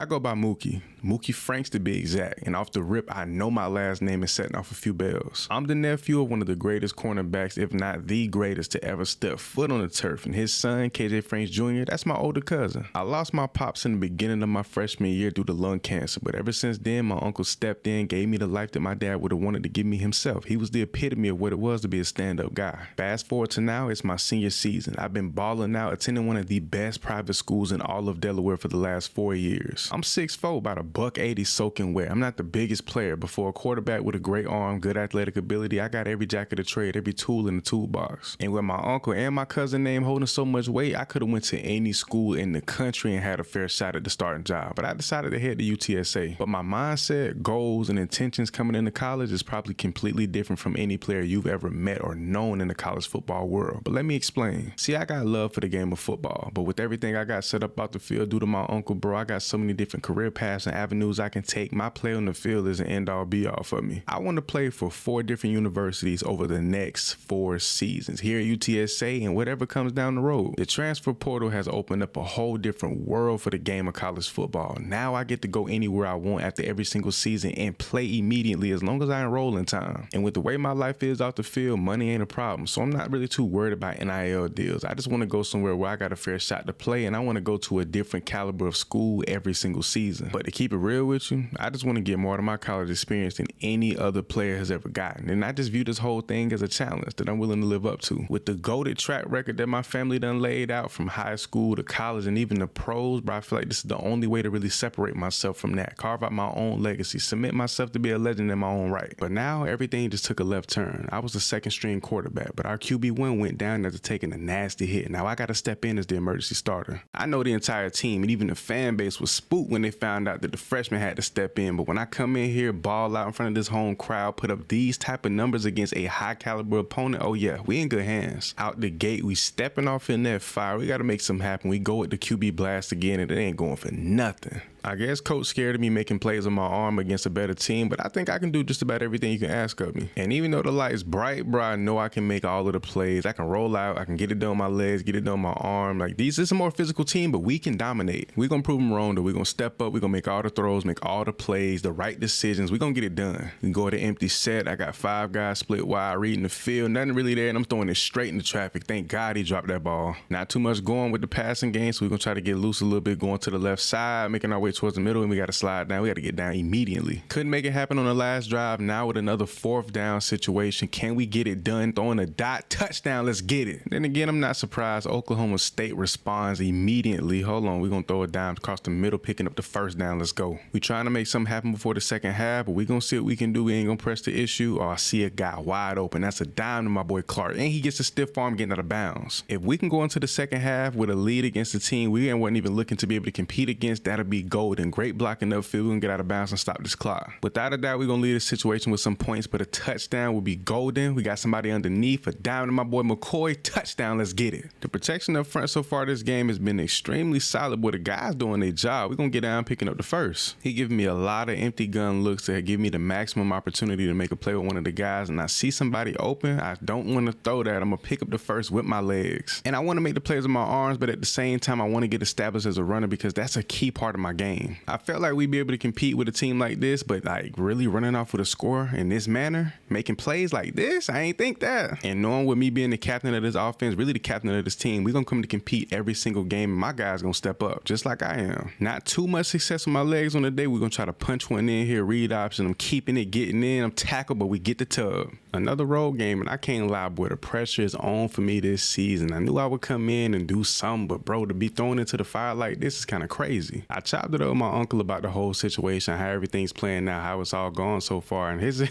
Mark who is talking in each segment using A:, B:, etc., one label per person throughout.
A: I go by Mookie. Mookie Franks to be exact, and off the rip, I know my last name is setting off a few bells. I'm the nephew of one of the greatest cornerbacks, if not the greatest, to ever step foot on the turf, and his son, KJ Franks Jr., that's my older cousin. I lost my pops in the beginning of my freshman year due to lung cancer, but ever since then, my uncle stepped in, gave me the life that my dad would have wanted to give me himself. He was the epitome of what it was to be a stand-up guy. Fast forward to now, it's my senior season. I've been balling out, attending one of the best private schools in all of Delaware for the last 4 years. I'm 6'4", about a $180 soaking wet. I'm not the biggest player, but for a quarterback with a great arm, good athletic ability, I got every jack of the trade, every tool in the toolbox. And with my uncle and my cousin name holding so much weight, I could have went to any school in the country and had a fair shot at the starting job. But I decided to head to UTSA. But my mindset, goals, and intentions coming into college is probably completely different from any player you've ever met or known in the college football world. But let me explain. See, I got love for the game of football, but with everything I got set up out the field due to my uncle, bro, I got so many different career paths and avenues I can take. My play on the field is an end-all be-all for me. I want to play for 4 different universities over the next 4 seasons here at UTSA and whatever comes down the road. The transfer portal has opened up a whole different world for the game of college football. Now I get to go anywhere I want after every single season and play immediately as long as I enroll in time. And with the way my life is off the field, money ain't a problem, so I'm not really too worried about NIL deals. I just want to go somewhere where I got a fair shot to play, and I want to go to a different caliber of school every single season. But to keep it real with you, I just want to get more out of my college experience than any other player has ever gotten. And I just view this whole thing as a challenge that I'm willing to live up to. With the goated track record that my family done laid out from high school to college and even the pros, bro, I feel like this is the only way to really separate myself from that. Carve out my own legacy, submit myself to be a legend in my own right. But now everything just took a left turn. I was the second string quarterback, but our QB1 went down after taking a nasty hit. Now I got to step in as the emergency starter. I know the entire team and even the fan base was spooked when they found out that the freshman had to step in, but when I come in here, ball out in front of this home crowd, put up these type of numbers against a high caliber opponent, oh yeah, we in good hands. Out the gate, we stepping off in that fire. We got to make something happen. We go with the QB blast again, and it ain't going for nothing. I guess coach scared of me making plays on my arm against a better team, but I think I can do just about everything you can ask of me. And even though the light's bright, bro, I know I can make all of the plays. I can roll out, I can get it done with my legs, get it done with my arm. Like, this is a more physical team, but we can dominate. We're going to prove them wrong, though. We're going to step up. We're going to make all the throws, make all the plays, the right decisions. We're going to get it done. We can go to empty set. I got 5 guys split wide, reading the field. Nothing really there, and I'm throwing it straight into traffic. Thank God he dropped that ball. Not too much going with the passing game, so we're going to try to get loose a little bit, going to the left side, making our way towards the middle, and we got to slide down. We got to get down immediately. Couldn't make it happen on the last drive. Now with another 4th down situation, can we get it done? Throwing a dot touchdown. Let's get it. Then again, I'm not surprised. Oklahoma State responds immediately. Hold on. We're going to throw it down across the middle, picking up the 1st down. Let's go. We trying to make something happen before the second half, but we going to see what we can do. We ain't going to press the issue. Oh, I see a guy wide open. That's a dime to my boy Clark. And he gets a stiff arm getting out of bounds. If we can go into the second half with a lead against the team we weren't even looking to be able to compete against, that'll be golden. Great blocking upfield. We're going to get out of bounds and stop this clock. Without a doubt, we're going to lead the situation with some points, but a touchdown will be golden. We got somebody underneath. A dime to my boy McCoy. Touchdown. Let's get it. The protection up front so far this game has been extremely solid, but the guys doing their job. We're going to get down picking up the 1st. He giving me a lot of empty gun looks that give me the maximum opportunity to make a play with one of the guys, and I see somebody open. I don't want to throw that. I'm going to pick up the 1st with my legs. And I want to make the plays with my arms, but at the same time, I want to get established as a runner because that's a key part of my game. I felt like we'd be able to compete with a team like this, but like really running off with a score in this manner, making plays like this, I ain't think that. And knowing with me being the captain of this offense, really the captain of this team, we're going to come to compete every single game, and my guys going to step up just like I am. Not too much success with my legs on the day. We're going to try to punch one in here, read option. I'm keeping it, getting in. I'm tackled, but we get the tub. Another road game, and I can't lie, boy, the pressure is on for me this season. I knew I would come in and do something, but bro, to be thrown into the fire like this is kind of crazy. I chopped it up with my uncle about the whole situation, how everything's playing out, how it's all gone so far, and his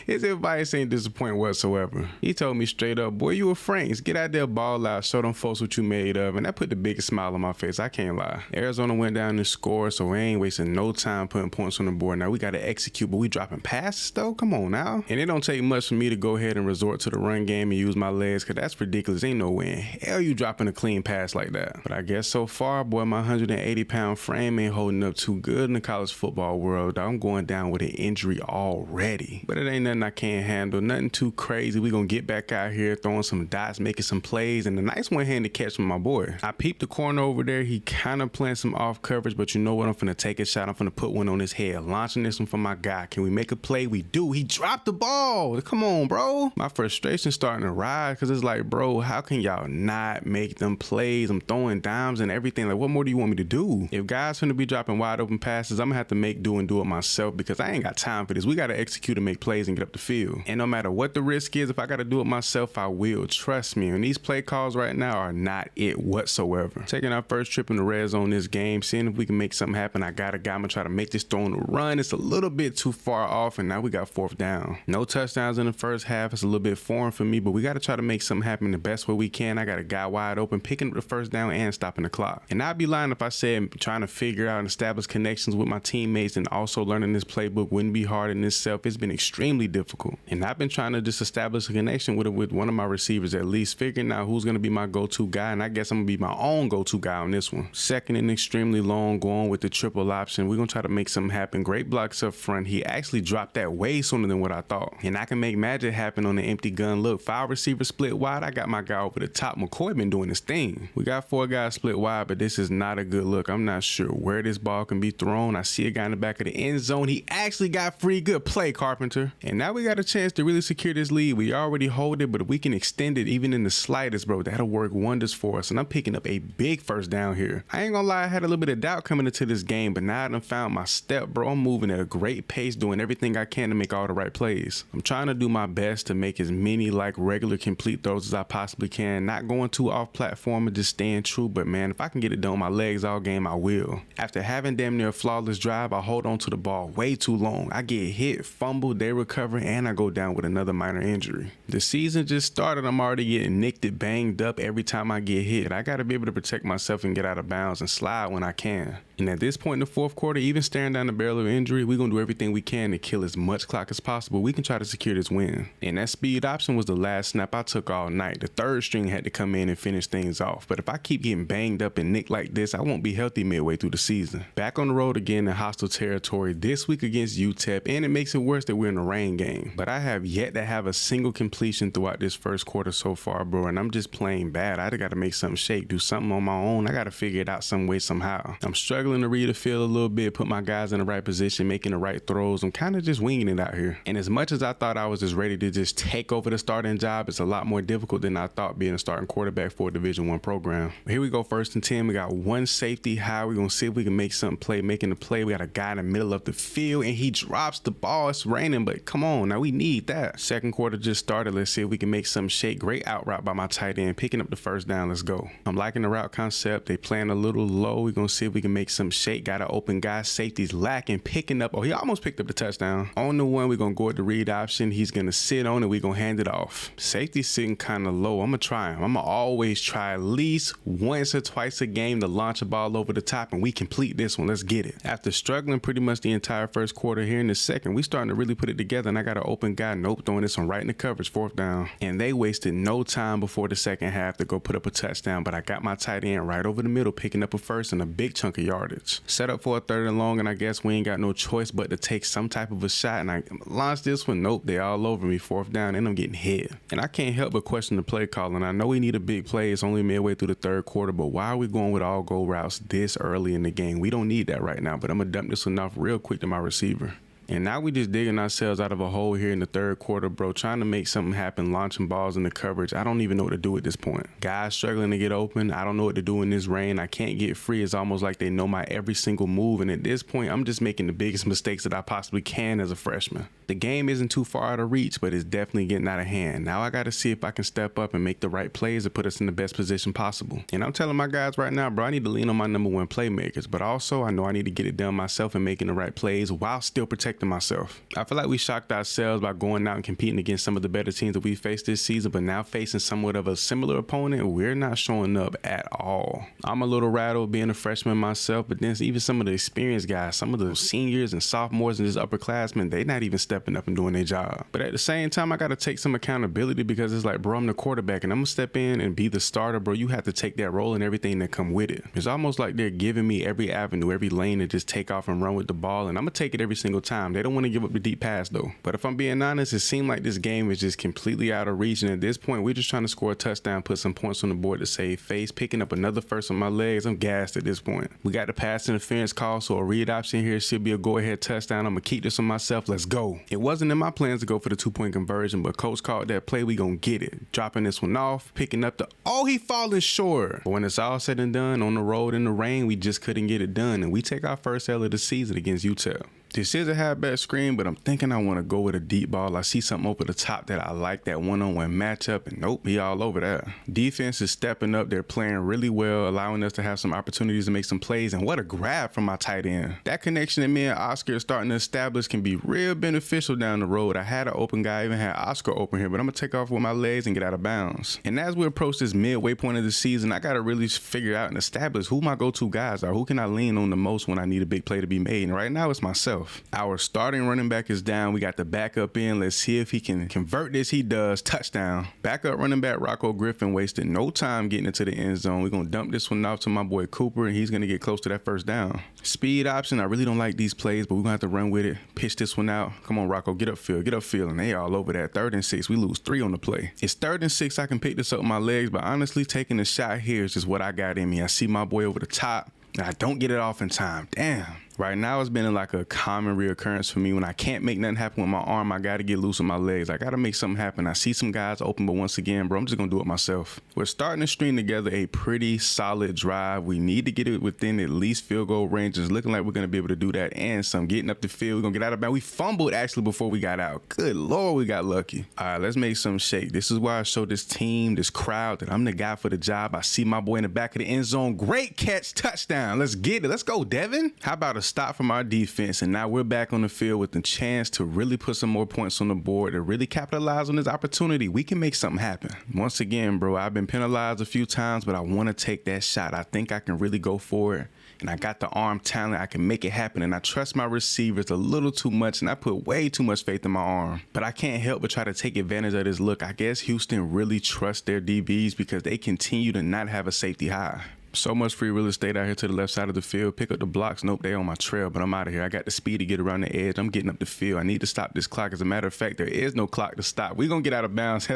A: advice ain't disappointing whatsoever. He told me straight up, boy, you a Franks, get out there, ball out, show them folks what you made of, and that put the biggest smile on my face. I can't lie. Arizona went down and scored, so we ain't wasting no time putting points on the board. Now we got to execute, but we dropping passes though? Come on now. And it don't take much for me to go ahead and resort to the run game and use my legs, because that's ridiculous. Ain't no way in hell you dropping a clean pass like that. But I guess so far, boy, my 180-pound frame ain't holding building up too good in the college football world. I'm going down with an injury already. But it ain't nothing I can't handle. Nothing too crazy. We gonna get back out here, throwing some dots, making some plays, and a nice one-handed catch from my boy. I peeped the corner over there. He kind of playing some off coverage, but you know what? I'm finna take a shot. I'm finna put one on his head. Launching this one for my guy. Can we make a play? We do. He dropped the ball. Come on, bro. My frustration starting to rise because it's like, bro, how can y'all not make them plays? I'm throwing dimes and everything. Like, what more do you want me to do? If guys finna be dropping wide open passes, I'm gonna have to make do and do it myself because I ain't got time for this. We gotta execute and make plays and get up the field. And no matter what the risk is, if I gotta do it myself, I will. Trust me. And these play calls right now are not it whatsoever. Taking our first trip in the red zone this game, seeing if we can make something happen. I got a guy. I'm gonna try to make this throw on the run. It's a little bit too far off, and now we got 4th down. No touchdowns in the first half. It's a little bit foreign for me, but we gotta try to make something happen the best way we can. I got a guy wide open, picking up the first down and stopping the clock. And I'd be lying if I said trying to figure out and establish connections with my teammates and also learning this playbook wouldn't be hard in itself. It's been extremely difficult. And I've been trying to just establish a connection with one of my receivers, at least figuring out who's gonna be my go-to guy. And I guess I'm gonna be my own go-to guy on this one. Second and extremely long, going with the triple option. We're gonna try to make something happen. Great blocks up front. He actually dropped that way sooner than what I thought. And I can make magic happen on the empty gun look. 5 receivers split wide. I got my guy over the top. McCoy been doing his thing. We got 4 guys split wide, but this is not a good look. I'm not sure where this ball can be thrown. I see a guy in the back of the end zone. He actually got free. Good play, Carpenter. And now we got a chance to really secure this lead. We already hold it, but if we can extend it even in the slightest, bro, that'll work wonders for us. And I'm picking up a big first down here. I ain't gonna lie, I had a little bit of doubt coming into this game, but now I done found my step, bro. I'm moving at a great pace, doing everything I can to make all the right plays. I'm trying to do my best to make as many like regular complete throws as I possibly can, not going too off platform and just staying true, but man, if I can get it done with my legs all game, I will. After having damn near a flawless drive, I hold on to the ball way too long. I get hit, fumble, they recover, and I go down with another minor injury. The season just started. I'm already getting nicked and banged up every time I get hit. I gotta be able to protect myself and get out of bounds and slide when I can. And at this point in the 4th quarter, even staring down the barrel of injury, we're going to do everything we can to kill as much clock as possible. We can try to secure this win. And that speed option was the last snap I took all night. The 3rd string had to come in and finish things off. But if I keep getting banged up and nicked like this, I won't be healthy midway through the season. Back on the road again in hostile territory this week against UTEP, and it makes it worse that we're in a rain game. But I have yet to have a single completion throughout this 1st quarter so far, bro, and I'm just playing bad. I got to make something shake, do something on my own. I got to figure it out some way, somehow. I'm struggling to read the field a little bit, put my guys in the right position, making the right throws. I'm kind of just winging it out here. And as much as I thought I was just ready to just take over the starting job, it's a lot more difficult than I thought being a starting quarterback for a Division I program. But here we go, 1st and 10. We got 1 safety high. We're going to see if we can make something play. Making the play, we got a guy in the middle of the field, and he drops the ball. It's raining, but come on, now we need that. 2nd quarter just started. Let's see if we can make something shake. Great out route by my tight end, picking up the 1st down. Let's go. I'm liking the route concept. They playing a little low. We're going to see if we can make some shake. Got an open guy. Safety's lacking, picking up. Oh, he almost picked up the touchdown. On the one, we're going to go with the read option. He's going to sit on it. We're going to hand it off. Safety's sitting kind of low. I'm going to try him. I'm going to always try at least once or twice a game to launch a ball over the top, and we complete this one. Let's get it. After struggling pretty much the entire 1st quarter, here in the 2nd, we starting to really put it together, and I got an open guy. Nope, throwing this one right in the coverage, 4th down. And they wasted no time before the 2nd half to go put up a touchdown, but I got my tight end right over the middle, picking up a 1st and a big chunk of yardage. Set up for a 3rd and long, and I guess we ain't got no choice but to take some type of a shot, and I launched this one. Nope, they all over me, 4th down, and I'm getting hit. And I can't help but question the play calling. I know we need a big play. It's only midway through the 3rd quarter, but why are we going with all go routes this early in the game? We don't need that right now, but I'm gonna dump this one off real quick to my receiver. And now we just digging ourselves out of a hole here in the 3rd quarter, bro, trying to make something happen, launching balls in the coverage. I don't even know what to do at this point. Guys struggling to get open. I don't know what to do in this rain. I can't get free. It's almost like they know my every single move. And at this point, I'm just making the biggest mistakes that I possibly can as a freshman. The game isn't too far out of reach, but it's definitely getting out of hand. Now I got to see if I can step up and make the right plays to put us in the best position possible. And I'm telling my guys right now, bro, I need to lean on my #1 playmakers, but also I know I need to get it done myself and making the right plays while still protecting protecting myself. I feel like we shocked ourselves by going out and competing against some of the better teams that we faced this season, but now facing somewhat of a similar opponent, we're not showing up at all. I'm a little rattled being a freshman myself, but then even some of the experienced guys, some of the seniors and sophomores and just upperclassmen, they not even stepping up and doing their job. But at the same time, I got to take some accountability because it's like, bro, I'm the quarterback and I'm gonna step in and be the starter, bro. You have to take that role and everything that come with it. It's almost like they're giving me every avenue, every lane to just take off and run with the ball, and I'm gonna take it every single time. They don't want to give up the deep pass though. But if I'm being honest, it seemed like this game is just completely out of reach, and at this point, we're just trying to score a touchdown, put some points on the board to save face. Picking up another first on my legs, I'm gassed at this point. We got the pass interference call, so a read option here should be a go-ahead touchdown. I'm gonna keep this on myself. Let's go. It wasn't in my plans to go for the 2-point conversion, but coach called that play. We gonna get it. Dropping this one off, picking up he falling short. But when it's all said and done, on the road in the rain, we just couldn't get it done, and we take our first L of the season against UTEP. This is a halfback screen, but I'm thinking I want to go with a deep ball. I see something over the top that I like, that one-on-one matchup, and nope, he all over that. Defense is stepping up. They're playing really well, allowing us to have some opportunities to make some plays, and what a grab from my tight end. That connection that me and Oscar are starting to establish can be real beneficial down the road. I had an open guy, I even had Oscar open here, but I'm going to take off with my legs and get out of bounds. And as we approach this midway point of the season, I got to really figure out and establish who my go-to guys are. Who can I lean on the most when I need a big play to be made? And right now, it's myself. Our starting running back is down. We got the backup in. Let's see if he can convert this. He does. Touchdown. Backup running back Rocco Griffin wasted no time getting into the end zone. We're going to dump this one off to my boy Cooper, and he's going to get close to that first down. Speed option. I really don't like these plays, but we're going to have to run with it. Pitch this one out. Come on, Rocco. Get upfield. Get upfield. And they all over that. 3rd and 6. We lose 3 on the play. It's 3rd and 6. I can pick this up with my legs, but honestly, taking a shot here is just what I got in me. I see my boy over the top, and I don't get it off in time. Damn. Right now, it's been like a common reoccurrence for me. When I can't make nothing happen with my arm, I got to get loose with my legs. I got to make something happen. I see some guys open, but once again, bro, I'm just going to do it myself. We're starting to string together a pretty solid drive. We need to get it within at least field goal range. It's looking like we're going to be able to do that and some. Getting up the field, we're going to get out of bounds. We fumbled actually before we got out. Good Lord, we got lucky. All right, let's make some shake. This is why I show this team, this crowd, that I'm the guy for the job. I see my boy in the back of the end zone. Great catch, touchdown. Let's get it. Let's go, Devin. How about a stop from our defense? And now we're back on the field with the chance to really put some more points on the board, to really capitalize on this opportunity. We can make something happen. Once again, bro, I've been penalized a few times, but I want to take that shot. I think I can really go for it. And I got the arm talent. I can make it happen. And I trust my receivers a little too much. And I put way too much faith in my arm. But I can't help but try to take advantage of this look. I guess Houston really trusts their DBs because they continue to not have a safety high. So much free real estate out here to the left side of the field. Pick up the blocks. Nope, they on my trail, but I'm out of here. I got the speed to get around the edge. I'm getting up the field. I need to stop this clock. As a matter of fact, there is no clock to stop. We're going to get out of bounds.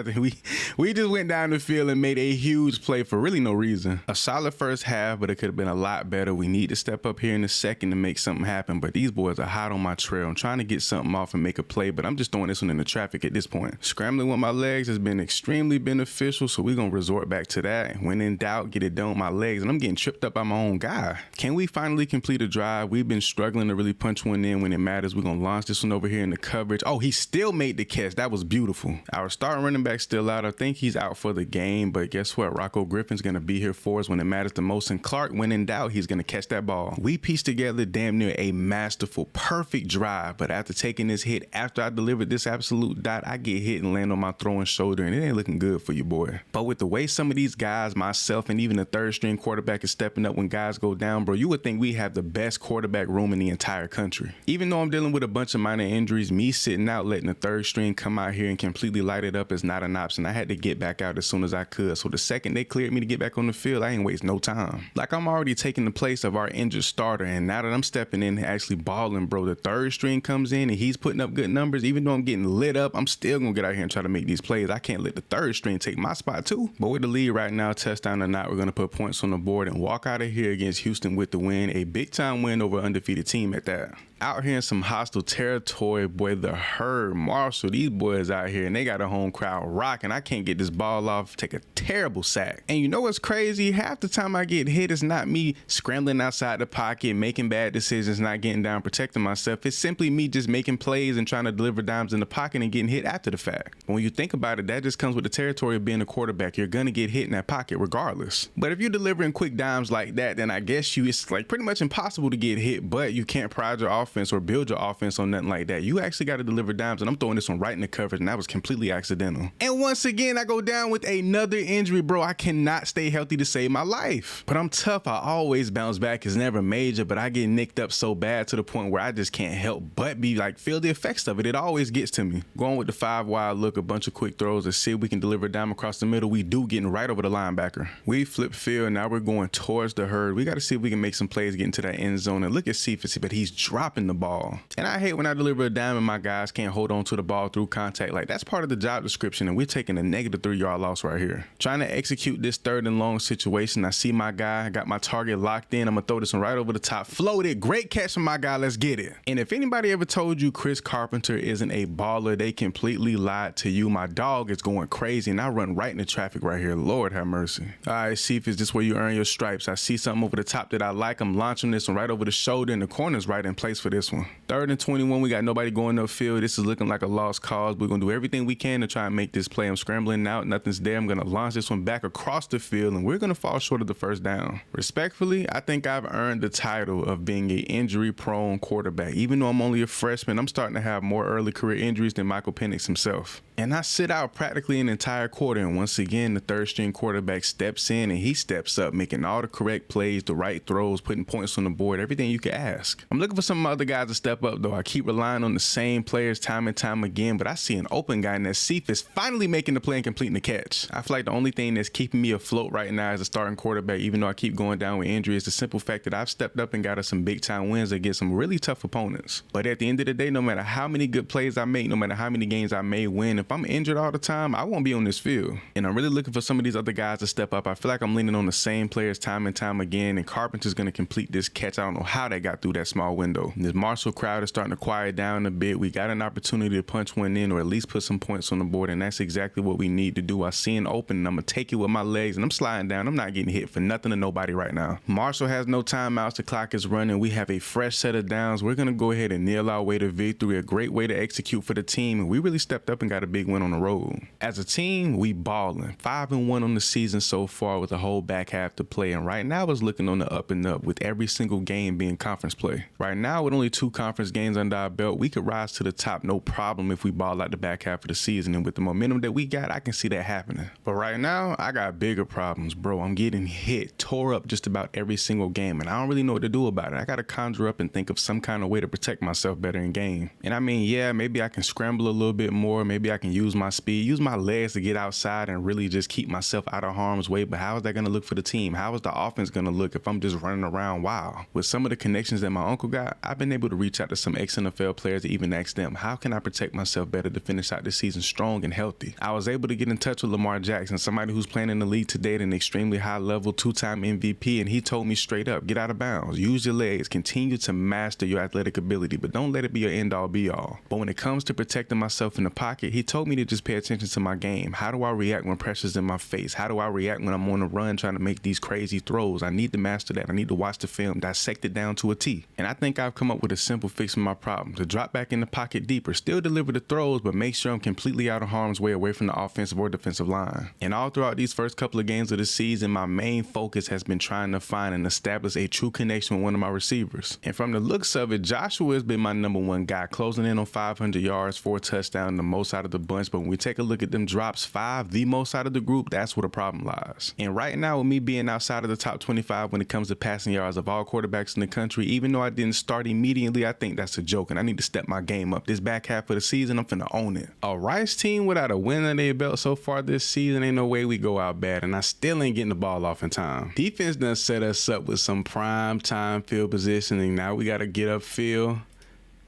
A: We just went down the field and made a huge play for really no reason. A solid first half, but it could have been a lot better. We need to step up here in the second to make something happen, but these boys are hot on my trail. I'm trying to get something off and make a play, but I'm just throwing this one in the traffic at this point. Scrambling with my legs has been extremely beneficial, so we're going to resort back to that. When in doubt, get it done with my legs, and I'm getting tripped up by my own guy. Can we finally complete a drive? We've been struggling to really punch one in when it matters. We're going to launch this one over here in the coverage. Oh, he still made the catch. That was beautiful. Our starting running back still out. I think he's out for the game, but guess what? Rocco Griffin's going to be here for us when it matters the most. And Clark, when in doubt, he's going to catch that ball. We pieced together damn near a masterful, perfect drive, but after taking this hit, after I delivered this absolute dot, I get hit and land on my throwing shoulder, and it ain't looking good for you, boy. But with the way some of these guys, myself, and even the third string quarterback is stepping up when guys go down, bro, you would think we have the best quarterback room in the entire country. Even though I'm dealing with a bunch of minor injuries, me sitting out letting the third string come out here and completely light it up is not an option. I had to get back out as soon as I could. So the second they cleared me to get back on the field, I ain't waste no time. Like I'm already taking the place of our injured starter, and now that I'm stepping in and actually balling, bro, the third string comes in and he's putting up good numbers. Even though I'm getting lit up, I'm still gonna get out here and try to make these plays. I can't let the third string take my spot too. But with the lead right now, touchdown or not, we're gonna put points on the board and walk out of here against Houston with the win, a big time win over an undefeated team at that. Out here in some hostile territory, boy, the Herd, Marshall, these boys out here, and they got a home crowd rocking. I can't get this ball off, take a terrible sack. And you know what's crazy? Half the time I get hit, it's not me scrambling outside the pocket, making bad decisions, not getting down, protecting myself. It's simply me just making plays and trying to deliver dimes in the pocket and getting hit after the fact. When you think about it, that just comes with the territory of being a quarterback. You're going to get hit in that pocket regardless. But if you're delivering quick dimes like that, then I guess it's like pretty much impossible to get hit, but you can't pride your offense or build your offense on nothing like that. You actually got to deliver dimes, and I'm throwing this one right in the coverage, and that was completely accidental. And once again, I go down with another injury, bro. I cannot stay healthy to save my life. But I'm tough. I always bounce back. It's never major, but I get nicked up so bad to the point where I just can't help but be like, feel the effects of it. It always gets to me. Going with the 5-wide look, a bunch of quick throws to see if we can deliver a dime across the middle. We do, getting right over the linebacker. We flip field. Now we're going towards the herd. We got to see if we can make some plays, get into that end zone. And look at Cephas, but he's dropping the ball. And I hate when I deliver a dime and my guys can't hold on to the ball through contact. Like, that's part of the job description, and we're taking a -3-yard loss right here. Trying to execute this 3rd and long situation. I see my guy, I got my target locked in. I'm gonna throw this one right over the top. Floated. Great catch from my guy. Let's get it. And if anybody ever told you Chris Carpenter isn't a baller, they completely lied to you. My dog is going crazy, and I run right into traffic right here. Lord have mercy. All right, Cephas, this is where you earn your stripes. I see something over the top that I like. I'm launching this one right over the shoulder, and the corner's right in place for this one. 3rd and 21. We got nobody going upfield. This is looking like a lost cause. We're gonna do everything we can to try and make this play. I'm scrambling out. Nothing's there. I'm gonna launch this one back across the field, and we're gonna fall short of the 1st down. Respectfully, I think I've earned the title of being an injury-prone quarterback. Even though I'm only a freshman, I'm starting to have more early career injuries than Michael Penix himself. And I sit out practically an entire quarter, and once again, the 3rd-string quarterback steps in, and he steps up, making all the correct plays, the right throws, putting points on the board, everything you could ask. I'm looking for some other guys to step up, though. I keep relying on the same players time and time again, but I see an open guy, and that Cephas finally making the play and completing the catch. I feel like the only thing that's keeping me afloat right now as a starting quarterback, even though I keep going down with injury, is the simple fact that I've stepped up and got us some big-time wins against some really tough opponents. But at the end of the day, no matter how many good plays I make, no matter how many games I may win, if I'm injured all the time, I won't be on this field. And I'm really looking for some of these other guys to step up. I feel like I'm leaning on the same players time and time again, and Carpenter's going to complete this catch. I don't know how they got through that small window. And this Marshall crowd is starting to quiet down a bit. We got an opportunity to punch one in, or at least put some points on the board, and that's exactly what we need to do. I see an open, and I'm going to take it with my legs, and I'm sliding down. I'm not getting hit for nothing or nobody right now. Marshall has no timeouts. The clock is running. We have a fresh set of downs. We're going to go ahead and nail our way to victory. A great way to execute for the team, and we really stepped up and got a big win on the road. As a team, we balling. 5-1 on the season so far with a whole back half to play, and right now it's looking on the up and up with every single game being conference play. Right now, with only 2 conference games under our belt, we could rise to the top no problem if we ball out the back half of the season, and with the momentum that we got, I can see that happening. But right now, I got bigger problems, bro. I'm getting hit, tore up just about every single game, and I don't really know what to do about it. I gotta conjure up and think of some kind of way to protect myself better in game. And I mean, yeah, maybe I can scramble a little bit more. Maybe I can use my speed, use my legs to get outside and really just keep myself out of harm's way. But how is that gonna look for the team? How is the offense gonna look if I'm just running around wild? With some of the connections that my uncle got, I've been able to reach out to some ex-NFL players to even ask them, how can I protect myself better to finish out this season strong and healthy? I was able to get in touch with Lamar Jackson, somebody who's playing in the league today at an extremely high level, 2-time MVP, and he told me straight up, get out of bounds, use your legs, continue to master your athletic ability, but don't let it be your end-all be-all. But when it comes to protecting myself in the pocket, he told me to just pay attention to my game. How do I react when pressure's in my face? How do I react when I'm on the run trying to make these crazy throws? I need to master that. I need to watch the film, dissect it down to a T. And I think I've come up with a simple fix for my problem: to drop back in the pocket deeper, still deliver the throws, but make sure I'm completely out of harm's way, away from the offensive or defensive line. And all throughout these first couple of games of the season, my main focus has been trying to find and establish a true connection with one of my receivers. And from the looks of it, Joshua has been my #1 guy, closing in on 500 yards, 4 touchdowns, the most out of the bunch. But when we take a look at them drops, 5, the most out of the group, that's where the problem lies. And right now, with me being outside of the top 25 when it comes to passing yards of all quarterbacks in the country, even though I didn't start immediately, I think that's a joke, and I need to step my game up. This back half of the season, I'm finna own it. A Rice team without a win under their belt so far this season, ain't no way we go out bad, and I still ain't getting the ball off in time. Defense done set us up with some prime time field positioning. Now we gotta get upfield,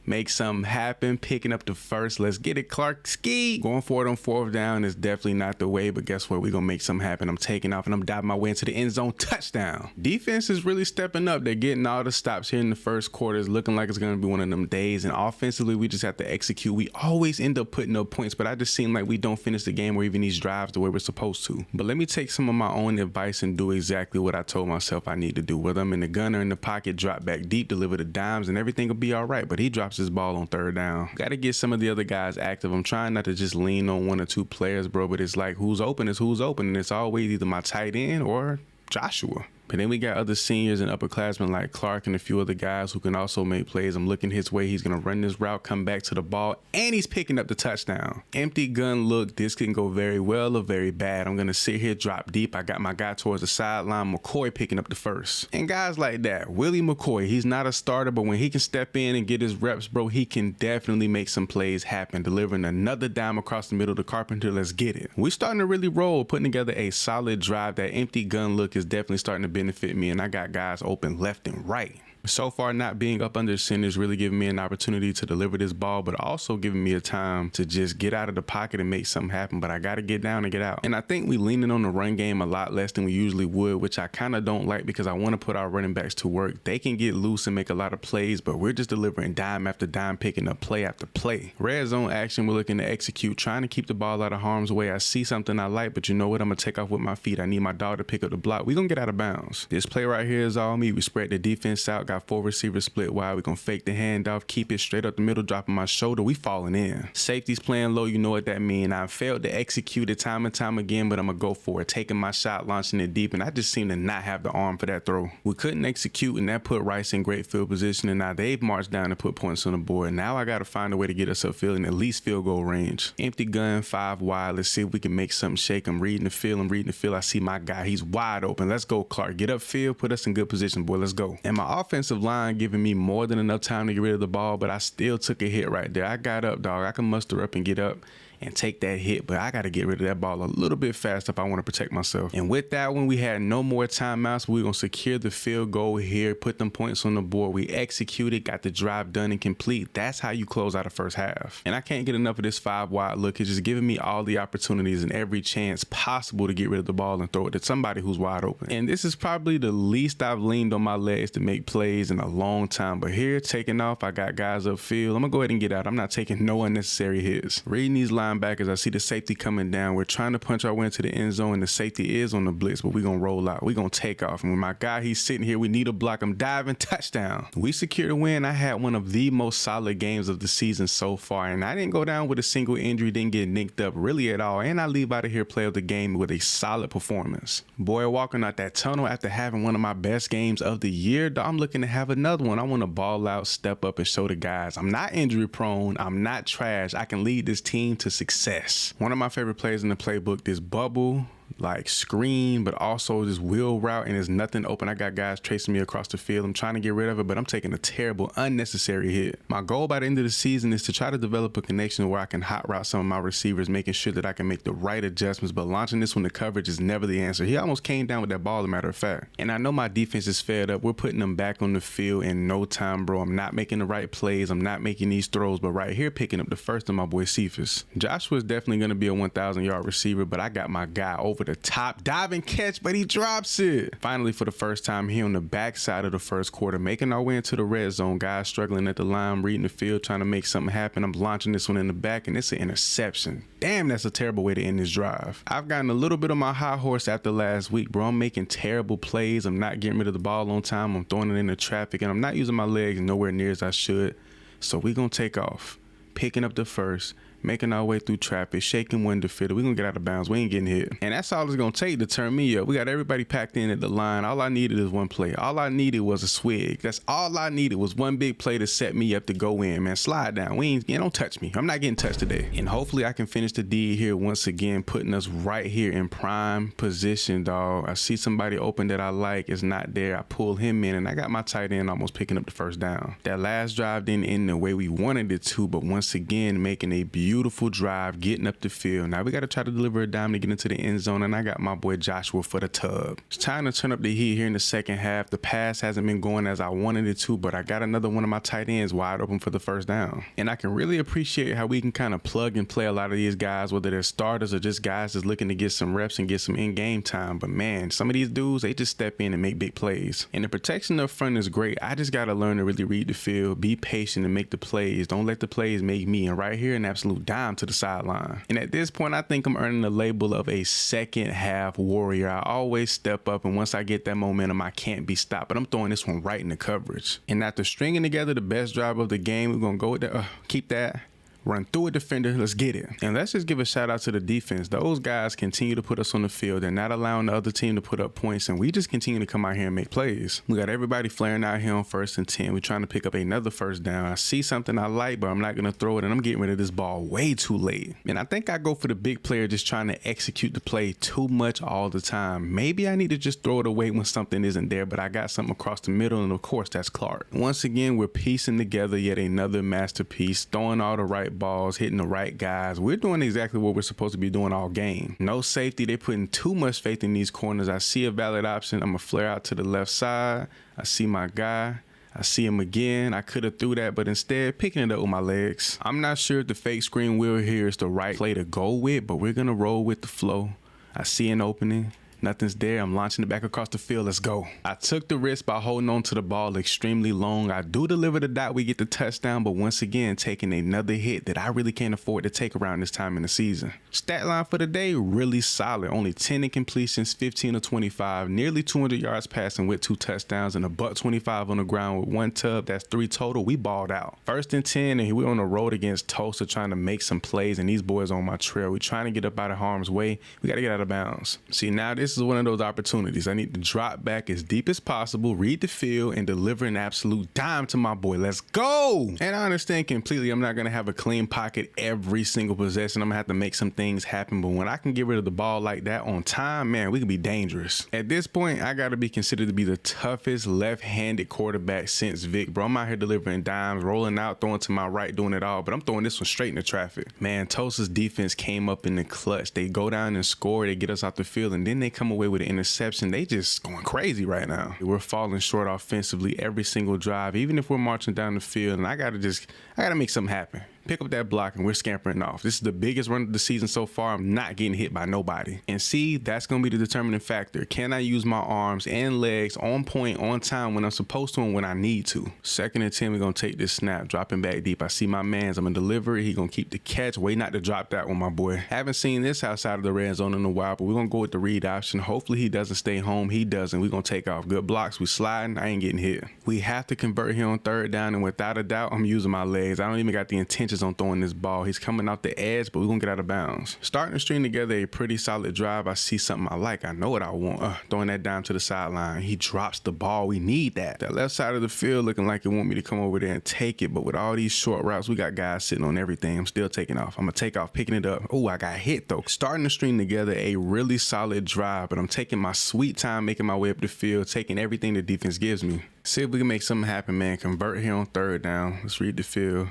A: make something happen, picking up the first. Let's get it, Clark Ski. Going for it on 4th down is definitely not the way, but guess what? We're gonna make something happen. I'm taking off and I'm diving my way into the end zone. Touchdown. Defense is really stepping up. They're getting all the stops here in the first quarter. It's looking like it's gonna be one of them days. And offensively, we just have to execute. We always end up putting up points, but I just seem like we don't finish the game or even these drives the way we're supposed to. But let me take some of my own advice and do exactly what I told myself I need to do. Whether I'm in the gun or in the pocket, drop back deep, deliver the dimes, and everything will be all right. But he drops his ball on 3rd down. Got to get some of the other guys active. I'm trying not to just lean on 1 or 2 players, bro, but it's like who's open is who's open, and it's always either my tight end or Joshua. But then we got other seniors and upperclassmen like Clark and a few other guys who can also make plays. I'm looking his way. He's going to run this route, come back to the ball, and he's picking up the touchdown. Empty gun look. This can go very well or very bad. I'm going to sit here, drop deep. I got my guy towards the sideline, McCoy picking up the first. And guys like that, Willie McCoy, he's not a starter, but when he can step in and get his reps, bro, he can definitely make some plays happen, delivering another dime across the middle to Carpenter. Let's get it. We're starting to really roll, putting together a solid drive. That empty gun look is definitely starting to benefit me, and I got guys open left and right. So far, not being up under center is really giving me an opportunity to deliver this ball, but also giving me a time to just get out of the pocket and make something happen. But I got to get down and get out. And I think we leaning on the run game a lot less than we usually would, which I kind of don't like because I want to put our running backs to work. They can get loose and make a lot of plays, but we're just delivering dime after dime, picking up play after play. Red zone action, we're looking to execute, trying to keep the ball out of harm's way. I see something I like, but you know what? I'm going to take off with my feet. I need my dog to pick up the block. We're going to get out of bounds. This play right here is all me. We spread the defense out, got 4 receivers split wide. We're going to fake the handoff, keep it straight up the middle, dropping my shoulder. We falling in. Safety's playing low. You know what that means. I failed to execute it time and time again, but I'm going to go for it. Taking my shot, launching it deep, and I just seem to not have the arm for that throw. We couldn't execute, and that put Rice in great field position, and now they've marched down and put points on the board. Now I got to find a way to get us upfield in at least field goal range. Empty gun, 5 wide. Let's see if we can make something shake. I'm reading the field. I see my guy. He's wide open. Let's go, Clark. Get upfield. Put us in good position, boy. Let's go. And my offensive line giving me more than enough time to get rid of the ball, but I still took a hit right there. I got up, dog. I can muster up and get up and take that hit, but I got to get rid of that ball a little bit fast if I want to protect myself. And with that one, we had no more timeouts. We're going to secure the field goal here, put them points on the board. We executed, got the drive done and complete. That's how you close out the first half. And I can't get enough of this 5 wide look. It's just giving me all the opportunities and every chance possible to get rid of the ball and throw it to somebody who's wide open. And this is probably the least I've leaned on my legs to make plays in a long time. But here, taking off, I got guys upfield. I'm going to go ahead and get out. I'm not taking no unnecessary hits. Reading these linebackers, I see the safety coming down. We're trying to punch our way into the end zone, and the safety is on the blitz, but we're going to roll out. We're going to take off. And when my guy, he's sitting here, we need a block. I'm diving, touchdown. We secured a win. I had one of the most solid games of the season so far, and I didn't go down with a single injury, didn't get nicked up really at all, and I leave out of here player of the game with a solid performance. Boy, walking out that tunnel after having one of my best games of the year, I'm looking to have another one. I want to ball out, step up, and show the guys I'm not injury prone. I'm not trash. I can lead this team to success. One of my favorite plays in the playbook, this bubble, like screen, but also this wheel route, and there's nothing open. I got guys chasing me across the field. I'm trying to get rid of it, but I'm taking a terrible, unnecessary hit. My goal by the end of the season is to try to develop a connection where I can hot route some of my receivers, making sure that I can make the right adjustments, but launching this when the coverage is never the answer. He almost came down with that ball, as a matter of fact. And I know my defense is fed up. We're putting them back on the field in no time, bro. I'm not making the right plays. I'm not making these throws, but right here, picking up the first of my boy Cephas. Joshua's definitely going to be a 1,000-yard receiver, but I got my guy over the top, diving catch, but he drops it. Finally, for the first time here on the backside of the first quarter, making our way into the red zone. Guys struggling at the line, reading the field, trying to make something happen. I'm launching this one in the back, and it's an interception. Damn, that's a terrible way to end this drive. I've gotten a little bit on my high horse after last week, bro. I'm making terrible plays. I'm not getting rid of the ball on time. I'm throwing it into traffic, and I'm not using my legs nowhere near as I should. So we're going to take off, picking up the first, making our way through traffic, shaking when defeated. We're going to get out of bounds. We ain't getting hit. And that's all it's going to take to turn me up. We got everybody packed in at the line. All I needed is one play. All I needed was a swig. That's all I needed was one big play to set me up to go in, man. Slide down. Don't touch me. I'm not getting touched today. And hopefully I can finish the deed here once again, putting us right here in prime position, dog. I see somebody open that I like. It's not there. I pull him in, and I got my tight end almost picking up the first down. That last drive didn't end the way we wanted it to, but once again, making a beautiful drive, getting up the field. Now we got to try to deliver a dime to get into the end zone, and I got my boy Joshua for the tub. It's time to turn up the heat here in the second half. The pass hasn't been going as I wanted it to, but I got another one of my tight ends wide open for the first down. And I can really appreciate how we can kind of plug and play a lot of these guys, whether they're starters or just guys that's looking to get some reps and get some in-game time. But man, some of these dudes, they just step in and make big plays. And the protection up front is great. I just got to learn to really read the field, be patient, and make the plays. Don't let the plays make me. And right here, an absolute dime to the sideline. And at this point, I think I'm earning the label of a second half warrior. I always step up, and once I get that momentum, I can't be stopped. But I'm throwing this one right in the coverage. And after stringing together the best drive of the game, we're going to go with that. Keep that. run through a defender, let's get it. And let's just give a shout out to the defense. Those guys continue to put us on the field. They're not allowing the other team to put up points, and we just continue to come out here and make plays. We got everybody flaring out here on 1st and 10. We're trying to pick up another first down. I see something I like, but I'm not going to throw it, and I'm getting rid of this ball way too late. And I think I go for the big player just trying to execute the play too much all the time. Maybe I need to just throw it away when something isn't there, but I got something across the middle, and of course that's Clark. Once again, we're piecing together yet another masterpiece, throwing all the right balls, hitting the right guys. We're doing exactly what we're supposed to be doing all game. No safety. They're putting too much faith in these corners. I see a valid option. I'm going to flare out to the left side. I see my guy. I see him again. I could have threw that, but instead picking it up with my legs. I'm not sure if the fake screen wheel here is the right play to go with, but we're going to roll with the flow. I see an opening. Nothing's there. I'm launching it back across the field. Let's go. I took the risk by holding on to the ball extremely long. I do deliver the dot. We get the touchdown, but once again, taking another hit that I really can't afford to take around this time in the season. Stat line for the day, really solid. Only 10 incompletions, 15 of 25, nearly 200 yards passing with 2 touchdowns, and a $125 on the ground with 1 tub. That's 3 total. We balled out. 1st and 10, and we're on the road against Tulsa trying to make some plays, and these boys on my trail. We're trying to get up out of harm's way. We got to get out of bounds. See, now this is one of those opportunities. I need to drop back as deep as possible, read the field, and deliver an absolute dime to my boy. Let's go. And I understand completely I'm not going to have a clean pocket every single possession. I'm going to have to make some things happen. But when I can get rid of the ball like that on time, man, we can be dangerous. At this point, I got to be considered to be the toughest left-handed quarterback since Vic. Bro, I'm out here delivering dimes, rolling out, throwing to my right, doing it all. But I'm throwing this one straight into traffic. Man, Tulsa's defense came up in the clutch. They go down and score. They get us off the field, and then they come away with an interception. They just going crazy right now. We're falling short offensively every single drive, even if we're marching down the field, and I gotta make something happen. Pick up that block, and we're scampering off. This is the biggest run of the season so far. I'm not getting hit by nobody. And see, that's going to be the determining factor. Can I use my arms and legs on point, on time, when I'm supposed to and when I need to? 2nd and 10, we're going to take this snap, dropping back deep. I see my mans. I'm going to deliver it. He's going to keep the catch. Wait not to drop that one, my boy. Haven't seen this outside of the red zone in a while, but we're going to go with the read option. Hopefully he doesn't stay home. He doesn't. We're going to take off. Good blocks. We sliding. I ain't getting hit. We have to convert here on 3rd down, and without a doubt, I'm using my legs. I don't even got the intentions on throwing this ball. He's coming off the edge, but we're going to get out of bounds. Starting to string together a pretty solid drive. I see something I like. I know what I want. Throwing that down to the sideline. He drops the ball. We need that. That left side of the field looking like it want me to come over there and take it, but with all these short routes, we got guys sitting on everything. I'm still taking off. I'm going to take off, picking it up. Oh, I got hit though. Starting to string together a really solid drive, but I'm taking my sweet time, making my way up the field, taking everything the defense gives me. See if we can make something happen, man. Convert here on 3rd down. Let's read the field.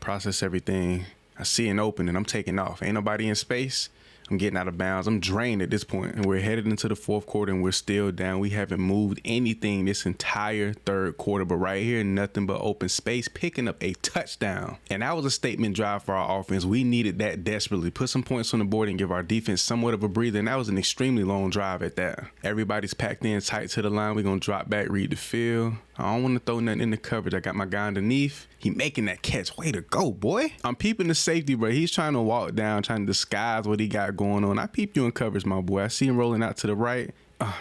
A: Process everything. I see an opening. I'm taking off. Ain't nobody in space. I'm getting out of bounds. I'm drained at this point, and we're headed into the 4th quarter, and we're still down. We haven't moved anything this entire 3rd quarter, but right here, nothing but open space, picking up a touchdown. And that was a statement drive for our offense. We needed that desperately. Put some points on the board and give our defense somewhat of a breather, and that was an extremely long drive at that. Everybody's packed in tight to the line. We're going to drop back, read the field. I don't want to throw nothing in the coverage. I got my guy underneath. He making that catch. Way to go, boy. I'm peeping the safety, bro. He's trying to walk down, trying to disguise what he got going on. I peep you in coverage, my boy. I see him rolling out to the right.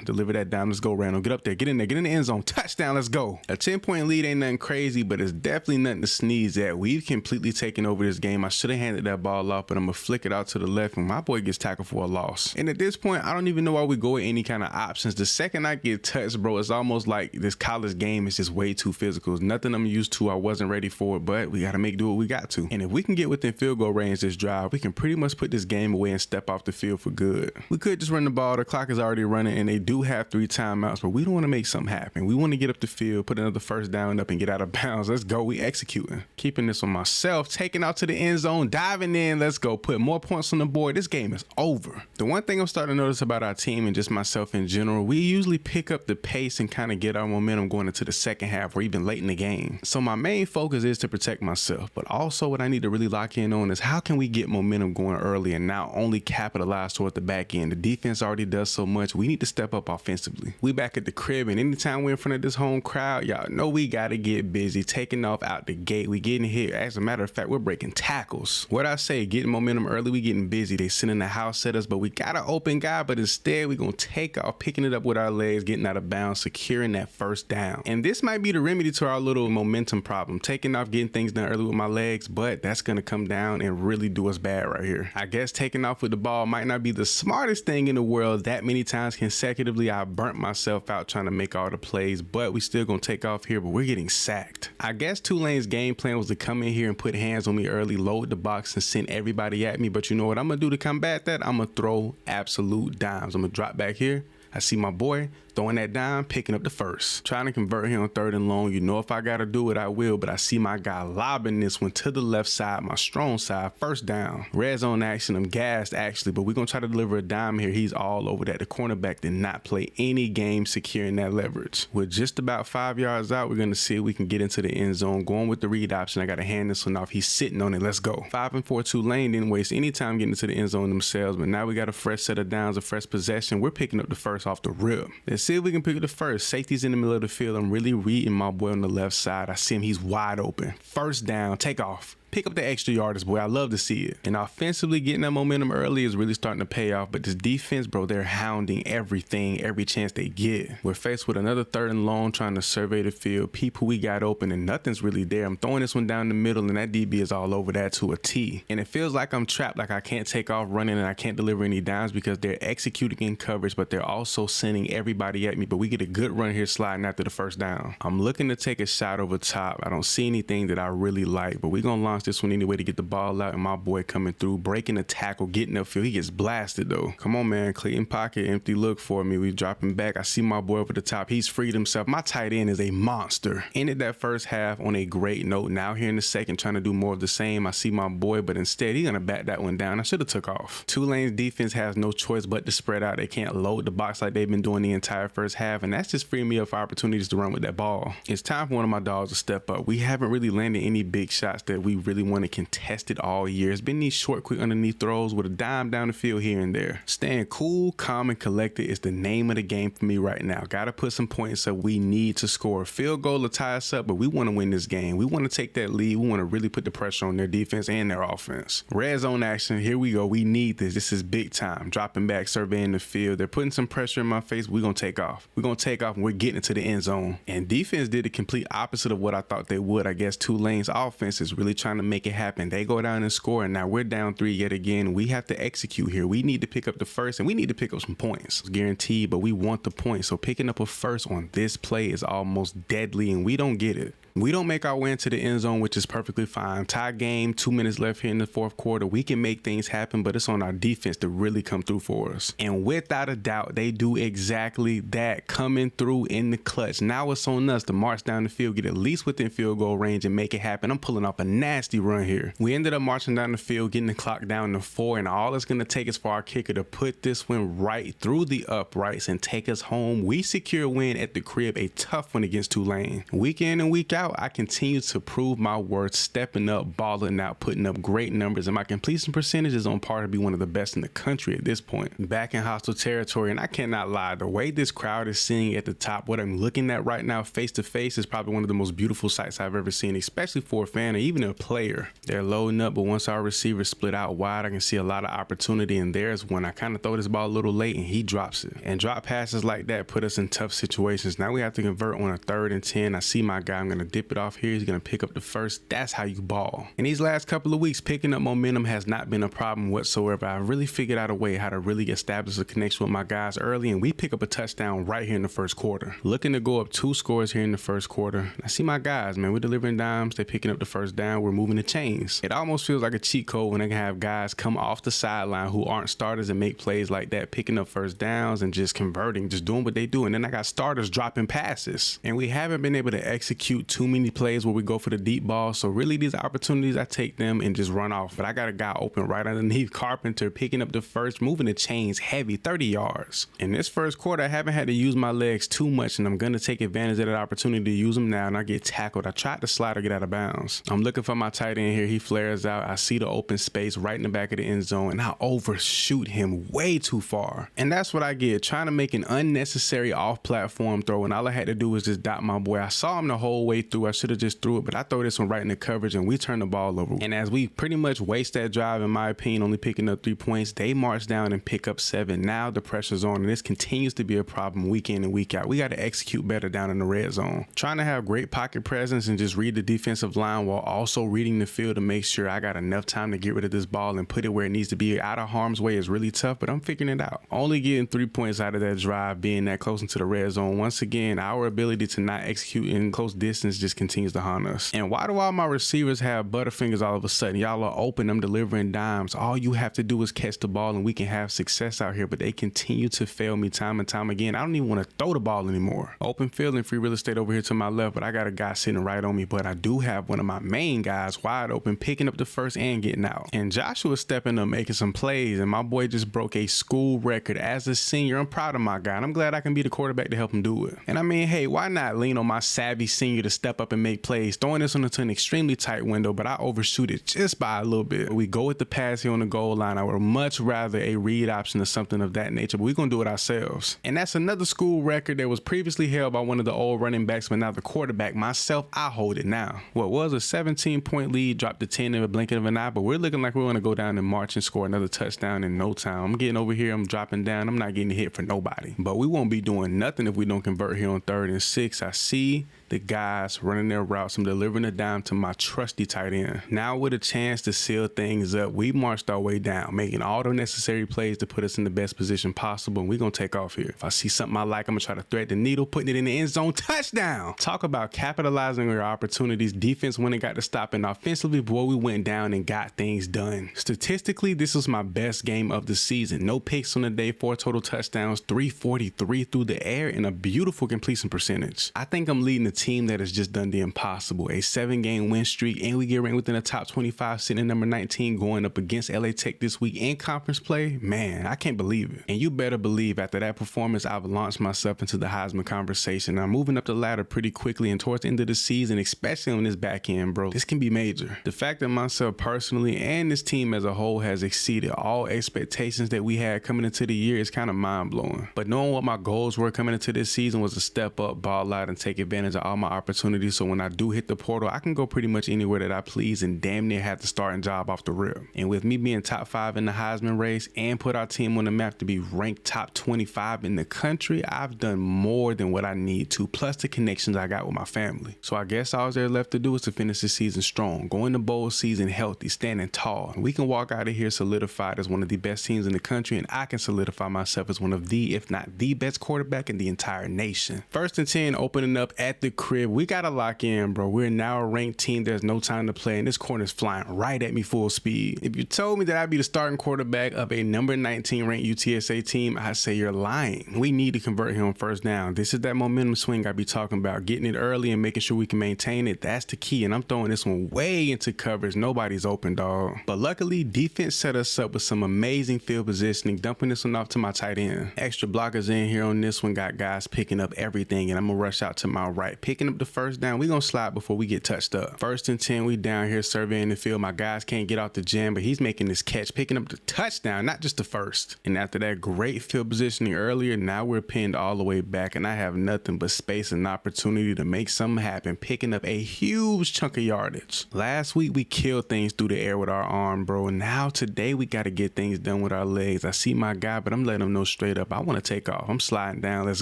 A: Deliver that down. Let's go, Randall. Get up there. Get in there. Get in the end zone. Touchdown. Let's go. A 10-point lead ain't nothing crazy, but it's definitely nothing to sneeze at. We've completely taken over this game. I should have handed that ball off, but I'm going to flick it out to the left, and my boy gets tackled for a loss. And at this point, I don't even know why we go with any kind of options. The second I get touched, bro, it's almost like this college game is just way too physical. It's nothing I'm used to. I wasn't ready for it, but we got to make do what we got to. And if we can get within field goal range this drive, we can pretty much put this game away and step off the field for good. We could just run the ball. The clock is already running, and they do have 3 timeouts, but we don't want to make something happen. We want to get up the field, put another 1st down up, and get out of bounds. Let's go. We executing. Keeping this on myself, taking out to the end zone, diving in. Let's go. Put more points on the board. This game is over. The one thing I'm starting to notice about our team and just myself in general, we usually pick up the pace and kind of get our momentum going into the 2nd half or even late in the game. So my main focus is to protect myself, but also what I need to really lock in on is how can we get momentum going early and not only capitalize toward the back end. The defense already does so much. We need to step up offensively. We back at the crib, and anytime we're in front of this home crowd, y'all know we gotta get busy, taking off out the gate. We getting hit. As a matter of fact, we're breaking tackles. What I say, getting momentum early, we getting busy. They sending the house at us, but we got an open guy, but instead we gonna take off, picking it up with our legs, getting out of bounds, securing that first down. And this might be the remedy to our little momentum problem, taking off, getting things done early with my legs, but that's gonna come down and really do us bad right here. I guess taking off with the ball might not be the smartest thing in the world. That many times consecutively, I burnt myself out trying to make all the plays, but we still gonna take off here, but we're getting sacked. I guess Tulane's game plan was to come in here and put hands on me early, load the box, and send everybody at me. But you know what I'm gonna do to combat that? I'm gonna throw absolute dimes. I'm gonna drop back here. I see my boy throwing that dime, picking up the first. Trying to convert here on 3rd and long. You know, if I gotta do it, I will, but I see my guy lobbing this one to the left side, my strong side, first down. Red zone action, I'm gassed actually, but we're gonna try to deliver a dime here. He's all over that. The cornerback did not play any game securing that leverage. We're just about 5 yards out. We're gonna see if we can get into the end zone. Going with the read option. I gotta hand this one off. He's sitting on it. Let's go. 5 and 4 Tulane didn't waste any time getting into the end zone themselves, but now we got a fresh set of downs, a fresh possession. We're picking up the first off the rip. Let's see if we can pick up the first. Safety's in the middle of the field. I'm really reading my boy on the left side. I see him. He's wide open. First down. Take off. Pick up the extra yardage, boy. I love to see it. And offensively, getting that momentum early is really starting to pay off. But this defense, bro, they're hounding everything, every chance they get. We're faced with another 3rd and long, trying to survey the field. People we got open, and nothing's really there. I'm throwing this one down the middle, and that DB is all over that to a T. And it feels like I'm trapped, like I can't take off running, and I can't deliver any downs because they're executing in coverage, but they're also sending everybody at me. But we get a good run here sliding after the first down. I'm looking to take a shot over top. I don't see anything that I really like, but we're going to launch this one anyway to get the ball out, and my boy coming through, breaking the tackle, getting upfield. He gets blasted though. Come on, man. Clayton pocket, empty look for me. We dropping back. I see my boy over the top. He's freed himself. My tight end is a monster. Ended that first half on a great note. Now here in the second, trying to do more of the same. I see my boy, but instead he's gonna bat that one down. I should have took off. Tulane's defense has no choice but to spread out. They can't load the box like they've been doing the entire first half, and that's just freeing me up for opportunities to run with that ball. It's time for one of my dogs to step up. We haven't really landed any big shots that we really want to contested all year. It's been these short, quick underneath throws with a dime down the field here and there. Staying cool, calm, and collected is the name of the game for me right now. Gotta put some points up. We need to score a field goal to tie us up, but we want to win this game. We want to take that lead. We want to really put the pressure on their defense and their offense. Red zone action. Here we go. We need this. This is big time. Dropping back, surveying the field. They're putting some pressure in my face. We're going to take off. We're going to take off, and we're getting into the end zone. And defense did the complete opposite of what I thought they would. I guess Tulane's offense is really trying to make it happen. They go down and score, and now we're down 3 yet again. We have to execute here. We need to pick up the first, and we need to pick up some points. It's guaranteed, but we want the points. So picking up a first on this play is almost deadly, and we don't get it. We don't make our way into the end zone, which is perfectly fine. Tie game, 2 minutes left here in the fourth quarter. We can make things happen, but it's on our defense to really come through for us. And without a doubt, they do exactly that, coming through in the clutch. Now it's on us to march down the field, get at least within field goal range, and make it happen. I'm pulling off a nasty run here. We ended up marching down the field, getting the clock down to 4, and all it's going to take is for our kicker to put this one right through the uprights and take us home. We secure a win at the crib, a tough one against Tulane. Week in and week out, I continue to prove my worth, stepping up, balling out, putting up great numbers, and my completion percentage is on par to be one of the best in the country at this point. Back in hostile territory, and I cannot lie, the way this crowd is singing at the top, what I'm looking at right now face to face, is probably one of the most beautiful sights I've ever seen, especially for a fan or even a player. They're loading up, but once our receivers split out wide, I can see a lot of opportunity, and there's when I kind of throw this ball a little late and he drops it. And drop passes like that put us in tough situations. Now we have to convert on a 3rd and 10. I see my guy. I'm going to dip it off here. He's going to pick up the first. That's how you ball. In these last couple of weeks, picking up momentum has not been a problem whatsoever. I really figured out a way how to really establish a connection with my guys early, and we pick up a touchdown right here in the first quarter. Looking to go up 2 scores here in the first quarter. I see my guys, man. We're delivering dimes. They're picking up the first down. We're moving the chains. It almost feels like a cheat code when I can have guys come off the sideline who aren't starters and make plays like that, picking up first downs and just converting, just doing what they do. And then I got starters dropping passes, and we haven't been able to execute too too many plays where we go for the deep ball. So really these opportunities, I take them and just run off. But I got a guy open right underneath Carpenter, picking up the first, moving the chains heavy, 30 yards. In this first quarter, I haven't had to use my legs too much, and I'm going to take advantage of that opportunity to use them now, and I get tackled. I tried to slide or get out of bounds. I'm looking for my tight end here. He flares out. I see the open space right in the back of the end zone, and I overshoot him way too far. And that's what I get, trying to make an unnecessary off-platform throw, and all I had to do was just dot my boy. I saw him the whole way through. I should have just threw it, but I throw this one right in the coverage, and we turn the ball over. And as we pretty much waste that drive, in my opinion, only picking up 3 points, they march down and pick up 7. Now the pressure's on, and this continues to be a problem week in and week out. We got to execute better down in the red zone. Trying to have great pocket presence and just read the defensive line while also reading the field to make sure I got enough time to get rid of this ball and put it where it needs to be out of harm's way is really tough, but I'm figuring it out. Only getting 3 points out of that drive, being that close into the red zone. Once again, our ability to not execute in close distance just continues to haunt us. And why do all my receivers have butterfingers all of a sudden? Y'all are open, I'm delivering dimes. All you have to do is catch the ball and we can have success out here, but they continue to fail me time and time again. I don't even want to throw the ball anymore. Open field and free real estate over here to my left, but I got a guy sitting right on me, but I do have one of my main guys wide open, picking up the first and getting out. And Joshua's stepping up, making some plays, and my boy just broke a school record as a senior. I'm proud of my guy, and I'm glad I can be the quarterback to help him do it. And I mean, hey, why not lean on my savvy senior to step up and make plays? Throwing this one into an extremely tight window, but I overshoot it just by a little bit. We go with the pass here on the goal line. I would much rather a read option or something of that nature, but we're going to do it ourselves. And that's another school record that was previously held by one of the old running backs, but now the quarterback. Myself, I hold it now. What was a 17-point lead dropped to 10 in a blink of an eye, but we're looking like we're going to go down and march and score another touchdown in no time. I'm getting over here, I'm dropping down, I'm not getting hit for nobody. But we won't be doing nothing if we don't convert here on 3rd and 6. I see the guys running their routes. I'm delivering a dime to my trusty tight end. Now with a chance to seal things up, we marched our way down, making all the necessary plays to put us in the best position possible, and we're going to take off here. If I see something I like, I'm going to try to thread the needle, putting it in the end zone, touchdown! Talk about capitalizing on your opportunities. Defense went and got to stop, and offensively, boy, we went down and got things done. Statistically, this was my best game of the season. No picks on the day, 4 total touchdowns, 343 through the air, and a beautiful completion percentage. I think I'm leading the team that has just done the impossible. A 7-game win streak, and we get ranked within the top 25, sitting at number 19, going up against LA Tech this week in conference play. Man, I can't believe it. And you better believe after that performance, I've launched myself into the Heisman conversation. I'm moving up the ladder pretty quickly, and towards the end of the season, especially on this back end, bro, this can be major. The fact that myself personally and this team as a whole has exceeded all expectations that we had coming into the year is kind of mind-blowing. But knowing what my goals were coming into this season was to step up, ball out, and take advantage of all my opportunities, so when I do hit the portal, I can go pretty much anywhere that I please and damn near have the starting job off the rip. And with me being top 5 in the Heisman race and put our team on the map to be ranked top 25 in the country, I've done more than what I need to, plus the connections I got with my family. So I guess all there's left to do is to finish the season strong, go into bowl season healthy, standing tall. We can walk out of here solidified as one of the best teams in the country, and I can solidify myself as one of the, if not the best quarterback in the entire nation. 1st and 10 opening up at the crib. We got to lock in, bro. We're now a ranked team. There's no time to play, and this corner's flying right at me full speed. If you told me that I'd be the starting quarterback of a number 19 ranked UTSA team, I'd say you're lying. We need to convert here on 1st down. This is that momentum swing I be talking about. Getting it early and making sure we can maintain it. That's the key, and I'm throwing this one way into coverage. Nobody's open, dog. But luckily, defense set us up with some amazing field positioning, dumping this one off to my tight end. Extra blockers in here on this one, got guys picking up everything, and I'm gonna rush out to my right, picking up the 1st down. We gonna slide before we get touched up. 1st and 10, we down here surveying the field. My guys can't get off the jam, but he's making this catch, picking up the touchdown, not just the 1st. And after that great field positioning earlier, now we're pinned all the way back, and I have nothing but space and opportunity to make something happen, picking up a huge chunk of yardage. Last week, we killed things through the air with our arm, bro. And now today, we got to get things done with our legs. I see my guy, but I'm letting him know straight up, I want to take off. I'm sliding down. Let's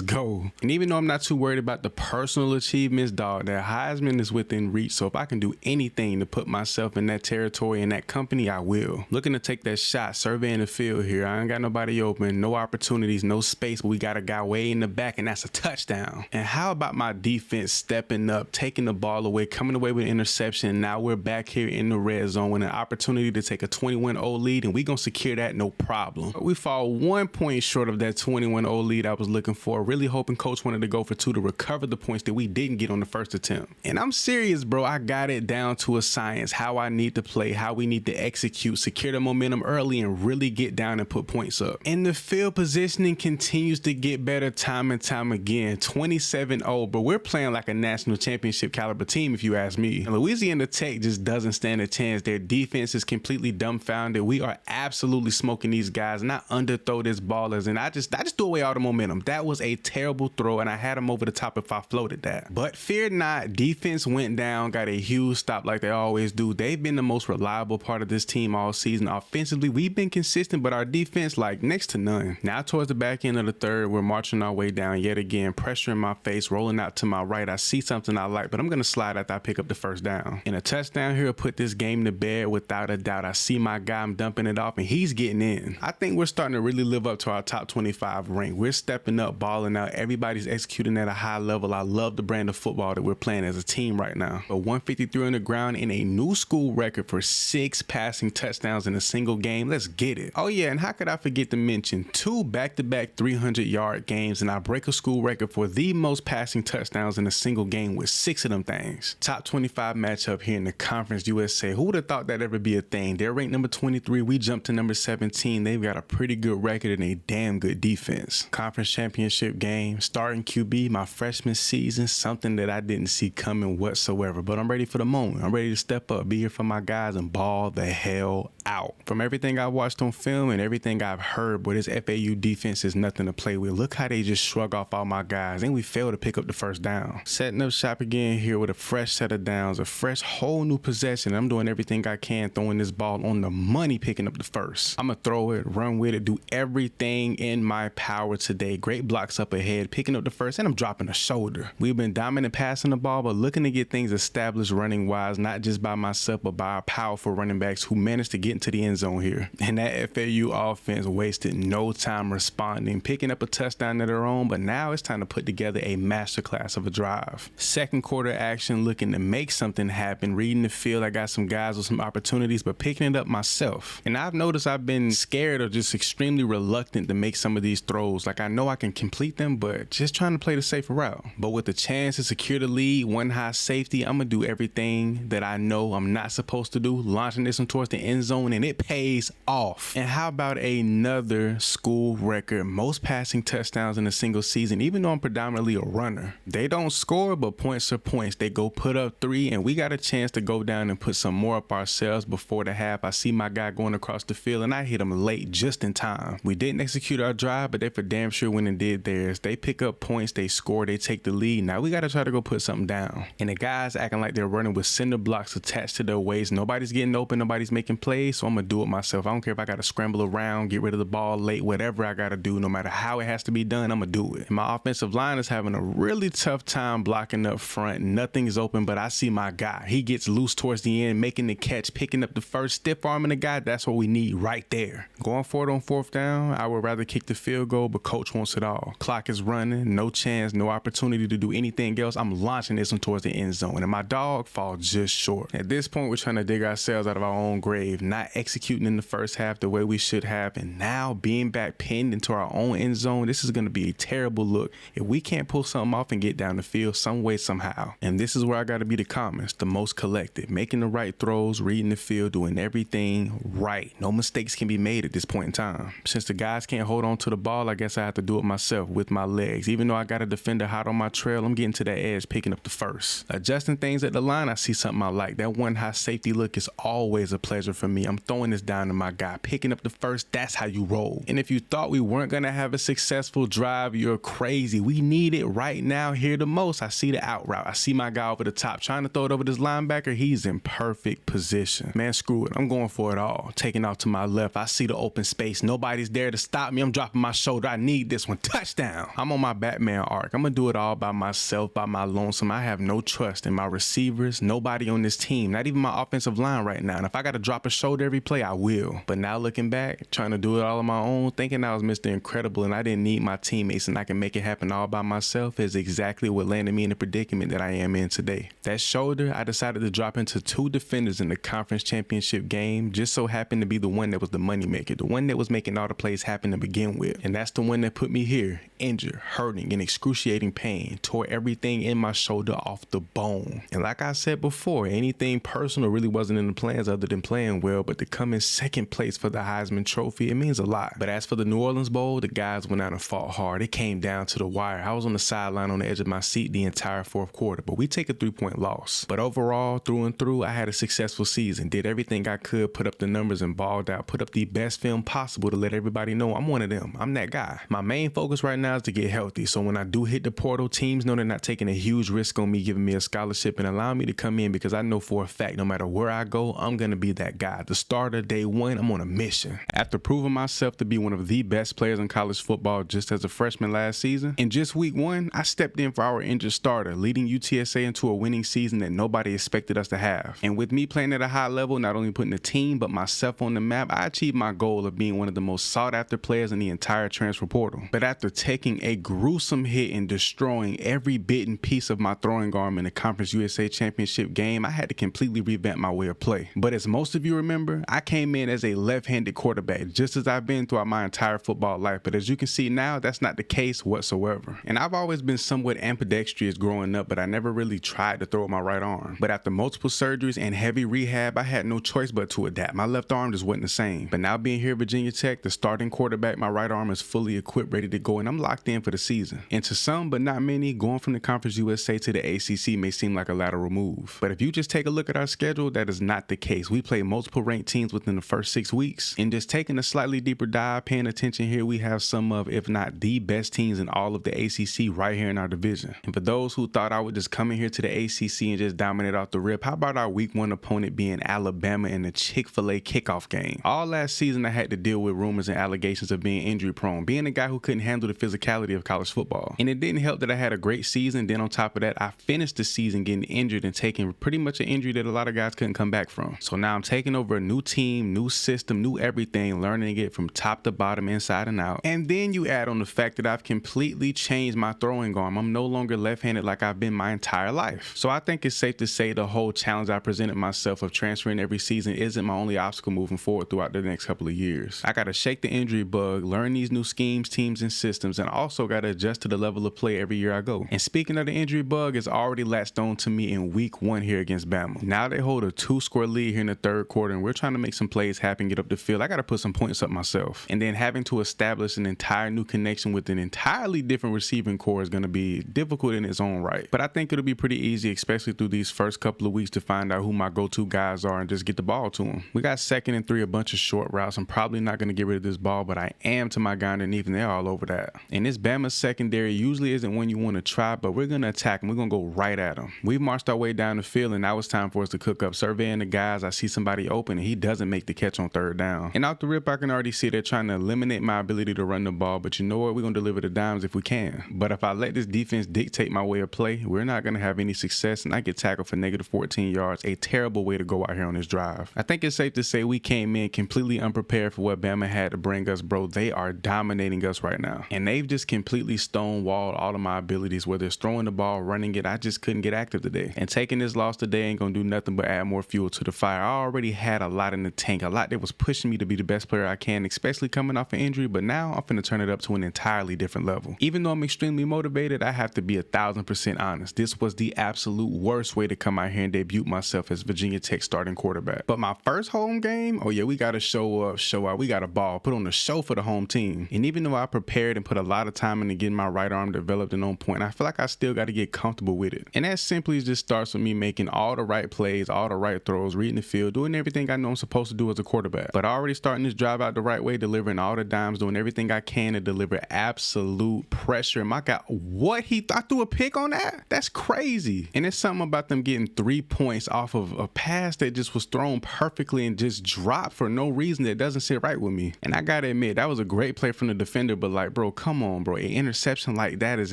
A: go. And even though I'm not too worried about the personal achievements, dog, that Heisman is within reach. So if I can do anything to put myself in that territory, in that company, I will. Looking to take that shot, surveying the field here. I ain't got nobody open, no opportunities, no space, but we got a guy way in the back, and that's a touchdown. And how about my defense stepping up, taking the ball away, coming away with an interception? Now we're back here in the red zone with an opportunity to take a 21-0 lead, and we gonna secure that no problem. We fall 1 point short of that 21-0 lead I was looking for. Really hoping coach wanted to go for 2 to recover the points that we didn't didn't get on the first attempt. And I'm serious, bro. I got it down to a science, how I need to play, how we need to execute, secure the momentum early, and really get down and put points up. And the field positioning continues to get better time and time again. 27-0, but we're playing like a national championship caliber team, if you ask me. And Louisiana Tech just doesn't stand a chance. Their defense is completely dumbfounded. We are absolutely smoking these guys, and I underthrow this ballers, and I just threw away all the momentum. That was a terrible throw, and I had him over the top if I floated that. But fear not, defense went down, got a huge stop like they always do. They've been the most reliable part of this team all season. Offensively, we've been consistent, but our defense, like, next to none. Now towards the back end of the third, we're marching our way down yet again, pressure in my face, rolling out to my right. I see something I like, but I'm gonna slide after I pick up the first down. And a touchdown here will put this game to bed without a doubt. I see my guy, I'm dumping it off, and he's getting in. I think we're starting to really live up to our top 25 rank. We're stepping up, balling out. Everybody's executing at a high level. I love the brand of football that we're playing as a team right now. A 153 on the ground and a new school record for 6 passing touchdowns in a single game. Let's get it. Oh yeah, and how could I forget to mention 2 back-to-back 300-yard games, and I break a school record for the most passing touchdowns in a single game with 6 of them things. Top 25 matchup here in the Conference USA. Who would have thought that'd ever be a thing? They're ranked number 23. We jumped to number 17. They've got a pretty good record and a damn good defense. Conference championship game, starting QB my freshman season, something that I didn't see coming whatsoever. But I'm ready for the moment. I'm ready to step up, be here for my guys, and ball the hell out. From everything I watched on film and everything I've heard, boy, this FAU defense is nothing to play with. Look how they just shrug off all my guys, and we failed to pick up the first down. Setting up shop again here with a fresh set of downs, a fresh whole new possession. I'm doing everything I can, throwing this ball on the money, picking up the first. I'm gonna throw it, run with it, do everything in my power today. Great blocks up ahead, picking up the first, and I'm dropping a shoulder. We've been dominant passing the ball, but looking to get things established running wise, not just by myself, but by our powerful running backs who managed to get into the end zone here. And that FAU offense wasted no time responding, picking up a touchdown of their own, but now it's time to put together a masterclass of a drive. Second quarter action, looking to make something happen, reading the field. I got some guys with some opportunities, but picking it up myself. And I've noticed I've been scared or just extremely reluctant to make some of these throws. Like, I know I can complete them, but just trying to play the safer route. But with the chance to secure the lead, one high safety, I'm gonna do everything that I know I'm not supposed to do, launching this one towards the end zone, and it pays off. And how about another school record, most passing touchdowns in a single season, even though I'm predominantly a runner. They don't score, but points are points. They go put up 3, and we got a chance to go down and put some more up ourselves before the half. I see my guy going across the field, and I hit him late just in time. We didn't execute our drive, but they for damn sure went and did theirs. They pick up points, they score, they take the lead. Now we got to try to go put something down. And the guys acting like they're running with cinder blocks attached to their waist. Nobody's getting open, nobody's making plays, so I'm going to do it myself. I don't care if I got to scramble around, get rid of the ball late, whatever I got to do, no matter how it has to be done, I'm going to do it. And my offensive line is having a really tough time blocking up front. Nothing's open, but I see my guy. He gets loose towards the end, making the catch, picking up the first, stiff arming the guy. That's what we need right there. Going for it on 4th down, I would rather kick the field goal, but coach wants it all. Clock is running, no chance, no opportunity to do anything else. I'm launching this one towards the end zone, and my dog falls just short. At this point, we're trying to dig ourselves out of our own grave, not executing in the first half the way we should have, and now being back pinned into our own end zone. This is going to be a terrible look if we can't pull something off and get down the field some way, somehow. And this is where I got to be the calmest, the most collected, making the right throws, reading the field, doing everything right. No mistakes can be made at this point in time. Since the guys can't hold on to the ball, I guess I have to do it myself with my legs. Even though I got a defender hot on my trail, I'm getting to that edge, picking up the first. Adjusting things at the line, I see something I like. That one high safety look is always a pleasure for me. I'm throwing this down to my guy, picking up the first. That's how you roll. And if you thought we weren't going to have a successful drive, you're crazy. We need it right now here the most. I see the out route. I see my guy over the top trying to throw it over this linebacker. He's in perfect position. Man, screw it. I'm going for it all. Taking off to my left. I see the open space. Nobody's there to stop me. I'm dropping my shoulder. I need this one. Touchdown. I'm on my Batman arc. I'm going to do it all by myself, by my lonesome. I have no trust in my receivers. Nobody on this team, not even my offensive line right now. And if I got to drop a shoulder every play, I will. But now looking back, trying to do it all on my own, thinking I was Mr. Incredible and I didn't need my teammates and I can make it happen all by myself is exactly what landed me in the predicament that I am in today. That shoulder, I decided to drop into 2 defenders in the conference championship game, just so happened to be the one that was the moneymaker, the one that was making all the plays happen to begin with. And that's the one that put me here, injured, hurting, in excruciating pain, tore everything everything in my shoulder off the bone. And like I said before, anything personal really wasn't in the plans other than playing well, but to come in second place for the Heisman Trophy, it means a lot. But as for the New Orleans Bowl, the guys went out and fought hard. It came down to the wire. I was on the sideline on the edge of my seat the entire fourth quarter, but we take a 3-point loss. But overall, through and through, I had a successful season, did everything I could, put up the numbers and balled out, put up the best film possible to let everybody know I'm one of them. I'm that guy. My main focus right now is to get healthy, so when I do hit the portal, teams know they're not taking a huge risk on me giving me a scholarship and allowing me to come in, because I know for a fact no matter where I go, I'm going to be that guy. The starter, day one, I'm on a mission. After proving myself to be one of the best players in college football just as a freshman last season, in just week one, I stepped in for our injured starter, leading UTSA into a winning season that nobody expected us to have. And with me playing at a high level, not only putting the team but myself on the map, I achieved my goal of being one of the most sought after players in the entire transfer portal. But after taking a gruesome hit and destroying every bit and piece of my throwing arm in the Conference USA Championship game, I had to completely revamp my way of play. But as most of you remember, I came in as a left-handed quarterback, just as I've been throughout my entire football life. But as you can see now, that's not the case whatsoever. And I've always been somewhat ambidextrous growing up, but I never really tried to throw with my right arm. But after multiple surgeries and heavy rehab, I had no choice but to adapt. My left arm just wasn't the same. But now being here at Virginia Tech, the starting quarterback, my right arm is fully equipped, ready to go, and I'm locked in for the season. And to some, but not many, going from the Conference USA to the ACC may seem like a lateral move. But if you just take a look at our schedule, that is not the case. We play multiple ranked teams within the first 6 weeks. And just taking a slightly deeper dive, paying attention here, we have some of, if not the best teams in all of the ACC right here in our division. And for those who thought I would just come in here to the ACC and just dominate off the rip, how about our week one opponent being Alabama in the Chick-fil-A kickoff game? All last season, I had to deal with rumors and allegations of being injury prone, being a guy who couldn't handle the physicality of college football. And it didn't help that I had a great season. Then on top of that, I finished the season getting injured and taking pretty much an injury that a lot of guys couldn't come back from. So now I'm taking over a new team, new system, new everything, learning it from top to bottom, inside and out. And then you add on the fact that I've completely changed my throwing arm. I'm no longer left-handed like I've been my entire life. So I think it's safe to say the whole challenge I presented myself of transferring every season isn't my only obstacle moving forward throughout the next couple of years. I got to shake the injury bug, learn these new schemes, teams, and systems, and also got to adjust to the level of play every year I go. And speaking of the injury bug, it's already latched on to me in week one here against Bama. Now they hold a 2-score lead here in the third quarter, and we're trying to make some plays happen, get up the field. I got to put some points up myself. And then having to establish an entire new connection with an entirely different receiving core is going to be difficult in its own right. But I think it'll be pretty easy, especially through these first couple of weeks, to find out who my go-to guys are and just get the ball to them. We got 2nd and 3, a bunch of short routes. I'm probably not going to get rid of this ball, but I am to my guy underneath, and they're all over that. And this Bama secondary usually isn't one you want to try, but we're going to attack them. We're going to go right at them. We've marched our way down the field, and now it's time for us to cook up. Surveying the guys, I see somebody open, and he doesn't make the catch on 3rd down. And out the rip, I can already see they're trying to eliminate my ability to run the ball, but you know what? We're going to deliver the dimes if we can. But if I let this defense dictate my way of play, we're not going to have any success, and I get tackled for negative 14 yards, a terrible way to go out here on this drive. I think it's safe to say we came in completely unprepared for what Bama had to bring us, bro. They are dominating us right now. And they've just completely stonewalled all of my abilities, whether it's throwing the ball, running it. I just couldn't get active today. And taking this loss today ain't going to do nothing but add more fuel to the fire. I already had a lot in the tank, a lot that was pushing me to be the best player I can, especially coming off an injury, but now I'm finna turn it up to an entirely different level. Even though I'm extremely motivated, I have to be 1,000% honest. This was the absolute worst way to come out here and debut myself as Virginia Tech starting quarterback. But my first home game, oh yeah, we got to show up, show out. We got a ball, put on the show for the home team. And even though I prepared and put a lot of time into getting my right arm developed and on point, I feel like I still got to get comfortable with it. And that simply just starts with me making all the right plays, all the right throws, reading the field, doing everything I know I'm supposed to do as a quarterback. But already starting this drive out the right way, delivering all the dimes, doing everything I can to deliver absolute pressure. And my God, what I threw a pick on that? That's crazy. And it's something about them getting 3 points off of a pass that just was thrown perfectly and just dropped for no reason that doesn't sit right with me. And I gotta admit, that was a great play from the defender, but like, bro, come on, bro. An interception like that is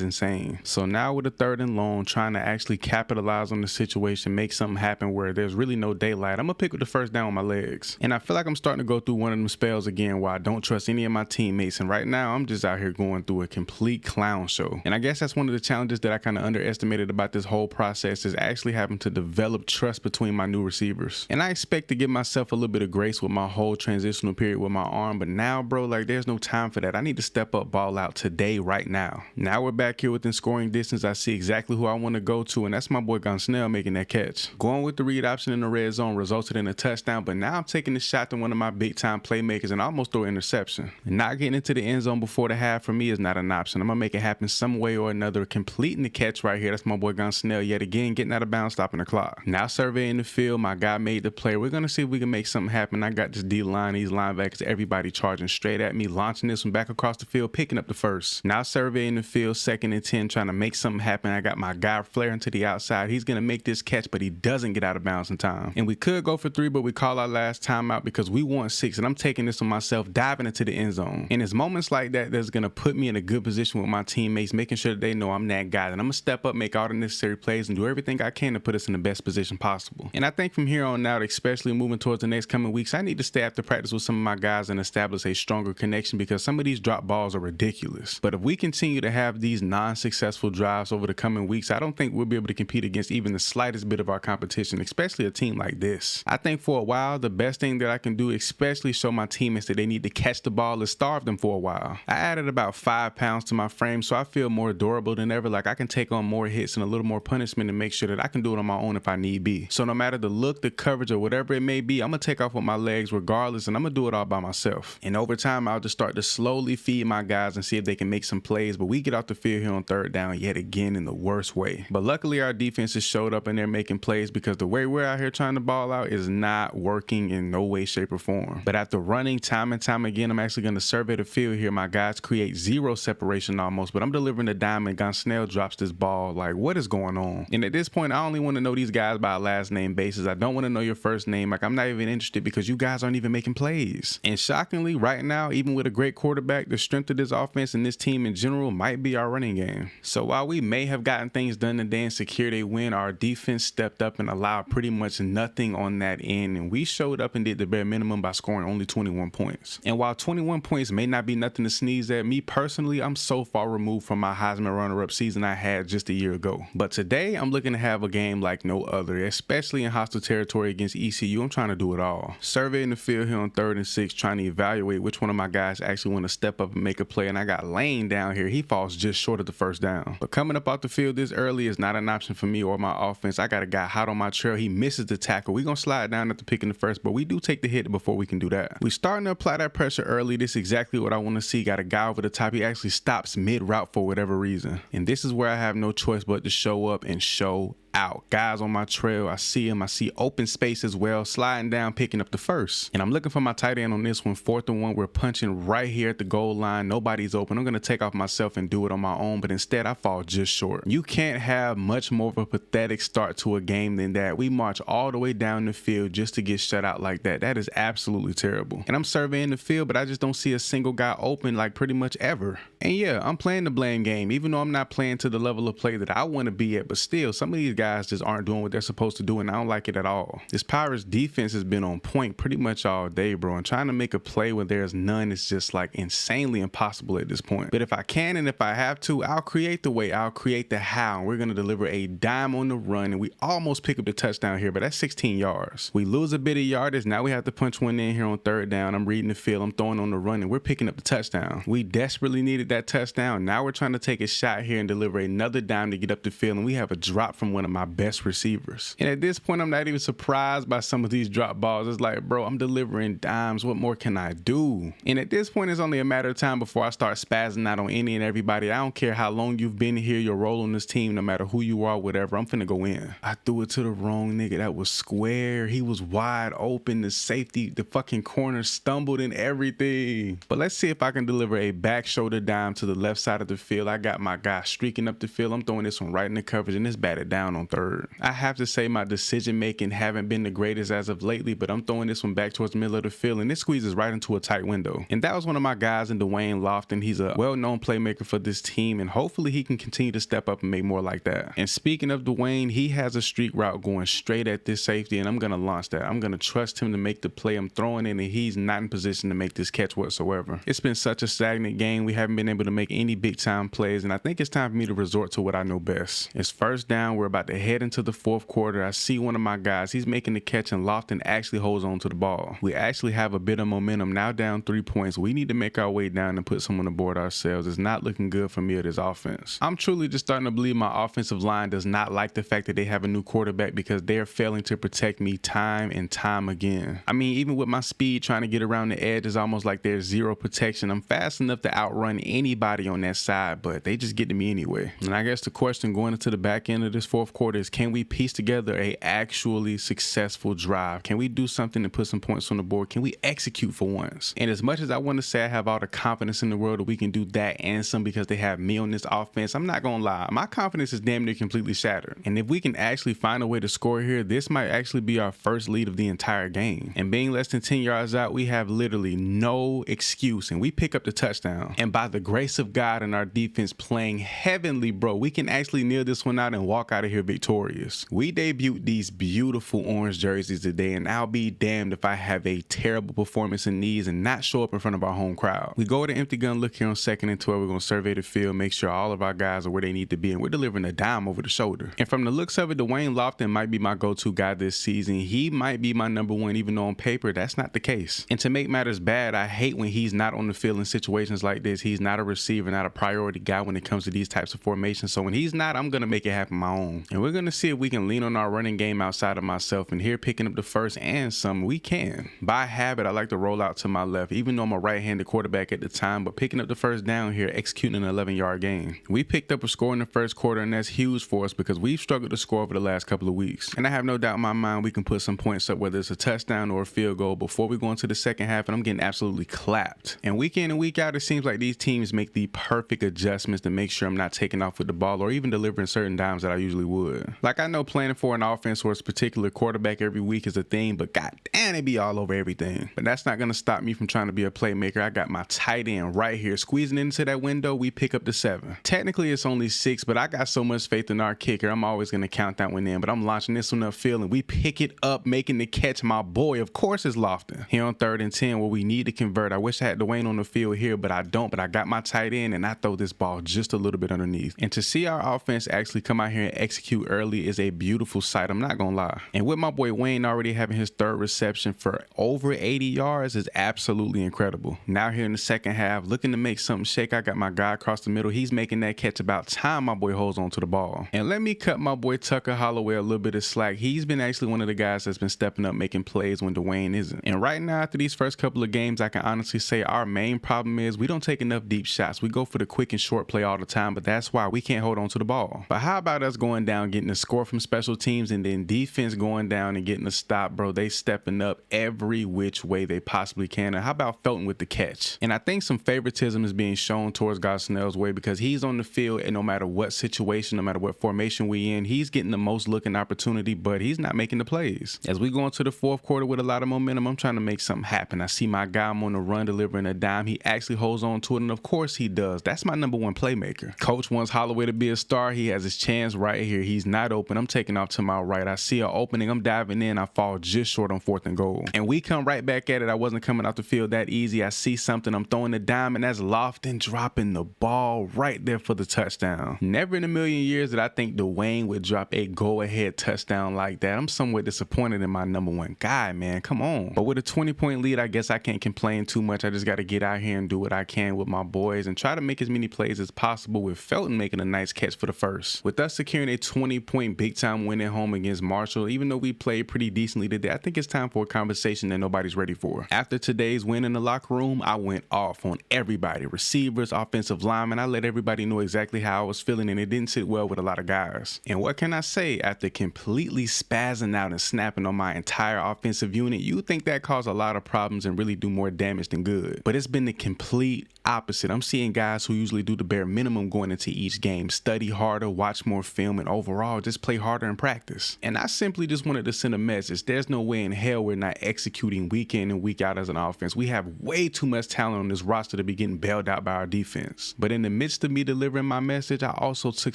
A: insane. So now with a 3rd and long, trying to actually capitalize on the situation, make something happen where there's really no daylight. I'm gonna pick up the 1st down with my legs. And I feel like I'm starting to go through one of them spells again where I don't trust any of my teammates. And right now, I'm just out here going through a complete clown show. And I guess that's one of the challenges that I kind of underestimated about this whole process, is actually having to develop trust between my new receivers. And I expect to give myself a little bit of grace with my whole transitional period with my arm, but now, bro, like, there's no time for that. I need to step up, ball out today, right now. Now we're back here within scoring distance distance, I see exactly who I want to go to, and that's my boy Snell making that catch. Going with the read option in the red zone resulted in a touchdown, but now I'm taking the shot to one of my big time playmakers and almost throw an interception. And not getting into the end zone before the half for me is not an option. I'm gonna make it happen some way or another, completing the catch right here. That's my boy Snell yet again, getting out of bounds, stopping the clock. Now surveying the field, my guy made the play. We're gonna see if we can make something happen. I got this D line, these linebackers, everybody charging straight at me, launching this one back across the field, picking up the first. Now surveying the field, 2nd and 10, trying to make something happen. I got my guy flaring to the outside. He's gonna make this catch, but he doesn't get out of bounds in time. And we could go for 3, but we call our last timeout because we want 6, and I'm taking this on myself, diving into the end zone. And it's moments like that that's gonna put me in a good position with my teammates, making sure that they know I'm that guy, and I'm gonna step up, make all the necessary plays, and do everything I can to put us in the best position possible. And I think from here on out, especially moving towards the next coming weeks, I need to stay after practice with some of my guys and establish a stronger connection because some of these drop balls are ridiculous. But if we continue to have these non-successful drives over the coming weeks, I don't think we'll be able to compete against even the slightest bit of our competition, especially a team like this. I think for a while, the best thing that I can do, especially show my teammates that they need to catch the ball, is starve them for a while. I added about 5 pounds to my frame, so I feel more durable than ever. Like I can take on more hits and a little more punishment and make sure that I can do it on my own if I need be. So no matter the look, the coverage, or whatever it may be, I'm gonna take off with my legs regardless, and I'm gonna do it all by myself. And over time, I'll just start to slowly feed my guys and see if they can make some plays, but we get off the field here on 3rd down yet again in the worst way. But luckily our defense has showed up and they're making plays because the way we're out here trying to ball out is not working in no way, shape, or form. But after running time and time again, I'm actually going to survey the field here. My guys create 0 separation almost, but I'm delivering the dime and Snell drops this ball. Like, what is going on? And at this point, I only want to know these guys by a last name basis. I don't want to know your first name. Like, I'm not even interested because you guys aren't even making plays. And shockingly, right now, even with a great quarterback, the strength of this offense and this team in general might be our running game. So while we may have gotten things done today and secured a win, our defense stepped up and allowed pretty much nothing on that end, and we showed up and did the bare minimum by scoring only 21 points. And while 21 points may not be nothing to sneeze at, me personally, I'm so far removed from my Heisman runner-up season I had just a year ago. But today, I'm looking to have a game like no other, especially in hostile territory against ECU. I'm trying to do it all. Surveying the field here on 3rd and 6, trying to evaluate which one of my guys actually want to step up and make a play, and I got Lane down here. He falls just short of the 1st down. But coming up off the field this early is not an option for me or my offense. I got a guy hot on my trail. He misses the tackle. We're going to slide down at the pick in the 1st, but we do take the hit before we can do that. We're starting to apply that pressure early. This is exactly what I want to see. Got a guy over the top. He actually stops mid-route for whatever reason. And this is where I have no choice but to show up and show out. Guys on my trail, I see him. I see open space as well, sliding down, picking up the 1st. And I'm looking for my tight end on this one. 4th and 1. We're punching right here at the goal line. Nobody's open. I'm going to take off myself and do it on my own, but instead I fall just short. You can't have much more of a pathetic start to a game than that. We march all the way down the field just to get shut out like that. That is absolutely terrible. And I'm surveying the field, but I just don't see a single guy open like pretty much ever. And yeah, I'm playing the blame game, even though I'm not playing to the level of play that I want to be at, but still, some of these guys just aren't doing what they're supposed to do, and I don't like it at all. This Pirates defense has been on point pretty much all day, bro, and trying to make a play when there's none is just like insanely impossible at this point. But if I can and if I have to, I'll create the way, I'll create the how, and we're going to deliver a dime on the run, and we almost pick up the touchdown here, but that's 16 yards. We lose a bit of yardage. Now we have to punch one in here on 3rd down. I'm reading the field. I'm throwing on the run, and we're picking up the touchdown. We desperately needed that touchdown. Now we're trying to take a shot here and deliver another dime to get up the field, and we have a drop from one of my best receivers. And at this point, I'm not even surprised by some of these drop balls. It's like, bro, I'm delivering dimes. What more can I do? And at this point, it's only a matter of time before I start spazzing out on any and everybody. I don't care how long you've been here, your role on this team, no matter who you are, whatever, I'm finna go in. I threw it to the wrong nigga. That was square. He was wide open. The safety, the fucking corner stumbled and everything. But let's see if I can deliver a back shoulder dime to the left side of the field. I got my guy streaking up the field. I'm throwing this one right in the coverage, and it's batted down on 3rd. I have to say my decision making haven't been the greatest as of lately, but I'm throwing this one back towards the middle of the field, and this squeezes right into a tight window. And that was one of my guys in Dwayne Lofton. He's a well-known playmaker for this team, and hopefully he can continue to step up and make more like that. And speaking of Dwayne, he has a streak route going straight at this safety, and I'm going to launch that. I'm going to trust him to make the play I'm throwing in, and he's not in position to make this catch whatsoever. It's been such a stagnant game. We haven't been able to make any big time plays, and I think it's time for me to resort to what I know best. It's 1st down. We're about to to head into the fourth quarter, I see one of my guys, he's making the catch and Lofton actually holds on to the ball. We actually have a bit of momentum, now down 3 points. We need to make our way down and put some on the board ourselves. It's not looking good for me or this offense. I'm truly just starting to believe my offensive line does not like the fact that they have a new quarterback because they're failing to protect me time and time again. I mean, even with my speed trying to get around the edge, it's almost like there's zero protection. I'm fast enough to outrun anybody on that side, but they just get to me anyway. And I guess the question going into the back end of this fourth quarter is, can we piece together a actually successful drive? Can we do something to put some points on the board? Can we execute for once? And as much as I want to say I have all the confidence in the world that we can do that and some because they have me on this offense, I'm not gonna lie, my confidence is damn near completely shattered. And if we can actually find a way to score here, this might actually be our first lead of the entire game. And being less than 10 yards out, we have literally no excuse, and we pick up the touchdown. And by the grace of God and our defense playing heavenly, bro, we can actually kneel this one out and walk out of here victorious. We debuted these beautiful orange jerseys today, and I'll be damned if I have a terrible performance in these and not show up in front of our home crowd. We go with an empty gun look here on 2nd and 12. We're going to survey the field, make sure all of our guys are where they need to be, and we're delivering a dime over the shoulder. And from the looks of it, Dwayne Lofton might be my go-to guy this season. He might be my number one, even though on paper that's not the case. And to make matters bad, I hate when he's not on the field in situations like this. He's not a receiver, not a priority guy when it comes to these types of formations. So when he's not, I'm going to make it happen my own. And we're going to see if we can lean on our running game outside of myself. And here picking up the first and some, we can. By habit, I like to roll out to my left, even though I'm a right-handed quarterback at the time, but picking up the first down here, executing an 11-yard gain. We picked up a score in the first quarter, and that's huge for us because we've struggled to score over the last couple of weeks. And I have no doubt in my mind we can put some points up, whether it's a touchdown or a field goal, before we go into the second half, and I'm getting absolutely clapped. And week in and week out, it seems like these teams make the perfect adjustments to make sure I'm not taking off with the ball or even delivering certain dimes that I usually would. Like, I know planning for an offense or a particular quarterback every week is a thing, but god damn, they be all over everything. But that's not going to stop me from trying to be a playmaker. I got my tight end right here, squeezing into that window. We pick up the 7. Technically, it's only 6, but I got so much faith in our kicker. I'm always going to count that one in, but I'm launching this one upfield, and we pick it up, making the catch. My boy, of course, is Lofton. Here on 3rd and 10, where we need to convert. I wish I had Dwayne on the field here, but I don't. But I got my tight end, and I throw this ball just a little bit underneath. And to see our offense actually come out here and execute early is a beautiful sight. I'm not going to lie. And with my boy Wayne already having his 3rd reception for over 80 yards is absolutely incredible. Now here in the second half, looking to make something shake. I got my guy across the middle. He's making that catch about time my boy holds on to the ball. And let me cut my boy Tucker Holloway a little bit of slack. He's been actually one of the guys that's been stepping up, making plays when Dwayne isn't. And right now, after these first couple of games, I can honestly say our main problem is we don't take enough deep shots. We go for the quick and short play all the time, but that's why we can't hold on to the ball. But how about us going down, getting a score from special teams, and then defense going down and getting a stop, bro? They stepping up every which way they possibly can. And how about Felton with the catch? And I think some favoritism is being shown towards Gosnell's way because he's on the field, and no matter what situation, no matter what formation we in, he's getting the most looking opportunity, but he's not making the plays. As we go into the fourth quarter with a lot of momentum, I'm trying to make something happen. I see my guy, I'm on the run, delivering a dime. He actually holds on to it, and of course he does. That's my number one playmaker. Coach wants Holloway to be a star. He has his chance right here. He's not open. I'm taking off to my right. I see an opening. I'm diving in. I fall just short on 4th and goal. And we come right back at it. I wasn't coming off the field that easy. I see something. I'm throwing the dime, and that's Lofton dropping the ball right there for the touchdown. Never in a million years did I think Dwayne would drop a go-ahead touchdown like that. I'm somewhat disappointed in my number one guy, man. Come on. But with a 20-point lead, I guess I can't complain too much. I just got to get out here and do what I can with my boys and try to make as many plays as possible, with Felton making a nice catch for the first. With us securing a 20-point big-time win at home against Marshall, even though we played pretty decently today, I think it's time for a conversation that nobody's ready for. After today's win in the locker room, I went off on everybody. Receivers, offensive linemen. I let everybody know exactly how I was feeling, and it didn't sit well with a lot of guys. And what can I say? After completely spazzing out and snapping on my entire offensive unit, you think that caused a lot of problems and really do more damage than good. But it's been the complete opposite. I'm seeing guys who usually do the bare minimum going into each game, study harder, watch more film, and overall just play harder in practice. And I simply just wanted to send a message. There's no way in hell we're not executing week in and week out as an offense. We have way too much talent on this roster to be getting bailed out by our defense. But in the midst of me delivering my message, I also took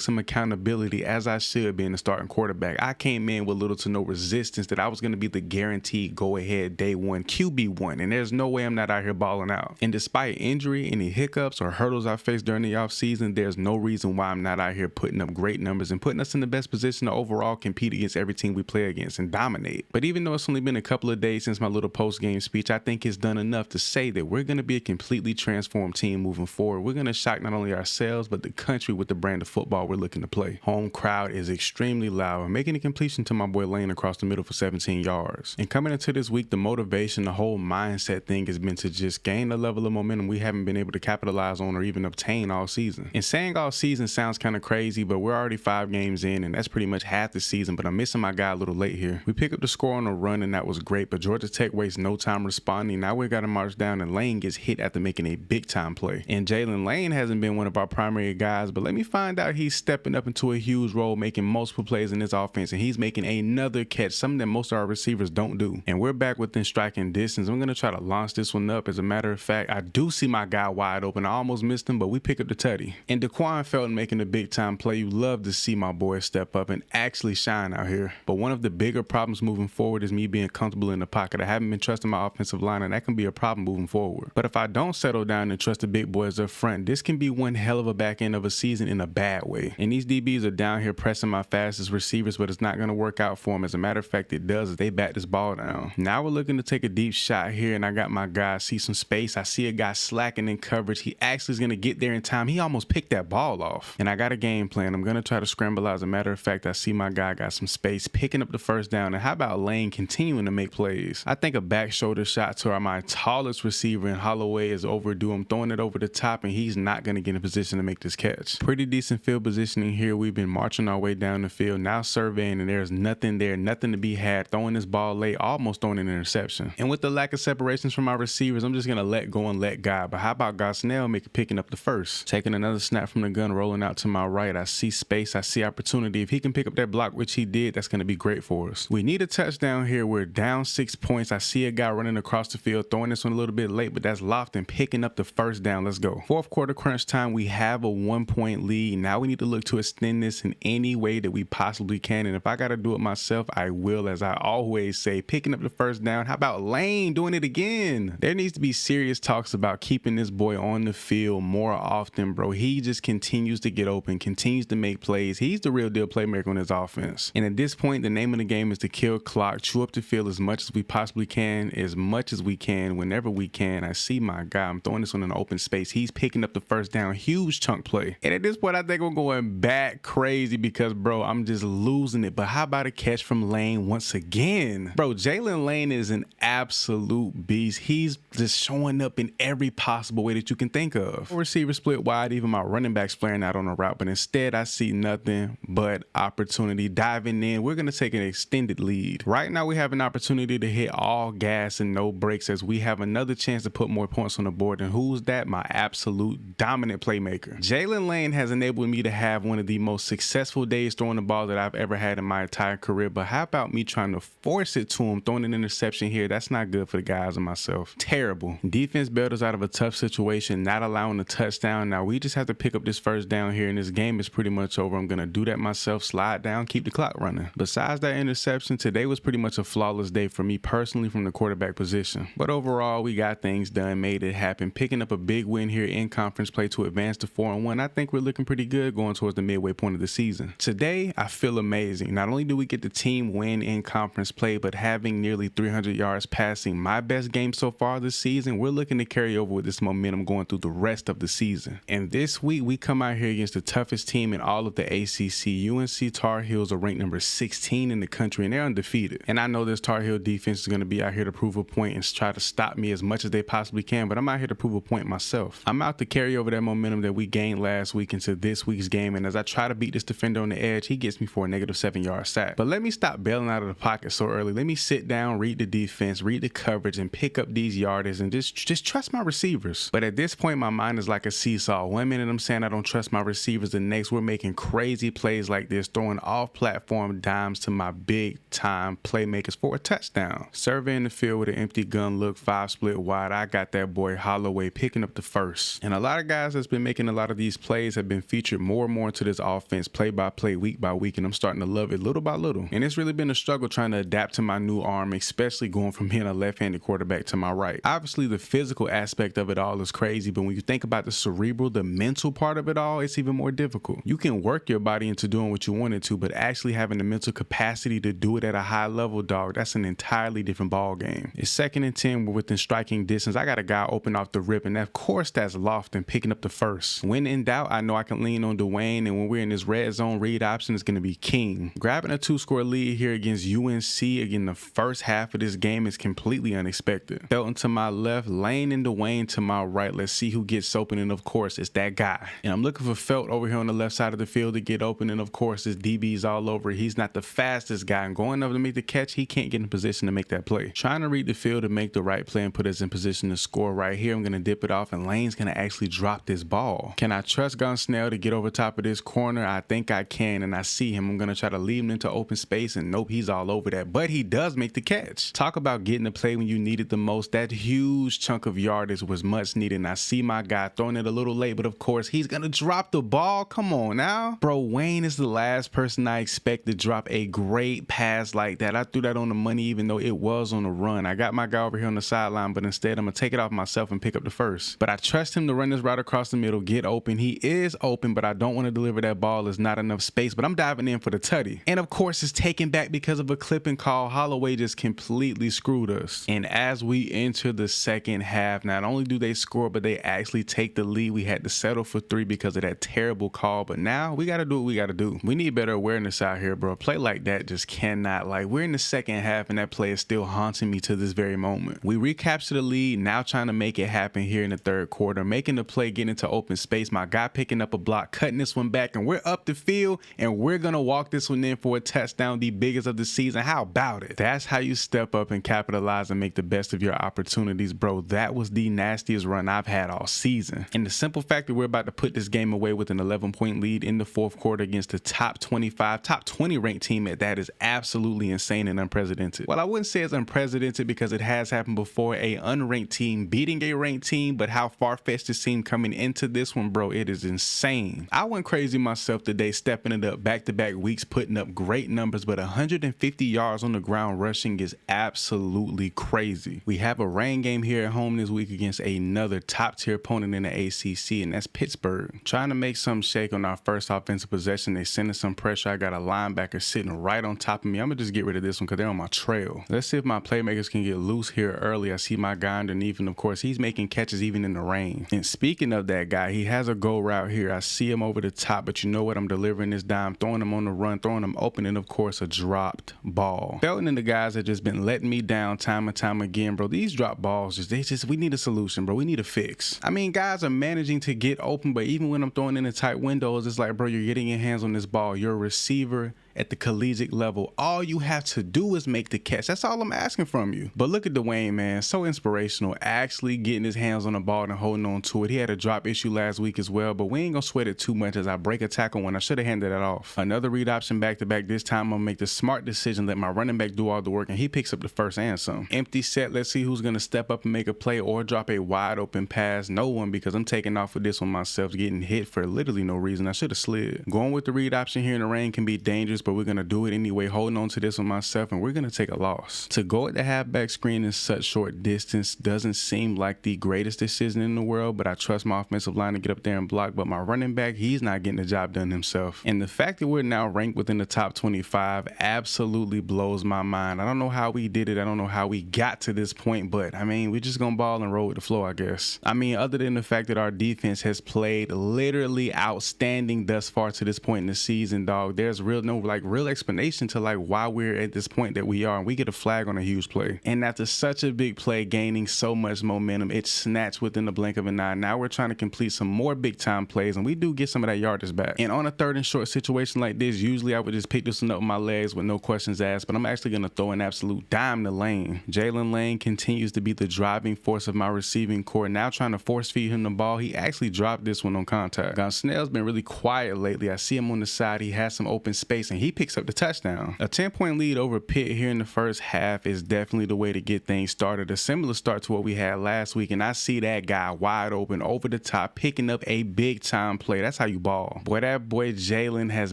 A: some accountability, as I should, being the starting quarterback. I came in with little to no resistance that I was going to be the guaranteed go-ahead day one QB1, and there's no way I'm not out here balling out. And despite injury, any hiccups or hurdles I faced during the offseason, there's no reason why I'm not out here putting up great numbers and putting us in the best position to overall compete against every team we play against and dominate. But even though it's only been a couple of days since my little post-game speech, I think it's done enough to say that we're going to be a completely transformed team moving forward. We're going to shock not only ourselves, but the country with the brand of football we're looking to play. Home crowd is extremely loud, and making a completion to my boy Lane across the middle for 17 yards. And coming into this week, the motivation, the whole mindset thing has been to just gain the level of momentum we haven't been able to capitalize on or even obtain all season. And saying all season sounds kind of crazy, but we're already 5 games in, and that's pretty much half the season, but I'm missing my guy a little late here. We pick up the score on a run, and that was great, but Georgia Tech wastes no time responding. Now we got to march down, and Lane gets hit after making a big time play. And Jalen Lane hasn't been one of our primary guys, but let me find out he's stepping up into a huge role, making multiple plays in this offense, and he's making another catch, something that most of our receivers don't do. And we're back within striking distance. I'm going to try to launch this one up. As a matter of fact, I do see my guy wide open. I almost missed him, but we pick up the tutty. And Daquan Felton making a big time play. You love to see my boy step up and actually shine out here. But one of the bigger problems moving forward is me being comfortable in the pocket. I haven't been trusting my offensive line, and that can be a problem moving forward. But if I don't settle down and trust the big boys up front, this can be one hell of a back end of a season in a bad way. And these DBs are down here pressing my fastest receivers, but it's not going to work out for them. As a matter of fact, it does as they bat this ball down. Now we're looking to take a deep shot here, and I got my guy see some space. I see a guy slacking in coverage. He actually is going to get there in time. He almost picked that ball off. And I got a game plan. I'm going to try to scramble out. As a matter of fact, I see my guy got some space, picking up the first down. And how about Lane continuing to make plays? I think a back shoulder shot to my tallest receiver in Holloway is overdue. I'm throwing it over the top, and he's not going to get in a position to make this catch. Pretty decent field positioning here. We've been marching our way down the field, now surveying, and there's nothing there, nothing to be had. Throwing this ball late, almost throwing an interception. And with the lack of separations from my receivers, I'm just going to let go and let God. But how about Gosnell picking up the first? Taking another snap from the gun, rolling out to my right. I see space. I see opportunity. If he can pick up that block, which he did, that's going to be great for us. We need a touchdown here. We're down 6 points. I see a guy running across the field, throwing this one a little bit late, but that's Lofton picking up the first down. Let's go. Fourth quarter crunch time. We have a 1-point lead. Now we need to look to extend this in any way that we possibly can. And if I got to do it myself, I will. As I always say, picking up the first down. How about Lane doing it again? There needs to be serious talks about keeping this boy on the field more often, bro. He just continues to get open, continues to make plays. He's the real deal playmaker on his offense. And at this point, the name of the game is to kill clock, chew up the field as much as we possibly can, as much as we can, whenever we can. I see my guy. I'm throwing this one in an open space. He's picking up the first down. Huge chunk play. And at this point, I think we're going back crazy because, bro, I'm just losing it. But how about a catch from Lane once again? Bro, Jalen Lane is an absolute beast. He's just showing up in every possible way that you can think of. Receiver split wide, even my running back's flaring out on the route, but instead I see nothing but opportunity. Diving in, we're going to take an extended lead. Right now we have an opportunity to hit all gas and no brakes as we have another chance to put more points on the board. And who's that? My absolute dominant playmaker. Jalen Lane has enabled me to have one of the most successful days throwing the ball that I've ever had in my entire career. But how about me trying to force it to him, throwing an interception here? That's not good for the guys and myself. Terrible. Defense bailed us out of a tough situation, not allowing a touchdown. Now we just have to pick up this first down here, and this game is pretty much over. I'm going to do that myself, slide down, keep the clock running. Besides that interception, today was pretty much a flawless day for me personally from the quarterback position. But overall, we got things done, made it happen, picking up a big win here in conference play to advance to 4-1. I think we're looking pretty good going towards the midway point of the season. Today, I feel amazing. Not only do we get the team win in conference play, but having nearly 300 yards passing, my best game so far this season, we're looking to carry over with this momentum going through the rest of the season. And this week, we come out here against the toughest team in all of the ACC. UNC Tar Heels are ranked number 16 in the country, and they're undefeated. And I know this Tar Heel defense is going to be out here to prove a point and try to stop me as much as they possibly can, but I'm out here to prove a point myself. I'm out to carry over that momentum that we gained last week into this week's game, and as I try to beat this defender on the edge, he gets me for a negative 7-yard sack. But let me stop bailing out of the pocket so early. Let me sit down, read the defense, read the coverage, and pick up these yardage and just trust my receivers. But at this point, my mind is like a seesaw. One minute I'm saying I don't trust my receivers, the next we're making crazy plays like this, throwing off-platform dimes to my big-time playmakers for a touchdown. Surveying the field with an empty gun look, 5 split wide. I got that boy Holloway picking up the first. And a lot of guys that's been making a lot of these plays have been featured more and more into this offense, play by play, week by week, and I'm starting to love it little by little. And it's really been a struggle trying to adapt to my new arm, especially going from being a left-handed quarterback to my right. Obviously, the physical aspect of it all is crazy, but when you think about the cerebral, the mental part of it all, it's even more difficult. You can work your body into doing what you wanted to, but actually having the mental capacity to do it at a high level, dog, that's an entirely different ball game. It's 2nd and 10, we're within striking distance. I got a guy open off the rip, and of course that's Lofton picking up the first. When in doubt, I know I can lean on Dwayne, and when we're in this red zone read option, it's going to be king. Grabbing a 2-score lead here against UNC, again, the first half of this game is completely unexpected. Felton to my left, Lane and Dwayne to my right. Let's see who gets open, and of course it's that guy. And I'm looking for Felt over here on the left side of the field to get open, and of course his DB's all over. He's not the fastest guy, and going over to make the catch, he can't get in position to make that play. Trying to read the field to make the right play and put us in position to score right here. I'm going to dip it off, and Lane's going to actually drop this ball. Can I trust Gunsnell to get over top of this corner? I think I can, and I see him. I'm going to try to lead him into open space, and nope, he's all over that, but he does make the catch. Talk about getting the play when you need it the most. That huge chunk of yardage was much needed, and I see my guy throwing it a little late, but of course he's going to drop the ball. Come on now. Bro, Wayne is the last person I expect to drop a great pass like that. I threw that on the money even though it was on the run. I got my guy over here on the sideline, but instead I'm going to take it off myself and pick up the first. But I trust him to run this right across the middle, get open. He is open, but I don't want to deliver that ball. There's not enough space, but I'm diving in for the tutty. And of course it's taken back because of a clipping call. Holloway just completely screwed us. And as we enter the second half, not only do they score, but they actually take the lead. We had to settle for 3 because of that terrible call, but now we got to do what we got to do. We need better awareness out here, bro. A play like that just cannot, like, we're in the second half and that play is still haunting me to this very moment. We recapture the lead, now trying to make it happen here in the third quarter, making the play, getting into open space, my guy picking up a block, cutting this one back, and we're up the field, and we're gonna walk this one in for a touchdown, the biggest of the season. How about it? That's how you step up and capitalize and make the best of your opportunities, bro. That was the nastiest run I've had all season. And the simple fact that we're about to put this game away with an 11-point lead in the fourth quarter against the top 25, top 20 ranked team at that is absolutely insane and unprecedented. Well, I wouldn't say it's unprecedented because it has happened before, a unranked team beating a ranked team, but how far-fetched it seemed coming into this one, bro, it is insane. I went crazy myself today, stepping it up back-to-back weeks, putting up great numbers, but 150 yards on the ground rushing is absolutely crazy. We have a rain game here at home this week against another top-tier opponent in the ACC, and that's Pittsburgh. Trying to make some shake on our first offensive possession. They sending some pressure. I got a linebacker sitting right on top of me. I'm gonna just get rid of this one because they're on my trail. Let's see if my playmakers can get loose here early. I see my guy underneath, and of course he's making catches even in the rain. And speaking of that guy, he has a go route here. I see him over the top, but you know what? I'm delivering this dime, throwing him on the run, throwing him open, and of course a dropped ball. Felton and the guys have just been letting me down time and time again, bro. These drop balls, we need a solution, bro. We need a fix. I mean, guys are managing to get open, but even when I'm throwing in the tight windows, it's like, bro, you're getting your hands on this ball. You're a receiver at the collegiate level. All you have to do is make the catch. That's all I'm asking from you. But look at Dwayne, man. So inspirational, actually getting his hands on the ball and holding on to it. He had a drop issue last week as well, but we ain't gonna sweat it too much as I break a tackle when I should have handed that off. Another read option back-to-back. This time I'm gonna make the smart decision, let my running back do all the work, and he picks up the first and some. Empty set. Let's see who's gonna step up and make a play or drop a wide open pass. No one, because I'm taking off with this one myself, getting hit for literally no reason. I should have slid. Going with the read option here in the rain can be dangerous, but we're gonna do it anyway, holding on to this one myself, and we're gonna take a loss. To go at the halfback screen in such short distance doesn't seem like the greatest decision in the world, but I trust my offensive line to get up there and block. But my running back, he's not getting the job done himself. And the fact that we're now ranked within the top 25 absolutely blows my mind. I don't know how we did it. I don't know how we got to this point, but I mean, we're just gonna ball and roll with the flow, I guess. I mean, other than the fact that our defense has played literally outstanding thus far to this point in the season, dog, there's real explanation to like why we're at this point that we are, and we get a flag on a huge play. And after such a big play, gaining so much momentum, it snatched within the blink of an eye. Now we're trying to complete some more big time plays, and we do get some of that yardage back. And on a 3rd and short situation like this, usually I would just pick this one up with my legs with no questions asked, but I'm actually going to throw an absolute dime to Lane. Jalen Lane continues to be the driving force of my receiving core. Now trying to force feed him the ball. He actually dropped this one on contact. Snell's been really quiet lately. I see him on the side. He has some open space, and he picks up the touchdown. A 10-point lead over Pitt here in the first half is definitely the way to get things started. A similar start to what we had last week, and I see that guy wide open over the top picking up a big time play. That's how you ball. Boy, that boy Jalen has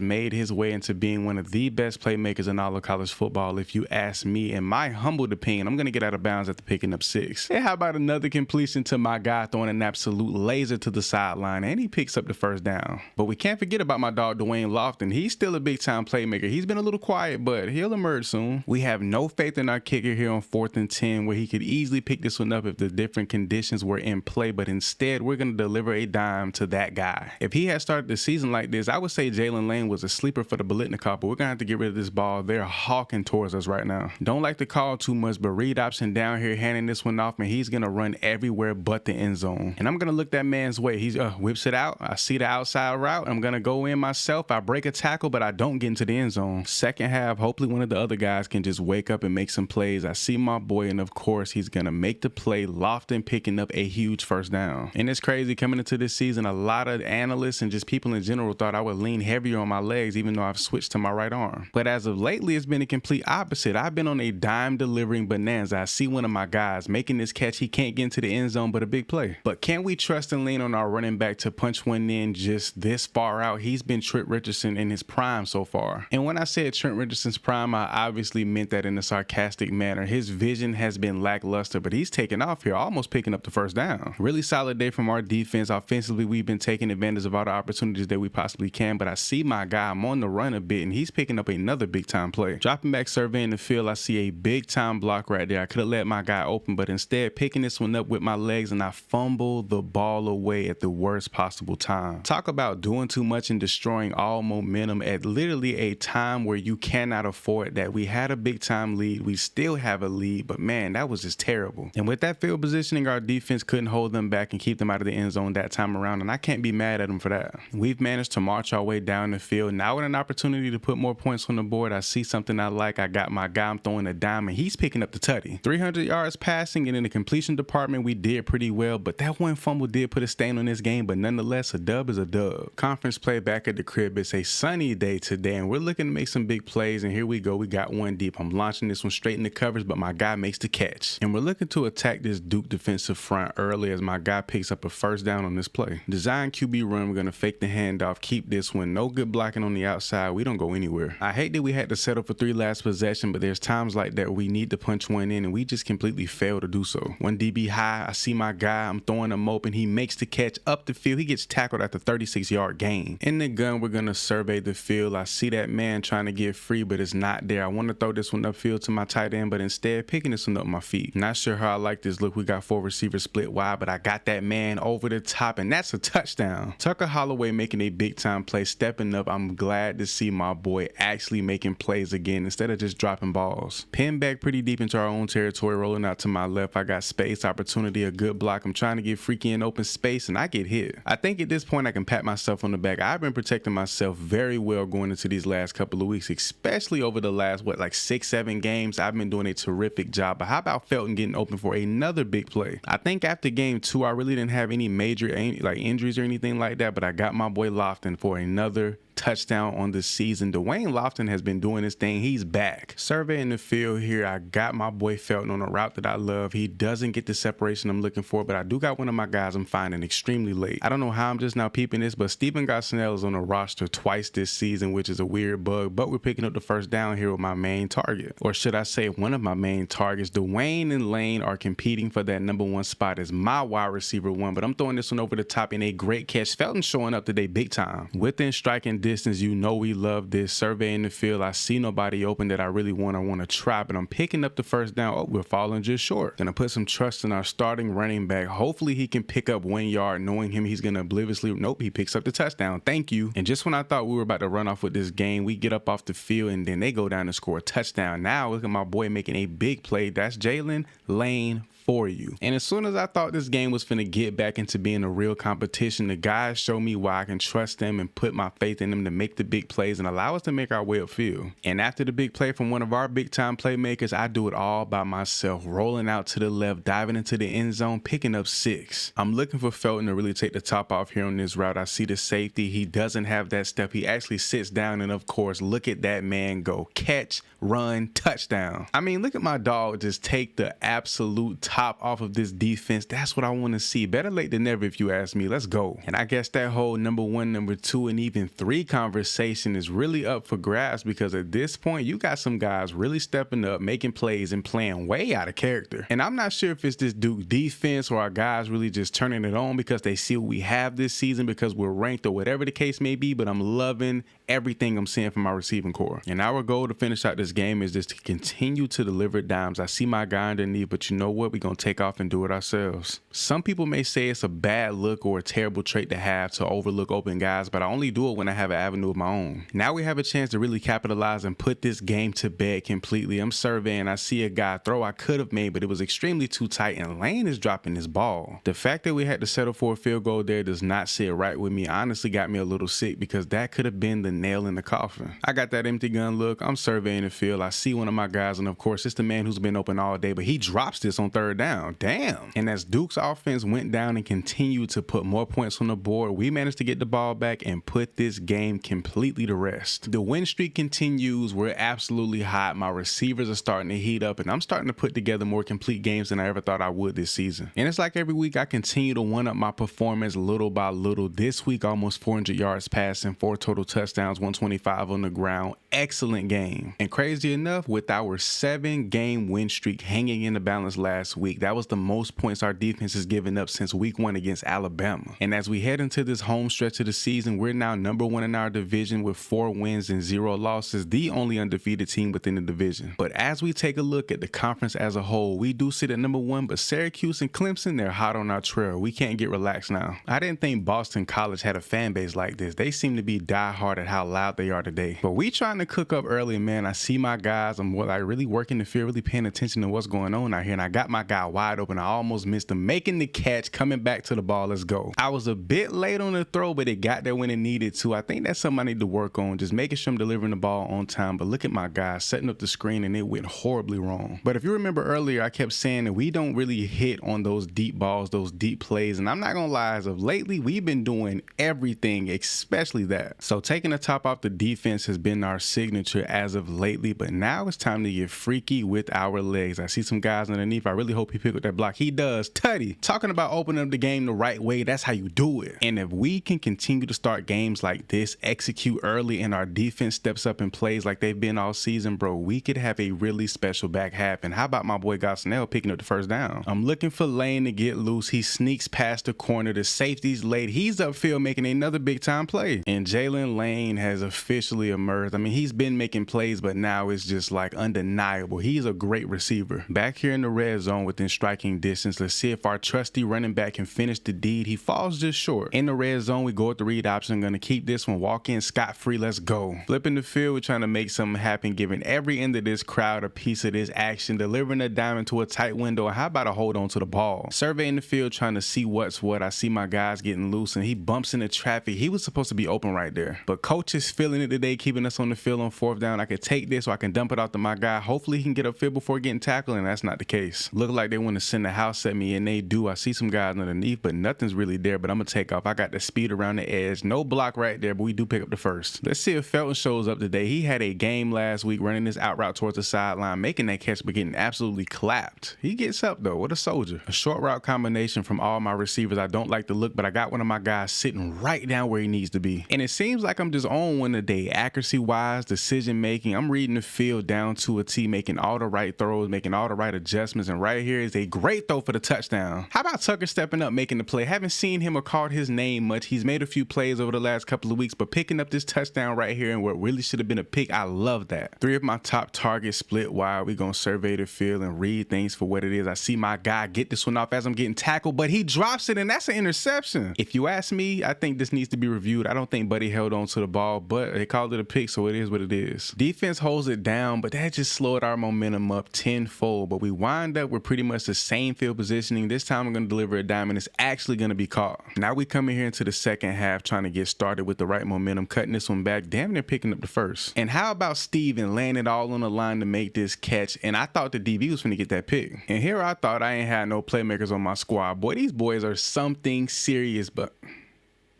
A: made his way into being one of the best playmakers in all of college football, if you ask me. In my humble opinion, I'm going to get out of bounds after picking up 6. Hey, how about another completion to my guy throwing an absolute laser to the sideline, and he picks up the first down. But we can't forget about my dog Dwayne Lofton. He's still a big time playmaker. He's been a little quiet, but he'll emerge soon. We have no faith in our kicker here on 4th and 10, where he could easily pick this one up if the different conditions were in play, but instead we're going to deliver a dime to that guy. If he had started the season like this, I would say Jalen Lane was a sleeper for the Bolitnikoff, but we're going to have to get rid of this ball. They're hawking towards us right now. Don't like to call too much, but read option down here, handing this one off, and he's going to run everywhere but the end zone. And I'm going to look that man's way. He whips it out. I see the outside route. I'm going to go in myself. I break a tackle, but I don't get into the end zone. Second half, hopefully one of the other guys can just wake up and make some plays. I see my boy, and of course, he's going to make the play. Lofton picking up a huge first down. And it's crazy, coming into this season, a lot of analysts and just people in general thought I would lean heavier on my legs, even though I've switched to my right arm. But as of lately, it's been a complete opposite. I've been on a dime delivering bonanza. I see one of my guys making this catch. He can't get into the end zone, but a big play. But can we trust and lean on our running back to punch one in just this far out? He's been Trent Richardson in his prime so far. And when I said Trent Richardson's prime, I obviously meant that in a sarcastic manner. His vision has been lackluster, but he's taken off here, almost picking up the first down. Really solid day from our defense. Offensively, we've been taking advantage of all the opportunities that we possibly can, but I see my guy, I'm on the run a bit, and he's picking up another big time play. Dropping back, surveying the field, I see a big time block right there. I could have let my guy open, but instead picking this one up with my legs, and I fumble the ball away at the worst possible time. Talk about doing too much and destroying all momentum at literally a time where you cannot afford that. We had a big time lead. We still have a lead, but man, that was just terrible. And with that field positioning, our defense couldn't hold them back and keep them out of the end zone that time around, and I can't be mad at them for that. We've managed to march our way down the field. Now with an opportunity to put more points on the board, I see something I like. I got my guy, I'm throwing a dime, and he's picking up the tutty. 300 yards passing, and in the completion department, we did pretty well, but that one fumble did put a stain on this game, but nonetheless, a dub is a dub. Conference play back at the crib. It's a sunny day today, and we're looking to make some big plays, and here we go. We got one deep. I'm launching this one straight in the covers, but my guy makes the catch. And we're looking to attack this Duke defensive front early as my guy picks up a first down on this play. Design QB run. We're going to fake the handoff, keep this one. No good blocking on the outside. We don't go anywhere. I hate that we had to settle for 3 last possession, but there's times like that we need to punch one in, and we just completely fail to do so. 1 DB high. I see my guy. I'm throwing him open. He makes the catch up the field. He gets tackled at the 36-yard gain. In the gun, we're going to survey the field. I see that man trying to get free, but it's not there. I want to throw this one upfield to my tight end, but instead picking this one up my feet. Not sure how I like this look. We got 4 receivers split wide, but I got that man over the top, and that's a touchdown. Tucker Holloway making a big time play, stepping up. I'm glad to see my boy actually making plays again instead of just dropping balls. Pin back pretty deep into our own territory, rolling out to my left. I got space, opportunity, a good block. I'm trying to get freaky in open space, and I get hit. I think at this point I can pat myself on the back. I've been protecting myself very well going into these last couple of weeks, especially over the last, 6-7 games. I've been doing a terrific job. But how about Felton getting open for another big play? I think after game 2, I really didn't have any major injuries or anything like that, but I got my boy Lofton for another touchdown on the season. Dwayne Lofton has been doing his thing. He's back. Surveying the field here, I got my boy Felton on a route that I love. He doesn't get the separation I'm looking for, but I do got one of my guys I'm finding extremely late. I don't know how I'm just now peeping this, but Stephen Gosnell is on the roster twice this season, which is a weird bug, but we're picking up the first down here with my main target. Or should I say one of my main targets. Dwayne and Lane are competing for that number 1 spot as my wide receiver 1, but I'm throwing this one over the top in a great catch. Felton showing up today big time. Within striking distance, you know we love this. Surveying the field, I see nobody open that I really want to try, but I'm picking up the first down. Oh, we're falling just short. Gonna put some trust in our starting running back. Hopefully he can pick up 1 yard. Knowing him, he's gonna obliviously, nope, he picks up the touchdown. Thank you. And just when I thought we were about to run off with this game, we get up off the field and then they go down and score a touchdown. Now look at my boy making a big play. That's Jalen Lane for you. And as soon as I thought this game was finna get back into being a real competition, the guys show me why I can trust them and put my faith in them to make the big plays and allow us to make our way upfield. And after the big play from one of our big time playmakers, I do it all by myself, rolling out to the left, diving into the end zone, picking up 6. I'm looking for Felton to really take the top off here on this route. I see the safety. He doesn't have that step. He actually sits down, and of course, look at that man go. Catch, run, touchdown. I mean, look at my dog just take the absolute top off of this defense. That's what I want to see. Better late than never, if you ask me. Let's go. And I guess that whole number 1, number 2, and even 3 conversation is really up for grabs, because at this point, you got some guys really stepping up, making plays, and playing way out of character. And I'm not sure if it's this Duke defense or our guys really just turning it on because they see what we have this season, because we're ranked or whatever the case may be, but I'm loving everything I'm seeing from our receiving core. And our goal to finish out this game is just to continue to deliver dimes. I see my guy underneath, but you know what? We're going to take off and do it ourselves. Some people may say it's a bad look or a terrible trait to have to overlook open guys, but I only do it when I have an avenue of my own. Now we have a chance to really capitalize and put this game to bed completely. I'm surveying. I see a guy throw I could have made, but it was extremely too tight, and Lane is dropping his ball. The fact that we had to settle for a field goal there does not sit right with me. Honestly got me a little sick, because that could have been the nail in the coffin. I got that empty gun look. I'm surveying the field. I see one of my guys, and of course it's the man who's been open all day, but he drops this on 3rd down. Damn. And as Duke's offense went down and continued to put more points on the board, we managed to get the ball back and put this game completely to rest. The win streak continues. We're absolutely hot. My receivers are starting to heat up, and I'm starting to put together more complete games than I ever thought I would this season. And it's like every week I continue to one up my performance little by little. This week, almost 400 yards passing, 4 total touchdowns, 125 on the ground. Excellent game. And crazy enough, with our 7-game win streak hanging in the balance last week, that was the most points our defense has given up since week 1 against Alabama. And as we head into this home stretch of the season, we're now number 1 in our division with 4 wins and 0 losses, the only undefeated team within the division. But as we take a look at the conference as a whole, we do sit at number 1, but Syracuse and Clemson, they're hot on our trail. We can't get relaxed now. I didn't think Boston College had a fan base like this. They seem to be diehard at how loud they are today. But we trying to cook up early, man. I see my guys. I'm really working the field, really paying attention to what's going on out here. And I got my guy wide open. I almost missed him, making the catch, coming back to the ball. Let's go. I was a bit late on the throw, but it got there when it needed to. I think that's something I need to work on, just making sure I'm delivering the ball on time. But look at my guy setting up the screen, and it went horribly wrong. But if you remember earlier, I kept saying that we don't really hit on those deep balls, those deep plays. And I'm not going to lie, as of lately, we've been doing everything, especially that. So taking the top off the defense has been our signature as of lately, but now it's time to get freaky with our legs. I see some guys underneath. I really hope he picked up that block. He does. Tutty. Talking about opening up the game the right way, that's how you do it. And if we can continue to start games like this, execute early, and our defense steps up and plays like they've been all season, bro, we could have a really special back half. And how about my boy Gosnell picking up the 1st down? I'm looking for Lane to get loose. He sneaks past the corner. The safety's late. He's upfield making another big time play. And Jalen Lane has officially emerged. I mean, he's been making plays, but now it's just like undeniable. He's a great receiver. Back here in the red zone within striking distance, let's see if our trusty running back can finish the deed. He falls just short. In the red zone, we go with the read option. I'm going to keep this one. Walk in scot-free. Let's go. Flipping the field, we're trying to make something happen, giving every end of this crowd a piece of this action, delivering a dime into a tight window. And how about a hold on to the ball? Surveying the field, trying to see what's what. I see my guys getting loose, and he bumps into traffic. He was supposed to be open right there. But coach is feeling it today, keeping us on the field on 4th down. I could take this, or I can dump it off to my guy. Hopefully he can get upfield before getting tackled, and that's not the case. Look like they want to send the house at me, and they do. I see some guys underneath, but nothing's really there. But I'm going to take off. I got the speed around the edge. No block right there, but we do pick up the 1st. Let's see if Felton shows up today. He had a game last week running this out route towards the sideline, making that catch, but getting absolutely clapped. He gets up, though. What a soldier. A short route combination from all my receivers. I don't like the look, but I got one of my guys sitting right down where he needs to be. And it seems like I'm just on one today. Accuracy-wise, decision-making, I'm reading the field down to a T, making all the right throws, making all the right adjustments, and right here is a great throw for the touchdown. How about Tucker stepping up, making the play? Haven't seen him or called his name much. He's made a few plays over the last couple of weeks, but picking up this touchdown right here and what really should have been a pick, I love that. 3 of my top targets split wide. We're going to survey the field and read things for what it is. I see my guy get this one off as I'm getting tackled, but he drops it, and that's an interception. If you ask me, I think this needs to be reviewed. I don't think Buddy held on to the ball, but they called it a pick, so it is what it is. Defense holds it down, but that just slowed our momentum up tenfold, but we wind up with pretty pretty much the same field positioning. This time I'm going to deliver a dime and it's actually going to be caught. Now we come in here into the second half trying to get started with the right momentum, cutting this one back, damn near picking up the first. And how about Steven laying it all on the line to make this catch? And I thought the DB was finna get that pick. And here I thought I ain't had no playmakers on my squad. Boy, these boys are something serious, but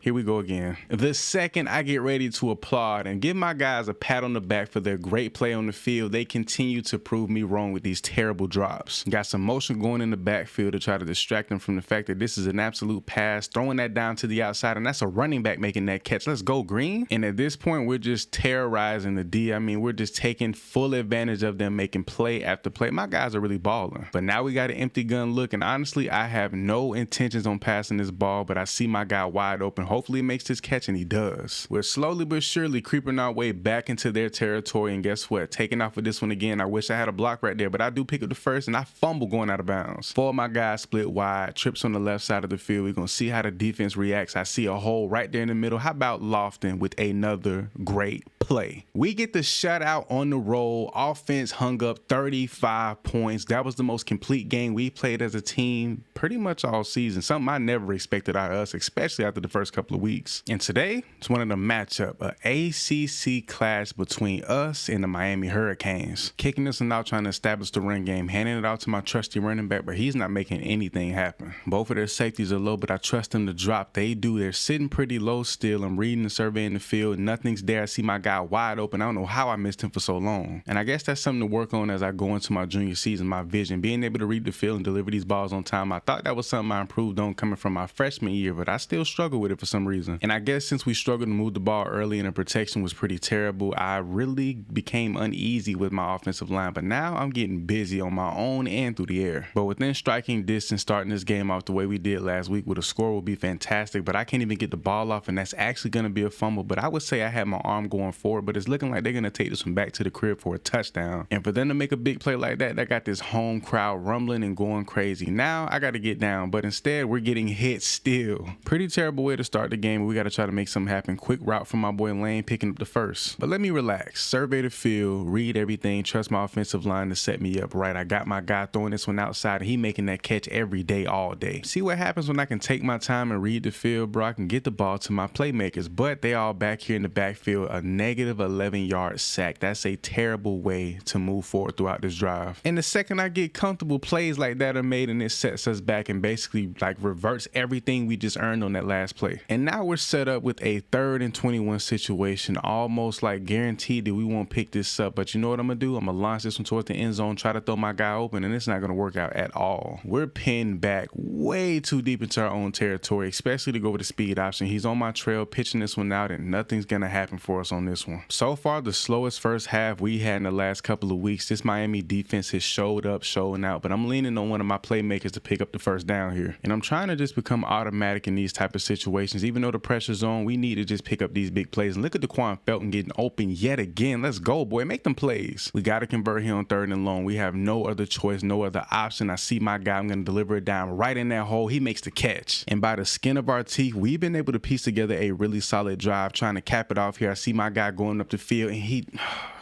A: here we go again. The second I get ready to applaud and give my guys a pat on the back for their great play on the field, they continue to prove me wrong with these terrible drops. Got some motion going in the backfield to try to distract them from the fact that this is an absolute pass, throwing that down to the outside, and that's a running back making that catch. Let's go, Green. And at this point, we're just terrorizing the D. I mean, we're just taking full advantage of them making play after play. My guys are really balling. But now we got an empty gun look, and honestly, I have no intentions on passing this ball, but I see my guy wide open. Hopefully he makes this catch, and he does. We're slowly but surely creeping our way back into their territory, and guess what? Taking off with this one again. I wish I had a block right there, but I do pick up the first, and I fumble going out of bounds. Four of my guys split wide, trips on the left side of the field. We're going to see how the defense reacts. I see a hole right there in the middle. How about Lofton with another great play? We get the shutout on the roll. Offense hung up 35 points. That was the most complete game we played as a team pretty much all season. Something I never expected out of us, especially after the first couple of weeks. And today, it's one of the matchup, an ACC clash between us and the Miami Hurricanes. Kicking this one out, trying to establish the run game, handing it out to my trusty running back, but he's not making anything happen. Both of their safeties are low, but I trust them to drop. They do. They're sitting pretty low still. I'm reading the survey in the field. Nothing's there. I see my guy wide open. I don't know how I missed him for so long. And I guess that's something to work on as I go into my junior season, my vision. Being able to read the field and deliver these balls on time. I thought that was something I improved on coming from my freshman year, but I still struggle with it for some reason. And I guess since we struggled to move the ball early and the protection was pretty terrible, I really became uneasy with my offensive line. But now I'm getting busy on my own and through the air. But within striking distance, starting this game off the way we did last week with a score will be fantastic, but I can't even get the ball off, and that's actually going to be a fumble. But I would say I had my arm going forward, but it's looking like they're going to take this one back to the crib for a touchdown. And for them to make a big play like that, got this home crowd rumbling and going crazy. Now I got to get down, but instead we're getting hit still. Pretty terrible way to start the game, but we got to try to make something happen. Quick route from my boy Lane, picking up the first. But let me relax, survey the field, read everything, trust my offensive line to set me up right. I got my guy throwing this one outside, and he making that catch every day, all day. See what happens when I can take my time and read the field, bro. I can get the ball to my playmakers, but they all back here in the backfield. A negative 11-yard sack. That's a terrible way to move forward throughout this drive. And the second I get comfortable, plays like that are made, and it sets us back and basically like reverts everything we just earned on that last play. And now we're set up with a 3rd and 21 situation, almost like guaranteed that we won't pick this up. But you know what I'm gonna do? I'm gonna launch this one towards the end zone, try to throw my guy open, and it's not gonna work out at all. We're pinned back way too deep into our own territory, especially to go with the speed option. He's on my trail, pitching this one out, and nothing's gonna happen for us on this one. So far, the slowest first half we had in the last couple of weeks. This Miami defense has showed up, showing out, but I'm leaning on one of my playmakers to pick up the first down here. And I'm trying to just become automatic in these type of situations. Even though the pressure's on, we need to just pick up these big plays. And look at DeQuan Felton getting open yet again. Let's go, boy. Make them plays. We got to convert here on 3rd and long. We have no other choice, no other option. I see my guy. I'm going to deliver it down right in that hole. He makes the catch. And by the skin of our teeth, we've been able to piece together a really solid drive, trying to cap it off here. I see my guy going up the field, and he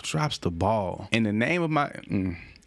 A: drops the ball. In the name of my...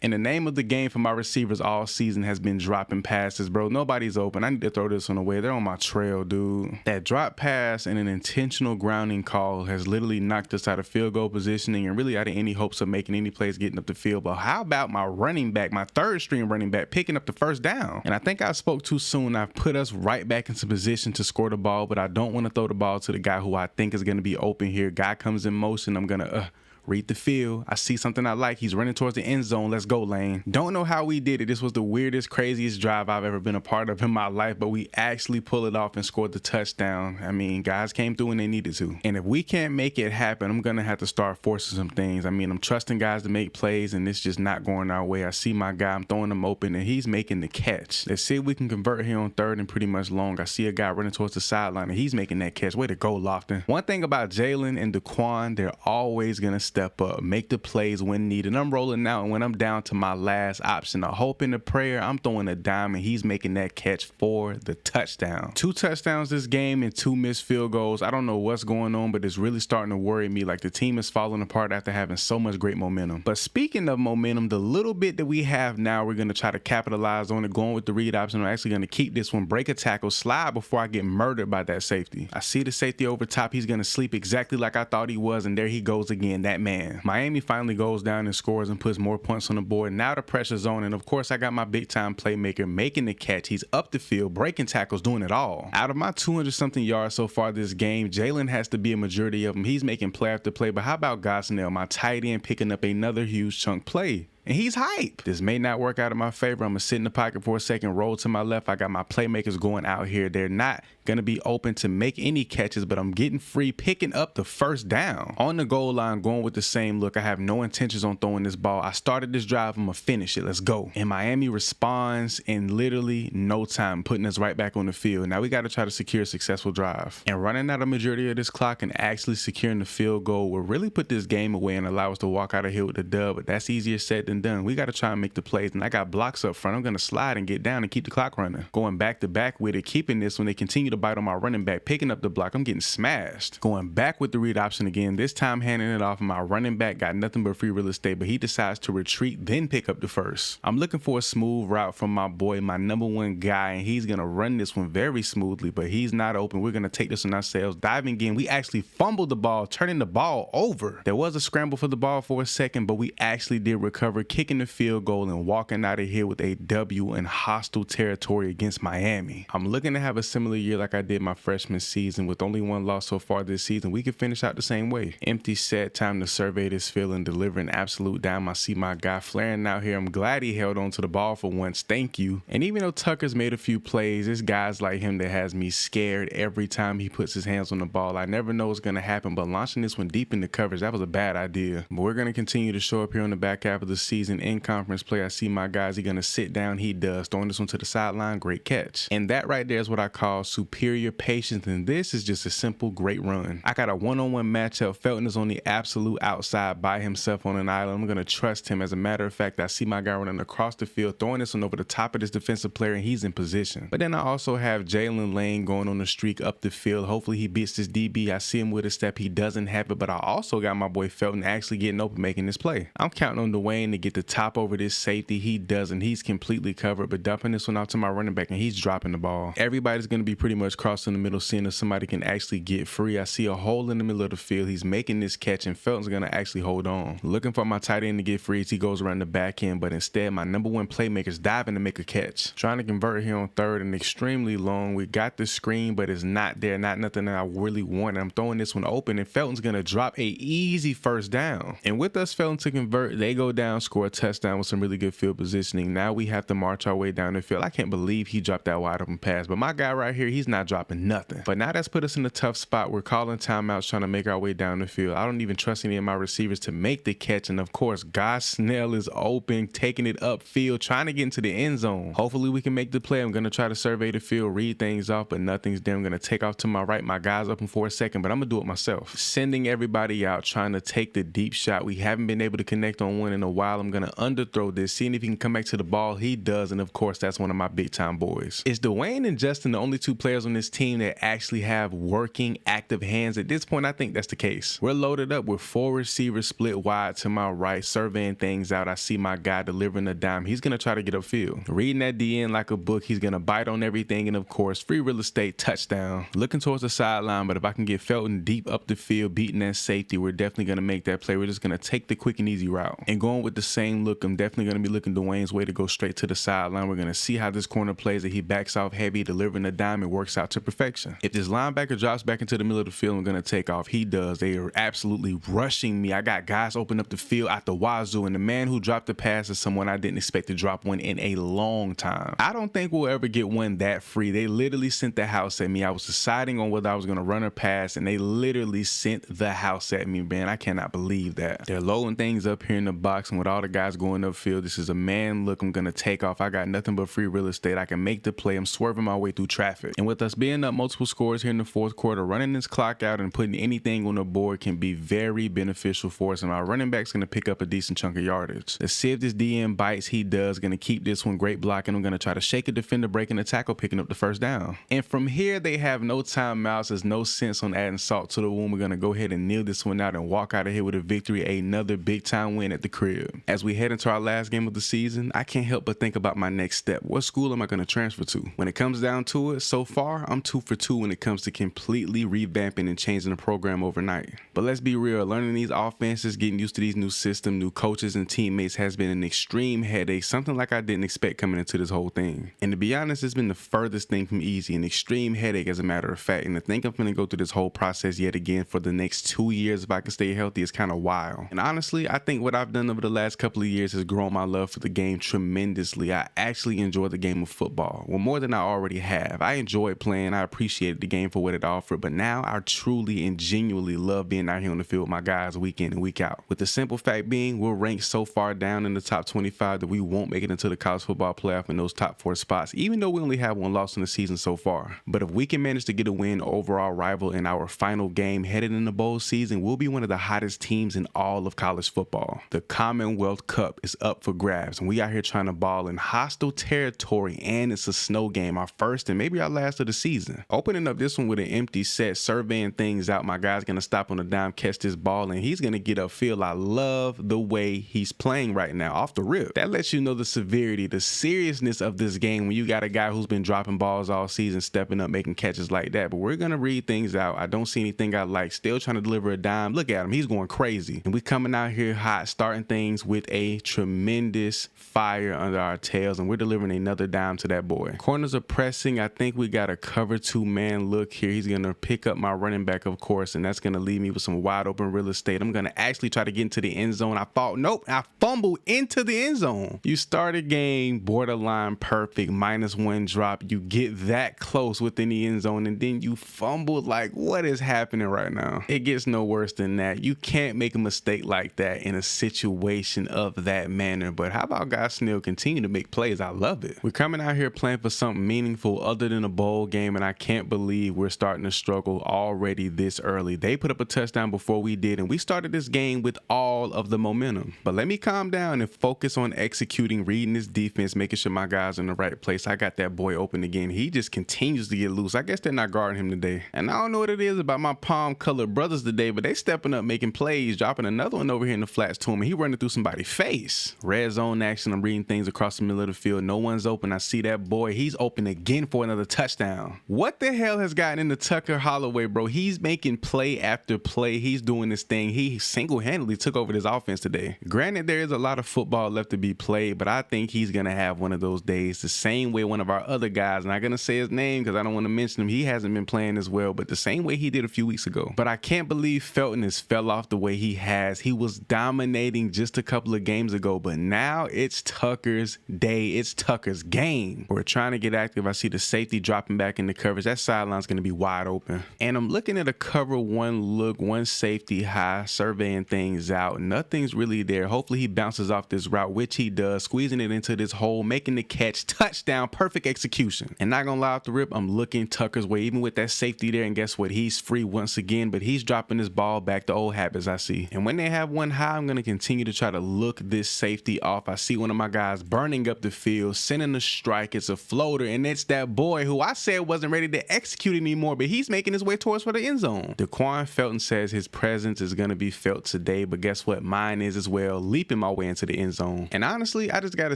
A: In the name of the game for my receivers all season has been dropping passes, bro. Nobody's open. I need to throw this one away. They're on my trail, dude. That drop pass and an intentional grounding call has literally knocked us out of field goal positioning and really out of any hopes of making any plays getting up the field. But how about my running back, my 3rd string running back, picking up the first down? And I think I spoke too soon. I've put us right back into position to score the ball, but I don't want to throw the ball to the guy who I think is going to be open here. Guy comes in motion. I'm going to... read the field. I see something I like. He's running towards the end zone. Let's go, Lane. Don't know how we did it. This was the weirdest, craziest drive I've ever been a part of in my life, but we actually pulled it off and scored the touchdown. I mean, guys came through when they needed to. And if we can't make it happen, I'm going to have to start forcing some things. I mean, I'm trusting guys to make plays, and it's just not going our way. I see my guy. I'm throwing him open, and he's making the catch. Let's see if we can convert here on 3rd and pretty much long. I see a guy running towards the sideline, and he's making that catch. Way to go, Lofton. One thing about Jalen and DeQuan, they're always going to step step up, make the plays when needed. I'm rolling out, and when I'm down to my last option, a hope and a prayer, I'm throwing a dime, and he's making that catch for the touchdown. 2 touchdowns this game and 2 missed field goals. I don't know what's going on, but it's really starting to worry me, like the team is falling apart after having so much great momentum. But speaking of momentum, the little bit that we have now, we're going to try to capitalize on it, going with the read option. I'm actually going to keep this one, break a tackle, slide before I get murdered by that safety. I see the safety over top. He's going to sleep exactly like I thought he was, and there he goes again, that man. Miami finally goes down and scores and puts more points on the board. Now the pressure's on, and of course I got my big time playmaker making the catch. He's up the field, breaking tackles, doing it all. Out of my 200 something yards so far this game, Jalen has to be a majority of them. He's making play after play, but how about Gosnell, my tight end, picking up another huge chunk play? And he's hype. This may not work out in my favor. I'm going to sit in the pocket for a second, roll to my left. I got my playmakers going out here. They're not going to be open to make any catches, but I'm getting free, picking up the first down. On the goal line, going with the same look. I have no intentions on throwing this ball. I started this drive. I'm going to finish it. Let's go. And Miami responds in literally no time, putting us right back on the field. Now we got to try to secure a successful drive. And running out a majority of this clock and actually securing the field goal will really put this game away and allow us to walk out of here with the dub, but that's easier said than done. We got to try and make the plays, and I got blocks up front. I'm going to slide and get down and keep the clock running. Going back to back with it, keeping this when they continue to bite on my running back, picking up the block. I'm getting smashed. Going back with the read option again, this time handing it off, and my running back got nothing but free real estate, but he decides to retreat, then pick up the first. I'm looking for a smooth route from my boy, my #1 guy, and he's going to run this one very smoothly, but he's not open. We're going to take this on ourselves. Diving in, we actually fumbled the ball, turning the ball over. There was a scramble for the ball for a second, but we actually did recover, kicking the field goal and walking out of here with a W in hostile territory against Miami. I'm looking to have a similar year like I did my freshman season with only 1 loss so far this season. We could finish out the same way. Empty set, time to survey this field and deliver an absolute dime. I see my guy flaring out here. I'm glad he held on to the ball for once. Thank you. And even though Tucker's made a few plays, it's guys like him that has me scared every time he puts his hands on the ball. I never know what's going to happen, but launching this one deep in the coverage, that was a bad idea. But we're going to continue to show up here on the back half of the season in conference play. I see my guys, he gonna sit down. He does, throwing this one to the sideline. Great catch. And that right there is what I call superior patience, and this is just a simple great run. I got a one-on-one matchup. Felton is on the absolute outside by himself on an island. I'm gonna trust him. As a matter of fact, I see my guy running across the field, throwing this one over the top of this defensive player, and he's in position. But then I also have Jalen Lane going on the streak up the field. Hopefully he beats this DB. I see him with a step. He doesn't have it, but I also got my boy Felton actually getting open, making this play. I'm counting on Dwayne to get the top over this safety. He doesn't. He's completely covered, but dumping this one out to my running back, and he's dropping the ball. Everybody's going to be pretty much crossing the middle, seeing if somebody can actually get free. I see a hole in the middle of the field. He's making this catch, and Felton's going to actually hold on. Looking for my tight end to get free as he goes around the back end, but instead my #1 playmaker's diving to make a catch. Trying to convert here on third and extremely long. We got the screen, but it's not there. Not nothing that I really want. I'm throwing this one open, and Felton's going to drop a easy first down. And with us Felton to convert, they go down, score a touchdown with some really good field positioning. Now we have to march our way down the field. I can't believe he dropped that wide open pass, but my guy right here, he's not dropping nothing. But now that's put us in a tough spot. We're calling timeouts, trying to make our way down the field. I don't even trust any of my receivers to make the catch, and of course Gosnell is open, taking it upfield, trying to get into the end zone. Hopefully we can make the play. I'm going to try to survey the field, read things off, but nothing's there. I'm going to take off to my right. My guy's open for a second, but I'm going to do it myself. Sending everybody out, trying to take the deep shot. We haven't been able to connect on one in a while. I'm going to underthrow this, seeing if he can come back to the ball. He does, and of course that's one of my big time boys. Is Dwayne and Justin the only 2 players on this team that actually have working active hands? At this point I think that's the case. We're loaded up with 4 receivers split wide to my right, surveying things out. I see my guy delivering a dime. He's going to try to get upfield, reading that DN like a book. He's going to bite on everything, and of course free real estate, touchdown. Looking towards the sideline, but if I can get Felton deep up the field, beating that safety, we're definitely going to make that play. We're just going to take the quick and easy route. And going with the same look, I'm definitely going to be looking Dwayne's way to go straight to the sideline. We're going to see how this corner plays, that he backs off heavy, delivering the dime, and works out to perfection. If this linebacker drops back into the middle of the field, I'm going to take off. He does. They are absolutely rushing me. I got guys open up the field at the wazoo, and the man who dropped the pass is someone I didn't expect to drop one in a long time. I don't think we'll ever get one that free. They literally sent the house at me. I was deciding on whether I was going to run or pass, and they literally sent the house at me, man. I cannot believe that. They're loading things up here in the box, and with all the guys going upfield. This is a man look. I'm going to take off. I got nothing but free real estate. I can make the play. I'm swerving my way through traffic. And with us being up multiple scores here in the fourth quarter, running this clock out and putting anything on the board can be very beneficial for us. And our running back's going to pick up a decent chunk of yardage. Let's see if this DM bites. He does. Going to keep this one. Great blocking. I'm going to try to shake a defender, breaking the tackle, picking up the first down. And from here, they have no timeouts. There's no sense on adding salt to the wound. We're going to go ahead and kneel this one out and walk out of here with a victory. Another big time win at the crib. As we head into our last game of the season, I can't help but think about my next step. What school am I going to transfer to? When it comes down to it, so far, I'm 2 for 2 when it comes to completely revamping and changing the program overnight. But let's be real, learning these offenses, getting used to these new systems, new coaches and teammates has been an extreme headache, something like I didn't expect coming into this whole thing. And to be honest, it's been the furthest thing from easy, an extreme headache as a matter of fact. And to think I'm going to go through this whole process yet again for the next 2 years if I can stay healthy is kind of wild. And honestly, I think what I've done over the last couple of years has grown my love for the game tremendously. I actually enjoy the game of football. Well, more than I already have. I enjoyed playing. I appreciated the game for what it offered. But now I truly and genuinely love being out here on the field with my guys week in and week out. With the simple fact being, we're ranked so far down in the top 25 that we won't make it into the college football playoff in those top 4 spots, even though we only have 1 loss in the season so far. But if we can manage to get a win over our rival in our final game headed in the bowl season, we'll be one of the hottest teams in all of college football. The Commonwealth Cup is up for grabs, and we out here trying to ball in hostile territory, and it's a snow game, our first and maybe our last of the season. Opening up this one with an empty set, surveying things out, my guy's going to stop on the dime, catch this ball, and he's going to get upfield. I love the way he's playing right now off the rip. That lets you know the severity, the seriousness of this game when you got a guy who's been dropping balls all season, stepping up, making catches like that. But we're going to read things out. I don't see anything I like. Still trying to deliver a dime. Look at him. He's going crazy. And we coming out here hot, starting things with a tremendous fire under our tails, and we're delivering another dime to that boy. Corners are pressing. I think we got a cover 2-man look here. He's going to pick up my running back, of course, and that's going to leave me with some wide open real estate. I'm going to actually try to get into the end zone. I fumbled into the end zone. You start a game borderline perfect, -1 drop. You get that close within the end zone, and then you fumble. Like, what is happening right now? It gets no worse than that. You can't make a mistake like that in a situation of that manner. But how about guys still continue to make plays? I love it. We're coming out here playing for something meaningful other than a bowl game, and I can't believe we're starting to struggle already this early. They put up a touchdown before we did, and we started this game with all of the momentum. But let me calm down and focus on executing, reading this defense, making sure my guys are in the right place. I got that boy open again. He just continues to get loose. I guess they're not guarding him today. And I don't know what it is about my palm-colored brothers today, but they stepping up, making plays, dropping another one over here in the flats to him, and he running through somebody's face. Red zone action. I'm reading things across the middle of the field. No one's open. I see that boy. He's open again for another touchdown. What the hell has gotten into Tucker Holloway, bro? He's making play after play. He's doing this thing. He single-handedly took over this offense today. Granted, there is a lot of football left to be played, but I think he's going to have one of those days the same way one of our other guys, and I'm going to say his name because I don't want to mention him. He hasn't been playing as well, but the same way he did a few weeks ago. But I can't believe Felton has fell off the way he has. He was dominating just a couple of games ago, but now it's Tucker's day. It's Tucker's game. We're trying to get active. I see the safety dropping back into coverage. That sideline's going to be wide open. And I'm looking at a cover 1 look, 1 safety high, surveying things out. Nothing's really there. Hopefully he bounces off this route, which he does, squeezing it into this hole, making the catch, touchdown, perfect execution. And not gonna lie, off the rip, I'm looking Tucker's way, even with that safety there, and guess what? He's free once again, but he's dropping this ball back to old habits, I see. And when they have one high, I'm gonna continue to try to look this safety off. I see one of my guys burning up the field, sending a strike. It's a floater, and it's that boy who I said wasn't ready to execute anymore, but he's making his way towards for the end zone. Daquan Felton says his presence is gonna be felt today, but guess what? Mine is as well, leaping my way into the end zone. And honestly, I just got a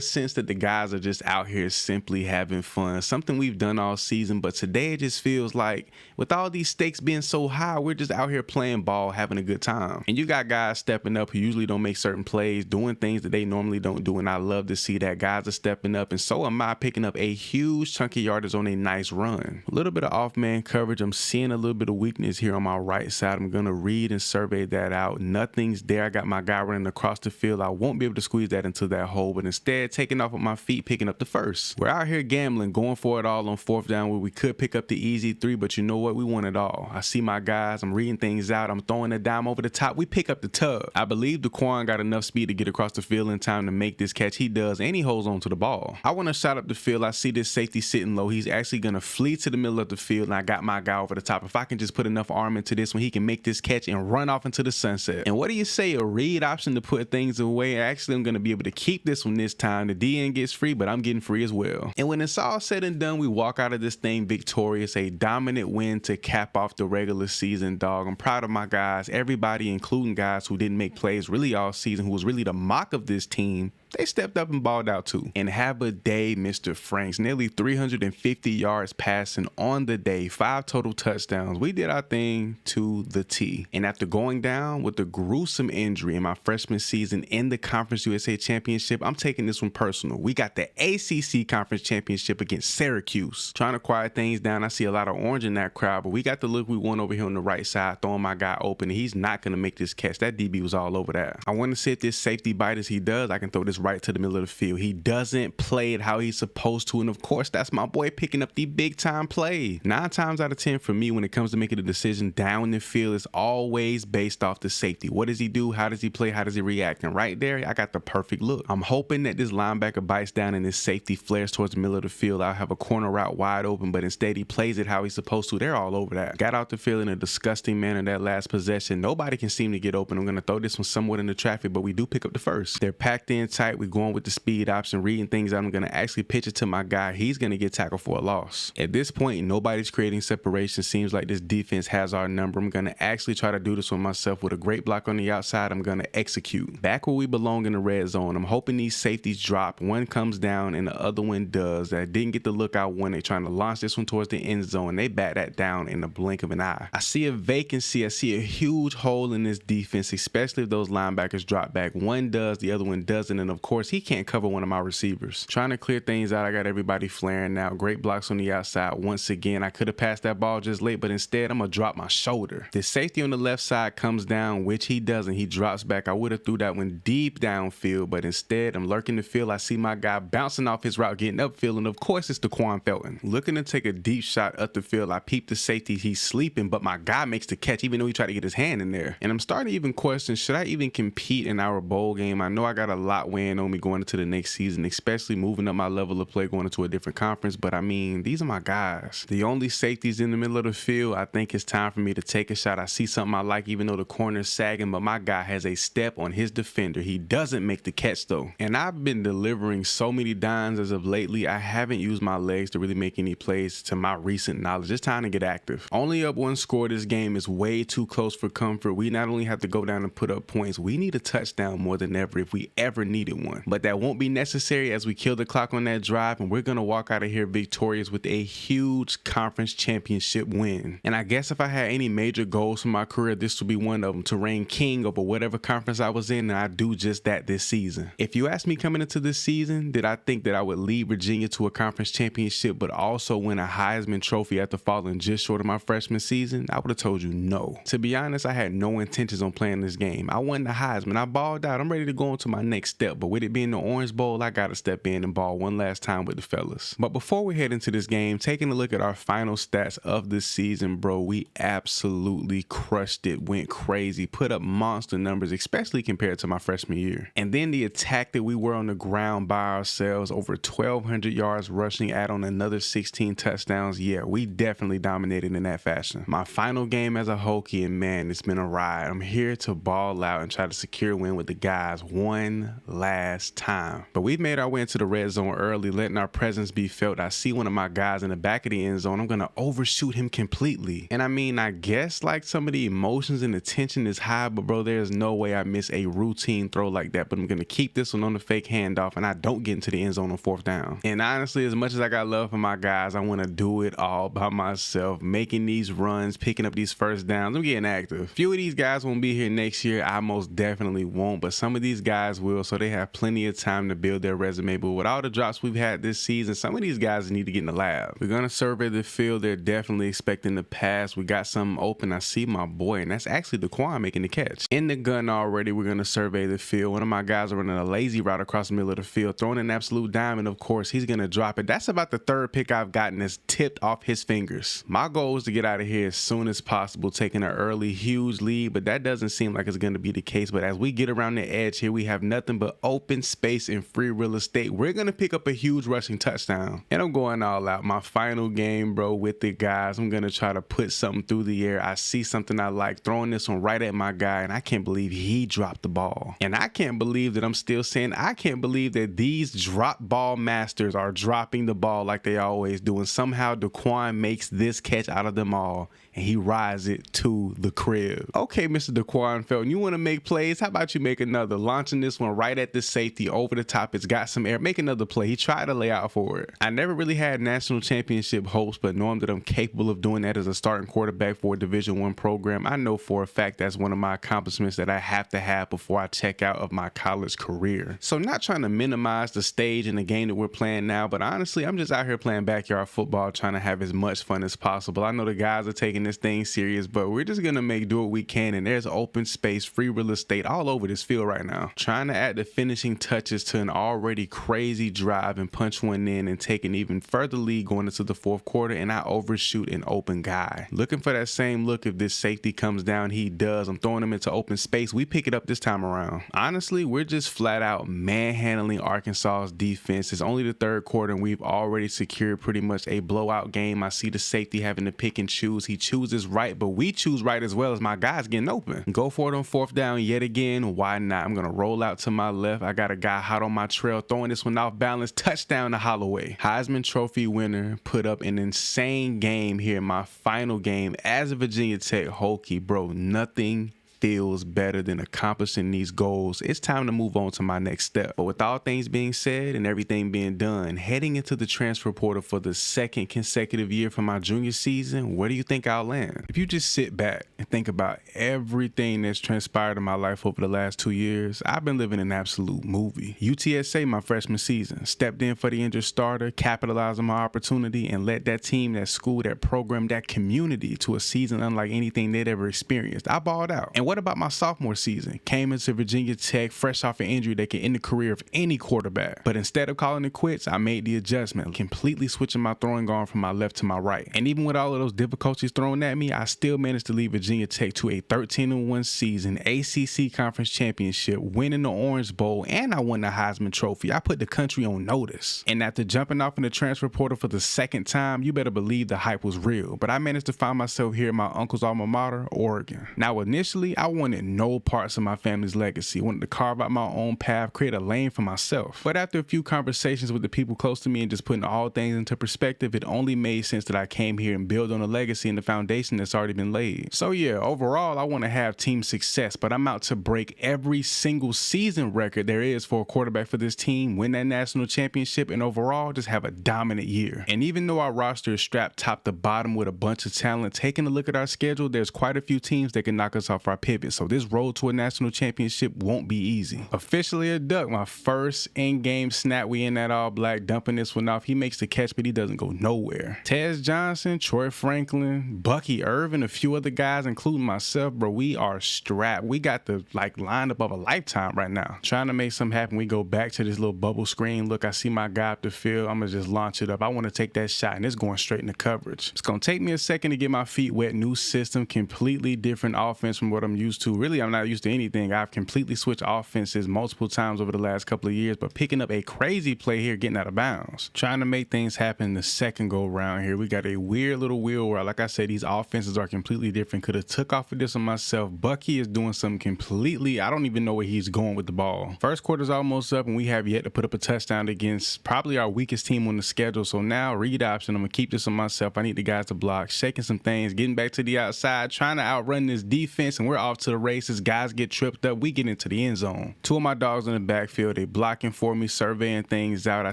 A: sense that the guys are just out here simply having fun. Something we've done all season, but today it just feels like with all these stakes being so high, we're just out here playing ball, having a good time. And you got guys stepping up who usually don't make certain plays, doing things that they normally don't do, and I love to see that. Guys are stepping up, and so am I, picking up a huge chunk of yardage on a nice run. A little bit of off-man coverage. I'm seeing a little bit of weakness here on my right side. I'm gonna read and survey that out. Nothing's there. I got my guy running across the field. I won't be able to squeeze that into that hole, but instead taking off with my feet, picking up the first. We're out here gambling, going for it all on 4th down where we could pick up the easy 3, but you know what? We want it all. I see my guys. I'm reading things out. I'm throwing a dime over the top. We pick up the tub. I believe Daquan got enough speed speed to get across the field in time to make this catch. He does, and he holds on to the ball. I want to shot up the field. I see this safety sitting low. He's actually going to flee to the middle of the field, and I got my guy over the top. If I can just put enough arm into this one, he can make this catch and run off into the sunset. And what do you say, a read option to put things away? Actually, I'm going to be able to keep this one this time. The DN gets free, but I'm getting free as well. And when it's all said and done, we walk out of this thing victorious. A dominant win to cap off the regular season, dog. I'm proud of my guys. Everybody, including guys who didn't make plays really all season, who was really the mock of this team, they stepped up and balled out too. And have a day, Mr. Franks. Nearly 350 yards passing on the day, 5 total touchdowns. We did our thing to the T. And after going down with a gruesome injury in my freshman season in the Conference USA Championship, I'm taking this one personal. We got the ACC Conference Championship against Syracuse. Trying to quiet things down. I see a lot of orange in that crowd, but we got the look we want over here on the right side, throwing my guy open. He's not going to make this catch. That DB was all over that. I want to see if this safety bite as he does. I can throw this right to the middle of the field. He doesn't play it how he's supposed to, and of course that's my boy picking up the big time play. 9 times out of 10 for me when it comes to making a decision down the field, is always based off the safety. What does he do? How does he play? How does he react? And right there, I got the perfect look. I'm hoping that this linebacker bites down and this safety flares towards the middle of the field. I'll have a corner route wide open, but instead he plays it how he's supposed to. They're all over that. Got out the field in a disgusting manner that last possession. Nobody can seem to get open. I'm going to throw this one somewhat in the traffic, but we do pick up the first. They're packed in tight. We're going with the speed option, reading things out. I'm going to actually pitch it to my guy. He's going to get tackled for a loss. At this point, nobody's creating separation. Seems like this defense has our number. I'm going to actually try to do this one myself with a great block on the outside. I'm going to execute. Back where we belong in the red zone. I'm hoping these safeties drop. One comes down and the other one does. I didn't get the look out when they're trying to launch this one towards the end zone. They bat that down in the blink of an eye. I see a vacancy. I see a huge hole in this defense, especially if those linebackers drop back. One does, the other one doesn't. And of course, he can't cover one of my receivers. Trying to clear things out. I got everybody flaring now. Great blocks on the outside. Once again, I could have passed that ball just late, but instead I'm gonna drop my shoulder. The safety on the left side comes down, which he doesn't. He drops back. I would have threw that one deep downfield, but instead I'm lurking the field. I see my guy bouncing off his route, getting upfield, and of course it's Daquan Felton. Looking to take a deep shot up the field. I peep the safety. He's sleeping, but my guy makes the catch even though he tried to get his hand in there. And I'm starting to even question, should I even compete in our bowl game? I know I got a lot weighing on me going into the next season, especially moving up my level of play going into a different conference, but I mean, these are my guys. The only safeties in the middle of the field. I think it's time for me to take a shot. I see something I like, even though the corner's sagging, but my guy has a step on his defender. He doesn't make the catch though. And I've been delivering so many dimes as of lately. I haven't used my legs to really make any plays to my recent knowledge. It's time to get active. Only up 1 score. This game is way too close for comfort. We not only have to go down and put up points, we need a touchdown more than ever if we ever needed one. But that won't be necessary as we kill the clock on that drive, and we're going to walk out of here victorious with a huge conference championship win. And I guess if I had any major goals for my career, this would be one of them, to reign king over whatever conference I was in, and I do just that this season. If you ask me coming into this season, did I think that I would lead Virginia to a conference championship but also win a Heisman trophy after falling just short of my freshman season? I would have told you no. To be honest, I had no intentions on playing this game. I won the Heisman. I balled out. I'm ready to go on to my next step, but with it being the Orange Bowl, I got to step in and ball one last time with the fellas. But before we head into this game, taking a look at our final stats of the season, bro, we absolutely crushed it, went crazy, put up monster numbers, especially compared to my freshman year. And then the attack that we were on the ground by ourselves, over 1,200 yards rushing, add on another 16 touchdowns. Yeah, we definitely dominated in that fashion. My final game as a Hokie, and man, it's been a ride. I'm here to ball out and try to secure a win with the guys one last time. But we've made our way into the red zone early, letting our presence be felt. I see one of my guys in the back of the end zone. I'm going to overshoot him completely. And I mean, I guess like some of the emotions and the tension is high, but bro, there's no way I miss a routine throw like that. But I'm going to keep this one on the fake handoff, and I don't get into the end zone on 4th down. And honestly, as much as I got love for my guys, I want to do it all by myself, making these runs, picking up these first downs. I'm getting active. A few of these guys won't be here next year. I most definitely won't, but some of these guys will, so they have have plenty of time to build their resume, but with all the drops we've had this season, some of these guys need to get in the lab. We're going to survey the field. They're definitely expecting to pass. We got something open. I see my boy, and that's actually Daquan making the catch. In the gun already, we're going to survey the field. One of my guys are running a lazy route across the middle of the field, throwing an absolute diamond. Of course, he's going to drop it. That's about the third pick I've gotten that's tipped off his fingers. My goal is to get out of here as soon as possible, taking an early, huge lead, but that doesn't seem like it's going to be the case. But as we get around the edge here, we have nothing but open space and free real estate. We're going to pick up a huge rushing touchdown. And I'm going all out. My final game, bro, with the guys. I'm going to try to put something through the air. I see something I like, throwing this one right at my guy, and I can't believe he dropped the ball. And I can't believe that I'm still saying I can't believe that these drop ball masters are dropping the ball like they always do. And somehow Daquan makes this catch out of them all, and he rides it to the crib. Okay, Mr. Daquan Felton, you want to make plays? How about you make another? Launching this one right at the safety over the top. It's got some air. Make another play. He tried to lay out for it. I never really had national championship hopes, but knowing that I'm capable of doing that as a starting quarterback for a Division I program, I know for a fact that's one of my accomplishments that I have to have before I check out of my college career. So not trying to minimize the stage and the game that we're playing now, but honestly, I'm just out here playing backyard football, trying to have as much fun as possible. I know the guys are taking this thing serious, but we're just gonna do what we can, and there's open space, free real estate all over this field right now. Trying to add the finishing touches to an already crazy drive and punch one in and take an even further lead going into the fourth quarter, and I overshoot an open guy. Looking for that same look if this safety comes down. He does. I'm throwing him into open space. We pick it up this time around. Honestly, we're just flat out manhandling Arkansas's defense. It's only the third quarter, and we've already secured pretty much a blowout game. I see the safety having to pick and choose. He chooses right, but we choose right as well as my guys getting open. Go for it on fourth down yet again. Why not? I'm going to roll out to my left. I got a guy hot on my trail, throwing this one off balance. Touchdown to Holloway. Heisman Trophy winner, put up an insane game here in my final game as a Virginia Tech Hokie. Bro, nothing feels better than accomplishing these goals. It's time to move on to my next step. But with all things being said and everything being done, heading into the transfer portal for the second consecutive year for my junior season, where do you think I'll land? If you just sit back and think about everything that's transpired in my life over the last 2 years, I've been living an absolute movie. UTSA my freshman season, stepped in for the injured starter, capitalized on my opportunity, and led that team, that school, that program, that community to a season unlike anything they'd ever experienced. I balled out. And what about my sophomore season? Came into Virginia Tech fresh off an injury that can end the career of any quarterback. But instead of calling it quits, I made the adjustment, completely switching my throwing arm from my left to my right. And even with all of those difficulties thrown at me, I still managed to lead Virginia Tech to a 13-1 season, ACC Conference Championship, winning the Orange Bowl, and I won the Heisman Trophy. I put the country on notice. And after jumping off in the transfer portal for the second time, you better believe the hype was real. But I managed to find myself here at my uncle's alma mater, Oregon. Now, initially, I wanted no parts of my family's legacy. I wanted to carve out my own path, create a lane for myself. But after a few conversations with the people close to me and just putting all things into perspective, it only made sense that I came here and build on the legacy and the foundation that's already been laid. So yeah, overall, I want to have team success, but I'm out to break every single season record there is for a quarterback for this team, win that national championship, and overall just have a dominant year. And even though our roster is strapped top to bottom with a bunch of talent, taking a look at our schedule, there's quite a few teams that can knock us off our pivot. So this road to a national championship won't be easy. Officially a duck, my first in-game snap. We in that all black, dumping this one off. He makes the catch, but he doesn't go nowhere. Tez Johnson, Troy Franklin, Bucky Irvin, a few other guys, including myself, bro, we are strapped. We got the lineup of a lifetime right now. Trying to make something happen. We go back to this little bubble screen. Look, I see my guy up the field. I'm gonna just launch it up. I want to take that shot, and it's going straight into coverage. It's gonna take me a second to get my feet wet. New system, completely different offense from what I'm used to. Really, I'm not used to anything. I've completely switched offenses multiple times over the last couple of years, but picking up a crazy play here, getting out of bounds. Trying to make things happen the second go round here. We got a weird little wheel where, like I said, these offenses are completely different. Could have took off with this on myself. Bucky is doing something completely, I don't even know where he's going with the ball. First quarter's almost up, and we have yet to put up a touchdown against probably our weakest team on the schedule. So now, read option, I'm gonna keep this on myself. I need the guys to block, shaking some things, getting back to the outside, trying to outrun this defense, and we're off to the races. Guys get tripped up. We get into the end zone. Two of my dogs in the backfield, they blocking for me, surveying things out. I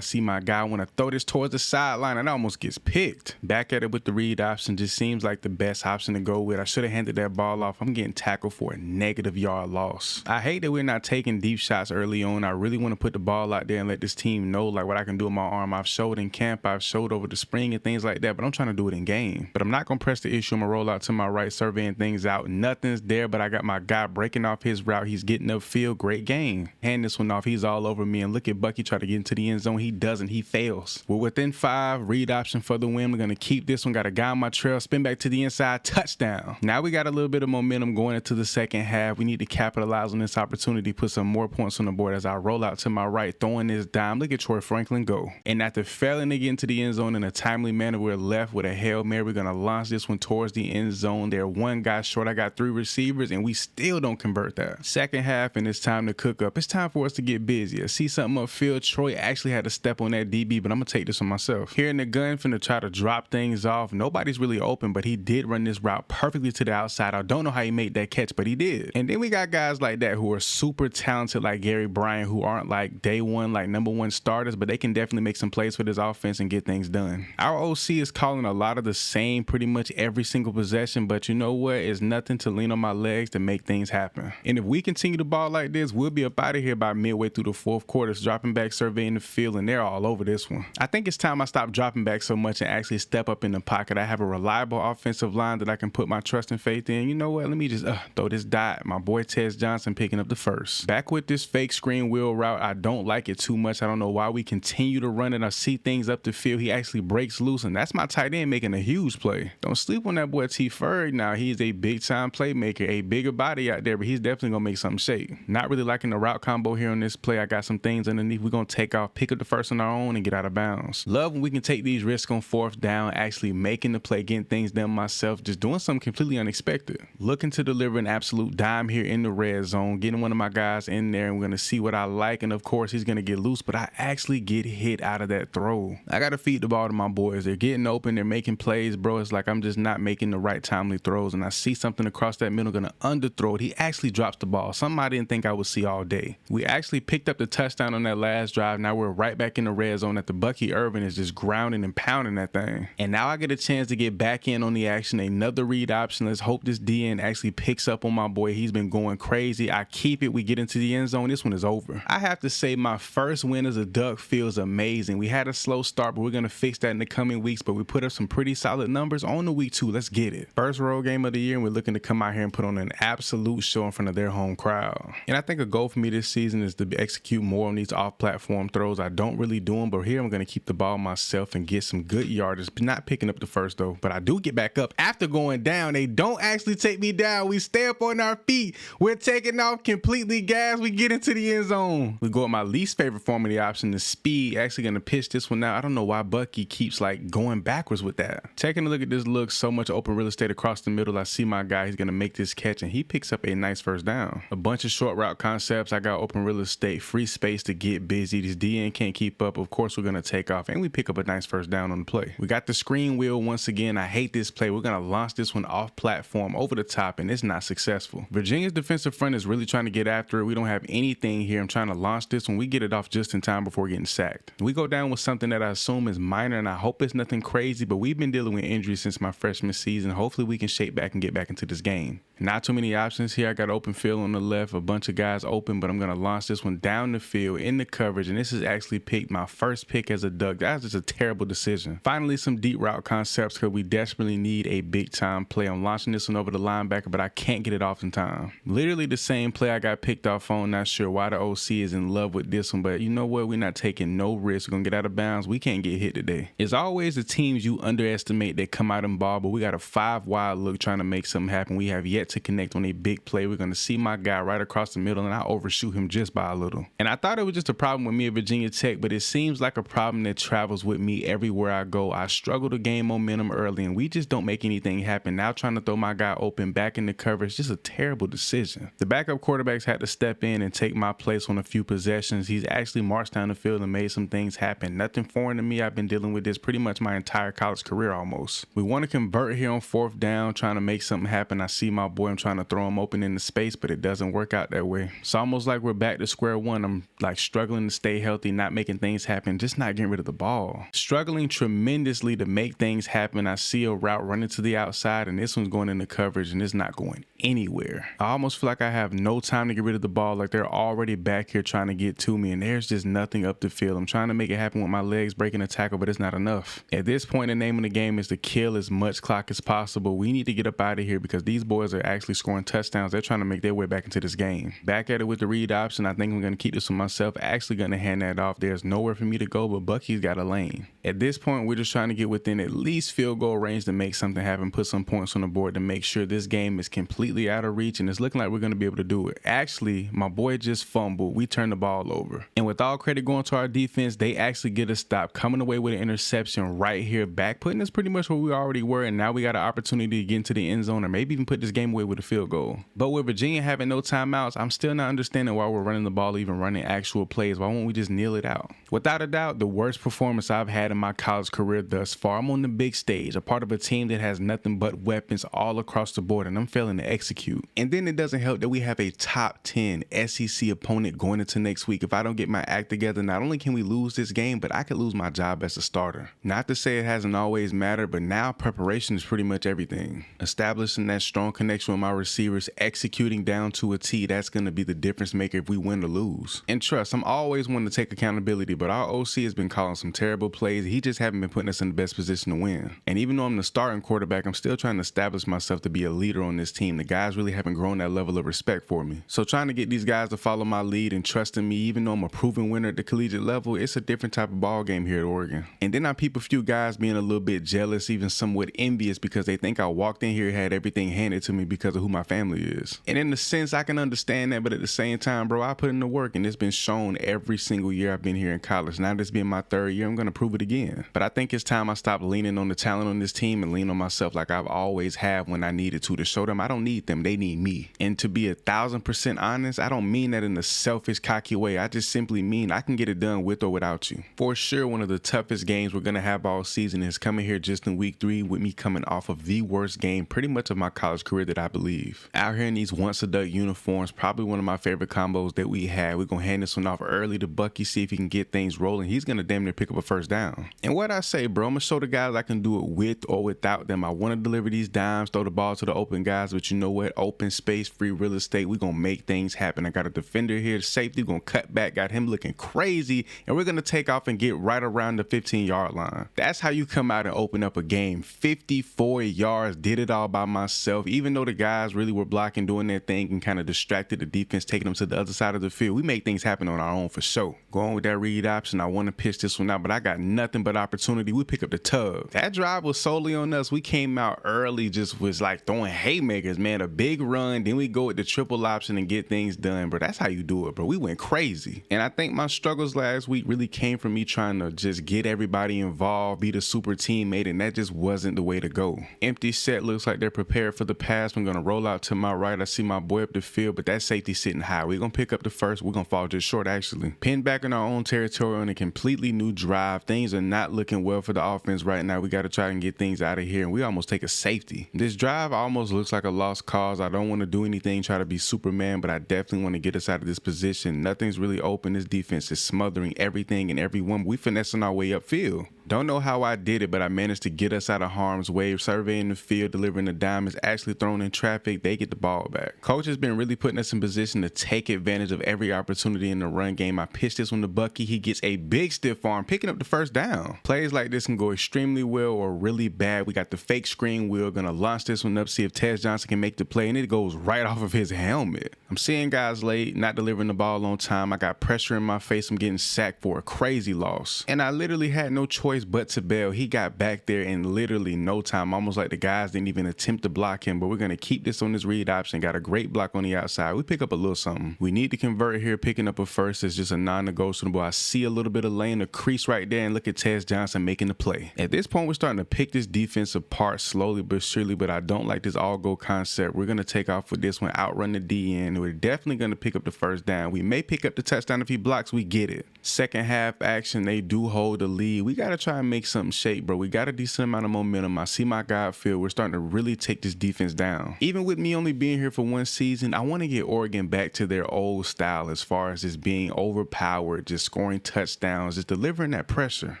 A: see my guy want to throw this towards the sideline and it almost gets picked. Back at it with the read option just seems like the best option to go with. I should have handed that ball off. I'm getting tackled for a -yard loss. I hate that we're not taking deep shots early on. I really want to put the ball out there and let this team know like what I can do with my arm. I've showed in camp, I've showed over the spring and things like that, but I'm trying to do it in game. But I'm not going to press the issue. I'm going to roll out to my right, surveying things out. Nothing's there, but I got my guy breaking off his route. He's getting upfield. Great game. Hand this one off. He's all over me. And look at Bucky try to get into the end zone. He doesn't. He fails. We're within 5. Read option for the win. We're going to keep this one. Got a guy on my trail. Spin back to the inside. Touchdown. Now we got a little bit of momentum going into the second half. We need to capitalize on this opportunity, put some more points on the board as I roll out to my right, throwing this dime. Look at Troy Franklin go. And after failing to get into the end zone in a timely manner, we're left with a Hail Mary. We're going to launch this one towards the end zone. They're one guy short. I got 3 receivers, and we still don't convert that. Second half, and it's time to cook up. It's time for us to get busy. I see something upfield. Troy actually had to step on that DB, but I'm going to take this on myself. Here in the gun, finna try to drop things off. Nobody's really open, but he did run this route perfectly to the outside. I don't know how he made that catch, but he did. And then we got guys like that who are super talented, like Gary Bryant, who aren't like day one, like #1 starters, but they can definitely make some plays for this offense and get things done. Our OC is calling a lot of the same pretty much every single possession, but you know what? It's nothing to lean on my legs to make things happen. And if we continue the ball like this, we'll be up out of here by midway through the 4th quarter. It's dropping back, surveying the field, and they're all over this one. I think it's time I stop dropping back so much and actually step up in the pocket. I have a reliable offensive line that I can put my trust and faith in. You know what? Let me just throw this dot. My boy Tez Johnson picking up the first. Back with this fake screen wheel route. I don't like it too much. I don't know why we continue to run it. I see things up the field. He actually breaks loose, and that's my tight end making a huge play. Don't sleep on that boy T. Ferg. Now, he's a big-time playmaker, a bigger body out there, but he's definitely going to make something shake. Not really liking the route combo here on this play. I got some things underneath. We're going to take off, pick up the first on our own, and get out of bounds. Love when we can take these risks on 4th down, actually making the play, getting things done myself, just doing something completely unexpected. Looking to deliver an absolute dime here in the red zone, getting one of my guys in there, and we're going to see what I like, and of course, he's going to get loose, but I actually get hit out of that throw. I got to feed the ball to my boys. They're getting open. They're making plays, bro. It's like I'm just not making the right timely throws, and I see something across that middle, going to underthrow it. He actually drops the ball. Something I didn't think I would see all day. We actually picked up the touchdown on that last drive. Now we're right back in the red zone at the Bucky Irvin is just grounding and pounding that thing. And now I get a chance to get back in on the action. Another read option. Let's hope this DN actually picks up on my boy. He's been going crazy. I keep it. We get into the end zone. This one is over. I have to say my first win as a Duck feels amazing. We had a slow start, but we're going to fix that in the coming weeks. But we put up some pretty solid numbers on the week 2. Let's get it. First road game of the year, and we're looking to come out here and put on an absolute show in front of their home crowd. And I think a goal for me this season is to execute more on these off-platform throws. I don't really do them, but here I'm going to keep the ball myself and get some good yardage. Not picking up the first though, but I do get back up after going down. They don't actually take me down. We stay up on our feet. We're taking off completely gas. We get into the end zone. We go with my least favorite form of the option, the speed. Actually going to pitch this one out. I don't know why Bucky keeps like going backwards with that. Taking a look at this look, so much open real estate across the middle. I see my guy. He's going to make this catch, and he picks up a nice first down. A bunch of short route concepts. I got open real estate, free space to get busy. This DN can't keep up. Of course, we're going to take off, and we pick up a nice first down on the play. We got the screen wheel once again. I hate this play. We're going to launch this one off platform over the top, and it's not successful. Virginia's defensive front is really trying to get after it. We don't have anything here. I'm trying to launch this one. We get it off just in time before getting sacked. We go down with something that I assume is minor, and I hope it's nothing crazy, but we've been dealing with injuries since my freshman season. Hopefully we can shape back and get back into this game. Not too many options here. I got open field on the left, a bunch of guys open, but I'm going to launch this one down the field in the coverage, and this is actually picked my first pick as a Duck. That was just a terrible decision. Finally, some deep route concepts because we desperately need a big-time play. I'm launching this one over the linebacker, but I can't get it off in time. Literally the same play I got picked off on. Not sure why the OC is in love with this one, but you know what? We're not taking no risk. We're going to get out of bounds. We can't get hit today. It's always the teams you underestimate that come out and ball, but we got a 5-wide look trying to make something happen. We have yet to connect on a big play. We're going to see my guy right across the middle, and I overshoot him just by a little. And I thought it was just a problem with me at Virginia Tech, but it seems like a problem that travels with me everywhere I go. I struggle to gain momentum early, and we just don't make anything happen. Now trying to throw my guy open back in the coverage, just a terrible decision. The backup quarterbacks had to step in and take my place on a few possessions. He's actually marched down the field and made some things happen. Nothing foreign to me. I've been dealing with this pretty much my entire college career almost. We want to convert here on 4th down, trying to make something happen. I see my boy. I'm trying trying to throw him open into space, but it doesn't work out that way. It's almost like we're back to square one. I'm like struggling to stay healthy, not making things happen, just not getting rid of the ball. Struggling tremendously to make things happen. I see a route running to the outside, and this one's going into coverage, and it's not going anywhere. I almost feel like I have no time to get rid of the ball, like they're already back here trying to get to me, and there's just nothing up the field. I'm trying to make it happen with my legs breaking a tackle, but it's not enough. At this point, the name of the game is to kill as much clock as possible. We need to get up out of here because these boys are actually scoring touchdowns. They're trying to make their way back into this game. Back at it with the read option. I think I'm going to keep this for myself. Actually going to hand that off. There's nowhere for me to go, but Bucky's got a lane. At this point, we're just trying to get within at least field goal range to make something happen, put some points on the board to make sure this game is completely out of reach, and it's looking like we're going to be able to do it. Actually, my boy just fumbled. We turned the ball over. And with all credit going to our defense, they actually get a stop, coming away with an interception right here back, putting us pretty much where we already were, and now we got an opportunity to get into the end zone or maybe even put this game away with a field goal. But with Virginia having no timeouts, I'm still not understanding why we're running the ball, even running actual plays. Why won't we just kneel it out? Without a doubt, the worst performance I've had in my college career thus far. I'm on the big stage, a part of a team that has nothing but weapons all across the board, and I'm failing to execute. And then it doesn't help that we have a top 10 SEC opponent going into next week. If I don't get my act together, not only can we lose this game, but I could lose my job as a starter. Not to say it hasn't always mattered, but now preparation is pretty much everything. Establishing that strong connection with my receivers, executing down to a T, that's going to be the difference maker if we win or lose. And trust, I'm always wanting to take accountability, but our OC has been calling some terrible plays. He just haven't been putting us in the best position to win. And even though I'm the starting quarterback, I'm still trying to establish myself to be a leader on this team. The guys really haven't grown that level of respect for me. So trying to get these guys to follow my lead and trusting me, even though I'm a proven winner at the collegiate level, it's a different type of ball game here at Oregon. And then I peep a few guys being a little bit jealous, even somewhat envious, because they think I walked in here and had everything handed to me because of who my family is. And in a sense, I can understand that, but at the same time, bro, I put in the work, and it's been shown every single year I've been here in college. Now this being my third year, I'm going to prove it again. But I think it's time I stop leaning on the talent on this team and lean on myself like I've always have when I needed to show them I don't need them, they need me. And to be 1,000% honest, I don't mean that in a selfish, cocky way. I just simply mean I can get it done with or without you. For sure, one of the toughest games we're going to have all season is coming here just in week 3 with me coming off of the worst game pretty much of my college career that I believe. Out here in these once-a-duck uniforms, probably one of my favorite combos that we had. We're going to hand this one off early to Bucky, see if he can get things rolling. He's going to damn near pick up a first down. And what I say, bro, I'm going to show the guys I can do it with or without them. I want to deliver these dimes, throw the ball to the open guys, but you know what? Open space, free real estate. We're going to make things happen. I got a defender here, safety, going to cut back, got him looking crazy, and we're going to take off and get right around the 15-yard line. That's how you come out and open up a game. 54 yards, did it all by myself. Even though the guys really were blocking, doing their thing, and kind of distracted the defense, taking them to the other side of the field, we make things happen on our own for sure. Going with that read option, I want to pitch this one out, but I got nothing but opportunity. We pick up the tug. That drive was solely on us. We came out early, just was like throwing haymakers, man. A big run, then we go with the triple option and get things done, bro. That's how you do it, bro. We went crazy. And I think my struggles last week really came from me trying to just get everybody involved, be the super teammate, and that just wasn't the way to go. Empty set, looks like they're prepared for the pass. I'm going to roll out to my right. I see my boy up the field, but that safety sitting high. We're going to pick up the first. We're going to fall just short, actually. Pinned back in our own territory on a completely new drive. Things are not looking well for the offense right now. We got to try and get things out of here, and we almost take a safety. This drive almost looks like a lost cause. I don't want to do anything, try to be Superman, but I definitely want to get us out of this position. Nothing's really open. This defense is smothering everything and everyone. We finessing our way upfield. Don't know how I did it, but I managed to get us out of harm's way, surveying the field, delivering the diamonds, actually thrown in traffic. They get the ball back. Coach has been really putting us in position to take advantage of every opportunity in the run game. I pitched this one to Bucky. He gets a big stiff arm, picking up the first down. Plays like this can go extremely well or really bad. We got the fake screen wheel. Gonna launch this one up, see if Tez Johnson can make the play, and it goes right off of his helmet. I'm seeing guys late, not delivering the ball on time. I got pressure in my face. I'm getting sacked for a crazy loss. And I literally had no choice but to bail. He got back there in literally no time, almost like the guys didn't even attempt to block him, but we're going to keep this on this read option. Got a great block on the outside. We pick up a little something. We need to convert here. Picking up a first is just a non-negotiable. I see a little bit of lane, a crease right there, and look at Tez Johnson making the play. At this point, we're starting to pick this defense apart slowly but surely, but I don't like this all-go concept. We're going to take off with this one, outrun the DN. We're definitely going to pick up the first down. We may pick up the touchdown if he blocks. We get it. Second half action, they do hold the lead. We got to try and make something shake, bro. We got a decent amount of momentum. I see my guy feel we're starting to really take this defense down. Even with me only being here for one season, I want to get Oregon back to their old style as far as just being overpowered, just scoring touchdowns, just delivering that pressure,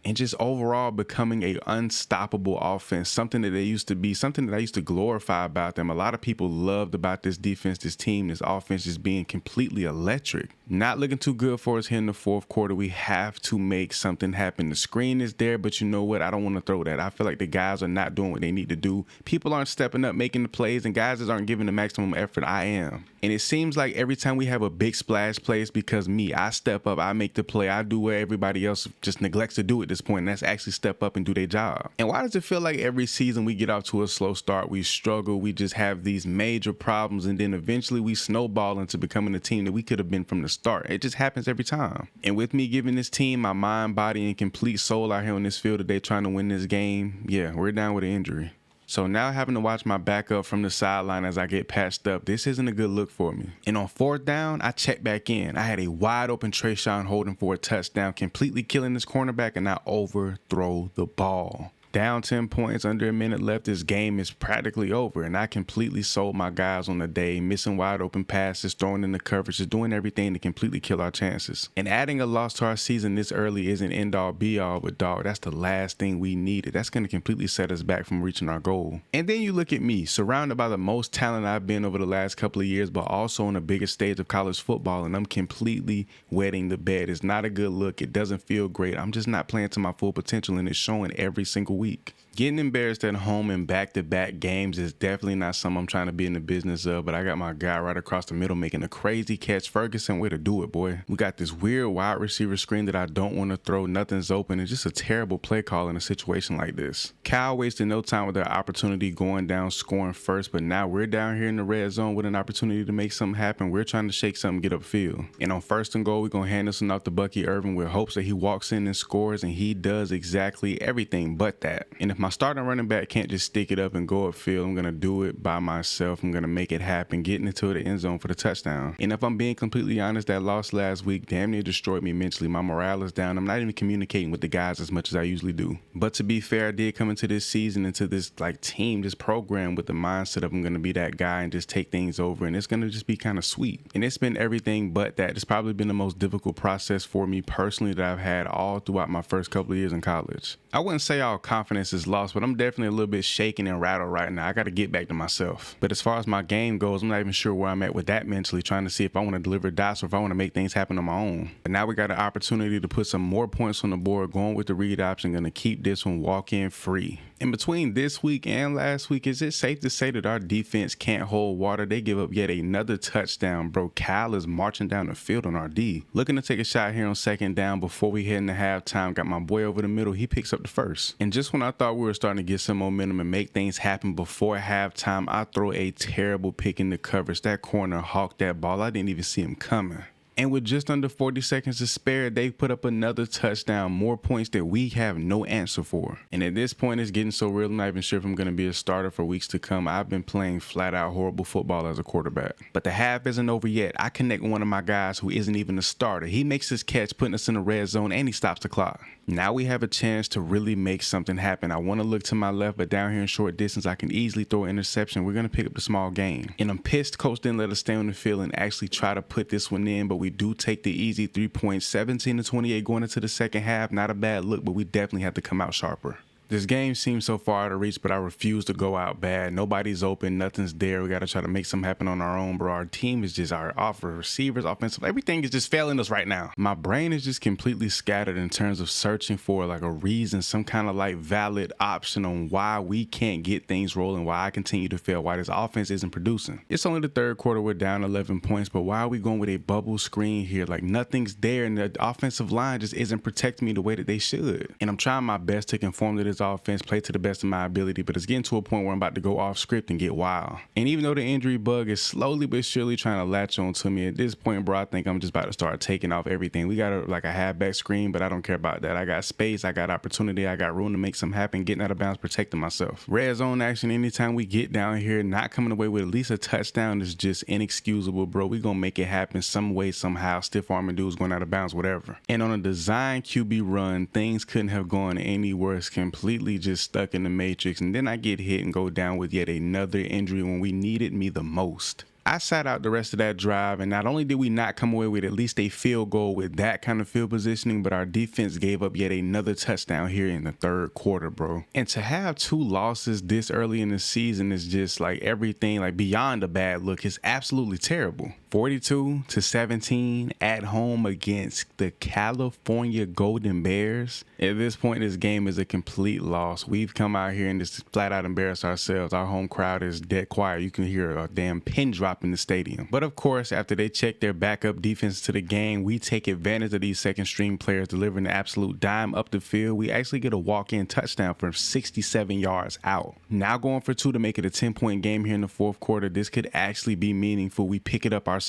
A: and just overall becoming a unstoppable offense, something that they used to be, something that I used to glorify about them. A lot of people loved about this defense, this team, this offense just being completely electric. Not looking too good for us here in the fourth quarter. We have to make something happen. The screen is there, but you know what? I don't want to throw that. I feel like the guys are not doing what they need to do. People aren't stepping up, making the plays, and guys just aren't giving the maximum effort. I am. And it seems like every time we have a big splash play, it's because me. I step up, I make the play, I do what everybody else just neglects to do at this point, and that's actually step up and do their job. And why does it feel like every season we get off to a slow start, we struggle, we just have these major problems, and then eventually we snowball into becoming the team that we could have been from the start? It just happens every time. And with me giving this team my mind, body, and complete soul out here on this field today trying to win this game, yeah, we're down with an injury. So now having to watch my backup from the sideline as I get patched up, this isn't a good look for me. And on fourth down, I checked back in. I had a wide open Trayshawn holding for a touchdown, completely killing this cornerback, and I overthrow the ball. Down 10 points, under a minute left, this game is practically over, and I completely sold my guys on the day, missing wide open passes, throwing in the coverage, just doing everything to completely kill our chances. And adding a loss to our season this early isn't end all be all, but dog, that's the last thing we needed. That's going to completely set us back from reaching our goal. And then you look at me, surrounded by the most talent I've been over the last couple of years, but also on the biggest stage of college football, and I'm completely wetting the bed. It's not a good look. It doesn't feel great. I'm just not playing to my full potential, and it's showing every single week. Getting embarrassed at home in back-to-back games is definitely not something I'm trying to be in the business of, but I got my guy right across the middle making a crazy catch. Ferguson, way to do it, boy. We got this weird wide receiver screen that I don't want to throw. Nothing's open. It's just a terrible play call in a situation like this. Cal wasted no time with their opportunity going down, scoring first, but now we're down here in the red zone with an opportunity to make something happen. We're trying to shake something, get upfield. And on first and goal, we're going to hand this one off to Bucky Irvin with hopes that he walks in and scores, and he does exactly everything but that. And if my starting running back can't just stick it up and go upfield, I'm going to do it by myself. I'm going to make it happen, getting into the end zone for the touchdown. And if I'm being completely honest, that loss last week damn near destroyed me mentally. My morale is down. I'm not even communicating with the guys as much as I usually do. But to be fair, I did come into this season, into this team, this program with the mindset of I'm going to be that guy and just take things over, and it's going to just be kind of sweet. And it's been everything but that. It's probably been the most difficult process for me personally that I've had all throughout my first couple of years in college. I wouldn't say all confidence is lost, but I'm definitely a little bit shaken and rattled right now. I got to get back to myself. But as far as my game goes, I'm not even sure where I'm at with that mentally, trying to see if I want to deliver dots or if I want to make things happen on my own. But now we got an opportunity to put some more points on the board, going with the read option, going to keep this one walk-in free. In between this week and last week, is it safe to say that our defense can't hold water? They give up yet another touchdown, bro. Kyle is marching down the field on our D. Looking to take a shot here on second down before we head into halftime. Got my boy over the middle. He picks up the first. And just when I thought we were starting to get some momentum and make things happen before halftime, I throw a terrible pick in the coverage. That corner hawked that ball. I didn't even see him coming. And with just under 40 seconds to spare, they put up another touchdown, more points that we have no answer for. And at this point, it's getting so real, I'm not even sure if I'm going to be a starter for weeks to come. I've been playing flat out horrible football as a quarterback. But the half isn't over yet. I connect with one of my guys who isn't even a starter. He makes his catch, putting us in the red zone, and he stops the clock. Now we have a chance to really make something happen. I want to look to my left, but down here in short distance, I can easily throw an interception. We're going to pick up the small gain. And I'm pissed Coach didn't let us stay on the field and actually try to put this one in, but we do take the easy 3 points, 17-28 going into the second half. Not a bad look, but we definitely have to come out sharper. This game seems so far out of reach, but I refuse to go out bad. Nobody's open. Nothing's there. We got to try to make something happen on our own, bro. Our team is just, our receivers, offensive, everything is just failing us right now. My brain is just completely scattered in terms of searching for a reason, some kind of valid option on why we can't get things rolling, why I continue to fail, why this offense isn't producing. It's only the third quarter. We're down 11 points, but why are we going with a bubble screen here? Nothing's there, and the offensive line just isn't protecting me the way that they should. And I'm trying my best to conform to this this offense, play to the best of my ability, but it's getting to a point where I'm about to go off script and get wild. And even though the injury bug is slowly but surely trying to latch on to me, at this point, bro, I think I'm just about to start taking off everything. We got a halfback screen, but I don't care about that. I got space, I got opportunity, I got room to make something happen, getting out of bounds, protecting myself. Red zone action, anytime we get down here, not coming away with at least a touchdown is just inexcusable, bro. We gonna make it happen some way, somehow. Stiff arming dudes going out of bounds, whatever. And on a design QB run, things couldn't have gone any worse. Completely just stuck in the matrix, and then I get hit and go down with yet another injury when we needed me the most. I sat out the rest of that drive, and not only did we not come away with at least a field goal with that kind of field positioning, but our defense gave up yet another touchdown here in the third quarter, bro. And to have 2 losses this early in the season is just like everything, like beyond a bad look. It's absolutely terrible. 42-17 at home against the California Golden Bears. At this point, this game is a complete loss. We've come out here and just flat out embarrassed ourselves. Our home crowd is dead quiet. You can hear a damn pin drop in the stadium. But of course, after they check their backup defense to the game, we take advantage of these second string players delivering an absolute dime up the field. We actually get a walk-in touchdown from 67 yards out. Now going for 2 to make it a 10-point game here in the fourth quarter. This could actually be meaningful. We pick it up ourselves.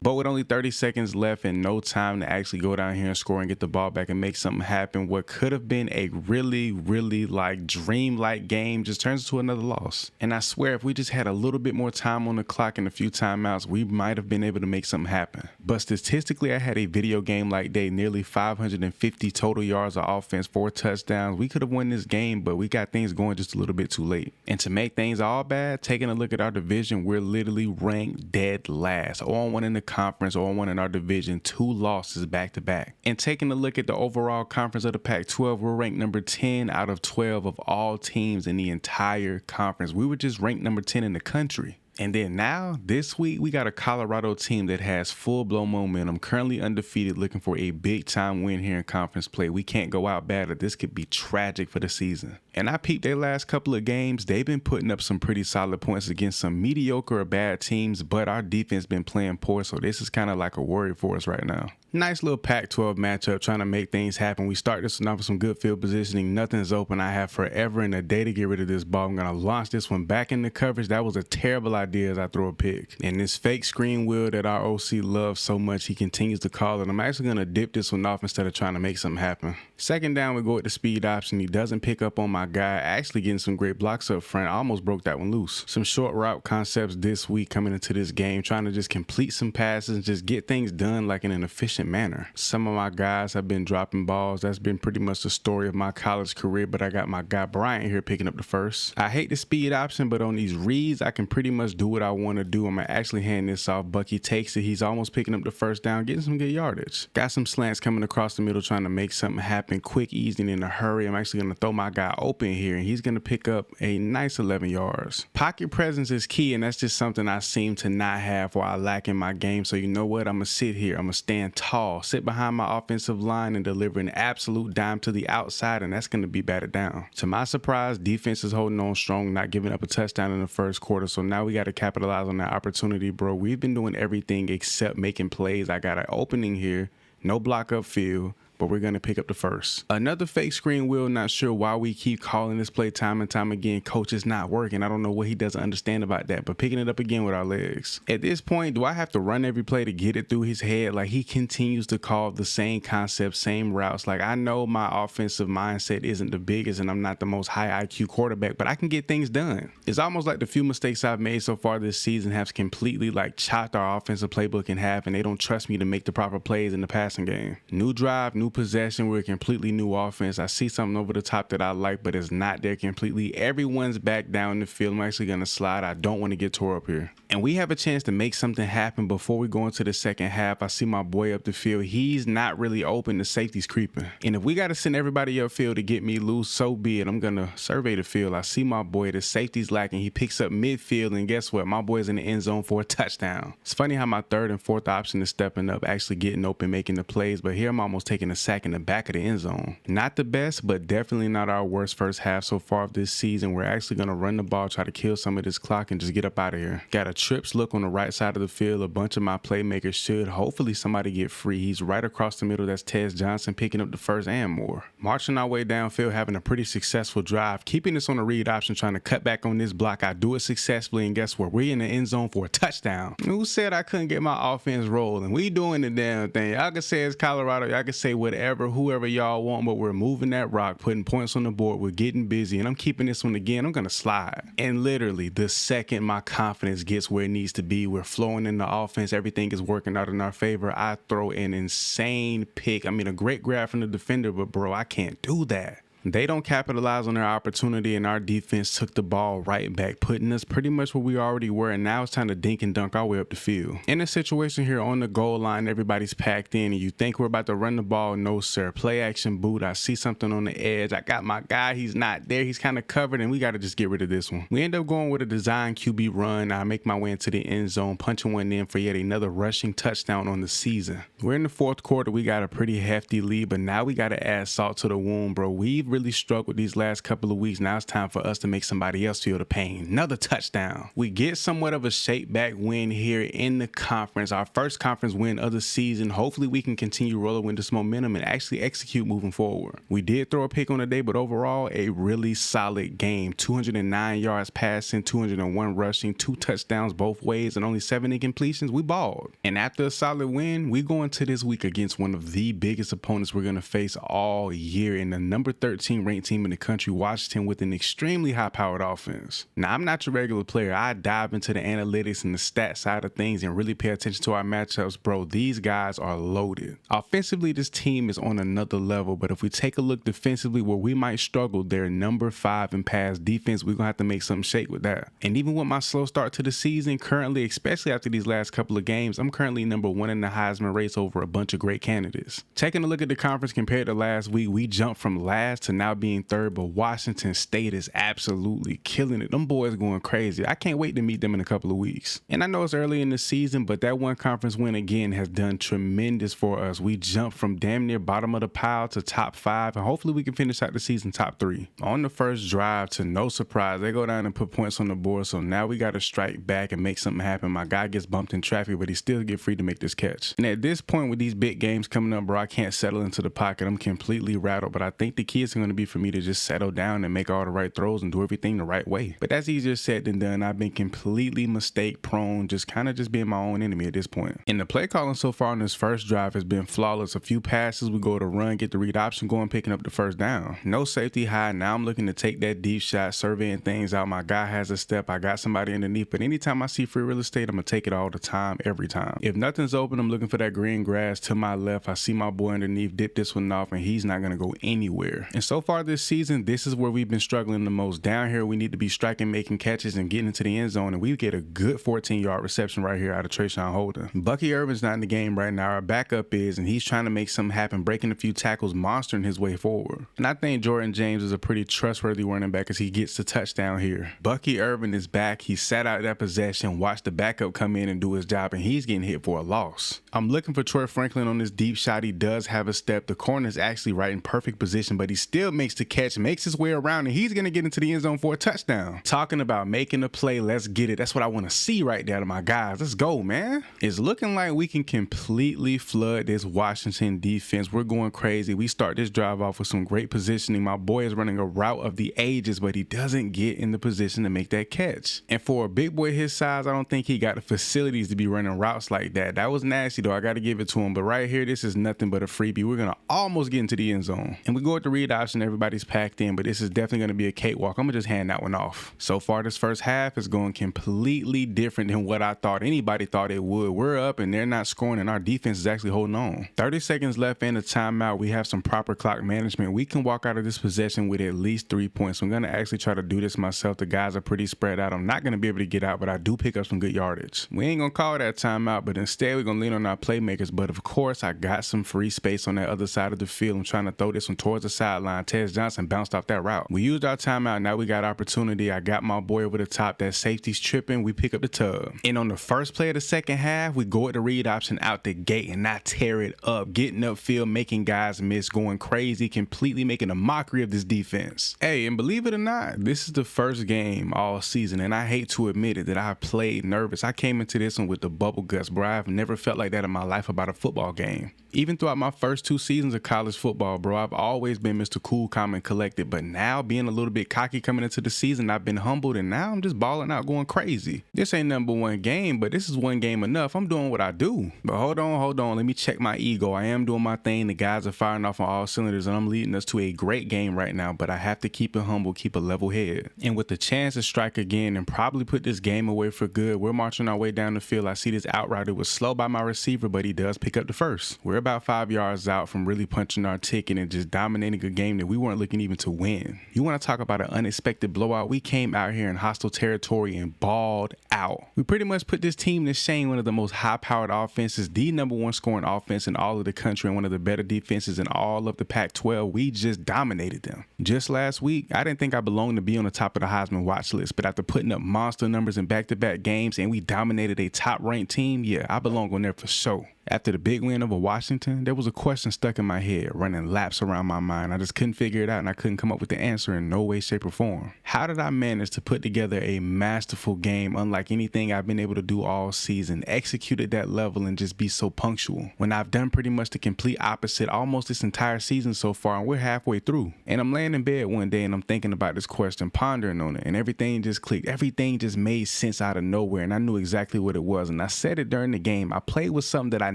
A: But with only 30 seconds left and no time to actually go down here and score and get the ball back and make something happen, what could have been a really like dream-like game just turns into another loss. And I swear, if we just had a little bit more time on the clock and a few timeouts, we might have been able to make something happen. But statistically, I had a video game like day, nearly 550 total yards of offense, 4 touchdowns. We could have won this game, but we got things going just a little bit too late. And to make things all bad, taking a look at our division, we're literally ranked dead last. 0-1 in the conference, 0-1 in our division, 2 losses back to back. And taking a look at the overall conference of the Pac-12, we're ranked number 10 out of 12 of all teams in the entire conference. We were just ranked number 10 in the country. And then now, this week, we got a Colorado team that has full-blown momentum, currently undefeated, looking for a big-time win here in conference play. We can't go out bad, or this could be tragic for the season. And I peeped their last couple of games. They've been putting up some pretty solid points against some mediocre or bad teams, but our defense been playing poor, so this is kind of like a worry for us right now. Nice little Pac-12 matchup, trying to make things happen. We start this one off with some good field positioning. Nothing's open. I have forever and a day to get rid of this ball. I'm going to launch this one back into coverage. That was a terrible idea as I throw a pick. And this fake screen wheel that our OC loves so much, he continues to call it. I'm actually going to dip this one off instead of trying to make something happen. Second down, we go with the speed option. He doesn't pick up on my guy, actually getting some great blocks up front. I almost broke that one loose. Some short route concepts this week coming into this game, trying to just complete some passes and just get things done like in an efficient manner. Some of my guys have been dropping balls. That's been pretty much the story of my college career, but I got my guy Bryant here picking up the first. I hate the speed option, but on these reads, I can pretty much do what I want to do. I'm going to actually hand this off. Bucky takes it. He's almost picking up the first down, getting some good yardage. Got some slants coming across the middle, trying to make something happen quick, easy, and in a hurry. I'm actually going to throw my guy open here, and he's going to pick up a nice 11 yards. Pocket presence is key, and that's just something I seem to not have or I lack in my game. So you know what? I'm going to sit here. I'm going to stand tall, sit behind my offensive line and deliver an absolute dime to the outside, and that's going to be batted down. To my surprise, defense is holding on strong, not giving up a touchdown in the first quarter, so now we got to capitalize on that opportunity, bro. We've been doing everything except making plays. I got an opening here, no block upfield, but we're going to pick up the first. Another fake screen wheel. Not sure why we keep calling this play time and time again. Coach, is not working. I don't know what he doesn't understand about that, but picking it up again with our legs. At this point, do I have to run every play to get it through his head? Like, he continues to call the same concepts, same routes. Like, I know my offensive mindset isn't the biggest and I'm not the most high IQ quarterback, but I can get things done. It's almost like the few mistakes I've made so far this season have completely like chopped our offensive playbook in half, and they don't trust me to make the proper plays in the passing game. New drive, new possession, we're a completely new offense. I see something over the top that I like, but it's not there completely. Everyone's back down the field. I'm actually going to slide. I don't want to get tore up here. And we have a chance to make something happen before we go into the second half. I see my boy up the field. He's not really open. The safety's creeping. And if we got to send everybody upfield to get me loose, so be it. I'm going to survey the field. I see my boy. The safety's lacking. He picks up midfield, and guess what? My boy's in the end zone for a touchdown. It's funny how my third and fourth option is stepping up, actually getting open, making the plays, but here I'm almost taking a sack in the back of the end zone. Not the best, but definitely not our worst first half so far of this season. We're actually going to run the ball, try to kill some of this clock, and just get up out of here. Got a trips look on the right side of the field, a bunch of my playmakers should hopefully somebody get free. He's right across the middle. That's Tez Johnson picking up the first and more. Marching our way downfield, having a pretty successful drive, keeping this on the read option, trying to cut back on this block. I do it successfully, and guess what? We're in the end zone for a touchdown. Who said I couldn't get my offense rolling? We doing the damn thing. Y'all can say it's Colorado. Y'all can say whatever, whoever y'all want, but we're moving that rock, putting points on the board. We're getting busy, and I'm keeping this one again. I'm going to slide. And literally, the second my confidence gets where it needs to be, we're flowing in the offense. Everything is working out in our favor. I throw an insane pick. I mean, a great grab from the defender, but bro, I can't do that. They don't capitalize on their opportunity, and our defense took the ball right back, putting us pretty much where we already were, and now it's time to dink and dunk our way up the field. In a situation here on the goal line, everybody's packed in, and you think we're about to run the ball. No, sir. Play action boot. I see something on the edge. I got my guy. He's not there. He's kind of covered, and we got to just get rid of this one. We end up going with a design QB run. I make my way into the end zone, punching one in for yet another rushing touchdown on the season. We're in the fourth quarter. We got a pretty hefty lead, but now we got to add salt to the wound, bro. We've really struggled these last couple of weeks. Now it's time for us to make somebody else feel the pain. Another touchdown. We get somewhat of a shape back win here in the conference, our first conference win of the season. Hopefully we can continue rolling with this momentum and actually execute moving forward. We did throw a pick on the day, but overall a really solid game. 209 yards passing, 201 rushing, 2 touchdowns both ways, and only 7 incompletions. We balled. And after a solid win, we go into this week against one of the biggest opponents we're going to face all year in the number 13 ranked team in the country, Washington, with an extremely high-powered offense. Now, I'm not your regular player. I dive into the analytics and the stat side of things and really pay attention to our matchups, bro. These guys are loaded. Offensively, this team is on another level, but if we take a look defensively where we might struggle, they're number 5 in pass defense. We're gonna have to make something shake with that. And even with my slow start to the season, currently, especially after these last couple of games, I'm currently number 1 in the Heisman race over a bunch of great candidates. Taking a look at the conference compared to last week, we jumped from last to now being 3rd, but Washington State is absolutely killing it. Them boys going crazy. I can't wait to meet them in a couple of weeks. And I know it's early in the season, but that one conference win again has done tremendous for us. We jumped from damn near bottom of the pile to top 5, and hopefully we can finish out the season top 3. On the first drive, to no surprise, they go down and put points on the board, so now we got to strike back and make something happen. My guy gets bumped in traffic, but he still get free to make this catch. And at this point with these big games coming up, bro, I can't settle into the pocket. I'm completely rattled, but I think the key is going to be for me to just settle down and make all the right throws and do everything the right way. But that's easier said than done. I've been completely mistake prone, just being my own enemy at this point. And the play calling so far on this first drive has been flawless. A few passes, we go to run, get the read option going, picking up the first down. No safety high. Now I'm looking to take that deep shot, surveying things out. My guy has a step. I got somebody underneath, but anytime I see free real estate, I'm gonna take it all the time, every time. If nothing's open, I'm looking for that green grass to my left. I see my boy underneath, dip this one off, and he's not gonna go anywhere. And so far this season, this is where we've been struggling the most. Down here, we need to be striking, making catches, and getting into the end zone, and we get a good 14-yard reception right here out of Trayshawn Holden. Bucky Irvin's not in the game right now. Our backup is, and he's trying to make something happen, breaking a few tackles, monstering his way forward. And I think Jordan James is a pretty trustworthy running back as he gets the touchdown here. Bucky Irvin is back. He sat out that possession, watched the backup come in and do his job, and he's getting hit for a loss. I'm looking for Troy Franklin on this deep shot. He does have a step. The corner is actually right in perfect position, but he still makes the catch, makes his way around, and he's going to get into the end zone for a touchdown. Talking about making a play, let's get it. That's what I want to see right there to my guys. Let's go, man. It's looking like we can completely flood this Washington defense. We're going crazy. We start this drive off with some great positioning. My boy is running a route of the ages, but he doesn't get in the position to make that catch. And for a big boy his size, I don't think he got the facilities to be running routes like that. That was nasty, though. I got to give it to him. But right here, this is nothing but a freebie. We're going to almost get into the end zone. And we go with the read option. Everybody's packed in, but this is definitely going to be a cakewalk. I'm going to just hand that one off. So far, this first half is going completely different than what I thought anybody thought it would. We're up and they're not scoring, and our defense is actually holding on. 30 seconds left and a timeout. We have some proper clock management. We can walk out of this possession with at least 3 points. I'm going to actually try to do this myself. The guys are pretty spread out. I'm not going to be able to get out, but I do pick up some good yardage. We ain't going to call that timeout, but instead we're going to lean on our playmakers. But of course, I got some free space on that other side of the field. I'm trying to throw this one towards the sideline. line. Tez Johnson bounced off that route. We used our timeout. Now we got opportunity. I got my boy over the top. That safety's tripping. We pick up the tub. And on the first play of the second half, we go at the read option out the gate and I tear it up, getting upfield, making guys miss, going crazy, completely making a mockery of this defense. Hey, and believe it or not, this is the first game all season, and I hate to admit it that I played nervous. I came into this one with the bubble guts, bro. I've never felt like that in my life about a football game. Even throughout my first 2 seasons of college football, bro, I've always been Mr. Cool, Calm, and Collected. But now, being a little bit cocky coming into the season, I've been humbled, and now I'm just balling out, going crazy. This ain't number one game, but this is one game enough. I'm doing what I do. But hold on. Let me check my ego. I am doing my thing. The guys are firing off on all cylinders, and I'm leading us to a great game right now. But I have to keep it humble, keep a level head. And with the chance to strike again and probably put this game away for good, we're marching our way down the field. I see this out route. It was slow by my receiver, but he does pick up the first. We're about 5 yards out from really punching our ticket and just dominating a game that we weren't looking even to win. You want to talk about an unexpected blowout? We came out here in hostile territory and balled out. We pretty much put this team to shame. One of the most high-powered offenses, the #1 scoring offense in all of the country, and one of the better defenses in all of the Pac-12. We just dominated them. Just last week, I didn't think I belonged to be on the top of the Heisman watch list, but after putting up monster numbers in back-to-back games and we dominated a top-ranked team, yeah, I belong on there for sure. After the big win over Washington, there was a question stuck in my head, running laps around my mind. I just couldn't figure it out, and I couldn't come up with the answer in no way, shape, or form. How did I manage to put together a masterful game unlike anything I've been able to do all season, execute at that level, and just be so punctual, when I've done pretty much the complete opposite almost this entire season so far, and we're halfway through? And I'm laying in bed one day, and I'm thinking about this question, pondering on it, and everything just clicked. Everything just made sense out of nowhere, and I knew exactly what it was, and I said it during the game. I played with something that I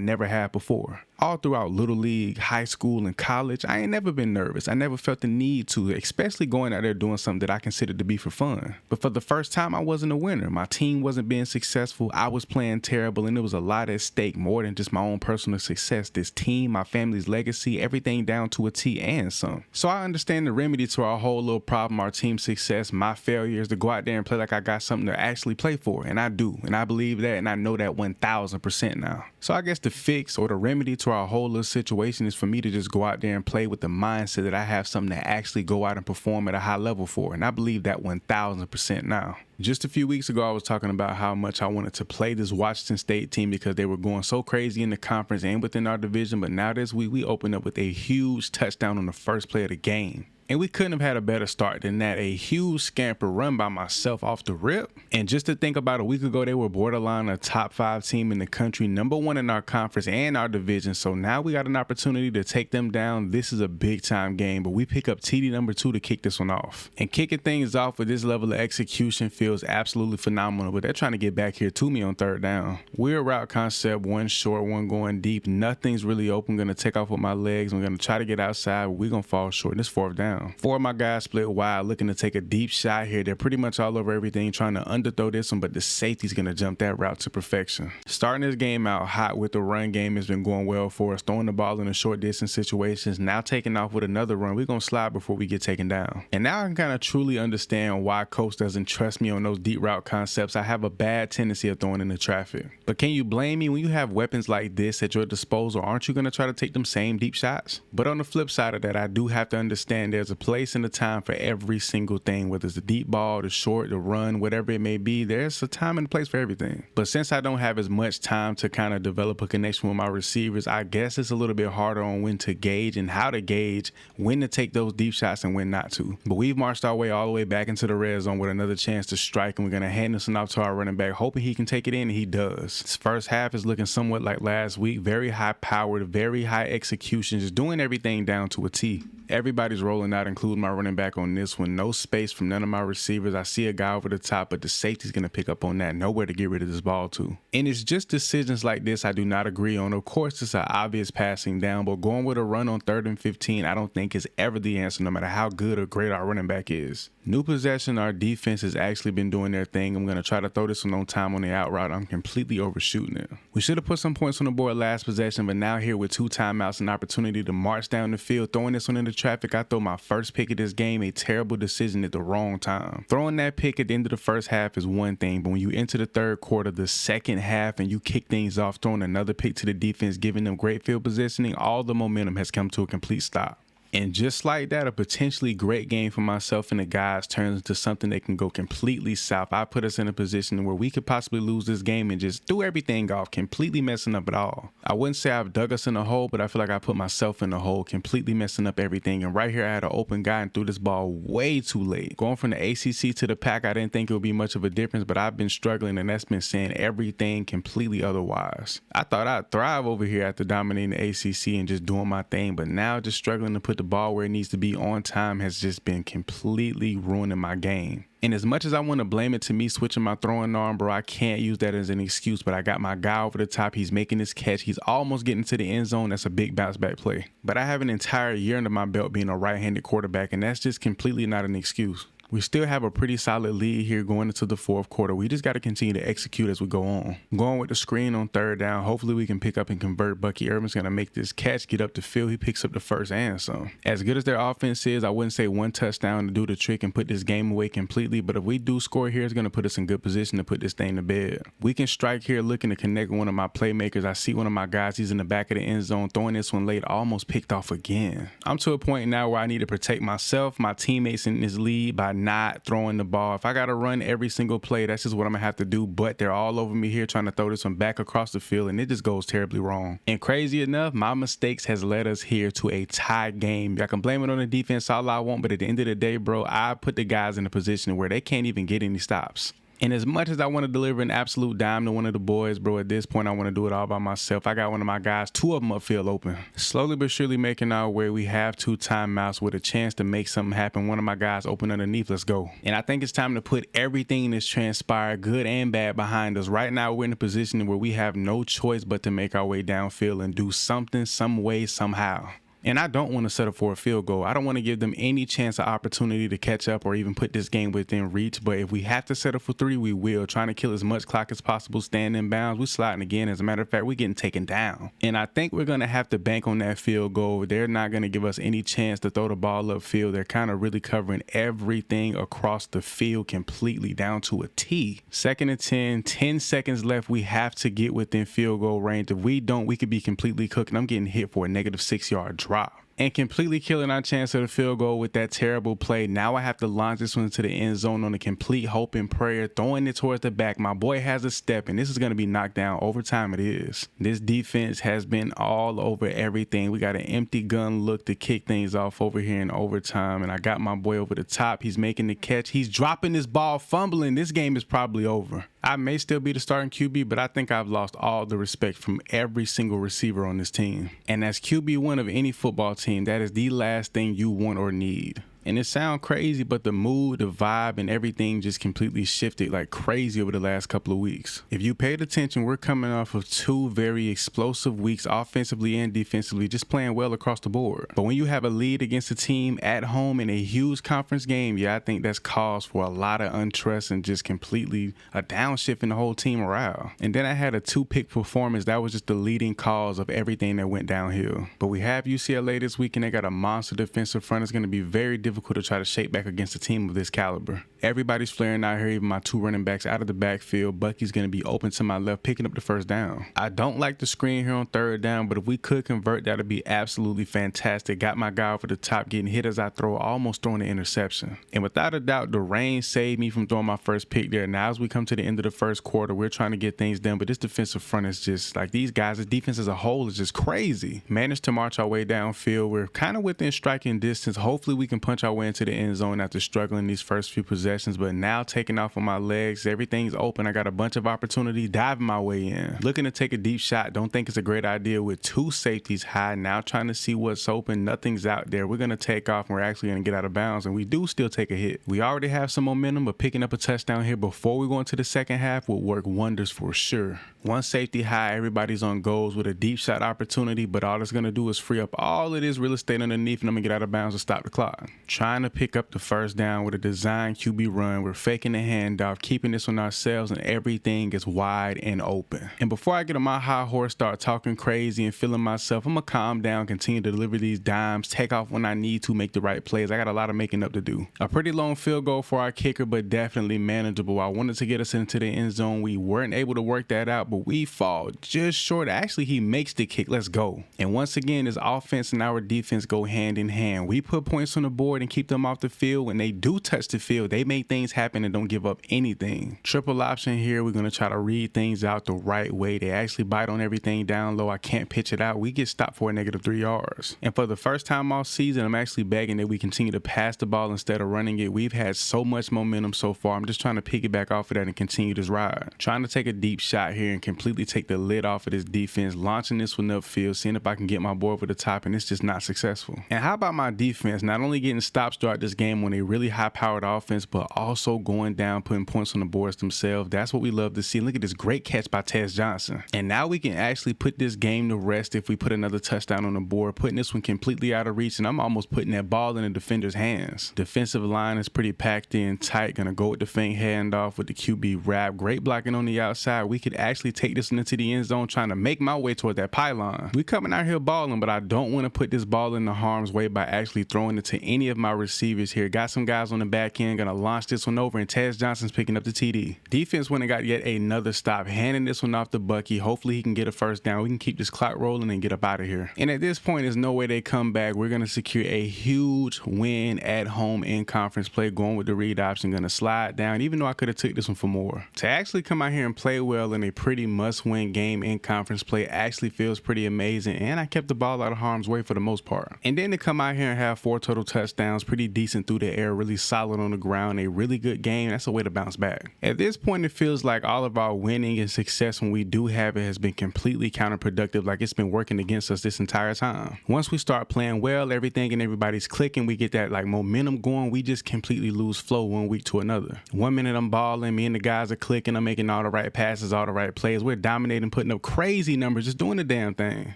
A: never had before. All throughout Little League, high school, and college, I ain't never been nervous. I never felt the need to, especially going out there doing something that I considered to be for fun. But for the first time, I wasn't a winner. My team wasn't being successful. I was playing terrible, and there was a lot at stake, more than just my own personal success. This team, my family's legacy, everything down to a T and some. So I understand the remedy to our whole little problem, our team's success, my failure, is to go out there and play like I got something to actually play for. And I do. And I believe that, and I know that 1000% now. So I guess the fix or the remedy to our whole little situation is for me to just go out there and play with the mindset that I have something to actually go out and perform at a high level for. And I believe that 1000% now. Just a few weeks ago, I was talking about how much I wanted to play this Washington State team because they were going so crazy in the conference and within our division. But now this week, we opened up with a huge touchdown on the first play of the game. And we couldn't have had a better start than that. A huge scamper run by myself off the rip. And just to think about, a week ago, they were borderline a top 5 team in the country, #1 in our conference and our division. So now we got an opportunity to take them down. This is a big time game, but we pick up TD #2 to kick this one off. And kicking things off with this level of execution feels absolutely phenomenal, but they're trying to get back here to me on 3rd down. We're route concept, one short, one going deep. Nothing's really open. Going to take off with my legs. I'm going to try to get outside, but we're going to fall short. This 4th down. 4 of my guys split wide, looking to take a deep shot here. They're pretty much all over everything, trying to underthrow this one, but the safety's going to jump that route to perfection. Starting this game out hot with the run game has been going well for us, throwing the ball in the short distance situations, now taking off with another run. We're going to slide before we get taken down. And now I can kind of truly understand why coach doesn't trust me on those deep route concepts. I have a bad tendency of throwing into traffic. But can you blame me? When you have weapons like this at your disposal, aren't you going to try to take them same deep shots? But on the flip side of that, I do have to understand there's a place and a time for every single thing, whether it's the deep ball, the short, the run, whatever it may be. There's a time and a place for everything. But since I don't have as much time to kind of develop a connection with my receivers, I guess it's a little bit harder on when to gauge and how to gauge when to take those deep shots and when not to. But we've marched our way all the way back into the red zone with another chance to strike, and we're going to hand this one off to our running back, hoping he can take it in, and he does. This first half is looking somewhat like last week. Very high powered, very high execution, just doing everything down to a T. Everybody's rolling out, including my running back on this one. No space from none of my receivers. I see a guy over the top, but the safety's going to pick up on that. Nowhere to get rid of this ball to. And it's just decisions like this I do not agree on. Of course, it's an obvious passing down, but going with a run on 3rd and 15, I don't think is ever the answer, no matter how good or great our running back is. New possession, our defense has actually been doing their thing. I'm going to try to throw this one on time on the out route. I'm completely overshooting it. We should have put some points on the board last possession, but now here with 2 timeouts, an opportunity to march down the field, throwing this one into traffic. I throw my first pick of this game, a terrible decision at the wrong time. Throwing that pick at the end of the first half is one thing, but when you enter the 3rd quarter, the second half, and you kick things off, throwing another pick to the defense, giving them great field positioning, all the momentum has come to a complete stop. And just like that, a potentially great game for myself and the guys turns into something that can go completely south. I put us in a position where we could possibly lose this game and just do everything off, completely messing up it all. I wouldn't say I've dug us in a hole, but I feel like I put myself in a hole, completely messing up everything. And right here, I had an open guy and threw this ball way too late. Going from the ACC to the Pac, I didn't think it would be much of a difference, but I've been struggling, and that's been saying everything completely otherwise. I thought I'd thrive over here after dominating the ACC and just doing my thing, but now just struggling to put the ball where it needs to be on time has just been completely ruining my game. And as much as I want to blame it to me switching my throwing arm, bro, I can't use that as an excuse, but I got my guy over the top. He's making this catch. He's almost getting to the end zone. That's a big bounce back play. But I have an entire year under my belt being a right-handed quarterback, and that's just completely not an excuse. We still have a pretty solid lead here going into the fourth quarter. We just got to continue to execute as we go on. Going with the screen on third down. Hopefully we can pick up and convert. Bucky Irvin's going to make this catch, get up the field. He picks up the first and some. As good as their offense is, I wouldn't say one touchdown to do the trick and put this game away completely. But if we do score here, it's going to put us in good position to put this thing to bed. We can strike here looking to connect with one of my playmakers. I see one of my guys. He's in the back of the end zone throwing this one late. Almost picked off again. I'm to a point now where I need to protect myself, my teammates in this lead by not throwing the ball. If I got to run every single play, that's just what I'm going to have to do. But they're all over me here trying to throw this one back across the field, and it just goes terribly wrong. And crazy enough, my mistakes has led us here to a tie game. I can blame it on the defense all I want, but at the end of the day, bro, I put the guys in a position where they can't even get any stops. And as much as I want to deliver an absolute dime to one of the boys, bro, at this point, I want to do it all by myself. I got one of my guys, two of them upfield open. Slowly but surely making our way. We have 2 timeouts with a chance to make something happen. One of my guys open underneath. Let's go. And I think it's time to put everything that's transpired, good and bad, behind us. Right now, we're in a position where we have no choice but to make our way downfield and do something, some way, somehow. And I don't want to settle for a field goal. I don't want to give them any chance or opportunity to catch up or even put this game within reach. But if we have to settle for 3, we will. Trying to kill as much clock as possible, stand in bounds. We're sliding again. As a matter of fact, we're getting taken down. And I think we're going to have to bank on that field goal. They're not going to give us any chance to throw the ball upfield. They're kind of really covering everything across the field completely down to a T. 2nd and 10, 10 seconds left. We have to get within field goal range. If we don't, we could be completely cooked. And I'm getting hit for a -6-yard drop. And completely killing our chance of the field goal with that terrible play. Now I have to launch this one into the end zone on a complete hope and prayer, throwing it towards the back. My boy has a step, and this is going to be knocked down. Overtime it is. This defense has been all over everything. We got an empty gun look to kick things off over here in overtime, and I got my boy over the top. He's making the catch. He's dropping this ball, fumbling. This game is probably over. I may still be the starting QB, but I think I've lost all the respect from every single receiver on this team. And as QB1 of any football team, that is the last thing you want or need. And it sounds crazy, but the mood, the vibe, and everything just completely shifted like crazy over the last couple of weeks. If you paid attention, we're coming off of 2 very explosive weeks, offensively and defensively, just playing well across the board. But when you have a lead against a team at home in a huge conference game, yeah, I think that's cause for a lot of untrust and just completely a downshift in the whole team morale. And then I had a 2-pick performance. That was just the leading cause of everything that went downhill. But we have UCLA this week, and they got a monster defensive front. It's going to be very difficult to try to shake back against a team of this caliber. Everybody's flaring out here, even my 2 running backs out of the backfield. Bucky's going to be open to my left, picking up the first down. I don't like the screen here on third down, but if we could convert, that would be absolutely fantastic. Got my guy over the top, getting hit as I throw, almost throwing the interception. And without a doubt, the rain saved me from throwing my first pick there. Now, as we come to the end of the first quarter, we're trying to get things done, but this defensive front is just like these guys, this defense as a whole is just crazy. Managed to march our way downfield. We're kind of within striking distance. Hopefully, we can punch our way into the end zone after struggling these first few possessions, but now taking off on my legs, everything's open. I got a bunch of opportunity diving my way in, looking to take a deep shot. Don't think it's a great idea with 2 safeties high. Now trying to see what's open. Nothing's out there. We're going to take off, and we're actually going to get out of bounds, and we do still take a hit. We already have some momentum, but picking up a touchdown here before we go into the second half will work wonders for sure. 1 safety high, everybody's on goals with a deep shot opportunity, but all it's going to do is free up all of this real estate underneath, and I'm going to get out of bounds to stop the clock. trying to pick up the first down with a design QB run. We're faking the handoff, keeping this on ourselves, and everything is wide and open. And before I get on my high horse, start talking crazy and feeling myself, I'm gonna calm down, continue to deliver these dimes, take off when I need to, make the right plays. I got a lot of making up to do. A pretty long field goal for our kicker, but definitely manageable. I wanted to get us into the end zone. We weren't able to work that out, but we fall just short. Actually, he makes the kick. Let's go. And once again, his offense and our defense go hand in hand. We put points on the board and keep them off the field. When they do touch the field, they make things happen and don't give up anything. Triple option here. We're going to try to read things out the right way. They actually bite on everything down low. I can't pitch it out. We get stopped for a -3 yards. And for the first time all season, I'm actually begging that we continue to pass the ball instead of running it. We've had so much momentum so far. I'm just trying to piggyback off of that and continue this ride. Trying to take a deep shot here and completely take the lid off of this defense, launching this one upfield, seeing if I can get my boy over the top, and it's just not successful. And how about my defense? Not only getting stops throughout this game on a really high-powered offense, but also going down, putting points on the boards themselves. That's what we love to see. Look at this great catch by Tez Johnson. And now we can actually put this game to rest if we put another touchdown on the board, putting this one completely out of reach, and I'm almost putting that ball in the defender's hands. Defensive line is pretty packed in tight. Gonna go with the feint handoff with the QB wrap. Great blocking on the outside. We could actually take this one into the end zone, trying to make my way toward that pylon. We coming out here balling, but I don't want to put this ball in the harm's way by actually throwing it to any of my receivers here. Got some guys on the back end. Gonna launch this one over, and Tez Johnson's picking up the TD. Defense went and got yet another stop, handing this one off to Bucky. Hopefully he can get a first down. We can keep this clock rolling and get up out of here. And at this point, there's no way they come back. We're gonna secure a huge win at home in conference play, going with the read option. Gonna slide down, even though I could have took this one for more. To actually come out here and play well in a pretty must-win game in conference play actually feels pretty amazing, and I kept the ball out of harm's way for the most part. And then to come out here and have 4 total touchdowns, pretty decent through the air, really solid on the ground, a really good game, that's a way to bounce back. At this point, it feels like all of our winning and success when we do have it has been completely counterproductive, like it's been working against us this entire time. Once we start playing well, everything and everybody's clicking, we get that like momentum going, we just completely lose flow one week to another. 1 minute I'm balling, me and the guys are clicking, I'm making all the right passes, all the right plays, we're dominating, putting up crazy numbers, just doing the damn thing.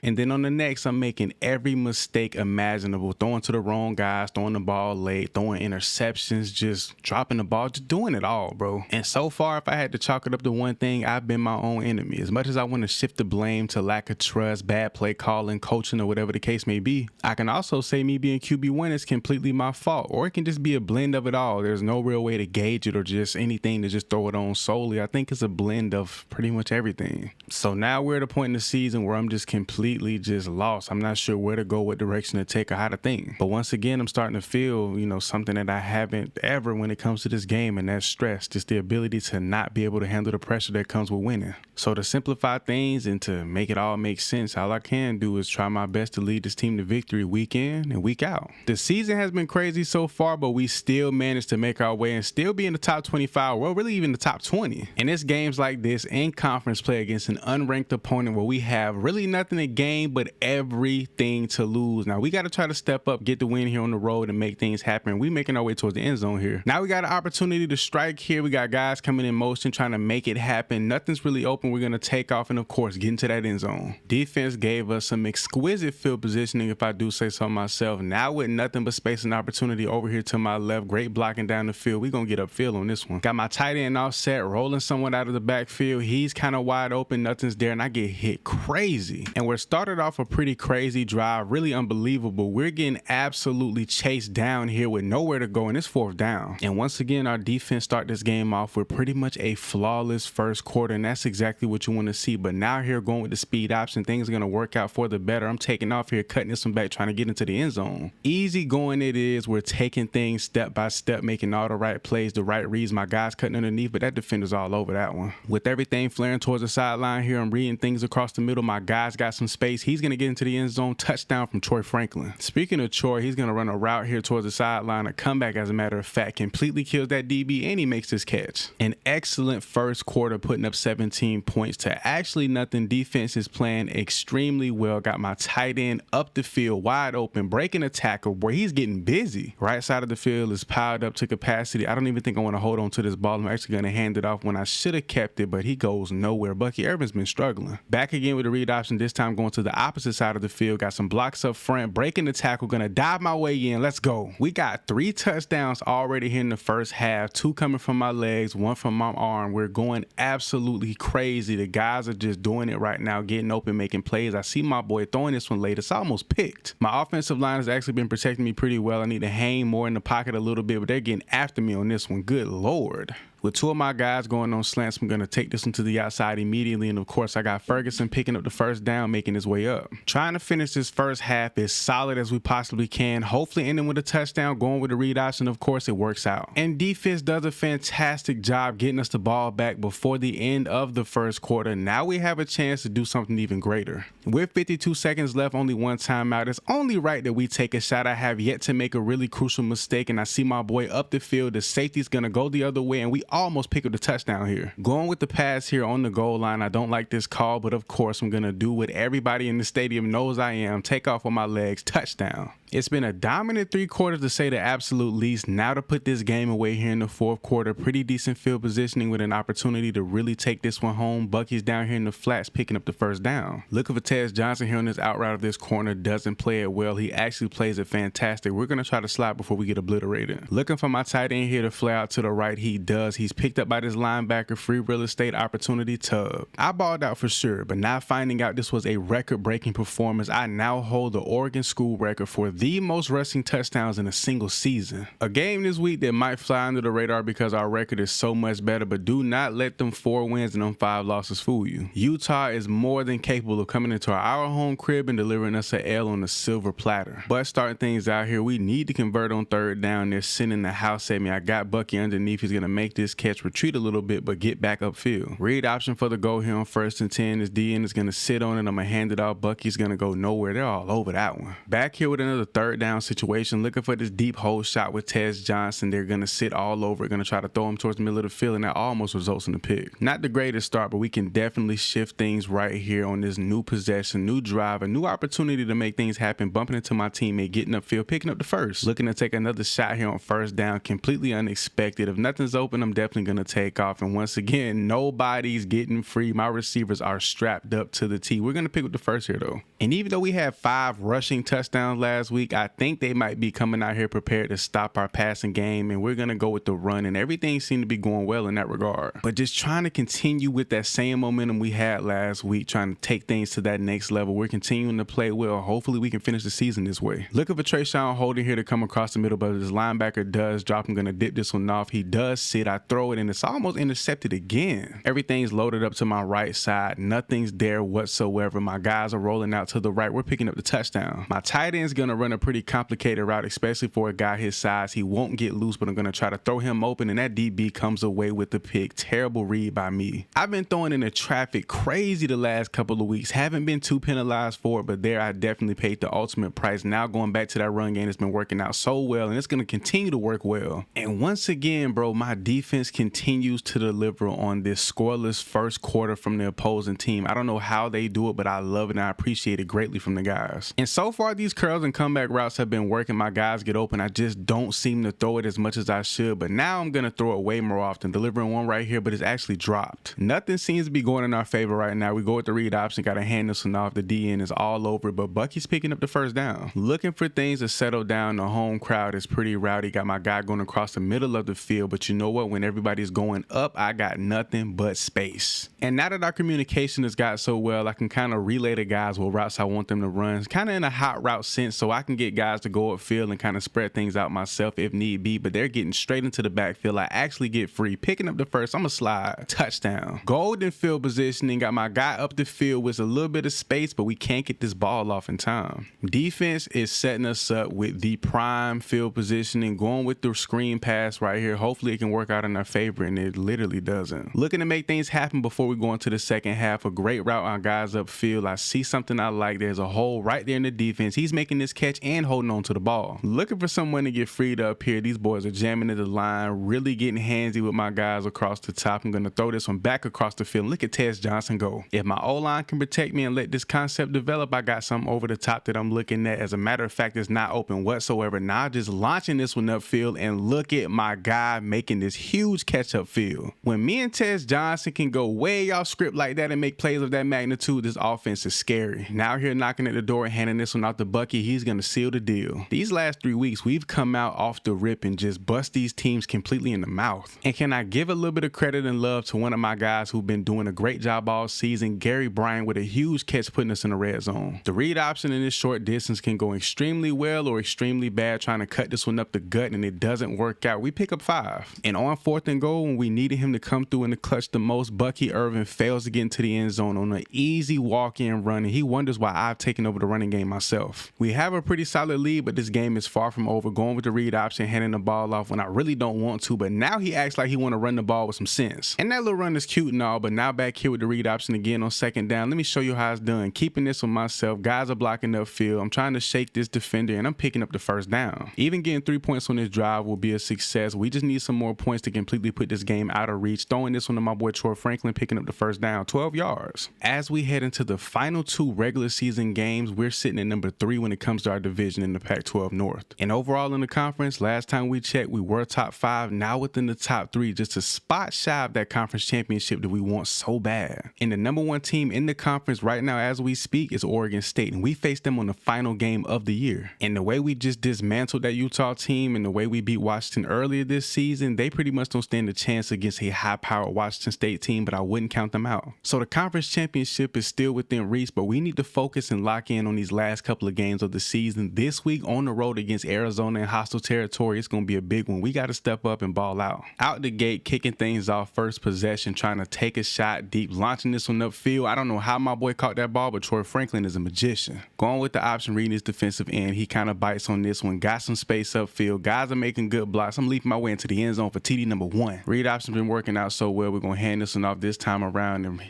A: And then on the next, I'm making every mistake imaginable, throwing to the wrong guys, throwing the ball late, throwing interceptions, just dropping the ball, just doing it all, bro. And so far, if I had to chalk it up to one thing, I've been my own enemy. As much as I want to shift the blame to lack of trust, bad play calling, coaching, or whatever the case may be, I can also say me being QB1 is completely my fault, or it can just be a blend of it all. There's no real way to gauge it or just anything to just throw it on solely. I think it's a blend of pretty much everything. So now we're at a point in the season where I'm just completely just lost. I'm not sure where to go, what direction to take, or how to think. But once again, I'm starting to feel, something that I haven't ever when it comes to this game, and that's stress. Just the ability to not be able to handle the pressure that comes with winning. So to simplify things and to make it all make sense, all I can do is try my best to lead this team to victory week in and week out. The season has been crazy so far, but we still managed to make our way and still be in the top 25, well, really even the top 20. And it's games like this in conference play against an unranked opponent where we have really nothing to gain but everything to lose. Now we got to try to step up, get the win here on the road and make things happen. We making our way towards the end zone here. Now we got an opportunity to strike here. We got guys coming in motion trying to make it happen. Nothing's really open. We're going to take off and of course get into that end zone. Defense gave us some exquisite field positioning, if I do say so myself. Now with nothing but space and opportunity over here to my left, great blocking down the field. We're going to get upfield on this one. Got my tight end offset, rolling someone out of the backfield. He's kind of wide open, nothing's there, and I get hit crazy. And we're started off a pretty crazy drive, really unbelievable. We're getting absolutely chased down here with nowhere to go, and it's 4th down. And once again, our defense start this game off with pretty much a flawless first quarter, and that's exactly what you want to see. But now here going with the speed option, things are going to work out for the better. I'm taking off here, cutting this one back, trying to get into the end zone. Easy going it is. We're taking things step by step, making all the right plays, the right reads. My guys cutting underneath, but that defender's all over that one. With everything flaring towards the sideline here, I'm reading things across the middle. My guys got some space. He's going to get into the end zone. Touchdown from Troy Franklin. Speaking of Troy, he's going to run a route here towards the sideline. A comeback, as a matter of fact, completely kills that DB, and he makes this catch. An excellent first quarter, putting up 17 points to actually nothing. Defense is playing extremely well. Got my tight end up the field, wide open, breaking a tackle. Boy, he's getting busy. Right side of the field is piled up to capacity. I don't even think I want to hold on to this ball. I'm actually going to hand it off when I should have kept it, but he goes nowhere. Bucky Irvin's been struggling. Back again with the read option, this time going to the opposite side of the field. Got some blocks up front, breaking the tackle, going to dive my way in. Let's go. We got 3 touchdowns already here in the first half, 2 coming from my legs, 1 from my arm. We're going absolutely crazy. The guys are just doing it right now, getting open, making plays. I see my boy throwing this one late. It's almost picked. My offensive line has actually been protecting me pretty well. I need to hang more in the pocket a little bit, but they're getting after me on this one. Good Lord. With 2 of my guys going on slants, I'm going to take this one to the outside immediately. And of course, I got Ferguson picking up the first down, making his way up. Trying to finish this first half as solid as we possibly can. Hopefully ending with a touchdown, going with the read option. Of course, it works out. And defense does a fantastic job getting us the ball back before the end of the first quarter. Now we have a chance to do something even greater. With 52 seconds left, only 1 timeout. It's only right that we take a shot. I have yet to make a really crucial mistake, and I see my boy up the field. The safety's going to go the other way, and we almost pick up the touchdown here. Going with the pass here on the goal line. I don't like this call, but of course I'm going to do what everybody in the stadium knows I am. Take off on my legs. Touchdown. It's been a dominant 3 quarters to say the absolute least. Now to put this game away here in the 4th quarter. Pretty decent field positioning with an opportunity to really take this one home. Bucky's down here in the flats picking up the first down. Looking for Tez Johnson here on this out route of this corner. Doesn't play it well. He actually plays it fantastic. We're going to try to slide before we get obliterated. Looking for my tight end here to flare out to the right. He does. He's picked up by this linebacker. Free real estate opportunity tub. I balled out for sure, but now finding out this was a record-breaking performance, I now hold the Oregon school record for the most rushing touchdowns in a single season. A game this week that might fly under the radar because our record is so much better, but do not let them 4 wins and them 5 losses fool you. Utah is more than capable of coming into our home crib and delivering us a L on a silver platter. But starting things out here, we need to convert on 3rd down. They're sending the house at me. I got Bucky underneath. He's going to make this catch, retreat a little bit, but get back upfield. Read option for the goal here on 1st and 10. This DN is going to sit on it. I'm going to hand it off. Bucky's going to go nowhere. They're all over that one. Back here with another 3rd down situation, looking for this deep hole shot with Tez Johnson. They're going to sit all over it, going to try to throw him towards the middle of the field, and that almost results in a pick. Not the greatest start, but we can definitely shift things right here on this new possession, new drive, a new opportunity to make things happen, bumping into my teammate, getting upfield, picking up the first. Looking to take another shot here on 1st down, completely unexpected. If nothing's open, I'm definitely going to take off, and once again, nobody's getting free. My receivers are strapped up to the T. We're going to pick up the first here, though. And even though we had 5 rushing touchdowns last week, I think they might be coming out here prepared to stop our passing game, and we're going to go with the run, and everything seemed to be going well in that regard. But just trying to continue with that same momentum we had last week, trying to take things to that next level. We're continuing to play well. Hopefully we can finish the season this way. Looking for Trayshawn Holden here to come across the middle, but this linebacker does drop. I'm going to dip this one off. He does sit. I throw it, and it's almost intercepted again. Everything's loaded up to my right side. Nothing's there whatsoever. My guys are rolling out to the right. We're picking up the touchdown. My tight end's going to run a pretty complicated route, especially for a guy his size. He won't get loose, but I'm going to try to throw him open, and that DB comes away with the pick. Terrible read by me. I've been throwing into traffic crazy the last couple of weeks. Haven't been too penalized for it, but there I definitely paid the ultimate price. Now going back to that run game, it's been working out so well, and it's going to continue to work well. And once again, bro, my defense continues to deliver on this scoreless first quarter from the opposing team. I don't know how they do it, but I love it, and I appreciate it greatly from the guys. And so far, these curls and comeback routes have been working. My guys get open. I just don't seem to throw it as much as I should, but now I'm going to throw it way more often. Delivering one right here, but it's actually dropped. Nothing seems to be going in our favor right now. We go with the read option, got to hand this one off. The DN is all over it, but Bucky's picking up the first down. Looking for things to settle down. The home crowd is pretty rowdy. Got my guy going across the middle of the field, but you know what? When everybody's going up, I got nothing but space. And now that our communication has got so well, I can kind of relay to guys what routes I want them to run, kind of in a hot route sense, so I can get guys to go upfield and kind of spread things out myself if need be, but they're getting straight into the backfield. I actually get free, picking up the first. I'm going to slide. Touchdown. Golden field positioning. Got my guy up the field with a little bit of space, but we can't get this ball off in time. Defense is setting us up with the prime field positioning, going with the screen pass right here. Hopefully it can work out in our favor, and it literally doesn't. Looking to make things happen before we go into the second half. A great route on guys upfield. I see something I like. There's a hole right there in the defense. He's making this catch and holding on to the ball. Looking for someone to get freed up here. These boys are jamming at the line, really getting handsy with my guys across the top. I'm going to throw this one back across the field. Look at Tez Johnson go. If my O-line can protect me and let this concept develop, I got something over the top that I'm looking at. As a matter of fact, it's not open whatsoever. Now just launching this one upfield, and look at my guy making this huge catch upfield. When me and Tez Johnson can go way off script like that and make plays of that magnitude, this offense is scary. Now here knocking at the door and handing this one out to Bucky. He's going to seal the deal. These last 3 weeks, we've come out off the rip and just bust these teams completely in the mouth. And can I give a little bit of credit and love to one of my guys who've been doing a great job all season, Gary Bryant, with a huge catch putting us in the red zone. The read option in this short distance can go extremely well or extremely bad, trying to cut this one up the gut, and it doesn't work out. We pick up 5. And on 4th and goal, when we needed him to come through in the clutch the most, Bucky Irvin fails to get into the end zone on an easy walk-in run, and he wonders why I've taken over the running game myself. We have a pretty solid lead, but this game is far from over, going with the read option, handing the ball off when I really don't want to, but now he acts like he want to run the ball with some sense. And that little run is cute and all, but now back here with the read option again on 2nd down. Let me show you how it's done. Keeping this with myself. Guys are blocking upfield. I'm trying to shake this defender, and I'm picking up the 1st down. Even getting 3 points on this drive will be a success. We just need some more points to completely put this game out of reach. Throwing this one to my boy Troy Franklin, picking up the 1st down, 12 yards. As we head into the final 2 regular season games, we're sitting at number 3 when it comes to our division in the Pac-12 North. And overall in the conference, last time we checked, we were top 5, now within the top 3, just a spot shy of that conference championship that we want so bad. And the number 1 team in the conference right now as we speak is Oregon State, and we faced them on the final game of the year. And the way we just dismantled that Utah team and the way we beat Washington earlier this season, they pretty much don't stand a chance against a high-powered Washington State team, but I wouldn't count them out. So the conference championship is still within reach, but we need to focus and lock in on these last couple of games of the season. This week on the road against Arizona in hostile territory, it's going to be a big one. We got to step up and ball out. Out the gate, kicking things off, first possession, trying to take a shot deep, launching this one upfield. I don't know how my boy caught that ball, but Troy Franklin is a magician. Going with the option, reading his defensive end, he kind of bites on this one, got some space upfield. Guys are making good blocks. I'm leaping my way into the end zone for TD number 1. Read option's been working out so well. We're going to hand this one off this time around, and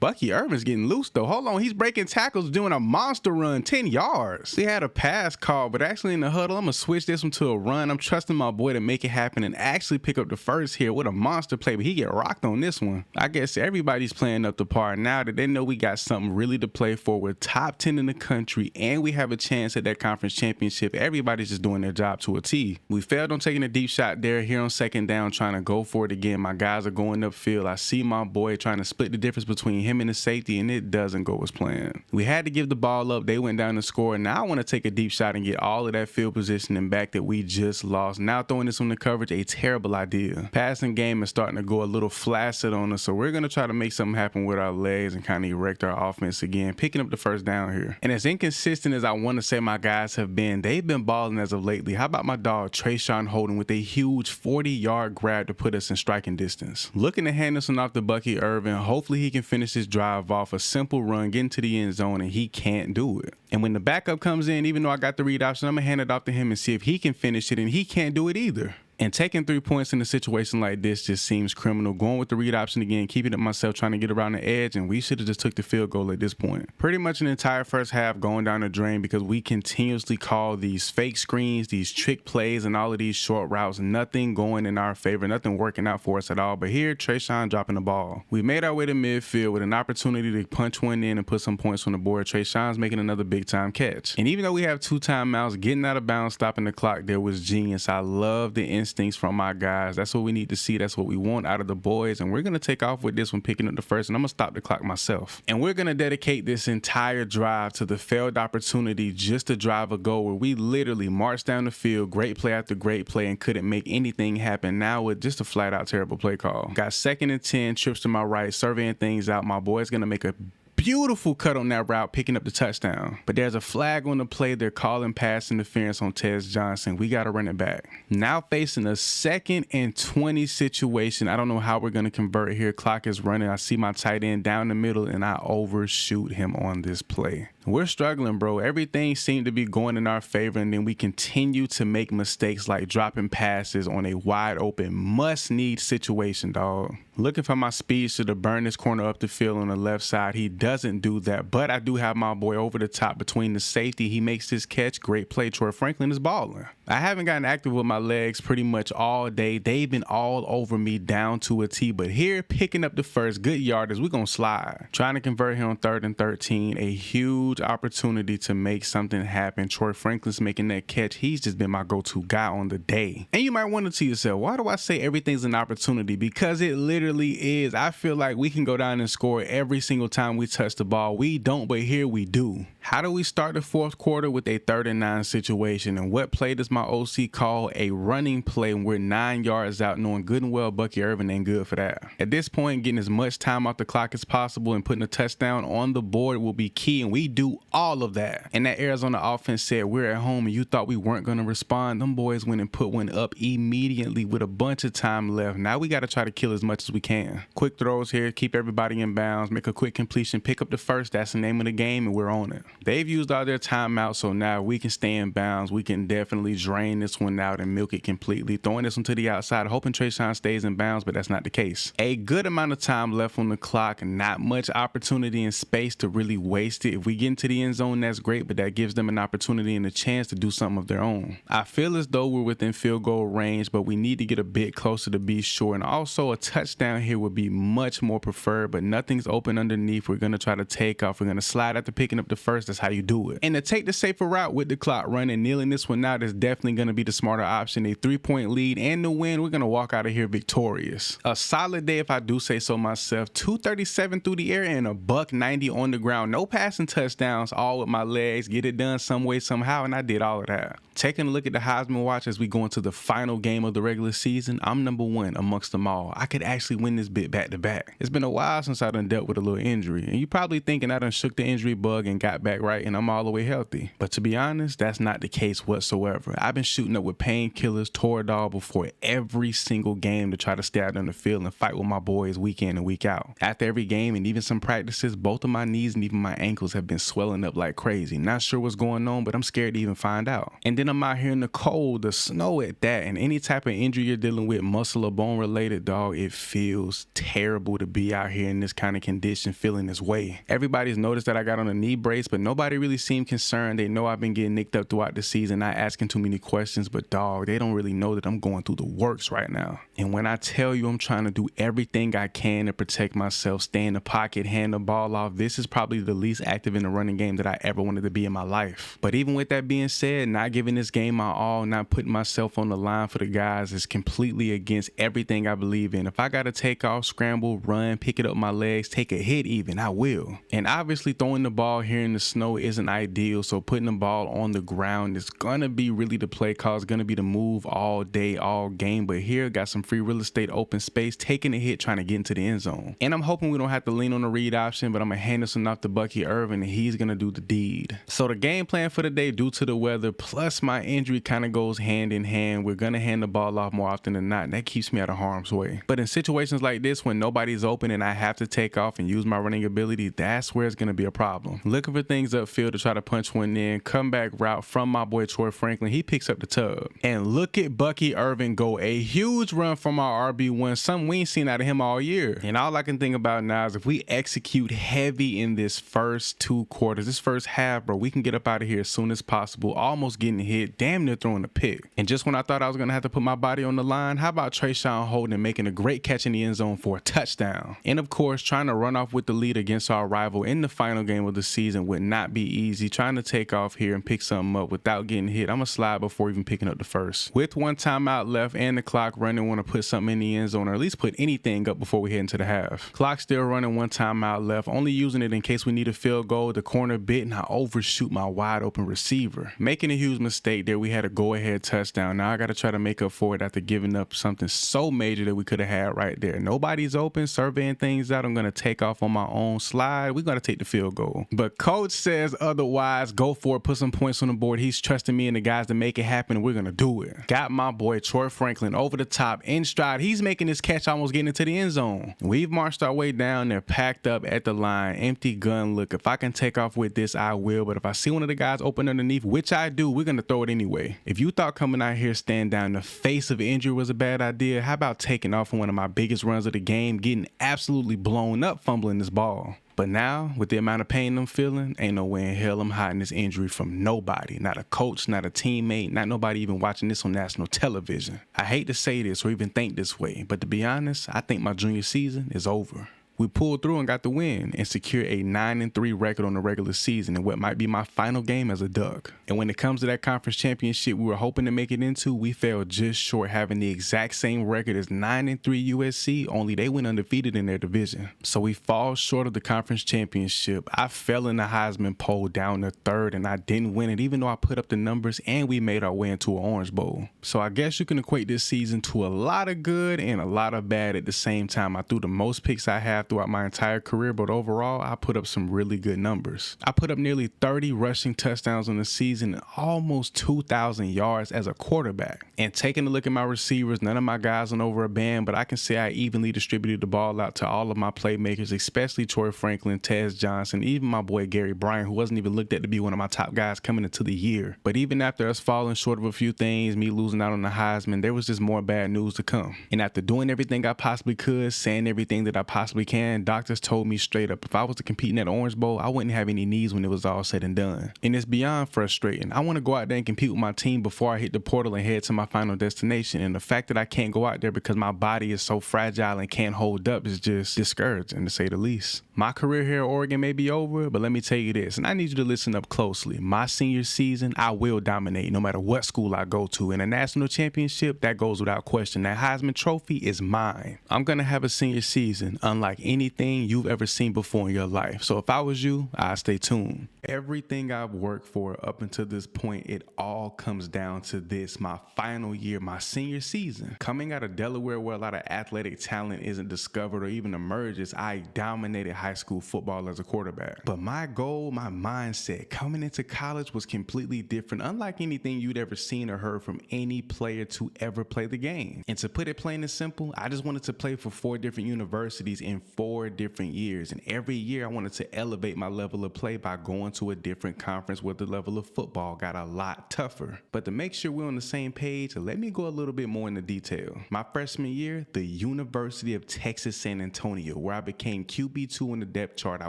A: Bucky Irvin's getting loose though. Hold on, he's breaking tackles, doing a monster run, 10 yards. He had a pass call, but actually in the huddle, I'm gonna switch this one to a run. I'm trusting my boy to make it happen and actually pick up the 1st here with a monster play, but he get rocked on this one. I guess everybody's playing up the par now that they know we got something really to play for. We're top 10 in the country, and we have a chance at that conference championship. Everybody's just doing their job to a T. We failed on taking a deep shot there. Here on 2nd down, trying to go for it again. My guys are going upfield. I see my boy trying to split the difference between him and the safety, and it doesn't go as planned. We had to give the ball up. They went down to score, and now I want to take a deep shot and get all of that field position and back that we just lost. Now throwing this on the coverage, a terrible idea. Passing game is starting to go a little flaccid on us, so we're going to try to make something happen with our legs and kind of erect our offense again, picking up the 1st down here. And as inconsistent as I want to say my guys have been, they've been balling as of lately. How about my dog Trayshawn Holden with a huge 40-yard grab to put us in striking distance. Looking to hand this one off to Bucky Irvin. Hopefully he can finish his drive off, a simple run, get into the end zone, and he can't do it. And when the backup comes in, even though I got the read option, I'm gonna hand it off to him and see if he can finish it, and he can't do it either. And taking 3 points in a situation like this just seems criminal. Going with the read option again, keeping it myself, trying to get around the edge, and we should have just took the field goal at this point. Pretty much an entire first half going down the drain because we continuously call these fake screens, these trick plays, and all of these short routes. Nothing going in our favor, nothing working out for us at all. But here, Trayshawn dropping the ball. We made our way to midfield with an opportunity to punch one in and put some points on the board. Trayshawn's making another big time catch. And even though we have 2 timeouts, getting out of bounds, stopping the clock there was genius. I love the instincts from my guys. That's what we need to see. That's what we want out of the boys. And we're going to take off with this one, picking up the 1st, and I'm going to stop the clock myself. And we're going to dedicate this entire drive to the failed opportunity just to drive a goal where we literally marched down the field, great play after great play, and couldn't make anything happen. Now with just a flat out terrible play call. Got 2nd and 10, trips to my right, surveying things out. My boy's going to make a beautiful cut on that route, picking up the touchdown. But there's a flag on the play. They're calling pass interference on Tez Johnson. We got to run it back. Now facing a 2nd and 20 situation. I don't know how we're going to convert here. Clock is running. I see my tight end down the middle, and I overshoot him on this play. We're struggling, bro. Everything seemed to be going in our favor, and then we continue to make mistakes like dropping passes on a wide open must-need situation, dog. Looking for my speeds to burn this corner up the field on the left side. He doesn't do that, but I do have my boy over the top between the safety. He makes this catch. Great play. Troy Franklin is balling. I haven't gotten active with my legs pretty much all day. They've been all over me down to a T, but here picking up the 1st, good yardage. We're going to slide. Trying to convert here on 3rd and 13. A huge huge opportunity to make something happen. Troy Franklin's making that catch. He's just been my go-to guy on the day. And you might wonder to yourself, why do I say everything's an opportunity? Because it literally is. I feel like we can go down and score every single time we touch the ball. We don't, but here we do. How do we start the fourth quarter with a 3rd and 9 situation? And what play does my OC call a running play when we're 9 yards out, knowing good and well Bucky Irvin ain't good for that? At this point, getting as much time off the clock as possible and putting a touchdown on the board will be key, and we do all of that. And that Arizona offense said we're at home and you thought we weren't going to respond. Them boys went and put one up immediately with a bunch of time left. Now we got to try to kill as much as we can. Quick throws here, keep everybody in bounds, make a quick completion, pick up the first. That's the name of the game, and we're on it. They've used all their timeouts, so now we can stay in bounds. We can definitely drain this one out and milk it completely. Throwing this one to the outside, hoping Trayshawn stays in bounds, but that's not the case. A good amount of time left on the clock, not much opportunity and space to really waste it. If we get into the end zone, that's great, but that gives them an opportunity and a chance to do something of their own. I feel as though we're within field goal range, but we need to get a bit closer to be sure. And also a touchdown here would be much more preferred, but nothing's open underneath. We're going to try to take off. We're going to slide after picking up the first. That's how you do it. And to take the safer route with the clock running, kneeling this one out is definitely going to be the smarter option. A 3-point lead and the win. We're going to walk out of here victorious. A solid day if I do say so myself. 237 through the air and a $190 on the ground. No passing touchdowns, all with my legs. Get it done some way, somehow, and I did all of that. Taking a look at the Heisman watch as we go into the final game of the regular season, I'm number 1 amongst them all. I could actually win this bit back to back. It's been a while since I done dealt with a little injury, and you probably thinking I done shook the injury bug and got back right and I'm all the way healthy. But to be honest, that's not the case whatsoever. I've been shooting up with painkillers, Toradol before every single game to try to stay out on the field and fight with my boys week in and week out. After every game and even some practices, both of my knees and even my ankles have been swelling up like crazy. Not sure what's going on, but I'm scared to even find out. And then I'm out here in the cold, the snow at that, and any type of injury you're dealing with, muscle or bone related, dog, it feels terrible to be out here in this kind of condition feeling this way. Everybody's noticed that I got on a knee brace, but nobody really seemed concerned. They know I've been getting nicked up throughout the season, not asking too many questions, but dog, they don't really know that I'm going through the works right now. And when I tell you I'm trying to do everything I can to protect myself, stay in the pocket, hand the ball off, this is probably the least active in the running game that I ever wanted to be in my life. But even with that being said, not giving this game my all, not putting myself on the line for the guys is completely against everything I believe in. If I gotta take off, scramble, run, pick it up my legs, take a hit even, I will. And obviously throwing the ball here in the snow isn't ideal, so putting the ball on the ground is gonna be really the play call. It's gonna be the move all day, all game. But here, got some free real estate, open space, taking a hit, trying to get into the end zone. And I'm hoping we don't have to lean on the read option, but I'm gonna hand this one off to Bucky Irvin and he's gonna do the deed. So the game plan for the day, due to the weather plus my injury, kind of goes hand in hand. We're gonna hand the ball off more often than not, and that keeps me out of harm's way. But in situations like this, when nobody's open and I have to take off and use my running ability, that's where it's gonna be a problem. Looking for things upfield to try to punch one in, comeback route from my boy Troy Franklin. He picks up the tub. And look at Bucky Irvin go. A huge run from our RB1, something we ain't seen out of him all year. And all I can think about now is if we execute heavy in this first 2 quarters, this first half, bro, we can get up out of here as soon as possible, almost getting hit, damn near throwing a pick. And just when I thought I was gonna have to put my body on the line, how about Trayshawn holding and making a great catch in the end zone for a touchdown? And of course, trying to run off with the lead against our rival in the final game of the season would not be easy. Trying to take off here and pick something up without getting hit. I'm gonna slide before even picking up the first. With 1 timeout left and the clock running, want to put something in the end zone or at least put anything up before we head into the half. Clock still running, 1 timeout left, only using it in case we need a field goal. The corner bit and I overshoot my wide open receiver, making a huge mistake there. We had a go-ahead touchdown. Now I got to try to make up for it after giving up something so major that we could have had right there. Nobody's open, surveying things out. I'm going to take off on my own slide. We're going to take the field goal. But coach says otherwise. Go for it. Put some points on the board. He's trusting me and the guys to make it happen. We're going to do it. Got my boy Troy Franklin over the top in stride. He's making his catch, almost getting into the end zone. We've marched our way down there, packed up at the line, empty gun look. If I can take off with this, I will. But if I see one of the guys open underneath, which I do, we're going to throw it anyway. If you thought coming out here stand down in the face of injury was a bad idea, how about taking off on one of my biggest runs of the game, getting absolutely blown up, fumbling this ball? But now, with the amount of pain I'm feeling, ain't no way in hell I'm hiding this injury from nobody. Not a coach, not a teammate, not nobody even watching this on national television. I hate to say this or even think this way, but to be honest, I think my junior season is over. We pulled through and got the win and secured a 9-3 record on the regular season in what might be my final game as a Duck. And when it comes to that conference championship we were hoping to make it into, we fell just short, having the exact same record as 9-3 USC, only they went undefeated in their division. So we fall short of the conference championship. I fell in the Heisman poll down to third and I didn't win it even though I put up the numbers, and we made our way into an Orange Bowl. So I guess you can equate this season to a lot of good and a lot of bad at the same time. I threw the most picks I have throughout my entire career, but overall I put up some really good numbers. I put up nearly 30 rushing touchdowns on the season and almost 2,000 yards as a quarterback. And taking a look at my receivers, none of my guys went over a band, but I can say I evenly distributed the ball out to all of my playmakers, especially Troy Franklin, Tez Johnson, even my boy Gary Bryant, who wasn't even looked at to be one of my top guys coming into the year. But even after us falling short of a few things, me losing out on the Heisman, there was just more bad news to come. And after doing everything I possibly could, saying everything that I possibly can, doctors told me straight up if I was to compete in that Orange Bowl, I wouldn't have any knees when it was all said and done. And it's beyond frustrating. I want to go out there and compete with my team before I hit the portal and head to my final destination. And the fact that I can't go out there because my body is so fragile and can't hold up is just discouraging, to say the least. My career here at Oregon may be over, but let me tell you this, and I need you to listen up closely. My senior season, I will dominate no matter what school I go to. In a national championship, that goes without question. That Heisman Trophy is mine. I'm going to have a senior season unlike anything you've ever seen before in your life. So if I was you, I'd stay tuned. Everything I've worked for up until this point, it all comes down to this, my final year, my senior season. Coming out of Delaware where a lot of athletic talent isn't discovered or even emerges, I dominated high school football as a quarterback. But my goal, my mindset coming into college was completely different, unlike anything you'd ever seen or heard from any player to ever play the game. And to put it plain and simple, I just wanted to play for 4 different universities in 4 different years. And every year I wanted to elevate my level of play by going to a different conference where the level of football got a lot tougher. But to make sure we're on the same page, let me go a little bit more into detail. My freshman year, the University of Texas San Antonio, where I became QB2 in the depth chart. I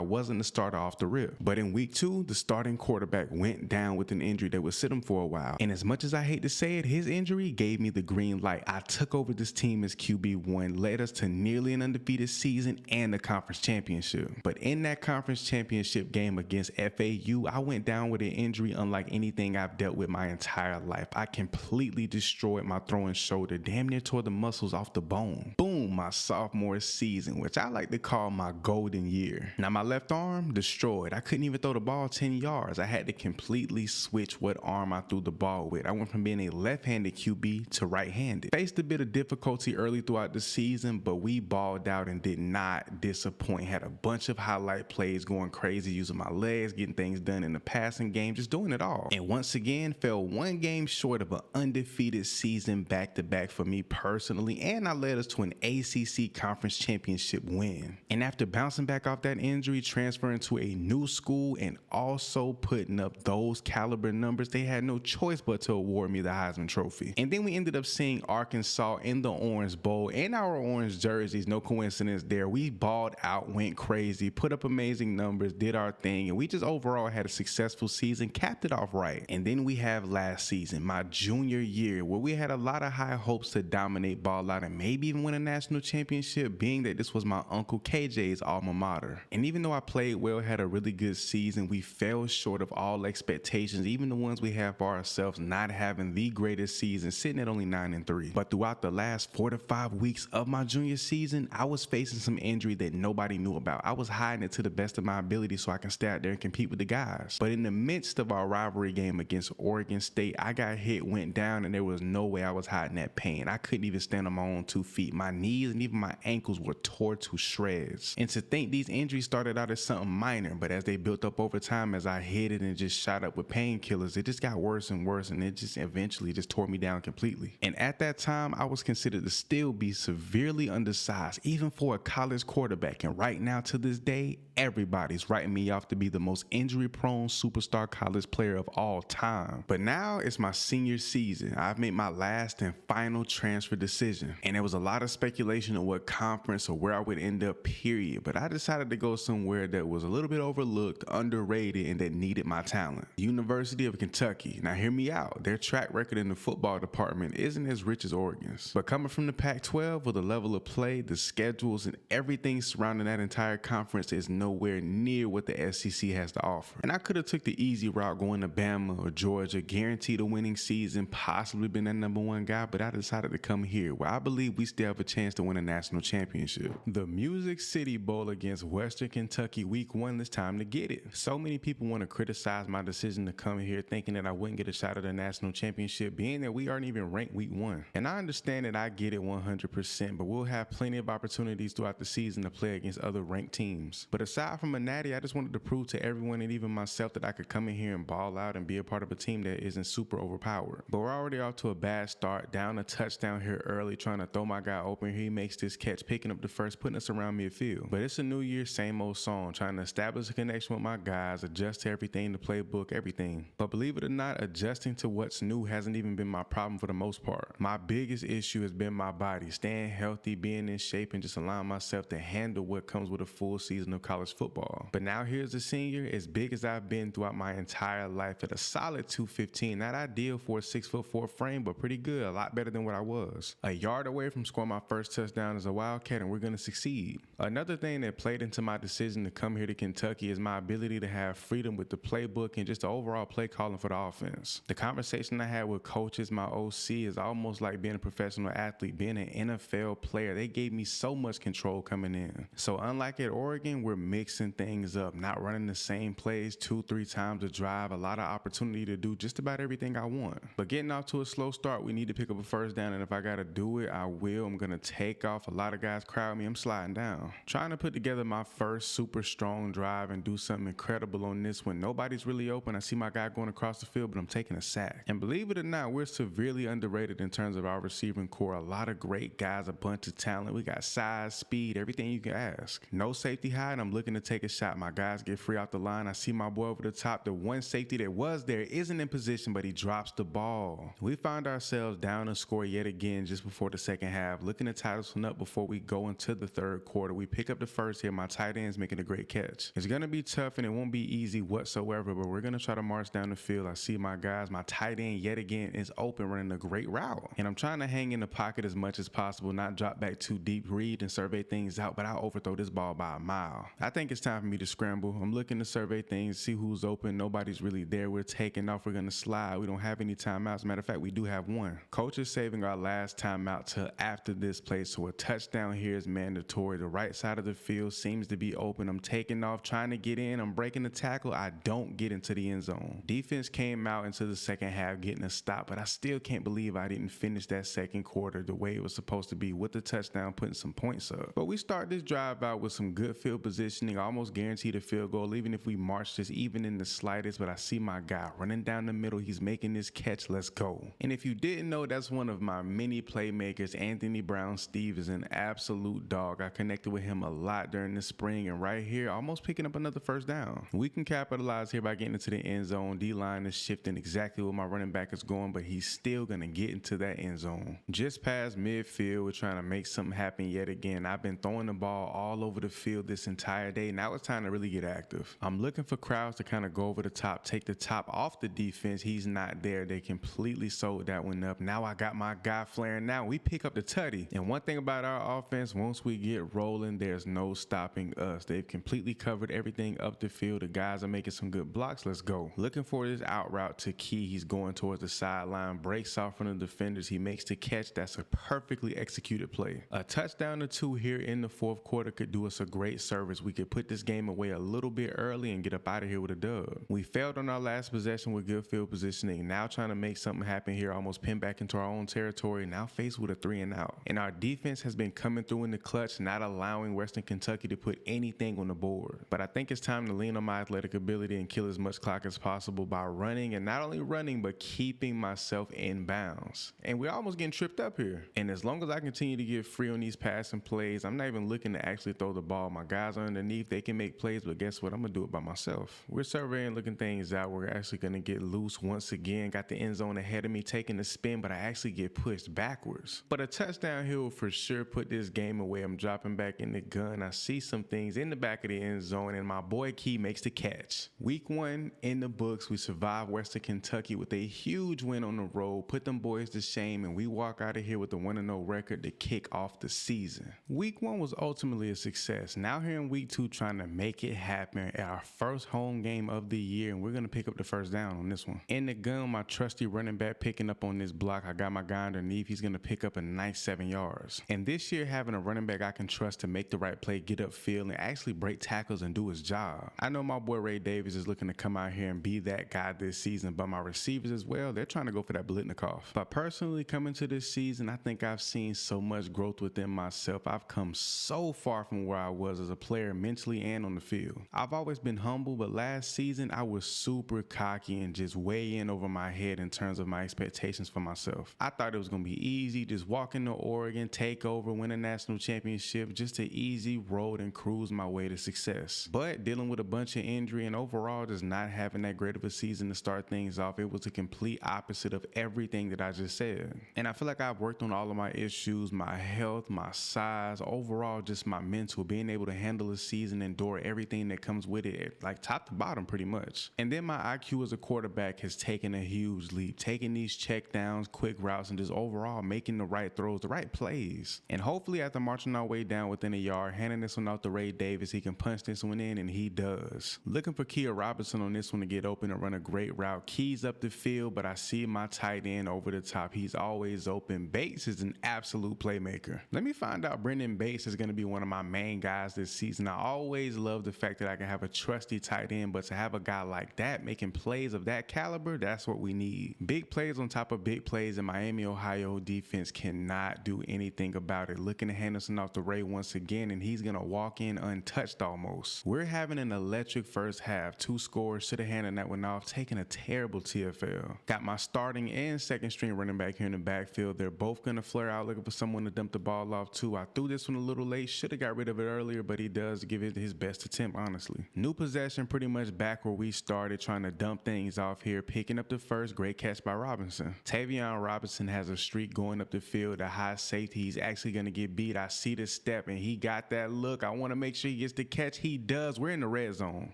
A: wasn't the starter off the rip. But in week 2, the starting quarterback went down with an injury that would sit him for a while. And as much as I hate to say it, his injury gave me the green light. I took over this team as QB1, led us to nearly an undefeated season and the conference championship. But in that conference championship game against FAU, I went down with an injury unlike anything I've dealt with my entire life. I completely destroyed my throwing shoulder, damn near tore the muscles off the bone. Boom, my sophomore season, which I like to call my golden year. Now my left arm, destroyed. I couldn't even throw the ball 10 yards. I had to completely switch what arm I threw the ball with. I went from being a left-handed QB to right-handed. Faced a bit of difficulty early throughout the season, but we balled out and did not disappoint. Had a bunch of highlight plays, going crazy, using my legs, getting things done in the passing game, just doing it all. And once again, fell 1 game short of an undefeated season back-to-back for me personally, and I led us to an ACC conference championship win. And after bouncing back off that injury, transferring to a new school, and also putting up those caliber numbers, they had no choice but to award me the Heisman Trophy. And then we ended up seeing Arkansas in the Orange Bowl in our orange jerseys. No coincidence there. We balled out, went crazy, put up amazing numbers, did our thing, and we just overall had a successful season, capped it off right. And then we have last season, my junior year, where we had a lot of high hopes to dominate, ball out, and maybe even win a national championship, being that this was my uncle KJ's alma mater. And even though I played well, had a really good season, we fell short of all expectations, even the ones we have for ourselves, not having the greatest season, sitting at only 9-3. But throughout the last 4 to 5 weeks of my junior season, I was facing some injury that nobody knew about. I was hiding it to the best of my ability so I can stay out there and compete with the guys. But in the midst of our rivalry game against Oregon State, I got hit, went down, and there was no way I was hiding that pain. I couldn't even stand on my own 2 feet. My knees and even my ankles were tore to shreds. And to think these injuries started out as something minor, but as they built up over time, as I hit it and just shot up with painkillers, it just got worse and worse, and it just eventually just tore me down completely. And at that time, I was considered to still be severely undersized, even for a college quarterback. And right now, to this day, everybody's writing me off to be the most injury injury-prone superstar college player of all time. But now it's my senior season. I've made my last and final transfer decision, and there was a lot of speculation on what conference or where I would end up, period. But I decided to go somewhere that was a little bit overlooked, underrated, and that needed my talent. The University of Kentucky. Now hear me out. Their track record in the football department isn't as rich as Oregon's. But coming from the Pac-12 with the level of play, the schedules, and everything surrounding that entire conference is nowhere near what the SEC has to offer. And I could have took the easy route going to Bama or Georgia, guaranteed a winning season, possibly been that #1 guy, but I decided to come here where I believe we still have a chance to win a national championship. The Music City Bowl against Western Kentucky week 1, it's time to get it. So many people want to criticize my decision to come here thinking that I wouldn't get a shot at the national championship, being that we aren't even ranked week 1. And I understand that I get it 100%, but we'll have plenty of opportunities throughout the season to play against other ranked teams. But aside from a natty, I just wanted to prove to everyone and even myself that I could come in here and ball out and be a part of a team that isn't super overpowered. But we're already off to a bad start, down a touchdown here early, trying to throw my guy open. He makes this catch, picking up the first, putting us around midfield. But it's a new year, same old song, trying to establish a connection with my guys, adjust to everything, the playbook, everything. But believe it or not, adjusting to what's new hasn't even been my problem for the most part. My biggest issue has been my body, staying healthy, being in shape, and just allowing myself to handle what comes with a full season of college football. But now here's a senior, as big as I've been throughout my entire life, at a solid 215, not ideal for a 6'4" frame, but pretty good, a lot better than what I was. A yard away from scoring my first touchdown as a Wildcat, and we're going to succeed. Another thing that played into my decision to come here to Kentucky is my ability to have freedom with the playbook and just the overall play calling for the offense. The conversation I had with coaches, my OC, is almost like being a professional athlete, being an NFL player. They gave me so much control coming in. So unlike at Oregon, we're mixing things up, not running the same plays 2-3 times a drive, a lot of opportunity to do just about everything I want. But getting off to a slow start, we need to pick up a first down, and if I gotta do it, I will. I'm gonna take off. A lot of guys crowd me, I'm sliding down. Trying to put together my first super strong drive and do something incredible on this when nobody's really open. I see my guy going across the field, but I'm taking a sack. And believe it or not, we're severely underrated in terms of our receiving core. A lot of great guys, a bunch of talent. We got size, speed, everything you can ask. No safety high, and I'm looking to take a shot. My guys get free out the line. I see my boy over the top. The one safety that was there isn't in position, but he drops the ball. We found ourselves down a score yet again just before the second half, looking to tie this one up before we go into the third quarter. We pick up the first here. My tight end's making a great catch. It's going to be tough, and it won't be easy whatsoever, but we're going to try to march down the field. I see my guys. My tight end yet again is open, running a great route. And I'm trying to hang in the pocket as much as possible, not drop back too deep, read and survey things out, but I'll overthrow this ball by a mile. I think it's time for me to scramble. I'm looking to survey things, see who's open. Nobody's really there. We're taking off. We're going to slide. We don't have any timeouts. As a matter of fact, we do have one. Coach is saving our last timeout till after this play, so a touchdown here is mandatory. The right side of the field seems to be open. I'm taking off, trying to get in. I'm breaking the tackle. I don't get into the end zone. Defense came out into the second half getting a stop, but I still can't believe I didn't finish that second quarter the way it was supposed to be with the touchdown, putting some points up. But we start this drive out with some good field positioning, almost guaranteed a field goal, even if we march this even in the slightest. But I see my guy running down the middle. He's making this catch. Let's go. And if you didn't know, that's one of my many playmakers. Anthony Brown-Steve is an absolute dog. I connected with him a lot during the spring, and right here, almost picking up another first down. We can capitalize here by getting into the end zone. D-line is shifting exactly where my running back is going, but he's still going to get into that end zone. Just past midfield, we're trying to make something happen yet again. I've been throwing the ball all over the field this entire day. Now it's time to really get active. I'm looking for crowds to kind of go over the top, take the top off the defense. He's not there. They completely sold that one up. Now I got my guy flaring now. We pick up the tutty. And one thing about our offense, once we get rolling, there's no stopping us. They've completely covered everything up the field. The guys are making some good blocks. Let's go. Looking for this out route to Key. He's going towards the sideline, breaks off from the defenders. He makes the catch. That's a perfectly executed play. A touchdown or two here in the fourth quarter could do us a great service. We could put this game away a little bit early and get up out of here with a dub. We failed on our last possession with good field positioning. Now trying to make something happen here, almost pinned back into our own territory, now faced with a 3 and out. And our defense has been coming through in the clutch, not allowing Western Kentucky to put anything on the board. But I think it's time to lean on my athletic ability and kill as much clock as possible by running, and not only running, but keeping myself in bounds. And we're almost getting tripped up here. And as long as I continue to get free on these passing plays, I'm not even looking to actually throw the ball. My guys are underneath, they can make plays, but guess what? I'm gonna do it by myself. myself. We're surveying, looking things out. We're actually going to get loose once again. Got the end zone ahead of me, taking the spin, but I actually get pushed backwards. But a touchdown here will for sure put this game away. I'm dropping back in the gun. I see some things in the back of the end zone, and my boy Key makes the catch. Week 1 in the books. We survived Western Kentucky with a huge win on the road, put them boys to shame, and we walk out of here with a 1-0 record to kick off the season. Week 1 was ultimately a success. Now here in week 2, trying to make it happen at our first home game of the year, and we're going to pick up the first down on this one. In the gun, my trusty running back picking up on this block. I got my guy underneath. He's going to pick up a nice 7 yards. And this year, having a running back I can trust to make the right play, get upfield, and actually break tackles and do his job. I know my boy Ray Davis is looking to come out here and be that guy this season, but my receivers as well, they're trying to go for that Blitnikoff. But personally, coming to this season, I think I've seen so much growth within myself. I've come so far from where I was as a player, mentally and on the field. I've always been humble, but last season I was super cocky and just way in over my head in terms of my expectations for myself. I thought it was going to be easy, just walk into Oregon, take over, win a national championship, just an easy road and cruise my way to success. But dealing with a bunch of injury and overall just not having that great of a season to start things off, it was the complete opposite of everything that I just said. And I feel like I've worked on all of my issues, my health, my size, overall just my mental, being able to handle a season, endure everything that comes with it, like top to bottom pretty much. And then my IQ as a quarterback has taken a huge leap, taking these check downs, quick routes, and just overall making the right throws, the right plays. And hopefully after marching our way down within a yard, handing this one off to Ray Davis, he can punch this one in, and he does. Looking for Kia Robinson on this one to get open and run a great route. Keys up the field, but I see my tight end over the top. He's always open. Bates is an absolute playmaker. Let me find out Brendan Bates is going to be one of my main guys this season. I always love the fact that I can have a trusty tight end, but to have a guy like that making plays of that caliber, that's what we need. Big plays on top of big plays, and Miami, Ohio defense cannot do anything about it. Looking to hand this one off to Ray once again, and he's going to walk in untouched almost. We're having an electric first half. 2 scores, should have handed that one off, taking a terrible TFL. Got my starting and second string running back here in the backfield. They're both going to flare out looking for someone to dump the ball off to. I threw this one a little late, should have got rid of it earlier, but he does give it his best attempt, honestly. New possession, pretty much back where we started, trying to dump things off here, picking up the first. Great catch by Robinson. Tavion Robinson has a streak going up the field, a high safety. He's actually going to get beat. I see the step, and he got that look. I want to make sure he gets the catch. He does. We're in the red zone.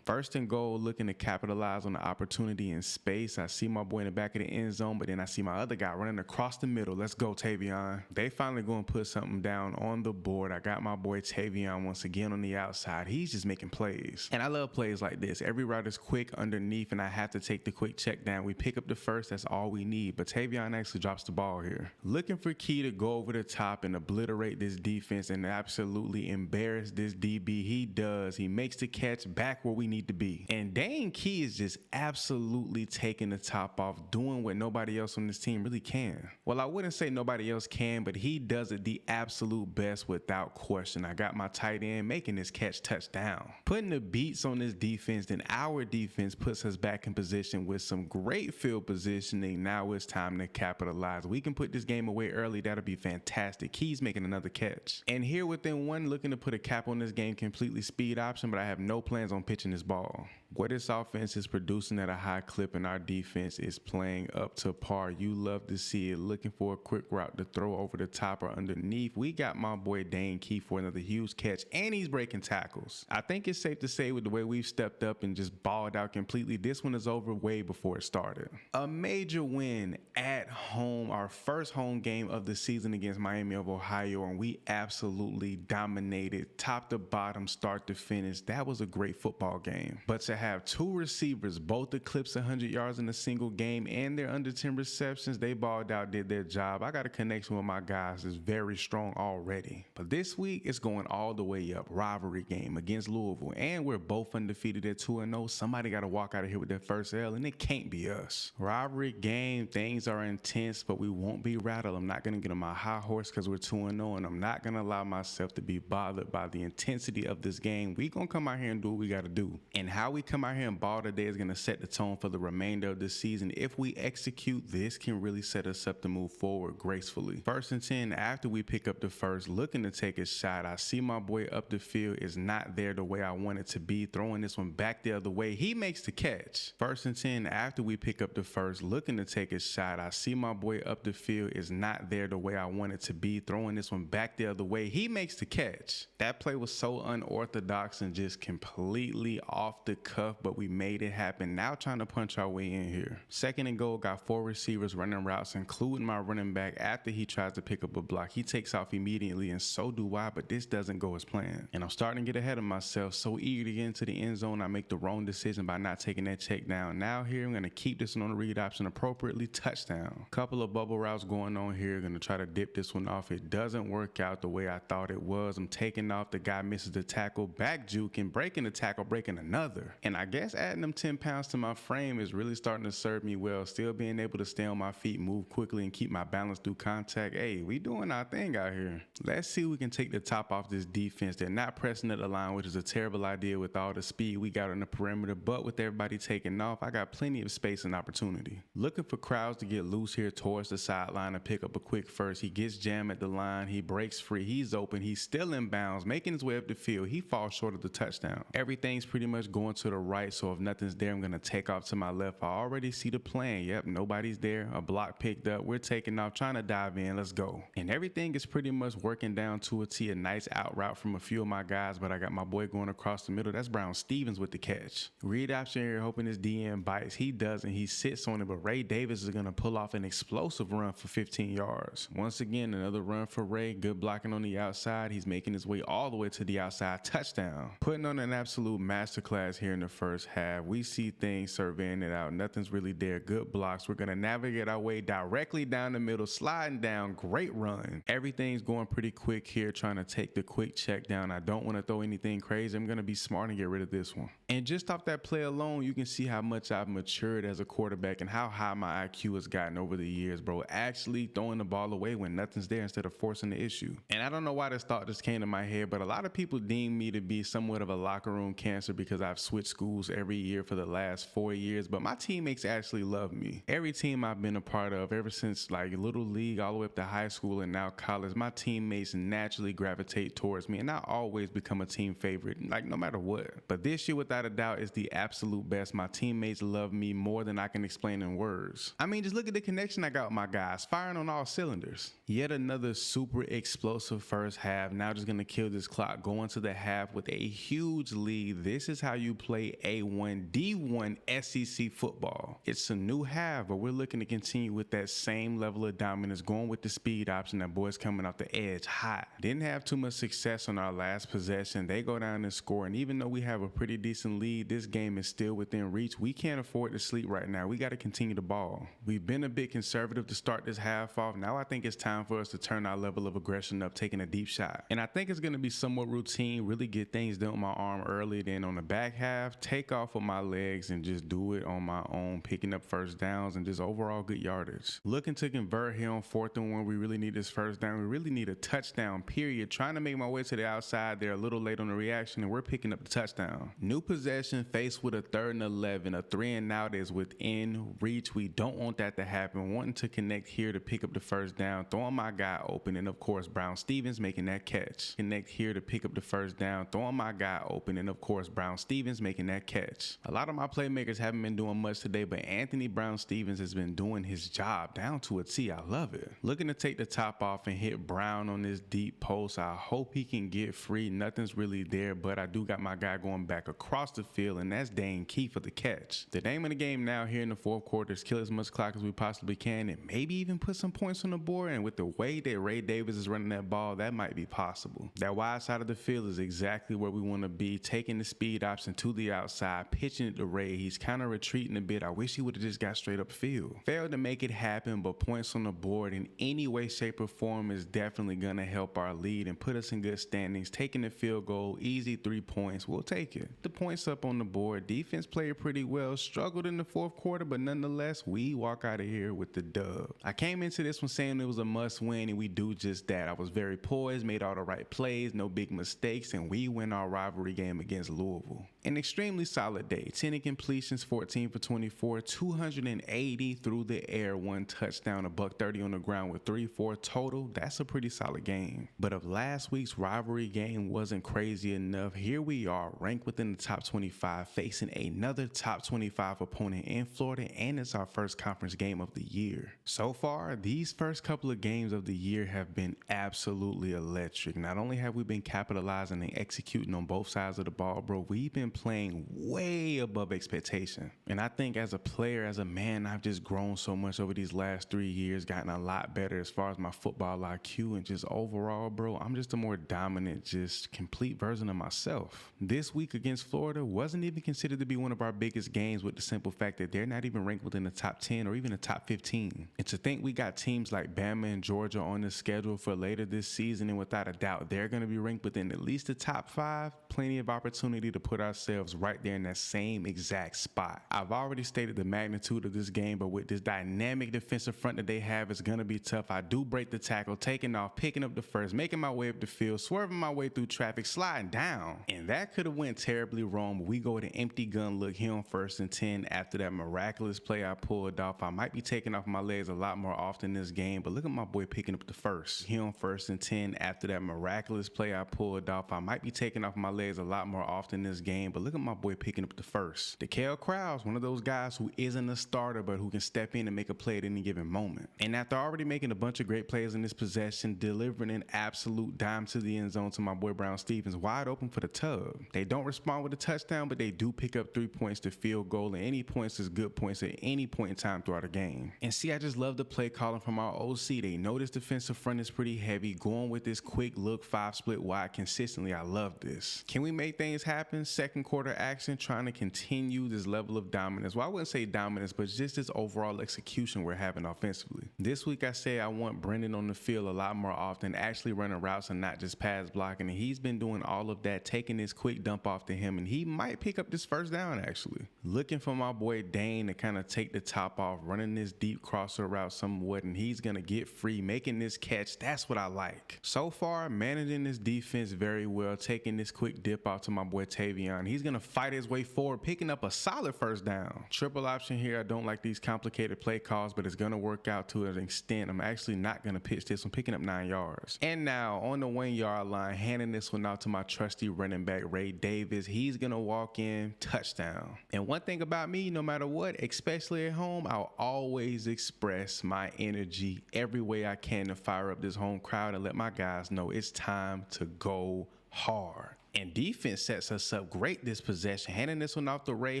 A: First and goal, looking to capitalize on the opportunity in space. I see my boy in the back of the end zone, but then I see my other guy running across the middle. Let's go, Tavion. They finally going to put something down on the board. I got my boy Tavion once again on the outside. He's just making plays. And I love plays like this. Every route is quick underneath, and I have to take the quick check down. We pick up the first. That's all we need. But Tavion actually drops the ball here. Looking for Key to go over the top and obliterate this defense and absolutely embarrass this DB. He does. He makes the catch back where we need to be. And Dane Key is just absolutely taking the top off, doing what nobody else on this team really can. Well, I wouldn't say nobody else can, but he does it the absolute best without question. I got my tight end making this catch touchdown. Putting the beats on this defense, then our defense puts us back in position with some great field positioning. Now it's time to capitalize. We can put this game away early. That'll be fantastic. Key's making another catch. And here within one, looking to put a cap on this game, completely speed option, but I have no plans on pitching this ball. What this offense is producing at a high clip, and our defense is playing up to par. You love to see it. Looking for a quick route to throw over the top or underneath. We got my boy Dane Key for another huge catch, and he's breaking tackles. I think it's safe to say with the way we've stepped up and just balled out completely, this one is over way before it started. A major win at home, our first home game of the season against Miami of Ohio, and we absolutely dominated top to bottom, start to finish. That was a great football game. But to have 2 receivers both eclipse 100 yards in a single game, and they're under 10 receptions, they balled out, did their job. I got a connection with my guys that's very strong already. But this week, it's going all the way up. Rivalry game against Louisville, and we're both undefeated at 2-0. Somebody got to walk out of here with that first L, and it can't be us. Rivalry game, things are intense, but we won't be rattled. I'm not going to get on my high horse because we're 2-0, and I'm not going to allow myself to be bothered by the intensity of this game. We going to come out here and do what we got to do. And how we come out here and ball today is going to set the tone for the remainder of the season. If we execute, this can really set us up to move forward gracefully. 1st and 10, after we pick up the first, looking to take a shot. I see my boy up the field is not there the way I want it to be. Throwing this this one back the other way. He makes the catch. 1st and 10 after we pick up the first, looking to take a shot. I see my boy up the field is not there the way I want it to be, throwing this one back the other way. He makes the catch. That play was so unorthodox and just completely off the cuff, but we made it happen. Now trying to punch our way in here. 2nd and goal, got 4 receivers running routes, including my running back. After he tries to pick up a block, he takes off immediately, and so do I, but this doesn't go as planned. And I'm starting to get ahead of myself. So eager to get into the end zone, I make the wrong decision by not taking that check down. Now here, I'm going to keep this one on the read option appropriately. Touchdown. Couple of bubble routes going on here. Going to try to dip this one off. It doesn't work out the way I thought it was. I'm taking off. The guy misses the tackle. Back juking, breaking the tackle, breaking another. And I guess adding them 10 pounds to my frame is really starting to serve me well. Still being able to stay on my feet, move quickly, and keep my balance through contact. Hey, we doing our thing out here. Let's see if we can take the top off this defense. They're not pressing at the line, which is a terrible idea with all the speed we got on the perimeter, but with everybody taking off, I got plenty of space and opportunity. Looking for crowds to get loose here towards the sideline and pick up a quick first. He gets jammed at the line. He breaks free. He's open. He's still in bounds, making his way up the field. He falls short of the touchdown. Everything's pretty much going to the right, so if nothing's there, I'm going to take off to my left. I already see the plan. Yep, nobody's there. A block picked up. We're taking off, trying to dive in. Let's go. And everything is pretty much working down to a T. A nice out route from a few of my guys, but I got my boy going across the middle. That's Brown Stevens with the catch. Read option here, hoping his DM bites. He doesn't. He sits on it, but Ray Davis is going to pull off an explosive run for 15 yards. Once again, another run for Ray. Good blocking on the outside. He's making his way all the way to the outside. Touchdown. Putting on an absolute masterclass here in the first half. We see things surveying it out. Nothing's really there. Good blocks. We're going to navigate our way directly down the middle, sliding down. Great run. Everything's going pretty quick here, trying to take the quick check down. I don't want to throw anything crazy. I'm going to be smart and get rid of this one. And just off that play alone, you can see how much I've matured as a quarterback and how high my IQ has gotten over the years, bro. Actually throwing the ball away when nothing's there instead of forcing the issue. And I don't know why this thought just came to my head, but a lot of people deem me to be somewhat of a locker room cancer because I've switched schools every year for the last 4 years, but my teammates actually love me. Every team I've been a part of, ever since like little league all the way up to high school and now college, my teammates naturally gravitate towards me, and I always become a team favorite, like no matter what. But this year, without a doubt, is the absolute best. My teammates love me more than I can explain in words. I mean, just look at the connection I got with my guys, firing on all cylinders. Yet another super explosive first half. Now just gonna kill this clock, going to the half with a huge lead. This is how you play A1 D1 SEC football. It's a new half, but we're looking to continue with that same level of dominance, going with the speed option. That boy's coming off the edge hot. Didn't have too much success on our last possession. They go down and score, and even though we have a pretty decent lead, this game is still within reach. We can't afford to sleep right now. We got to continue the ball. We've been a bit conservative to start this half off. Now I think it's time for us to turn our level of aggression up, taking a deep shot. And I think it's going to be somewhat routine, really get things done with my arm early, then on the back half, take off with my legs and just do it on my own, picking up first downs and just overall good yardage. Looking to convert here on 4th and 1. We really need this first down. We really need a touchdown, period. Trying to make my way to the outside. They're a little late on the reaction, and we're picking up the touchdown. New possession faced with a 3rd and 11. A 3 and out is within reach. We don't want that to happen. Wanting to connect here to pick up the first down, throwing my guy open, and of course Brown Stevens making that catch. Connect here to pick up the first down, throwing my guy open, and of course Brown Stevens making that catch. A lot of my playmakers haven't been doing much today, but Anthony Brown Stevens has been doing his job down to a T. I love it. Looking to take the top off and hit Brown on this deep post. I hope he can get free. Nothing's really there, but I do got my guy going back across the field, and that's Dane Key for the catch. The name of the game now here in the 4th quarter is kill as much clock as we possibly can and maybe even put some points on the board, and with the way that Ray Davis is running that ball, that might be possible. That wide side of the field is exactly where we want to be, taking the speed option to the outside, pitching it to Ray. He's kind of retreating a bit. I wish he would have just got straight up field. Failed to make it happen, but points on the board in any way, shape, or form is definitely going to help our lead and put us in good standings. Taking the field goal, easy 3 points, we'll take it. The points up on the board. Defense played pretty well, struggled in the 4th quarter, but nonetheless, we walk out of here with the dub. I came into this one saying it was a must win, and we do just that. I was very poised, made all the right plays, no big mistakes, and we win our rivalry game against Louisville. An extremely solid day. 10 incompletions, 14 for 24, 280 through the air, 1 touchdown, $130 on the ground with 3-4 total. That's a pretty solid game. But if last week's rivalry game wasn't crazy enough, here we are, ranked within within the top 25, facing another top 25 opponent in Florida, and it's our first conference game of the year. So far, these first couple of games of the year have been absolutely electric. Not only have we been capitalizing and executing on both sides of the ball, bro, we've been playing way above expectation. And I think as a player, as a man, I've just grown so much over these last 3 years, gotten a lot better as far as my football IQ, and just overall, bro, I'm just a more dominant, just complete version of myself. This week against Florida wasn't even considered to be one of our biggest games, with the simple fact that they're not even ranked within the top 10 or even the top 15. And to think we got teams like Bama and Georgia on the schedule for later this season, and without a doubt, they're going to be ranked within at least the top 5, plenty of opportunity to put ourselves right there in that same exact spot. I've already stated the magnitude of this game, but with this dynamic defensive front that they have, it's going to be tough. I do break the tackle, taking off, picking up the first, making my way up the field, swerving my way through traffic, sliding down. And that could have went terribly wrong, but we go with an empty gun look here on 1st and 10 after that miraculous play I pulled off. I might be taking off my legs a lot more often this game, but look at my boy picking up the first. Here on 1st and 10 after that miraculous play I pulled off. I might be taking off my legs a lot more often this game, but look at my boy picking up the first. Da'Kel Crowds, one of those guys who isn't a starter, but who can step in and make a play at any given moment. And after already making a bunch of great plays in this possession, delivering an absolute dime to the end zone to my boy Brown Stevens, wide open for the tub. They don't respond with a touchdown, but they do pick up 3 points to field goal, and any points is good points at any point in time throughout a game. And see, I just love the play calling from our OC. They know this defensive front is pretty heavy, going with this quick look 5 split wide consistently. I love this. Can we make things happen? Second quarter action, trying to continue this level of dominance. Well, I wouldn't say dominance, but just this overall execution we're having offensively. This week I say I want Brendan on the field a lot more often, actually running routes and not just pass blocking, and he's been doing all of that, taking this quick dump off to him, and he might pick up this first down actually. Looking for my boy Dane to kind of take the top off, running this deep crosser route somewhat, and he's gonna get free, making this catch. That's what I like. So far, managing this defense very well, taking this quick dip off to my boy Tavion. He's gonna fight his way forward, picking up a solid first down. Triple option here. I don't like these complicated play calls, but it's gonna work out to an extent. I'm actually not gonna pitch this. I'm picking up 9 yards. And now on the 1 yard line, handing this one out to my trusty running back Ray Davis. He's gonna walk in, touchdown. And one thing about me, no matter what, especially at home, I'll always express my energy every way I can to fire up this home crowd and let my guys know it's time to go hard. And defense sets us up great this possession, handing this one off to Ray.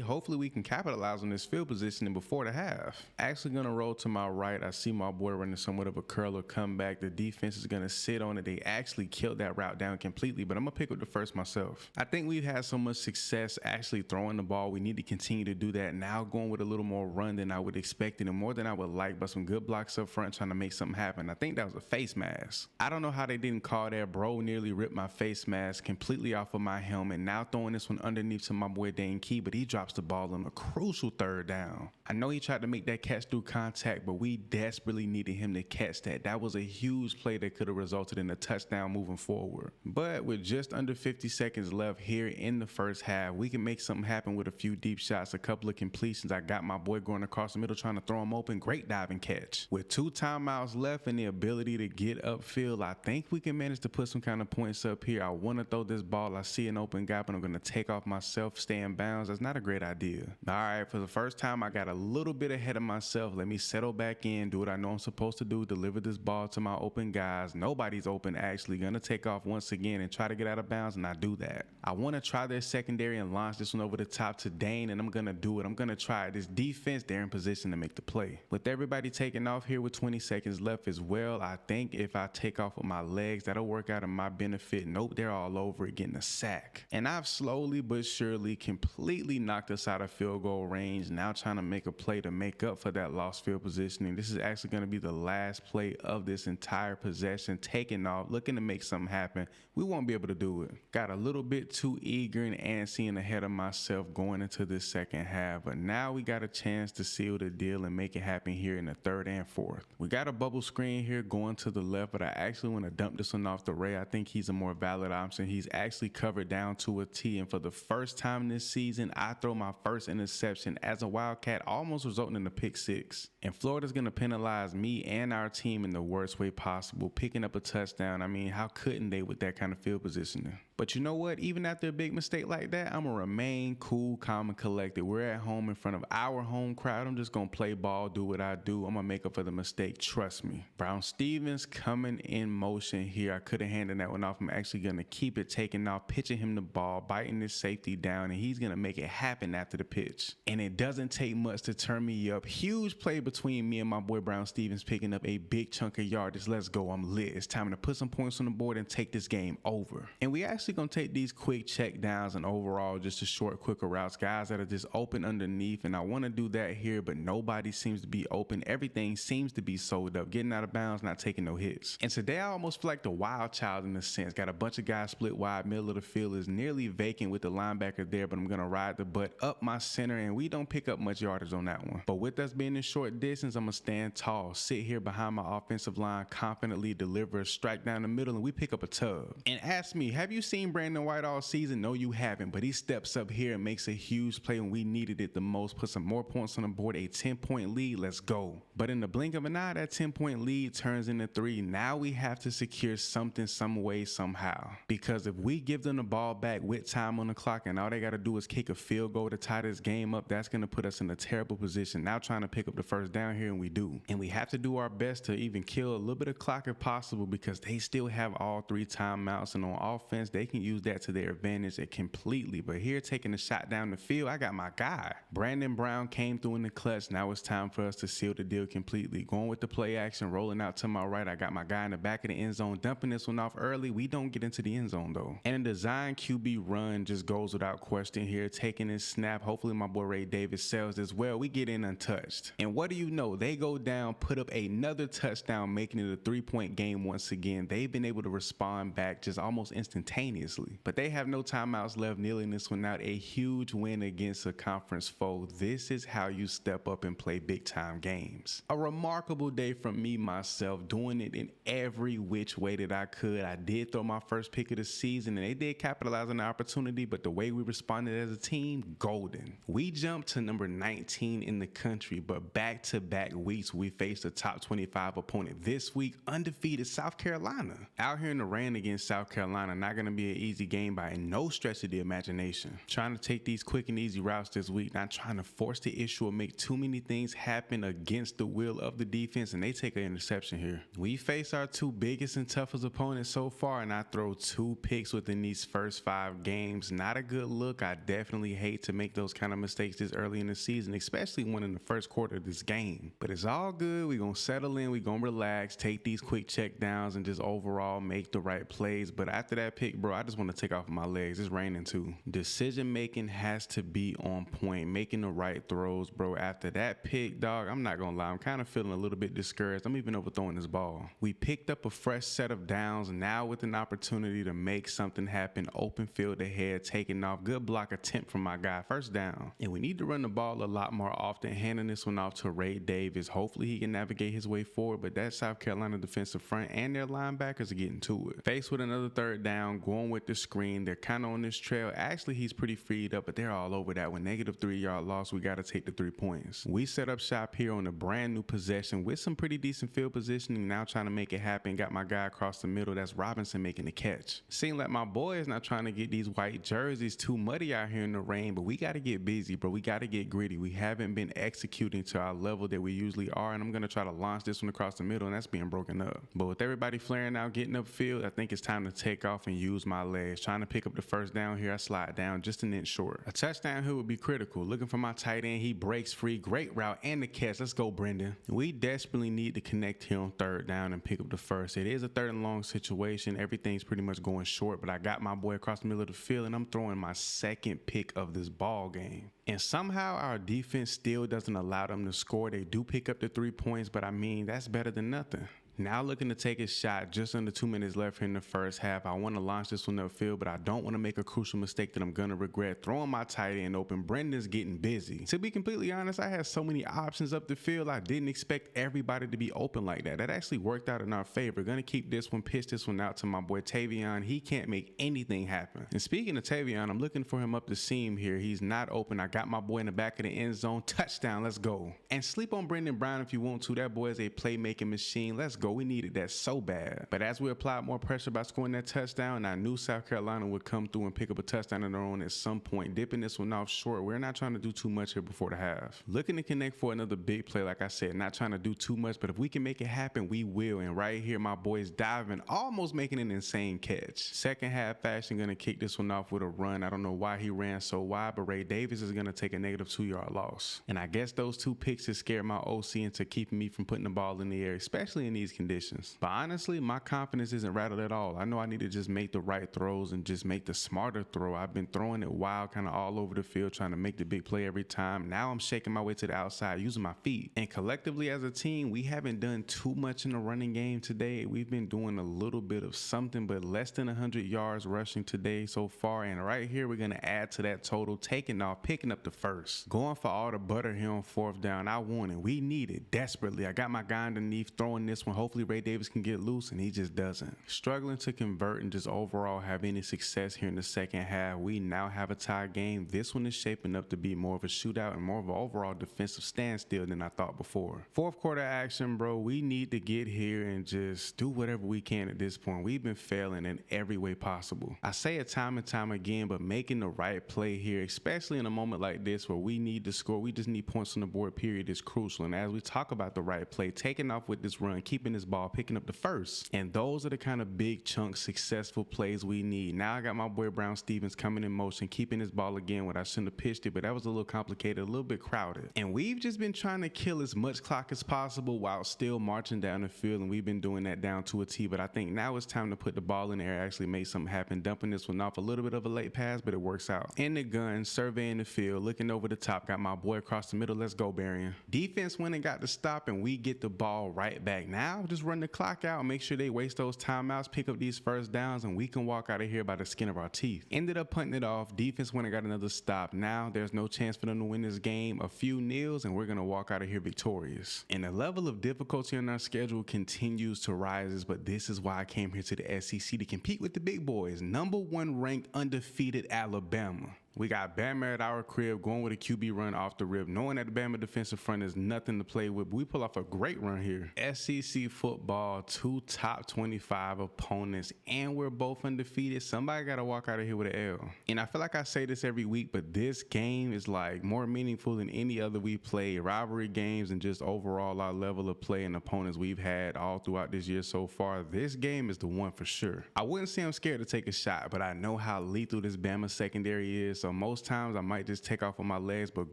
A: Hopefully we can capitalize on this field positioning before the half. Actually gonna roll to my right. I see my boy running somewhat of a curler comeback. The defense is gonna sit on it. They actually killed that route down completely, but I'm gonna pick up the first myself. I think we've had so much success actually throwing the ball. We need to continue to do that. Now going with a little more run than I would expect and more than I would like, but some good blocks up front trying to make something happen. I think that was a face mask. I don't know how they didn't call that. Bro nearly ripped my face mask completely off of my helmet. Now throwing this one underneath to my boy Dane Key, but he drops the ball on a crucial 3rd down. I know he tried to make that catch through contact, but we desperately needed him to catch that. That was a huge play that could have resulted in a touchdown moving forward. But with just under 50 seconds left here in the first half, we can make something happen with a few deep shots, a couple of completions. I got my boy going across the middle trying to throw him open. Great diving catch. With 2 timeouts left and the ability to get upfield, I think we can manage to put some kind of points up here. I want to throw this ball. I see an open guy, but I'm going to take off myself, stay in bounds. That's not a great idea. All right, for the first time, I got a little bit ahead of myself. Let me settle back in, do what I know I'm supposed to do, deliver this ball to my open guys. Nobody's open, actually. Going to take off once again and try to get out of bounds, and I do that. I want to try their secondary and launch this one over the top to Dane, and I'm going to do it. I'm going to try it. This defense, they're in position to make the play. With everybody taking off here with 20 seconds left as well, I think if I take off with my legs, that'll work out in my benefit. Nope, they're all over it, getting a sack. And I've slowly but surely completely knocked us out of field goal range, now trying to make a play to make up for that lost field positioning. This is actually going to be the last play of this entire possession, taking off, looking to make something happen. We won't be able to do it. Got a little bit too eager and antsy ahead of myself going into this second half, but now we got a chance to seal the deal and make it happen here in the 3rd and 4th. We got a bubble screen here going to the left, but I actually want to dump this one off to Ray. I think he's a more valid option. He's actually actually covered down to a T, and for the first time this season, I throw my first interception as a Wildcat, almost resulting in a pick 6. And Florida's going to penalize me and our team in the worst way possible, picking up a touchdown. I mean, how couldn't they with that kind of field positioning? But you know what? Even after a big mistake like that, I'm going to remain cool, calm, and collected. We're at home in front of our home crowd. I'm just going to play ball, do what I do. I'm going to make up for the mistake. Trust me. Brown Stevens coming in motion here. I could have handed that one off. I'm actually going to keep it taken off, pitching him the ball, biting this safety down, and he's going to make it happen after the pitch. And it doesn't take much to turn me up. Huge play between me and my boy Brown Stevens, picking up a big chunk of yardage. Let's go. I'm lit. It's time to put some points on the board and take this game over. And we actually going to take these quick check downs and overall just a short, quicker routes, guys that are just open underneath. And I want to do that here, but nobody seems to be open. Everything seems to be sold up, getting out of bounds, not taking no hits. And today I almost feel like the wild child in a sense. Got a bunch of guys split wide. Middle of the field is nearly vacant with the linebacker there, but I'm going to ride the butt up my center, and we don't pick up much yardage on that one. But with us being in short distance, I'm going to stand tall, sit here behind my offensive line, confidently deliver a strike down the middle, and we pick up a tub. And ask me, have you seen Brandon White all season? No, you haven't, but he steps up here and makes a huge play when we needed it the most, put some more points on the board, a 10-point lead. Let's go. But in the blink of an eye, that 10-point lead turns into 3. Now we have to secure something, some way, somehow. Because if we give them the ball back with time on the clock and all they got to do is kick a field goal to tie this game up, that's going to put us in a terrible position. Now trying to pick up the first down here, and we do. And we have to do our best to even kill a little bit of clock if possible, because they still have all 3 timeouts, and on offense, they can use that to their advantage completely. But here, taking a shot down the field, I got my guy. Brandon Brown came through in the clutch. Now it's time for us to seal the deal completely. Going with the play action, rolling out to my right. I got my guy in the back of the end zone, dumping this one off early. We don't get into the end zone though. And a design QB run just goes without question here, taking his snap. Hopefully my boy Ray Davis sells as well. We get in untouched. And what do you know? They go down, put up another touchdown, making it a 3-point game once again. They've been able to respond back just almost instantaneously. But they have no timeouts left, kneeling this one out. A huge win against a conference foe. This is how you step up and play big time games. A remarkable day from me, myself, doing it in every which way that I could. I did throw my first pick of the season, and they did capitalize on the opportunity, but the way we responded as a team, golden. We jumped to number 19 in the country, but back-to-back weeks we faced a top 25 opponent. This week, undefeated South Carolina. Out here in the rain against South Carolina, not going to be an easy game by no stretch of the imagination. Trying to take these quick and easy routes this week, not trying to force the issue or make too many things happen against the will of the defense, and they take an interception here. We face our 2 biggest and toughest opponents so far, and I throw 2 picks within these first 5 games. Not a good look. I definitely hate to make those kind of mistakes this early in the season, especially one in the first quarter of this game. But it's all good. We're going to settle in. We're going to relax, take these quick check downs, and just overall make the right plays. But after that pick, bro, I just want to take off my legs. It's raining too. Decision making has to be on point, making the right throws, bro. After that pick, dog, I'm not going to lie. I'm kind of feeling a little bit discouraged. I'm even overthrowing this ball. We picked up a fresh set of downs, now with an opportunity to make something happen. Open field ahead, taking off. Good block attempt from my guy. First down. And we need to run the ball a lot more often, handing this one off to Ray Davis. Hopefully he can navigate his way forward, but that South Carolina defensive front and their linebackers are getting to it. Faced with another third down, going with the screen. They're kind of on this trail. Actually, he's pretty freed up, but they're all over that one. Negative 3-yard loss. We got to take the 3 points. We set up shop here on a brand new possession with some pretty decent field positioning. Now trying to make it happen. Got my guy across the middle. That's Robinson making the catch. Seemed like my boy is not trying to get these white jerseys too muddy out here in the rain, but we got to get busy, bro. We got to get gritty. We haven't been executing to our level that we usually are, and I'm going to try to launch this one across the middle, and that's being broken up. But with everybody flaring out, getting upfield, I think it's time to take off and use my legs. Trying to pick up the first down here. I slide down just an inch short. A touchdown here would be critical. Looking for my tight end. He breaks free. Great route and the catch. Let's go, Brendan. We desperately need to connect here on third down and pick up the first. It is a 3rd and long situation. Everything's pretty much going short, but I got my boy across the middle of the field, and I'm throwing my 2nd pick of this ball game. And somehow our defense still doesn't allow them to score. They do pick up the 3 points, but I mean, that's better than nothing. Now looking to take his shot, just under 2 minutes left here in the first half. I want to launch this one upfield, but I don't want to make a crucial mistake that I'm going to regret. Throwing my tight end open. Brendan's getting busy. To be completely honest, I had so many options up the field. I didn't expect everybody to be open like that. That actually worked out in our favor. Going to keep this one, pitch this one out to my boy Tavion. He can't make anything happen. And speaking of Tavion, I'm looking for him up the seam here. He's not open. I got my boy in the back of the end zone. Touchdown. Let's go. And sleep on Brendan Brown if you want to. That boy is a playmaking machine. Let's go. We needed that so bad. But as we applied more pressure by scoring that touchdown, I knew South Carolina would come through and pick up a touchdown on their own at some point, dipping this one off short. We're not trying to do too much here before the half. Looking to connect for another big play, like I said, not trying to do too much, but if we can make it happen, we will. And right here, my boy's diving, almost making an insane catch. Second half fashion, gonna kick this one off with a run. I don't know why he ran so wide, but Ray Davis is gonna take a negative 2-yard loss. And I guess those 2 picks has scared my OC into keeping me from putting the ball in the air, especially in these conditions. But honestly, my confidence isn't rattled at all. I know I need to just make the right throws and just make the smarter throw. I've been throwing it wild, kind of all over the field, trying to make the big play every time. Now I'm shaking my way to the outside, using my feet. And collectively as a team, we haven't done too much in the running game today. We've been doing a little bit of something, but less than 100 yards rushing today so far. And right here, we're going to add to that total, taking off, picking up the first. Going for all the butter here on 4th down. I want it. We need it desperately. I got my guy underneath throwing this one. Hopefully Ray Davis can get loose, and he just doesn't. Struggling to convert and just overall have any success here in the second half. We now have a tie game. This one is shaping up to be more of a shootout and more of an overall defensive standstill than I thought before. Fourth quarter action, bro. We need to get here and just do whatever we can at this point. We've been failing in every way possible. I say it time and time again, but making the right play here, especially in a moment like this where we need to score, we just need points on the board, period, is crucial. And as we talk about the right play, taking off with this run, keeping this ball, picking up the first. And those are the kind of big chunk successful plays we need. Now I got my boy Brown Stevens coming in motion, keeping his ball again when I shouldn't have pitched it, but that was a little complicated, a little bit crowded. And we've just been trying to kill as much clock as possible while still marching down the field, and we've been doing that down to a T. But I think now it's time to put the ball in the air, actually make something happen. Dumping this one off, a little bit of a late pass, but it works out. In the gun, surveying the field, looking over the top, got my boy across the middle. Let's go, Barian. Defense went and got the stop, and we get the ball right back. Now just run the clock out, make sure they waste those timeouts, pick up these first downs, and we can walk out of here by the skin of our teeth. Ended up punting it off. Defense went and got another stop. Now there's no chance for them to win this game. A few nils, and we're going to walk out of here victorious. And the level of difficulty on our schedule continues to rise, but this is why I came here to the SEC to compete with the big boys. Number 1 ranked undefeated Alabama. We got Bama at our crib going with a QB run off the rip, knowing that the Bama defensive front is nothing to play with. But we pull off a great run here. SEC football, 2 top 25 opponents, and we're both undefeated. Somebody got to walk out of here with an L. And I feel like I say this every week, but this game is like more meaningful than any other we played. Rivalry games and just overall our level of play and opponents we've had all throughout this year so far. This game is the one for sure. I wouldn't say I'm scared to take a shot, but I know how lethal this Bama secondary is. So most times I might just take off on my legs, but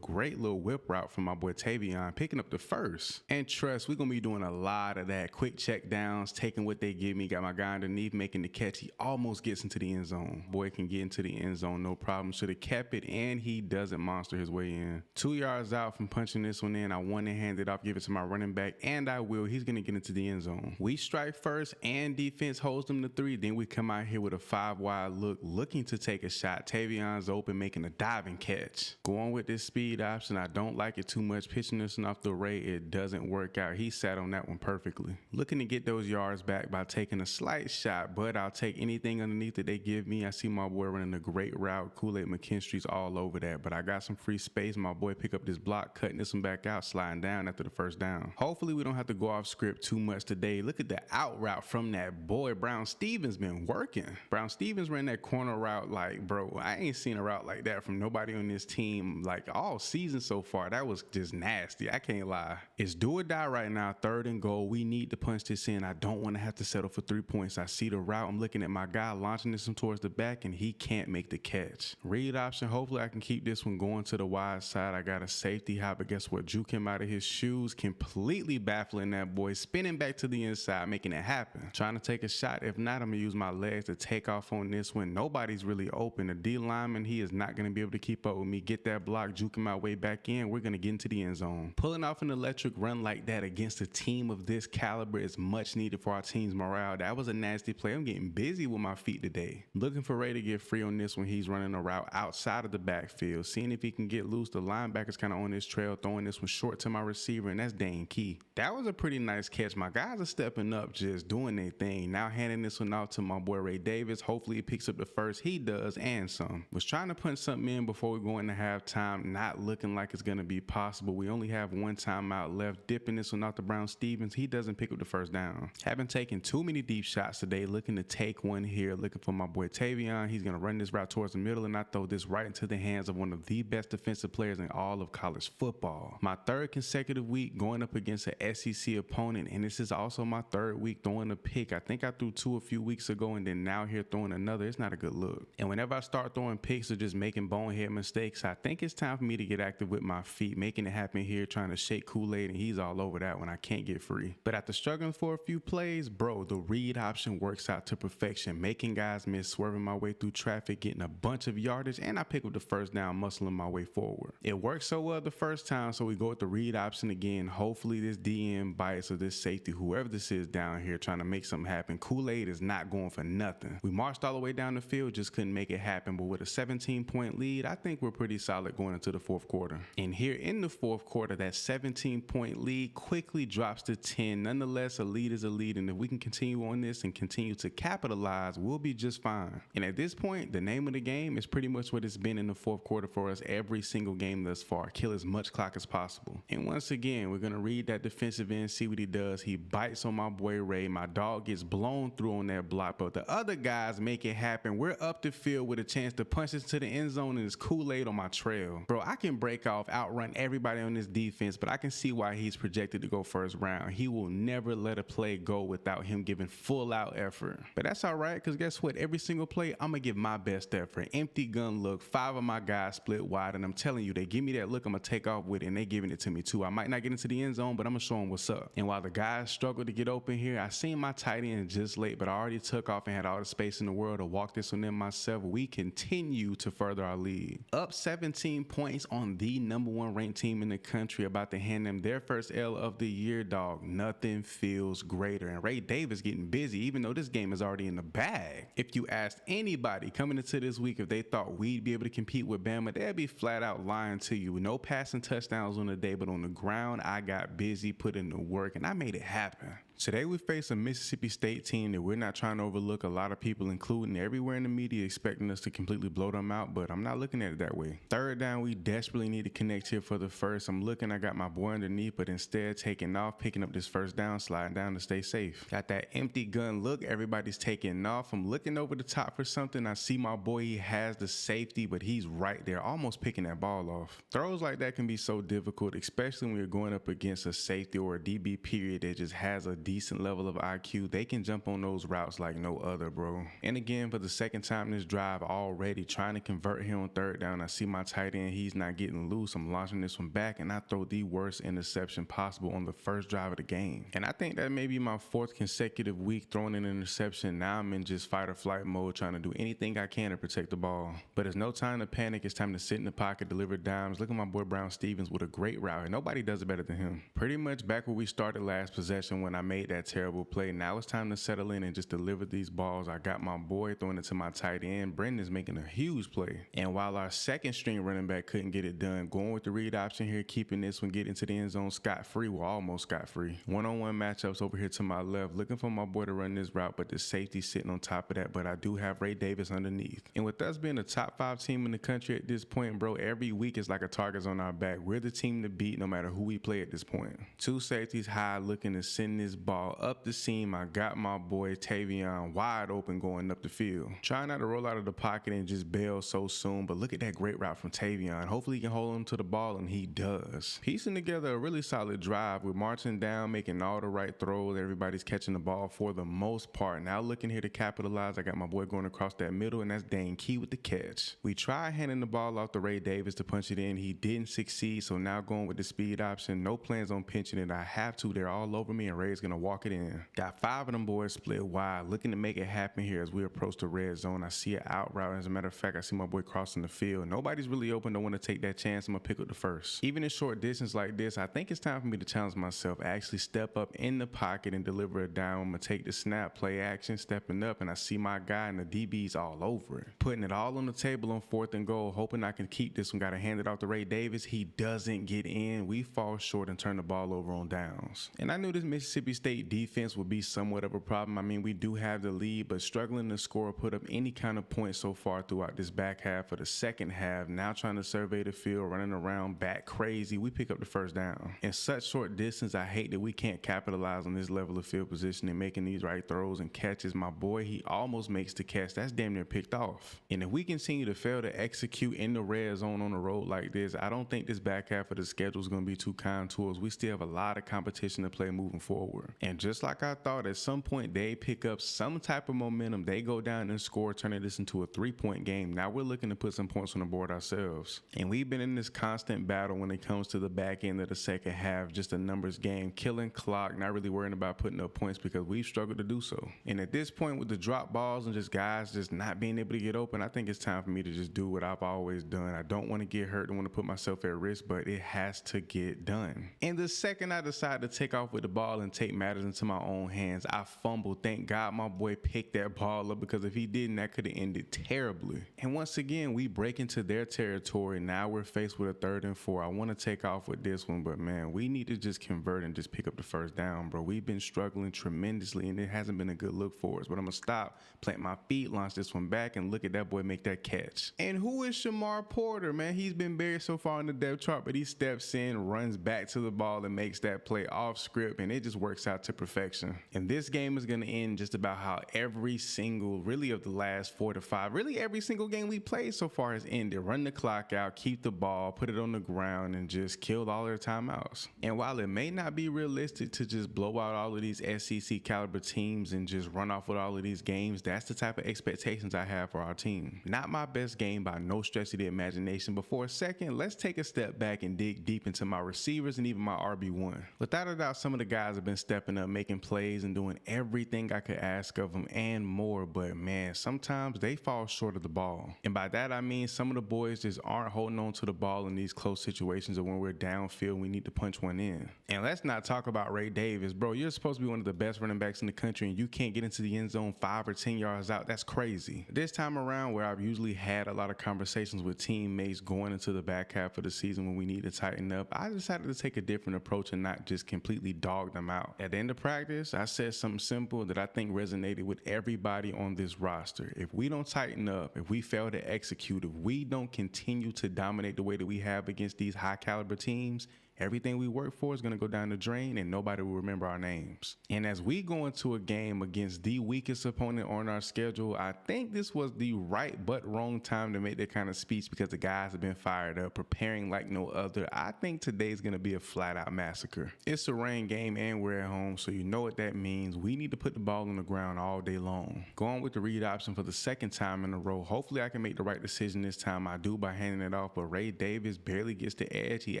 A: great little whip route from my boy Tavion, picking up the first. And trust, we're going to be doing a lot of that. Quick check downs, taking what they give me. Got my guy underneath, making the catch. He almost gets into the end zone. Boy can get into the end zone, no problem. Should have kept it, and he doesn't monster his way in. 2 yards out from punching this one in. I want to hand it off, give it to my running back, and I will. He's going to get into the end zone. We strike first, and defense holds them to 3. Then we come out here with a 5-wide look, looking to take a shot. Tavion's open, making a diving catch. Going with this speed option, I don't like it too much. Pitching this one off the Ray, it doesn't work out. He sat on that one perfectly. Looking to get those yards back by taking a slight shot, but I'll take anything underneath that they give me. I see my boy running a great route. Kool-Aid McKinstry's all over that, but I got some free space. My boy pick up this block, cutting this one back out, sliding down after the first down. Hopefully we don't have to go off script too much today. Look at the out route from that boy. Brown Stevens been working. Brown Stevens ran that corner route like, bro, I ain't seen a route like that from nobody on this team like all season so far. That was just nasty. I can't lie. It's do or die right now. 3rd and goal. We need to punch this in. I don't want to have to settle for 3 points. I see the route. I'm looking at my guy launching this one towards the back, and he can't make the catch. Read option. Hopefully I can keep this one going to the wide side. I got a safety hop, but guess what? Juke him out of his shoes, completely baffling that boy, spinning back to the inside, making it happen. Trying to take a shot. If not, I'm going to use my legs to take off on this one. Nobody's really open. The D lineman, he is not going to be able to keep up with me. Get that block, juking my way back in. We're going to get into the end zone. Pulling off an electric run like that against a team of this caliber is much needed for our team's morale. That was a nasty play. I'm getting busy with my feet today. Looking for Ray to get free on this when he's running a route outside of the backfield. Seeing if he can get loose. The linebacker's kind of on his trail, throwing this one short to my receiver, and that's dang key. That was a pretty nice catch. My guys are stepping up, just doing their thing. Now handing this one off to my boy Ray Davis. Hopefully he picks up the first. He does, and some. Was trying to punch something in before we go into halftime. Not looking like it's going to be possible. We only have one timeout left. Dipping this one out to Brown Stevens. He doesn't pick up the first down. Haven't taken too many deep shots today. Looking to take one here. Looking for my boy Tavion. He's going to run this route towards the middle, and I throw this right into the hands of one of the best defensive players in all of college football. My third consecutive week going up against an SEC opponent, and this is also my third week throwing a pick. I think I threw two a few weeks ago, and then now here throwing another. It's not a good look. And whenever I start throwing picks or just making bonehead mistakes, I think it's time for me to get active with my feet, making it happen here, trying to shake Kool-Aid, and he's all over that when I can't get free. But after struggling for a few plays, bro, the read option works out to perfection, making guys miss, swerving my way through traffic, getting a bunch of yardage, and I pick up the first down, muscling my way forward. It worked so well the first time, so we go with the read option again. Hopefully this DM bites or this safety, whoever this is down here trying to make something happen. Kool-Aid is not going for nothing. We marched all the way down the field, just couldn't make it happen, but with a 17-point lead, I think we're pretty solid going into the fourth quarter. And here in the fourth quarter, that 17-point lead quickly drops to 10. Nonetheless, a lead is a lead, and if we can continue on this and continue to capitalize, we'll be just fine. And at this point, the name of the game is pretty much what it's been in the fourth quarter for us every single game thus far. Kill as much clock as possible. And once again, we're going to read that defensive end, see what he does. He bites on my boy Ray. My dog gets blown through on that block, but the other guys make it happen. We're up the field with a chance to punch this to the end zone, and it's Kool-Aid on my trail. Bro, I can break off, outrun everybody on this defense, but I can see why he's projected to go first round. He will never let a play go without him giving full out effort. But that's all right, because guess what? Every single play, I'm going to give my best effort. Empty gun look, 5 of my guys split wide, and I'm telling you, they give me that look, I'm going to take off with it, and they giving it to me too. I might not get into the end zone, but I'm going to show them what's up. And while the guys struggle to get open here, I seen my tight end just late, but I already took off and had all the space in the world to walk this one in myself. We continue to further our lead. Up 17 points on the #1 ranked team in the country, about to hand them their first L of the year, dog. Nothing feels greater. And Ray Davis getting busy, even though this game is already in the bag. If you asked anybody coming into this week if they thought we'd be able to compete with Bama, they'd be flat out lying to you. No passing touchdowns on the day, but on the ground, I got busy, put in the work, and I made it happen. Today we face a Mississippi State team that we're not trying to overlook. A lot of people, including everywhere in the media, expecting us to completely blow them out, but I'm not looking at it that way. Third down, we desperately need to connect here for the first. I'm looking, I got my boy underneath, but instead taking off, picking up this first down, sliding down to stay safe. Got that empty gun look, everybody's taking off. I'm looking over the top for something. I see my boy, he has the safety, but he's right there, almost picking that ball off. Throws like that can be so difficult, especially when you're going up against a safety or a DB period that just has a decent level of IQ. They can jump on those routes like no other, bro. And again, for the second time this drive, already trying to convert here on third down. I see my tight end, he's not getting loose. I'm launching this one back, and I throw the worst interception possible on the first drive of the game. And I think that may be my fourth consecutive week throwing an interception. Now I'm in just fight or flight mode, trying to do anything I can to protect the ball. But there's no time to panic. It's time to sit in the pocket, deliver dimes. Look at my boy Brown Stevens with a great route, and nobody does it better than him. Pretty much back where we started last possession when I made that terrible play. Now it's time to settle in and just deliver these balls. I got my boy throwing it to my tight end. Brendan's making a huge play. And while our second string running back couldn't get it done, going with the read option here, keeping this one, getting to the end zone scot-free. Well, almost scot-free. One-on-one matchups over here to my left. Looking for my boy to run this route, but the safety sitting on top of that. But I do have Ray Davis underneath. And with us being a top 5 team in the country at this point, bro, every week is like a target's on our back. We're the team to beat no matter who we play at this point. 2 safeties high, looking to send this ball up the seam. I got my boy Tavion wide open going up the field. Trying not to roll out of the pocket and just bail so soon, but look at that great route from Tavion. Hopefully he can hold him to the ball, and he does. Piecing together a really solid drive. We're marching down, making all the right throws. Everybody's catching the ball for the most part. Now looking here to capitalize. I got my boy going across that middle, and that's dang key with the catch. We tried handing the ball off to Ray Davis to punch it in. He didn't succeed, so now going with the speed option. No plans on pinching it. I have to. They're all over me, and Ray's going to to walk it in. Got 5 of them boys split wide, looking to make it happen here as we approach the red zone. I see an out route. As a matter of fact, I see my boy crossing the field. Nobody's really open. Don't want to take that chance. I'm going to pick up the first. Even in short distance like this, I think it's time for me to challenge myself. Actually step up in the pocket and deliver it down. I'm going to take the snap, play action, stepping up, and I see my guy and the DB's all over it. Putting it all on the table on 4th and goal, hoping I can keep this one. Got to hand it off to Ray Davis. He doesn't get in. We fall short and turn the ball over on downs. And I knew this Mississippi State defense would be somewhat of a problem. I mean, we do have the lead, but struggling to score or put up any kind of points so far throughout this back half of the second half. Now trying to survey the field, running around back crazy. We pick up the first down. In such short distance, I hate that we can't capitalize on this level of field position and making these right throws and catches. My boy, he almost makes the catch. That's damn near picked off. And if we continue to fail to execute in the red zone on the road like this, I don't think this back half of the schedule is going to be too kind to us. We still have a lot of competition to play moving forward. And just like I thought, at some point they pick up some type of momentum. They go down and score, turning this into a 3-point game. Now we're looking to put some points on the board ourselves. And we've been in this constant battle when it comes to the back end of the second half, just a numbers game, killing clock, not really worrying about putting up points because we've struggled to do so. And at this point, with the drop balls and just guys just not being able to get open, I think it's time for me to just do what I've always done. I don't want to get hurt, don't want to put myself at risk, but it has to get done. And the second I decide to take off with the ball and take matters into my own hands, I fumbled. Thank God my boy picked that ball up, because if he didn't, that could have ended terribly. And once again, we break into their territory. Now we're faced with a 3rd and 4. I want to take off with this one, but man, we need to just convert and just pick up the first down, bro. We've been struggling tremendously, and it hasn't been a good look for us. But I'm going to stop, plant my feet, launch this one back, and look at that boy make that catch. And who is Shamar Porter, man? He's been buried so far in the depth chart, but he steps in, runs back to the ball, and makes that play off script, and it just works out to perfection. And this game is going to end just about how every single, really of the last 4 to 5, really every single game we played so far has ended. Run the clock out, keep the ball, put it on the ground, and just kill all their timeouts. And while it may not be realistic to just blow out all of these SEC caliber teams and just run off with all of these games, that's the type of expectations I have for our team. Not my best game by no stretch of the imagination, but for a second, let's take a step back and dig deep into my receivers and even my RB1. Without a doubt, some of the guys have been stepping up, making plays and doing everything I could ask of them and more, but man, sometimes they fall short of the ball. And by that I mean some of the boys just aren't holding on to the ball in these close situations, or when we're downfield we need to punch one in. And let's not talk about Ray Davis, bro. You're supposed to be one of the best running backs in the country, and you can't get into the end zone 5 or 10 yards out. That's crazy. This time around, where I've usually had a lot of conversations with teammates going into the back half of the season when we need to tighten up, I decided to take a different approach and not just completely dog them out. At the end of practice, I said something simple that I think resonated with everybody on this roster. If we don't tighten up, if we fail to execute, if we don't continue to dominate the way that we have against these high caliber teams, everything we work for is going to go down the drain, and nobody will remember our names. And as we go into a game against the weakest opponent on our schedule, I think this was the right but wrong time to make that kind of speech, because the guys have been fired up, preparing like no other. I think today's going to be a flat out massacre. It's a rain game and we're at home, so you know what that means. We need to put the ball on the ground all day long. Going with the read option for the second time in a row. Hopefully I can make the right decision this time. I do by handing it off, but Ray Davis barely gets the edge. He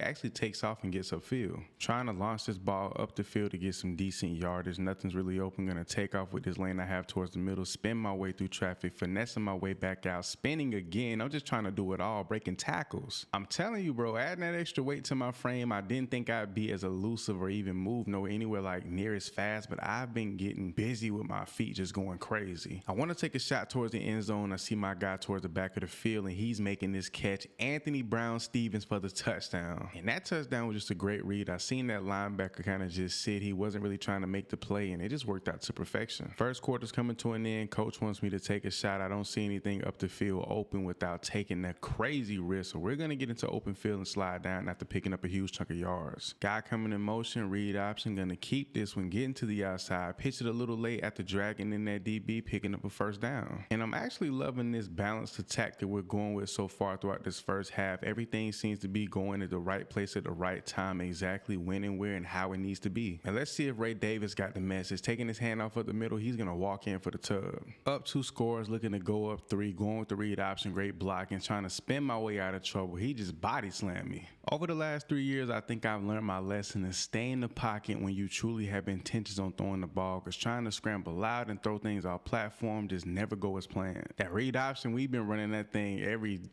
A: actually takes off and gets upfield. Trying to launch this ball up the field to get some decent yardage. Nothing's really open. Gonna take off with this lane I have towards the middle, spin my way through traffic, finessing my way back out, spinning again. I'm just trying to do it all, breaking tackles. I'm telling you, bro, adding that extra weight to my frame, I didn't think I'd be as elusive or even move anywhere like near as fast, but I've been getting busy with my feet, just going crazy. I want to take a shot towards the end zone. I see my guy towards the back of the field, and he's making this catch, Anthony Brown-Stevens, for the touchdown. And that touchdown was just a great read. I seen that linebacker kind of just sit. He wasn't really trying to make the play, and it just worked out to perfection. First quarter's coming to an end. Coach wants me to take a shot. I don't see anything up the field open without taking that crazy risk, so we're going to get into open field and slide down after picking up a huge chunk of yards. Guy coming in motion, read option, going to keep this one, getting to the outside, pitch it a little late after dragging in that DB, picking up a first down. And I'm actually loving this balanced attack that we're going with so far throughout this first half. Everything seems to be going at the right place at the right time exactly when and where and how it needs to be. And let's see if Ray Davis got the message. Taking his hand off of the middle, he's going to walk in for the tub. Up 2 scores, looking to go up 3, going with the read option, great blocking, trying to spin my way out of trouble. He just body slammed me. Over the last 3 years, I think I've learned my lesson to stay in the pocket when you truly have intentions on throwing the ball, because trying to scramble out and throw things off platform just never go as planned. That read option, we've been running that thing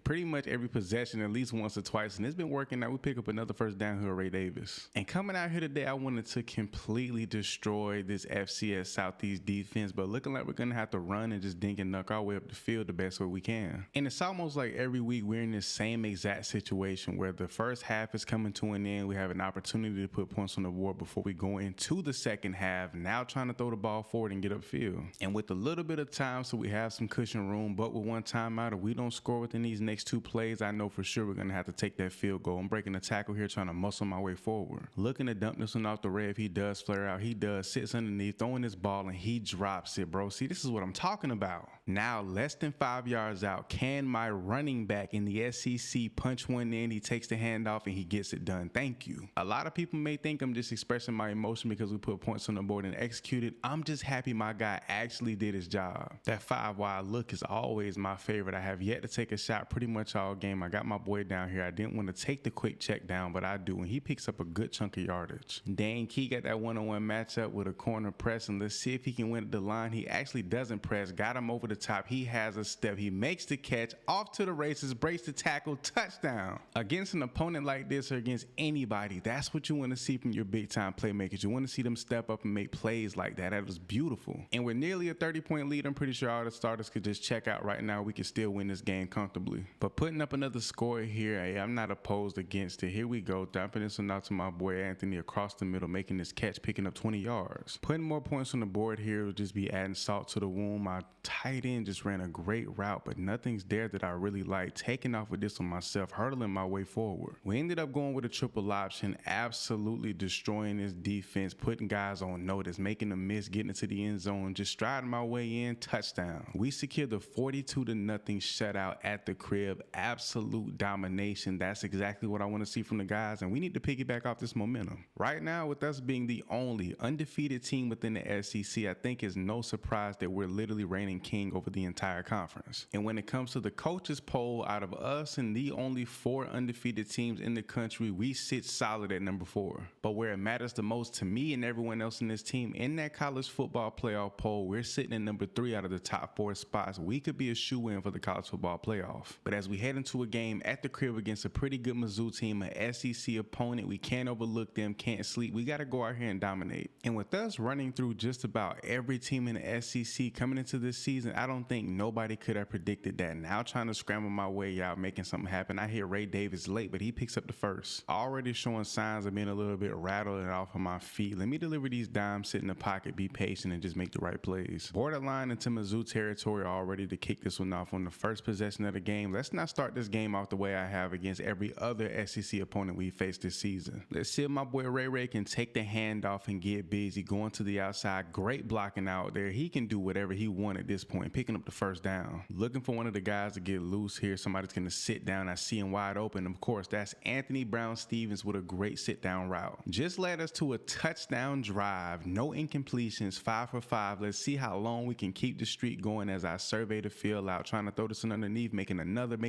A: pretty much every possession at least once or twice, and it's been working out. We pick up another first down here, Ray Davis. And coming out here today, I wanted to completely destroy this FCS Southeast defense, but looking like we're going to have to run and just dink and knuck our way up the field the best way we can. And it's almost like every week we're in this same exact situation where the first half is coming to an end. We have an opportunity to put points on the board before we go into the second half, now trying to throw the ball forward and get upfield. And with a little bit of time, so we have some cushion room, but with one timeout, if we don't score within these next 2 plays, I know for sure we're going to have to take that field goal. I'm breaking the tackle here, trying to muscle my way forward. Looking to dump this one off the red. If he does flare out, he does, sits underneath, throwing this ball, and he drops it, bro. See, this is what I'm talking about. Now, less than 5 yards out, can my running back in the SEC punch one in? He takes the handoff and he gets it done. Thank you. A lot of people may think I'm just expressing my emotion because we put points on the board and executed. I'm just happy my guy actually did his job. That 5 wide look is always my favorite. I have yet to take a shot pretty much all game. I got my boy down here. I didn't want to take the quick check down, but I do, and he picks up a good chunk of yardage. Dan Key got that one-on-one matchup with a corner press, and let's see if he can win at the line. He actually doesn't press, got him over the top. He has a step. He makes the catch, off to the races, breaks the tackle, touchdown. Against an opponent like this or against anybody, that's what you want to see from your big-time playmakers. You want to see them step up and make plays like that. That was beautiful. And we're nearly a 30-point lead. I'm pretty sure all the starters could just check out right now. We can still win this game comfortably. But putting up another score here, hey, I'm not opposed against it. Here we go. Dumping this one out to my boy Anthony across the middle, making this catch, picking up 20 yards. Putting more points on the board here will just be adding salt to the wound. My tight end just ran a great route, but nothing's there that I really like. Taking off with this one myself, hurdling my way forward. We ended up going with a triple option, absolutely destroying this defense, putting guys on notice, making them miss, getting into the end zone, just striding my way in, touchdown. We secured the 42-0 shutout at the crib. Absolute domination. That's exactly what I want to see from the guys, and we need to piggyback off this momentum. Right now, with us being the only undefeated team within the SEC, I think it's no surprise that we're literally reigning king over the entire conference. And when it comes to the coaches poll, out of us and the only 4 undefeated teams in the country, we sit solid at number 4. But where it matters the most to me and everyone else in this team, in that college football playoff poll, we're sitting in number 3 out of the top 4 spots. We could be a shoe-in for the college football playoff. But as we head into a game at the crib against a pretty good Mizzou team, an SEC opponent, we can't overlook them, can't sleep. We got to go out here and dominate. And with us running through just about every team in the SEC coming into this season, I don't think nobody could have predicted that. Now trying to scramble my way out, making something happen. I hear Ray Davis late, but he picks up the first. Already showing signs of being a little bit rattled and off of my feet. Let me deliver these dimes, sit in the pocket, be patient, and just make the right plays. Borderline into Mizzou territory, all ready to kick this one off on the first possession of the game. Let's not start this game off the way I have against every other SEC opponent we faced this season. Let's see if my boy Ray can take the handoff and get busy, going to the outside. Great blocking out there. He can do whatever he wants at this point, picking up the first down. Looking for one of the guys to get loose here. Somebody's going to sit down. I see him wide open. Of course, that's Anthony Brown-Stevens with a great sit-down route. Just led us to a touchdown drive. No incompletions, 5 for 5. Let's see how long we can keep the streak going as I survey the field out, trying to throw this one underneath, make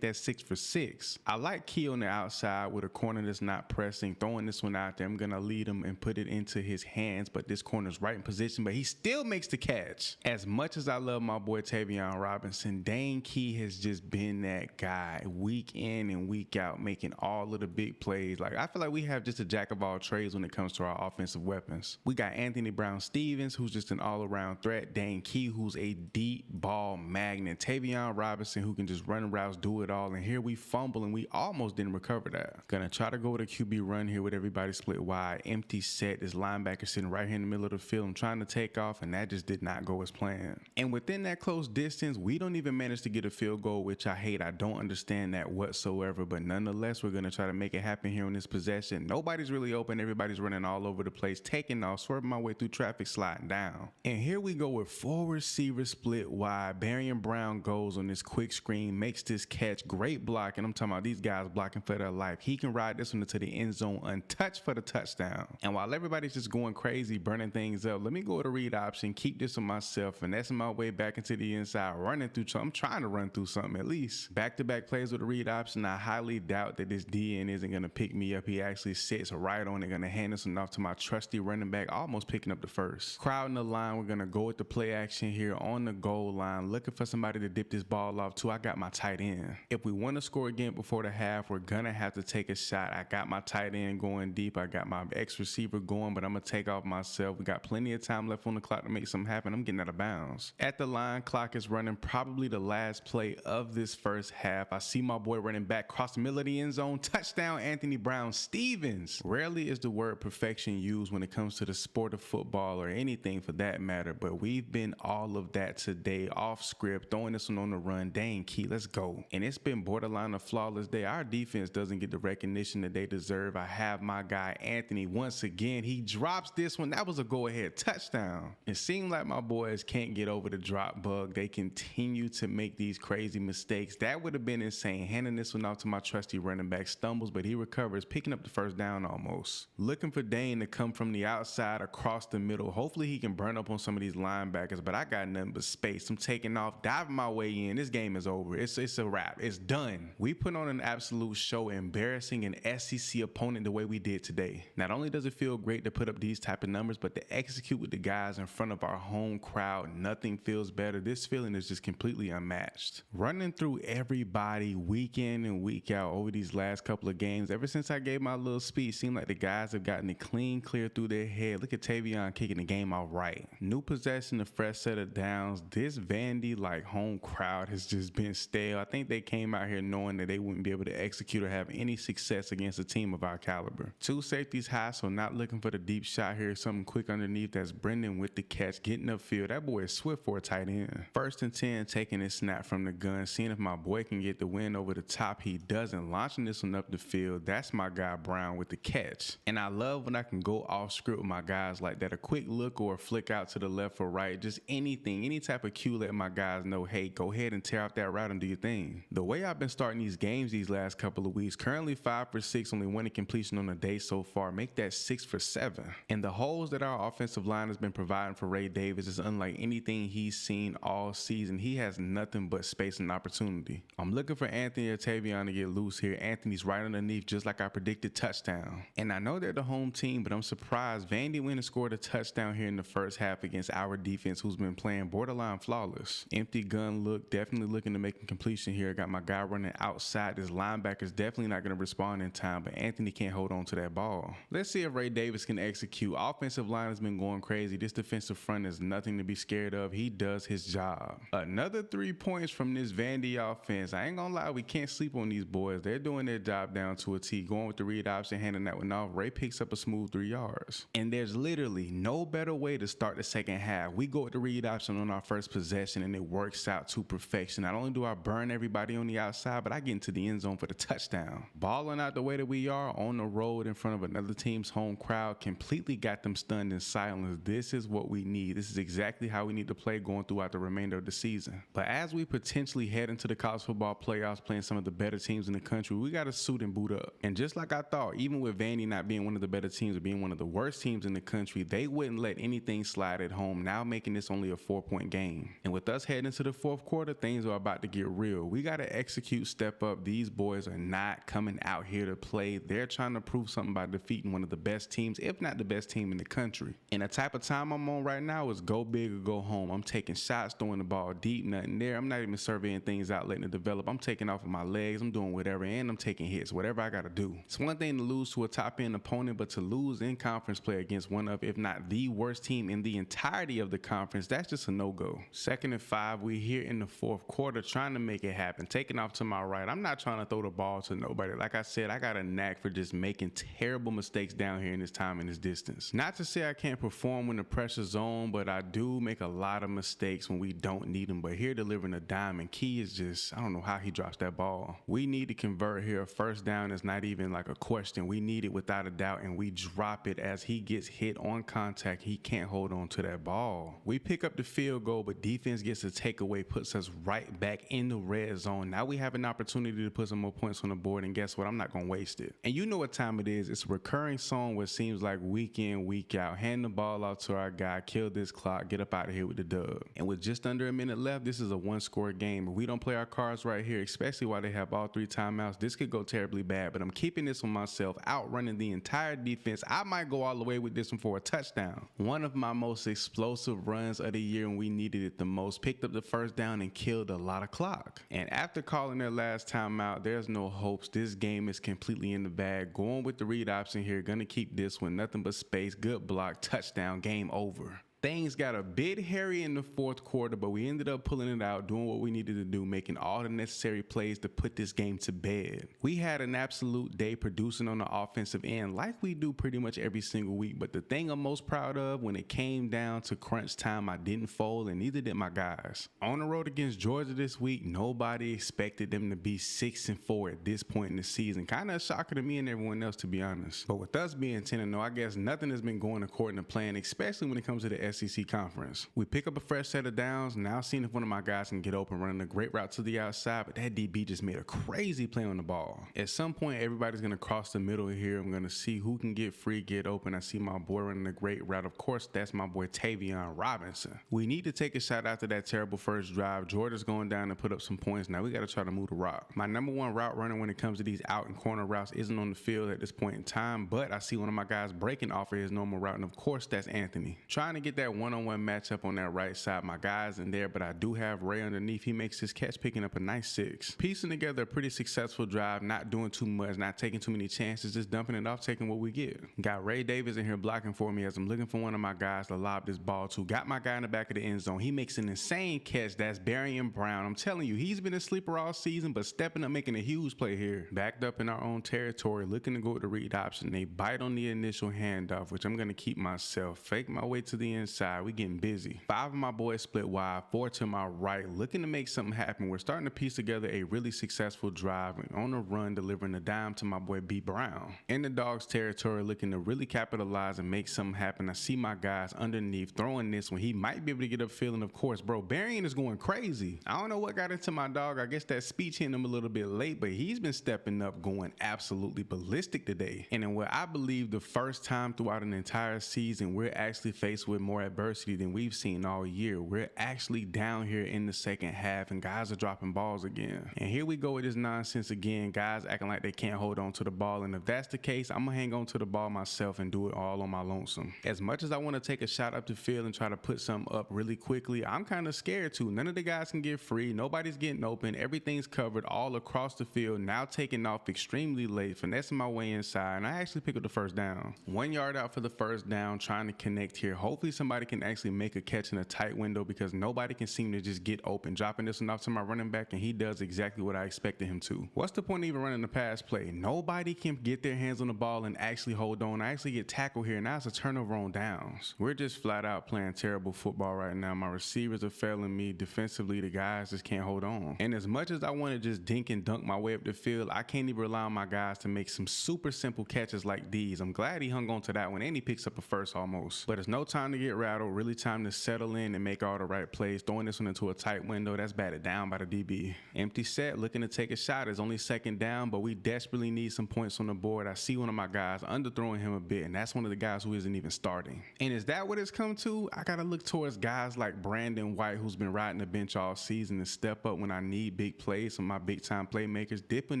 A: that 6 for 6. I like Key on the outside with a corner that's not pressing, throwing this one out there. I'm going to lead him and put it into his hands, but this corner's right in position, but he still makes the catch. As much as I love my boy Tavion Robinson, Dane Key has just been that guy week in and week out, making all of the big plays. Like, I feel like we have just a jack of all trades when it comes to our offensive weapons. We got Anthony Brown-Stevens, who's just an all-around threat. Dane Key, who's a deep ball magnet. Tavion Robinson, who can just run routes, do it all. And here we fumble, and we almost didn't recover that. Gonna try to go with a QB run here with everybody split wide. Empty set. This linebacker sitting right here in the middle of the field. I'm trying to take off, and that just did not go as planned. And within that close distance, we don't even manage to get a field goal, which I hate. I don't understand that whatsoever, but nonetheless, we're gonna try to make it happen here on this possession. Nobody's really open. Everybody's running all over the place, taking off, swerving my way through traffic, sliding down. And here we go with 4 receivers split wide. Barian Brown goes on this quick screen, makes this catch. Great block, and I'm talking about these guys blocking for their life. He can ride this one into the the end zone untouched for the touchdown. And while everybody's just going crazy, burning things up, let me go to read option, keep this on myself, and that's my way back into the inside, running through something. I'm trying to run through something at least. Back-to-back plays with a read option. I highly doubt that this DN isn't going to pick me up. He actually sits right on it, going to hand this one off to my trusty running back, almost picking up the first. Crowding the line, we're going to go with the play action here on the goal line, looking for somebody to dip this ball off to. I got my tight end. If we want to score again before the half, we're going to have to take a shot. I got my tight end going deep. I got my X receiver going, but I'm going to take off myself. We got plenty of time left on the clock to make something happen. I'm getting out of bounds. At the line, clock is running, probably the last play of this first half. I see my boy running back, cross the middle of the end zone, touchdown, Anthony Brown-Stephens. Rarely is the word perfection used when it comes to the sport of football or anything for that matter, but we've been all of that today, off script, throwing this one on the run. Dang, Key, let's go. And it's been borderline a flawless day. Our defense doesn't get the recognition that they deserve. I have my guy, Anthony, once again. He drops this one. That was a go-ahead touchdown. It seemed like my boys can't get over the drop bug. They continue to make these crazy mistakes. That would have been insane. Handing this one off to my trusty running back, stumbles, but he recovers, picking up the first down almost. Looking for Dane to come from the outside across the middle. Hopefully he can burn up on some of these linebackers, but I got nothing but space. I'm taking off, diving my way in. This game is over. It's a wrap. It's done. We put on an absolute show, embarrassing an SEC opponent the way we did today. Not only does it feel great to put up these type of numbers, but to execute with the guys in front of our home crowd, nothing feels better. This feeling is just completely unmatched. Running through everybody week in and week out over these last couple of games, ever since I gave my little speech, seemed like the guys have gotten it clear through their head. Look at Tavion kicking the game out right. New possession, a fresh set of downs. This Vandy like home crowd has just been stale. I think they came out here knowing that they wouldn't be able to execute or have any success against a team of our caliber. Two safeties high, so not looking for the deep shot here. Something quick underneath. That's Brendan with the catch, getting upfield. That boy is swift for a tight end. 1st and 10, taking his snap from the gun, seeing if my boy can get the win over the top. He doesn't. Launching this one up the field. That's my guy Brown with the catch. And I love when I can go off script with my guys like that. A quick look or a flick out to the left or right. Just anything, any type of cue, let my guys know, hey, go ahead and tear out that route and do your thing. The way I've been starting these games these last couple of weeks, currently 5 for 6, only 1 completion on the day so far. Make that 6 for 7. And the holes that our offensive line has been providing for Ray Davis is unlike anything he's seen all season. He has nothing but space and opportunity. I'm looking for Anthony or Tavion to get loose here. Anthony's right underneath, just like I predicted, touchdown. And I know they're the home team, but I'm surprised Vandy went and scored a touchdown here in the first half against our defense, who's been playing borderline flawless. Empty gun look, definitely looking to make a completion here. Got my guy running outside. This linebacker's definitely not going to respond in time, but Anthony can't hold on to that ball. Let's see if Ray Davis can execute. Offensive line has been going crazy. This defensive front is nothing to be scared of. He does his job. Another 3 points from this Vandy offense. I ain't gonna lie, we can't sleep on these boys. They're doing their job down to a T. Going with the read option, handing that one off. Ray picks up a smooth 3 yards. And there's literally no better way to start the second half. We go with the read option on our first possession, and it works out to perfection. Not only do I burn everybody on the outside, but I get into the end zone for the touchdown. Balling out the way that we are on the road in front of another team's home crowd, completely got them stunned in silence. This is what we need. This is exactly how we need to play going throughout the remainder of the season. But as we potentially head into the college football playoffs playing some of the better teams in the country, we got to suit and boot up. And just like I thought, even with Vandy not being one of the better teams or being one of the worst teams in the country, they wouldn't let anything slide at home, now making this only a 4-point game. And with us heading into the fourth quarter, things are about to get real. We got to execute, step up. These boys are not coming out here to play. They're trying to prove something by defeating one of the best teams, if not the best team in the country. And the type of time I'm on right now is go big or go home. I'm taking shots, throwing the ball deep, nothing there. I'm not even surveying things out, letting it develop. I'm taking off of my legs. I'm doing whatever, and I'm taking hits, whatever I got to do. It's one thing to lose to a top-end opponent, but to lose in conference play against one of, if not the worst team in the entirety of the conference, that's just a no-go. 2nd and 5, we're here in the fourth quarter trying to make it happen. Taking off to my right. I'm not trying to throw the ball to nobody. Like I said, I got a knack for just making terrible mistakes down here in this time and this distance. Not to say I can't perform when the pressure's on, but I do make a lot of mistakes when we don't need them. But here delivering a dime, and Key is just, I don't know how he drops that ball. We need to convert here. A first down is not even like a question. We need it without a doubt, and we drop it as he gets hit on contact. He can't hold on to that ball. We pick up the field goal, but defense gets a takeaway, puts us right back in the red zone. Now we have an opportunity to put some more points on the board, and guess what? I'm not going to waste it. undefeated. And you know what time it is. It's a recurring song where it seems like week in, week out, hand the ball out to our guy, kill this clock, get up out of here with the dub. And with just under a minute left, this is a one-score game. If we don't play our cards right here, especially while they have all 3 timeouts, this could go terribly bad. But I'm keeping this one myself, outrunning the entire defense. I might go all the way with this one for a touchdown. One of my most explosive runs of the year when we needed it the most. Picked up the first down and killed a lot of clock. And after calling their last timeout, there's no hopes. This game is completely in the bag. Going with the read option here. Gonna keep this one. Nothing but space. Good block. Touchdown. Game over. Things got a bit hairy in the fourth quarter, but we ended up pulling it out, doing what we needed to do, making all the necessary plays to put this game to bed. We had an absolute day producing on the offensive end like we do pretty much every single week, but the thing I'm most proud of, when it came down to crunch time, I didn't fold and neither did my guys. On the road against Georgia this week, nobody expected them to be 6-4 at this point in the season. Kind of a shocker to me and everyone else, to be honest. But with us being 10-0, I guess nothing has been going according to plan, especially when it comes to the SEC conference. We pick up a fresh set of downs, now seeing if one of my guys can get open, running a great route to the outside, but that DB just made a crazy play on the ball. At some point, everybody's going to cross the middle here. I'm going to see who can get free, get open. I see my boy running a great route. Of course, that's my boy Tavion Robinson. We need to take a shot after that terrible first drive. Georgia's going down to put up some points. Now we got to try to move the rock. My number one route runner when it comes to these out and corner routes isn't on the field at this point in time, but I see one of my guys breaking off of his normal route, and of course, that's Anthony. Trying to get that one-on-one matchup on that right side. My guy's in there, but I do have Ray underneath. He makes his catch, picking up a nice 6. Piecing together a pretty successful drive, not doing too much, not taking too many chances, just dumping it off, taking what we get. Got Ray Davis in here blocking for me as I'm looking for one of my guys to lob this ball to. Got my guy in the back of the end zone. He makes an insane catch. That's Barrion Brown. I'm telling you, he's been a sleeper all season, but stepping up, making a huge play here. Backed up in our own territory, looking to go with the read option. They bite on the initial handoff, which I'm going to keep myself. Fake my way to the inside. We getting busy. 5 of my boys split wide, 4 to my right, looking to make something happen. We're starting to piece together a really successful drive and on the run, delivering a dime to my boy B Brown. In the dog's territory, looking to really capitalize and make something happen. I see my guys underneath throwing this one. He might be able to get up feeling, of course. Bro, Barrion is going crazy. I don't know what got into my dog. I guess that speech hit him a little bit late, but he's been stepping up, going absolutely ballistic today. And in what I believe the first time throughout an entire season, we're actually faced with more adversity than we've seen all year. We're actually down here in the second half and guys are dropping balls again. And here we go with this nonsense again. Guys acting like they can't hold on to the ball. And if that's the case, I'm gonna hang on to the ball myself and do it all on my lonesome. As much as I want to take a shot up the field and try to put something up really quickly, I'm kind of scared too. None of the guys can get free. Nobody's getting open. Everything's covered all across the field. Now taking off extremely late, finessing my way inside, and I actually pick up the first down. 1 yard out for the first down, trying to connect here. Hopefully somebody can actually make a catch in a tight window because nobody can seem to just get open. Dropping this one off to my running back and he does exactly what I expected him to. What's the point of even running the pass play? Nobody can get their hands on the ball and actually hold on. I actually get tackled here. Now it's a turnover on downs. We're just flat out playing terrible football right now. My receivers are failing me. Defensively, the guys just can't hold on. And as much as I want to just dink and dunk my way up the field, I can't even rely on my guys to make some super simple catches like these. I'm glad he hung on to that one and he picks up a first almost. But it's no time to get rattled. Really time to settle in and make all the right plays. Throwing this one into a tight window, that's batted down by the DB. Empty set, looking to take a shot. It's only second down, but we desperately need some points on the board. I see one of my guys underthrowing him a bit, and that's one of the guys who isn't even starting. And is that what it's come to? I gotta look towards guys like Brandon White, who's been riding the bench all season, to step up when I need big plays from my big time playmakers. Dipping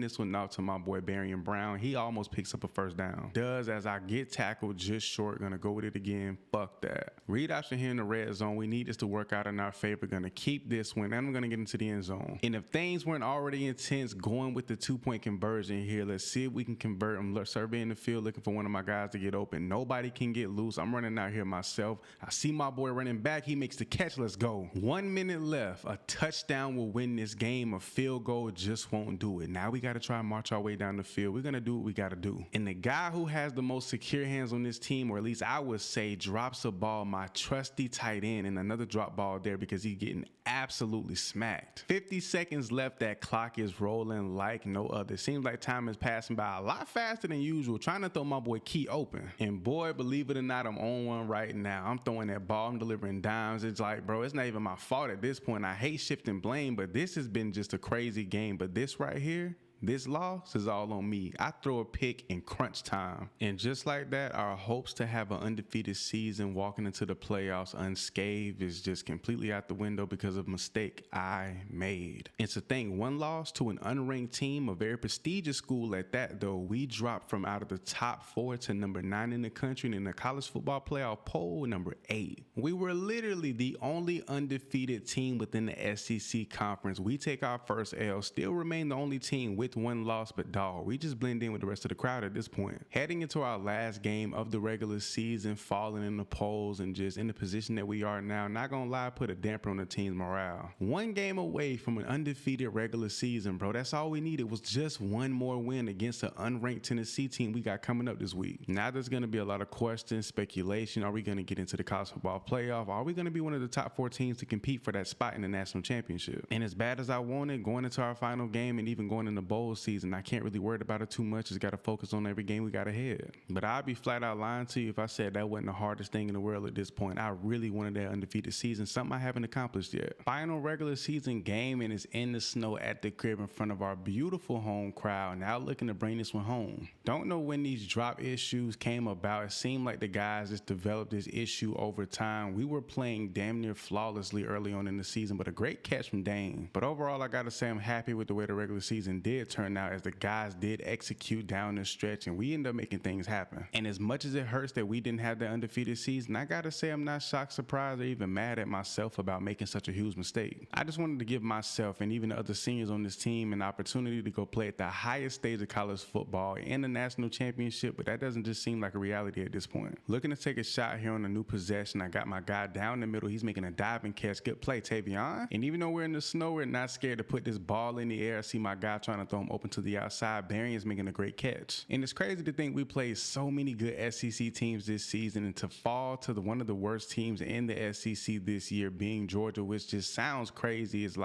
A: this one out to my boy Barrion Brown. He almost picks up a first down. Does as I get tackled just short. Gonna go with it again. Fuck that. Read option here in the red zone. We need this to work out in our favor. Gonna keep this one, and I'm gonna get into the end zone. And if things weren't already intense, going with the 2-point conversion here. Let's see if we can convert. I'm surveying the field, looking for one of my guys to get open. Nobody can get loose. I'm running out here myself. I see my boy running back. He makes the catch. Let's go. 1 minute left. A touchdown will win this game. A field goal just won't do it. Now we got to try and march our way down the field. We're gonna do what we got to do. And the guy who has the most secure hands on this team, or at least I would say, drops a ball, my trusty tight end, and another drop ball there because he's getting absolutely smacked. 50 seconds left. That clock is rolling like no other. Seems like time is passing by a lot faster than usual. Trying to throw my boy Key open. And boy, believe it or not, I'm on one right now. I'm throwing that ball. I'm delivering dimes. It's like, bro, it's not even my fault at this point. I hate shifting blame, but this has been just a crazy game. But this right here, This loss is all on me. I throw a pick in crunch time. And just like that, our hopes to have an undefeated season walking into the playoffs unscathed is just completely out the window because of a mistake I made. And to think, one loss to an unranked team, a very prestigious school at that though, we dropped from out of the top 4 to number 9 in the country, and in the college football playoff poll, number 8. We were literally the only undefeated team within the SEC conference. We take our first L, still remain the only team with one loss, but dog, we just blend in with the rest of the crowd at this point. Heading into our last game of the regular season, falling in the polls and just in the position that we are now, not gonna lie, put a damper on the team's morale. One game away from an undefeated regular season, bro. That's all we needed, was just one more win against an unranked Tennessee team we got coming up this week. Now there's gonna be a lot of questions, speculation. Are we gonna get into the college football playoff? Are we gonna be one of the top 4 teams to compete for that spot in the national championship? And as bad as I wanted, going into our final game and even going into bowl season, I can't really worry about it too much. Just got to focus on every game we got ahead. But I'd be flat out lying to you if I said that wasn't the hardest thing in the world at this point. I really wanted that undefeated season, something I haven't accomplished yet. Final regular season game, and it's in the snow at the crib in front of our beautiful home crowd. Now looking to bring this one home. Don't know when these drop issues came about. It seemed like the guys just developed this issue over time. We were playing damn near flawlessly early on in the season, but a great catch from Dane. But overall, I gotta say I'm happy with the way the regular season did turn out, as the guys did execute down the stretch and we ended up making things happen. And as much as it hurts that we didn't have the undefeated season, I gotta say I'm not shocked, surprised, or even mad at myself about making such a huge mistake. I just wanted to give myself and even the other seniors on this team an opportunity to go play at the highest stage of college football and the national championship, but that doesn't just seem like a reality at this point. Looking to take a shot here on a new possession. I got my guy down the middle. He's making a diving catch. Good play, Tavion. And even though we're in the snow, we're not scared to put this ball in the air. I see my guy trying to throw him open to the outside. Barion's making a great catch. And it's crazy to think we played so many good SEC teams this season, and to fall to one of the worst teams in the SEC this year being Georgia, which just sounds crazy. It's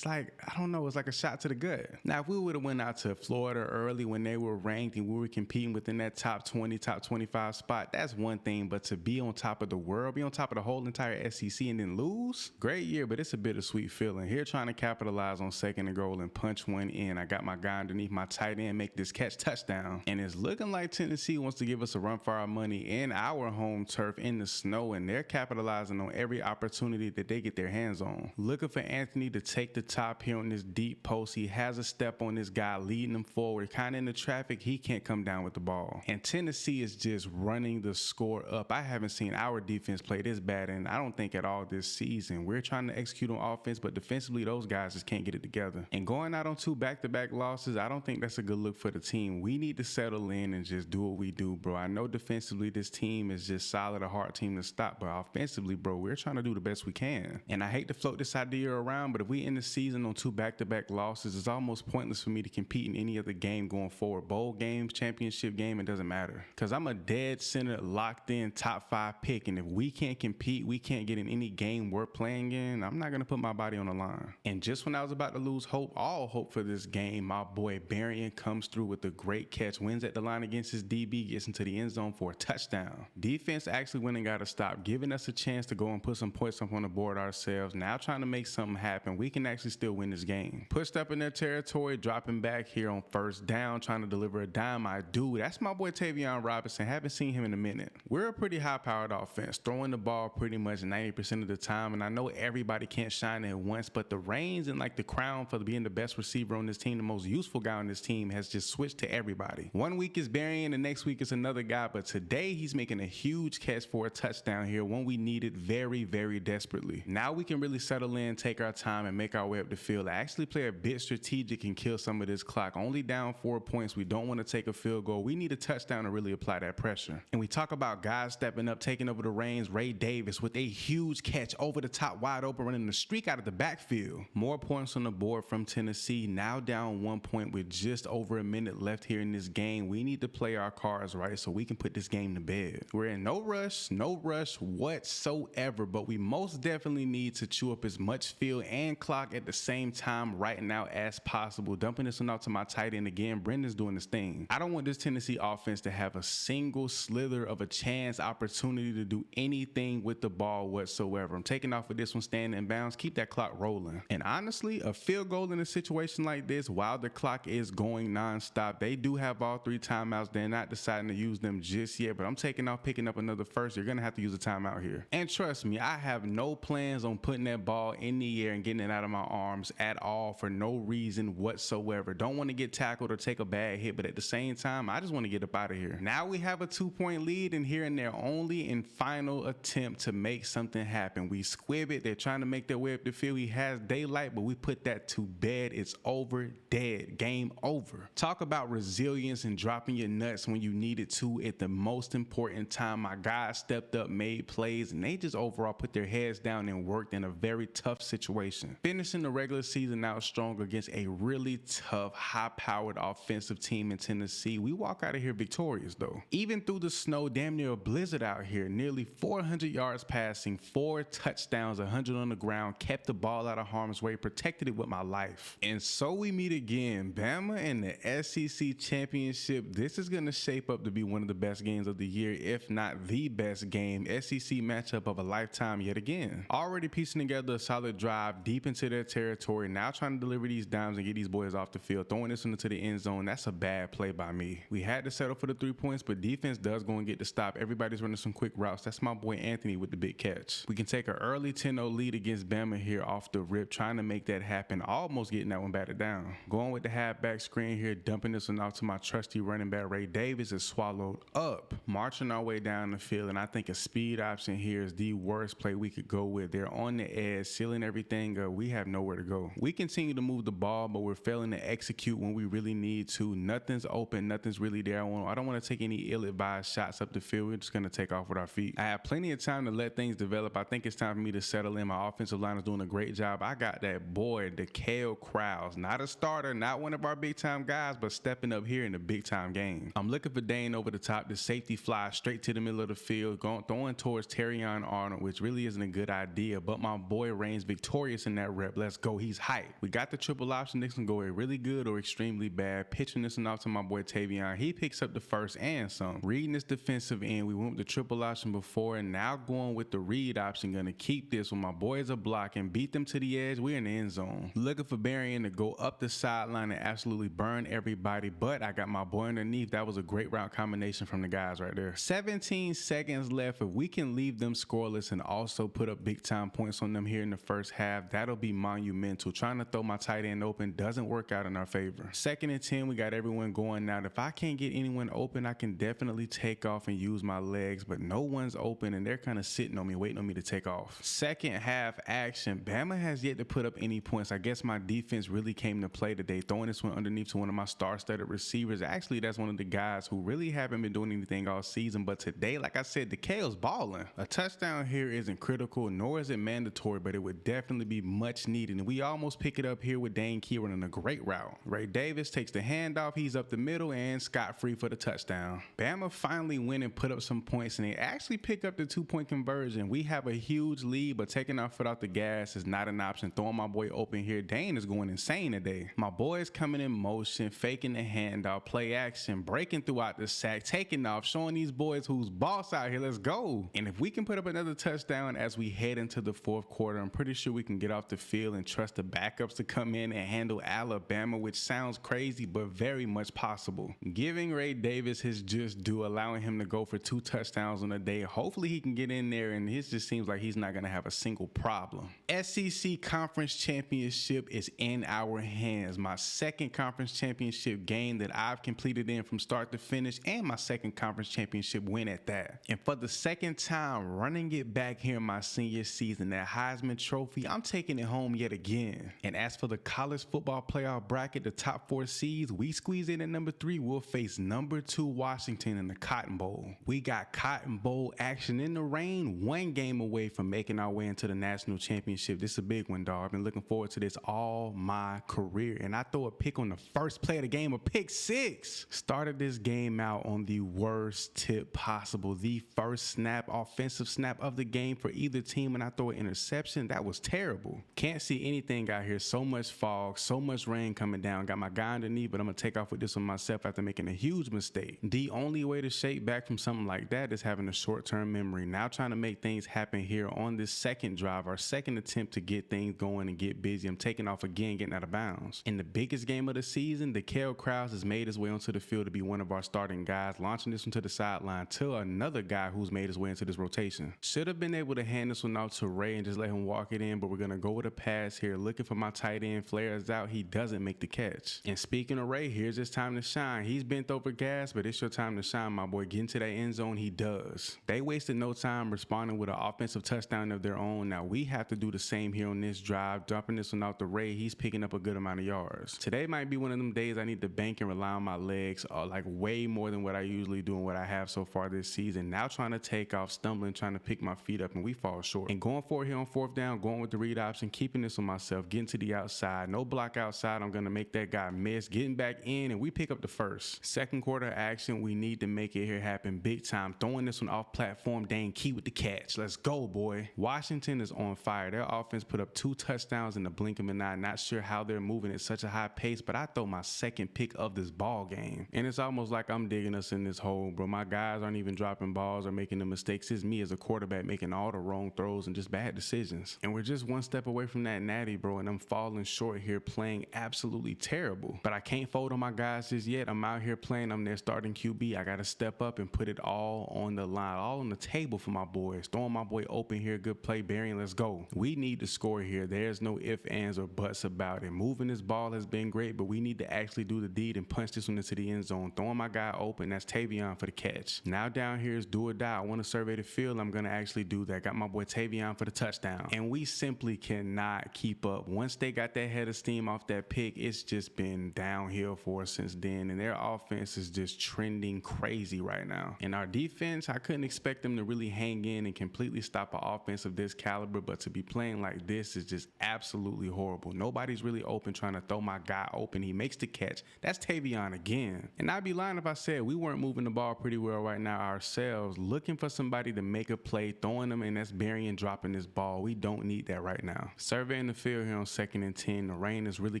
A: like, I don't know, it's like a shot to the gut. Now, if we would have went out to Florida early when they were ranked and we were competing within that top 20, top 25 spot, that's one thing. But to be on top of the world, be on top of the whole entire SEC and then lose, great year, but it's a bittersweet feeling. Here trying to capitalize on second and goal and punch one in. I got my guy underneath my tight end, make this catch, touchdown. And it's looking like Tennessee wants to give us a run for our money in our home turf in the snow, and they're capitalizing on every opportunity that they get their hands on. Looking for Anthony to take the top here on this deep post. He has a step on this guy, leading him forward, kind of in the traffic. He can't come down with the ball. And Tennessee is just running the score up. I haven't seen our defense play this bad, and I don't think at all this season. We're trying to execute on offense, but defensively, those guys just can't get it together. And going out on 2 back-to-back losses, I don't think that's a good look for the team. We need to settle in and just do what we do, bro. I know defensively, this team is just solid, a hard team to stop, but offensively, bro, we're trying to do the best we can. And I hate to float this idea around, but if we end the season on 2 back-to-back losses, it's almost pointless for me to compete in any other game going forward. Bowl games, championship game, it doesn't matter. Because I'm a dead center, locked in, top 5 pick. And if we can't compete, we can't get in any game worth playing in, I'm not going to put my body on the line. And just when I was about to lose hope, all hope for this game, my boy Barion comes through with a great catch, wins at the line against his DB, gets into the end zone for a touchdown. Defense actually went and got to stop, giving us a chance to go and put some points up on the board ourselves. Now trying to make something happen. We can actually still win this game. Pushed up in their territory, dropping back here on first down, trying to deliver a dime. I do. That's my boy Tavion Robinson. Haven't seen him in a minute. We're a pretty high-powered offense, throwing the ball pretty much 90% of the time, and I know everybody can't shine at once, but the reins and like the crown for being the best receiver on this team, the most useful guy on this team, has just switched to everybody. One week is Barion, the next week is another guy, but today he's making a huge catch for a touchdown here, one we needed very, very desperately. Now we can really settle in, take our time, and make our way up the field. I actually play a bit strategic and kill some of this clock. Only down 4 points. We don't want to take a field goal. We need a touchdown to really apply that pressure. And we talk about guys stepping up, taking over the reins. Ray Davis with a huge catch over the top, wide open, running the streak out of the backfield. More points on the board from Tennessee. Now down 1 point with just over a minute left here in this game. We need to play our cards right so we can put this game to bed. We're in no rush whatsoever, but we most definitely need to chew up as much field and clock clock at the same time right now as possible. Dumping this one out to my tight end again. Brendan's doing his thing. I don't want this Tennessee offense to have a single slither of a chance opportunity to do anything with the ball whatsoever. I'm taking off with this one, standing in bounds. Keep that clock rolling. And honestly, a field goal in a situation like this, while the clock is going nonstop, they do have all 3 timeouts. They're not deciding to use them just yet, but I'm taking off, picking up another first. You're going to have to use a timeout here. And trust me, I have no plans on putting that ball in the air and getting it out of my arms at all for no reason whatsoever. Don't want to get tackled or take a bad hit, but at the same time, I just want to get up out of here. Now we have a 2-point lead, and here in their only and final attempt to make something happen. We squib it. They're trying to make their way up the field. He has daylight, but we put that to bed. It's over, dead, game over. Talk about resilience and dropping your nuts when you needed to at the most important time. My guys stepped up, made plays, and they just overall put their heads down and worked in a very tough situation. Finishing the regular season out strong against a really tough, high-powered offensive team in Tennessee. We walk out of here victorious though. Even through the snow, damn near a blizzard out here, nearly 400 yards passing, 4 touchdowns, 100 on the ground, kept the ball out of harm's way, protected it with my life. And so we meet again, Bama and the SEC Championship. This is going to shape up to be one of the best games of the year, if not the best game. SEC matchup of a lifetime yet again. Already piecing together a solid drive deep into their territory, now trying to deliver these dimes and get these boys off the field, throwing this one into the end zone. That's a bad play by me. We had to settle for the 3 points, but defense does go and get the stop. Everybody's running some quick routes. That's my boy Anthony with the big catch. We can take an early 10-0 lead against Bama here off the rip, trying to make that happen, almost getting that one batted down. Going with the halfback screen here, dumping this one out to my trusty running back Ray Davis is swallowed up. Marching our way down the field, and I think a speed option here is the worst play we could go with. They're on the edge, sealing everything up. We have nowhere to go. We continue to move the ball, but we're failing to execute when we really need to. Nothing's open, nothing's really there. I don't want to take any ill-advised shots up the field. We're just going to take off with our feet. I have plenty of time to let things develop. I think it's time for me to settle in. My offensive line is doing a great job. I got that boy, DeKale Krause, not a starter, not one of our big-time guys, but stepping up here in the big-time game. I'm looking for Dane over the top. The safety flies straight to the middle of the field, throwing towards Terrion Arnold, which really isn't a good idea, but my boy reigns victorious in that rep. Let's go. He's hyped. We got the triple option. This can go really good or extremely bad. Pitching this one off to my boy Tavion. He picks up the first and some. Reading this defensive end. We went with the triple option before, and now going with the read option. Gonna keep this when my boys are blocking, beat them to the edge. We're in the end zone. Looking for Berrien to go up the sideline and absolutely burn everybody, but I got my boy underneath. That was a great route combination from the guys right there. 17 seconds left. If we can leave them scoreless and also put up big time points on them here in the first half, that'll be monumental. Trying to throw my tight end open doesn't work out in our favor. 2nd and 10, we got everyone going now. If I can't get anyone open, I can definitely take off and use my legs, but no one's open and they're kind of sitting on me, waiting on me to take off. Second half action. Bama has yet to put up any points. I guess my defense really came to play today, throwing this one underneath to one of my star-studded receivers. Actually, that's one of the guys who really haven't been doing anything all season, but today, like I said, DeKale's balling. A touchdown here isn't critical, nor is it mandatory, but it would definitely be much needed, and we almost pick it up here with Dane Key running a great route. Ray Davis takes the handoff, he's up the middle, and scot-free for the touchdown. Bama finally went and put up some points, and they actually pick up the 2-point conversion. We have a huge lead, but taking our foot off the gas is not an option. Throwing my boy open here. Dane is going insane today. My boy is coming in motion, faking the handoff, play action, breaking throughout the sack, taking off, showing these boys who's boss out here. Let's go. And if we can put up another touchdown as we head into the 4th quarter, I'm pretty sure we can get off the field and trust the backups to come in and handle Alabama, which sounds crazy, but very much possible. Giving Ray Davis his just due, allowing him to go for 2 touchdowns on a day. Hopefully he can get in there, and it just seems like he's not going to have a single problem. SEC Conference Championship is in our hands. My 2nd Conference Championship game that I've completed in from start to finish, and my 2nd Conference Championship win at that. And for the 2nd time running it back here in my senior season, that Heisman Trophy, I'm taking it home yet again. And as for the college football playoff bracket, the top 4 seeds, we squeeze in at number 3. We'll face number 2 Washington in the Cotton Bowl. We got Cotton Bowl action in the rain, 1 game away from making our way into the national championship. This is a big one, dog. I've been looking forward to this all my career. And I throw a pick on the first play of the game, a pick 6. Started this game out on the worst tip possible. The first snap, offensive snap of the game for either team, and I throw an interception. That was terrible. Can't Can't see anything out here. So much fog, so much rain coming down. Got my guy underneath, but I'm gonna take off with this one myself after making a huge mistake. The only way to shake back from something like that is having a short-term memory. Now trying to make things happen here on this second drive, our second attempt to get things going and get busy. I'm taking off again, getting out of bounds. In the biggest game of the season, the Kale Krause has made his way onto the field to be one of our starting guys, launching this one to the sideline to another guy who's made his way into this rotation. Should have been able to hand this one out to Ray and just let him walk it in, but we're gonna go with a pass here, looking for my tight end. Flares out, he doesn't make the catch. And speaking of Ray, here's his time to shine. He's bent over gas, but it's your time to shine, my boy. Get into that end zone, he does. They wasted no time responding with an offensive touchdown of their own. Now we have to do the same here on this drive, dropping this one out to Ray. He's picking up a good amount of yards. Today might be one of them days I need to bank and rely on my legs, like way more than what I usually do and what I have so far this season. Now trying to take off, stumbling, trying to pick my feet up, and we fall short. And going for it here on fourth down, going with the read option, keeping this on myself, getting to the outside, no block outside. I'm gonna make that guy miss, getting back in, and we pick up the first. Second quarter action, we need to make it here happen big time. Throwing this one off platform, Dane Key with the catch. Let's go, boy. Washington is on fire. Their offense put up 2 touchdowns in the blink of an eye. Not sure how they're moving at such a high pace, but I throw my second pick of this ball game. And it's almost like I'm digging us in this hole, bro. My guys aren't even dropping balls or making the mistakes. It's me as a quarterback making all the wrong throws and just bad decisions. And we're just one step away from that natty, bro, and I'm falling short here, playing absolutely terrible. But I can't fold on my guys just yet. I'm out here playing. I'm their starting QB. I got to step up and put it all on the line, all on the table for my boys. Throwing my boy open here. Good play, Barry. Let's go. We need to score here. There's no ifs, ands, or buts about it. Moving this ball has been great, but we need to actually do the deed and punch this one into the end zone. Throwing my guy open. That's Tavion for the catch. Now down here is do or die. I want to survey the field. I'm going to actually do that. Got my boy Tavion for the touchdown. And we simply cannot keep up. Once they got that head of steam off that pick, it's just been downhill for us since then. And their offense is just trending crazy right now. And our defense, I couldn't expect them to really hang in and completely stop an offense of this caliber, but to be playing like this is just absolutely horrible. Nobody's really open, trying to throw my guy open. He makes the catch. That's Tavion again. And I'd be lying if I said we weren't moving the ball pretty well right now ourselves, looking for somebody to make a play, throwing them, and that's burying, dropping this ball. We don't need that right now. Surveying the field here on 2nd and 10. The rain is really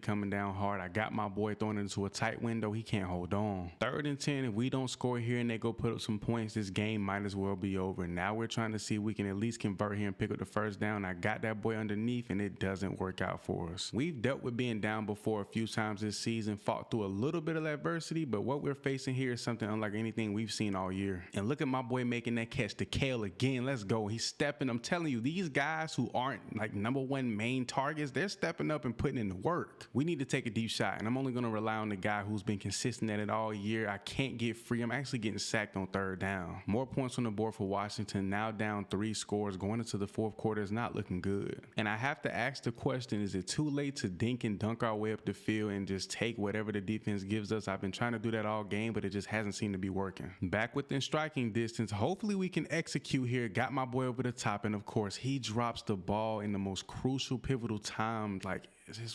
A: coming down hard. I got my boy throwing it into a tight window. He can't hold on. 3rd and 10. If we don't score here and they go put up some points, this game might as well be over. Now we're trying to see if we can at least convert here and pick up the first down. I got that boy underneath, and it doesn't work out for us. We've dealt with being down before a few times this season, fought through a little bit of adversity, but what we're facing here is something unlike anything we've seen all year. And look at my boy making that catch to Kale again. Let's go. He's stepping. I'm telling you, these guys who aren't like #1 main targets, they're stepping up and putting in the work. We need to take a deep shot, and I'm only going to rely on the guy who's been consistent at it all year. I can't get free. I'm actually getting sacked on 3rd down. More points on the board for Washington. Now down 3 scores. Going into the 4th quarter is not looking good. And I have to ask the question, is it too late to dink and dunk our way up the field and just take whatever the defense gives us? I've been trying to do that all game, but it just hasn't seemed to be working. Back within striking distance. Hopefully we can execute here. Got my boy over the top, and of course he drops the ball in the most crucial, pivotal time. Like,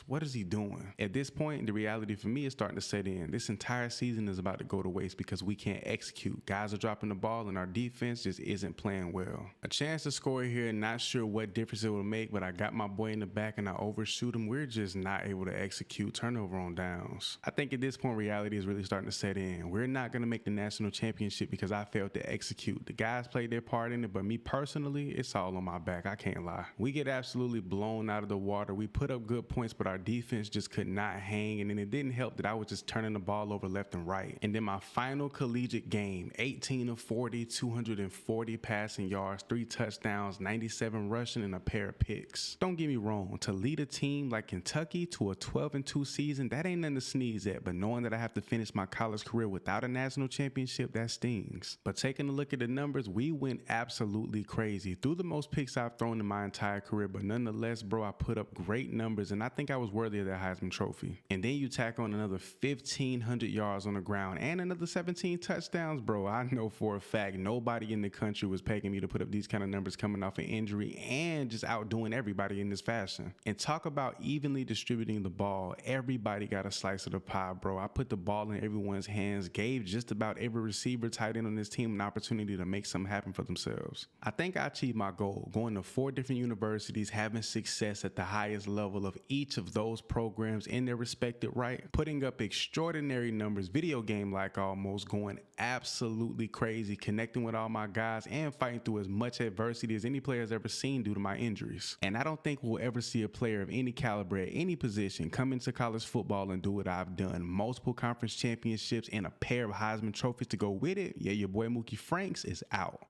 A: what is he doing? At this point, the reality for me is starting to set in. This entire season is about to go to waste because we can't execute. Guys are dropping the ball and our defense just isn't playing well. A chance to score here, not sure what difference it will make, but I got my boy in the back and I overshoot him. We're just not able to execute. Turnover on downs. I think at this point, reality is really starting to set in. We're not going to make the national championship because I failed to execute. The guys played their part in it, but me personally, it's all on my back. I can't lie. We get absolutely blown out of the water. We put up good points, but our defense just could not hang. And then it didn't help that I was just turning the ball over left and right. And then my final collegiate game, 18 of 40, 240 passing yards, 3 touchdowns, 97 rushing, and a pair of picks. Don't get me wrong, to lead a team like Kentucky to a 12-2 season, that ain't nothing to sneeze at. But knowing that I have to finish my college career without a national championship, that stings. But taking a look at the numbers, we went absolutely crazy. Threw the most picks I've thrown in my entire career, but nonetheless, bro, I put up great numbers, and I think I was worthy of that Heisman Trophy. And then you tack on another 1,500 yards on the ground and another 17 touchdowns, bro. I know for a fact nobody in the country was pegging me to put up these kind of numbers coming off an injury and just outdoing everybody in this fashion. And talk about evenly distributing the ball. Everybody got a slice of the pie, bro. I put the ball in everyone's hands, gave just about every receiver, tight end on this team an opportunity to make something happen for themselves. I think I achieved my goal, going to 4 different universities, having success at the highest level of each of those programs in their respective right, putting up extraordinary numbers, video game like almost, going absolutely crazy, connecting with all my guys and fighting through as much adversity as any player has ever seen due to my injuries. And I don't think we'll ever see a player of any caliber at any position come into college football and do what I've done. Multiple conference championships and a pair of Heisman trophies to go with it. Yeah, your boy Mookie Franks is out.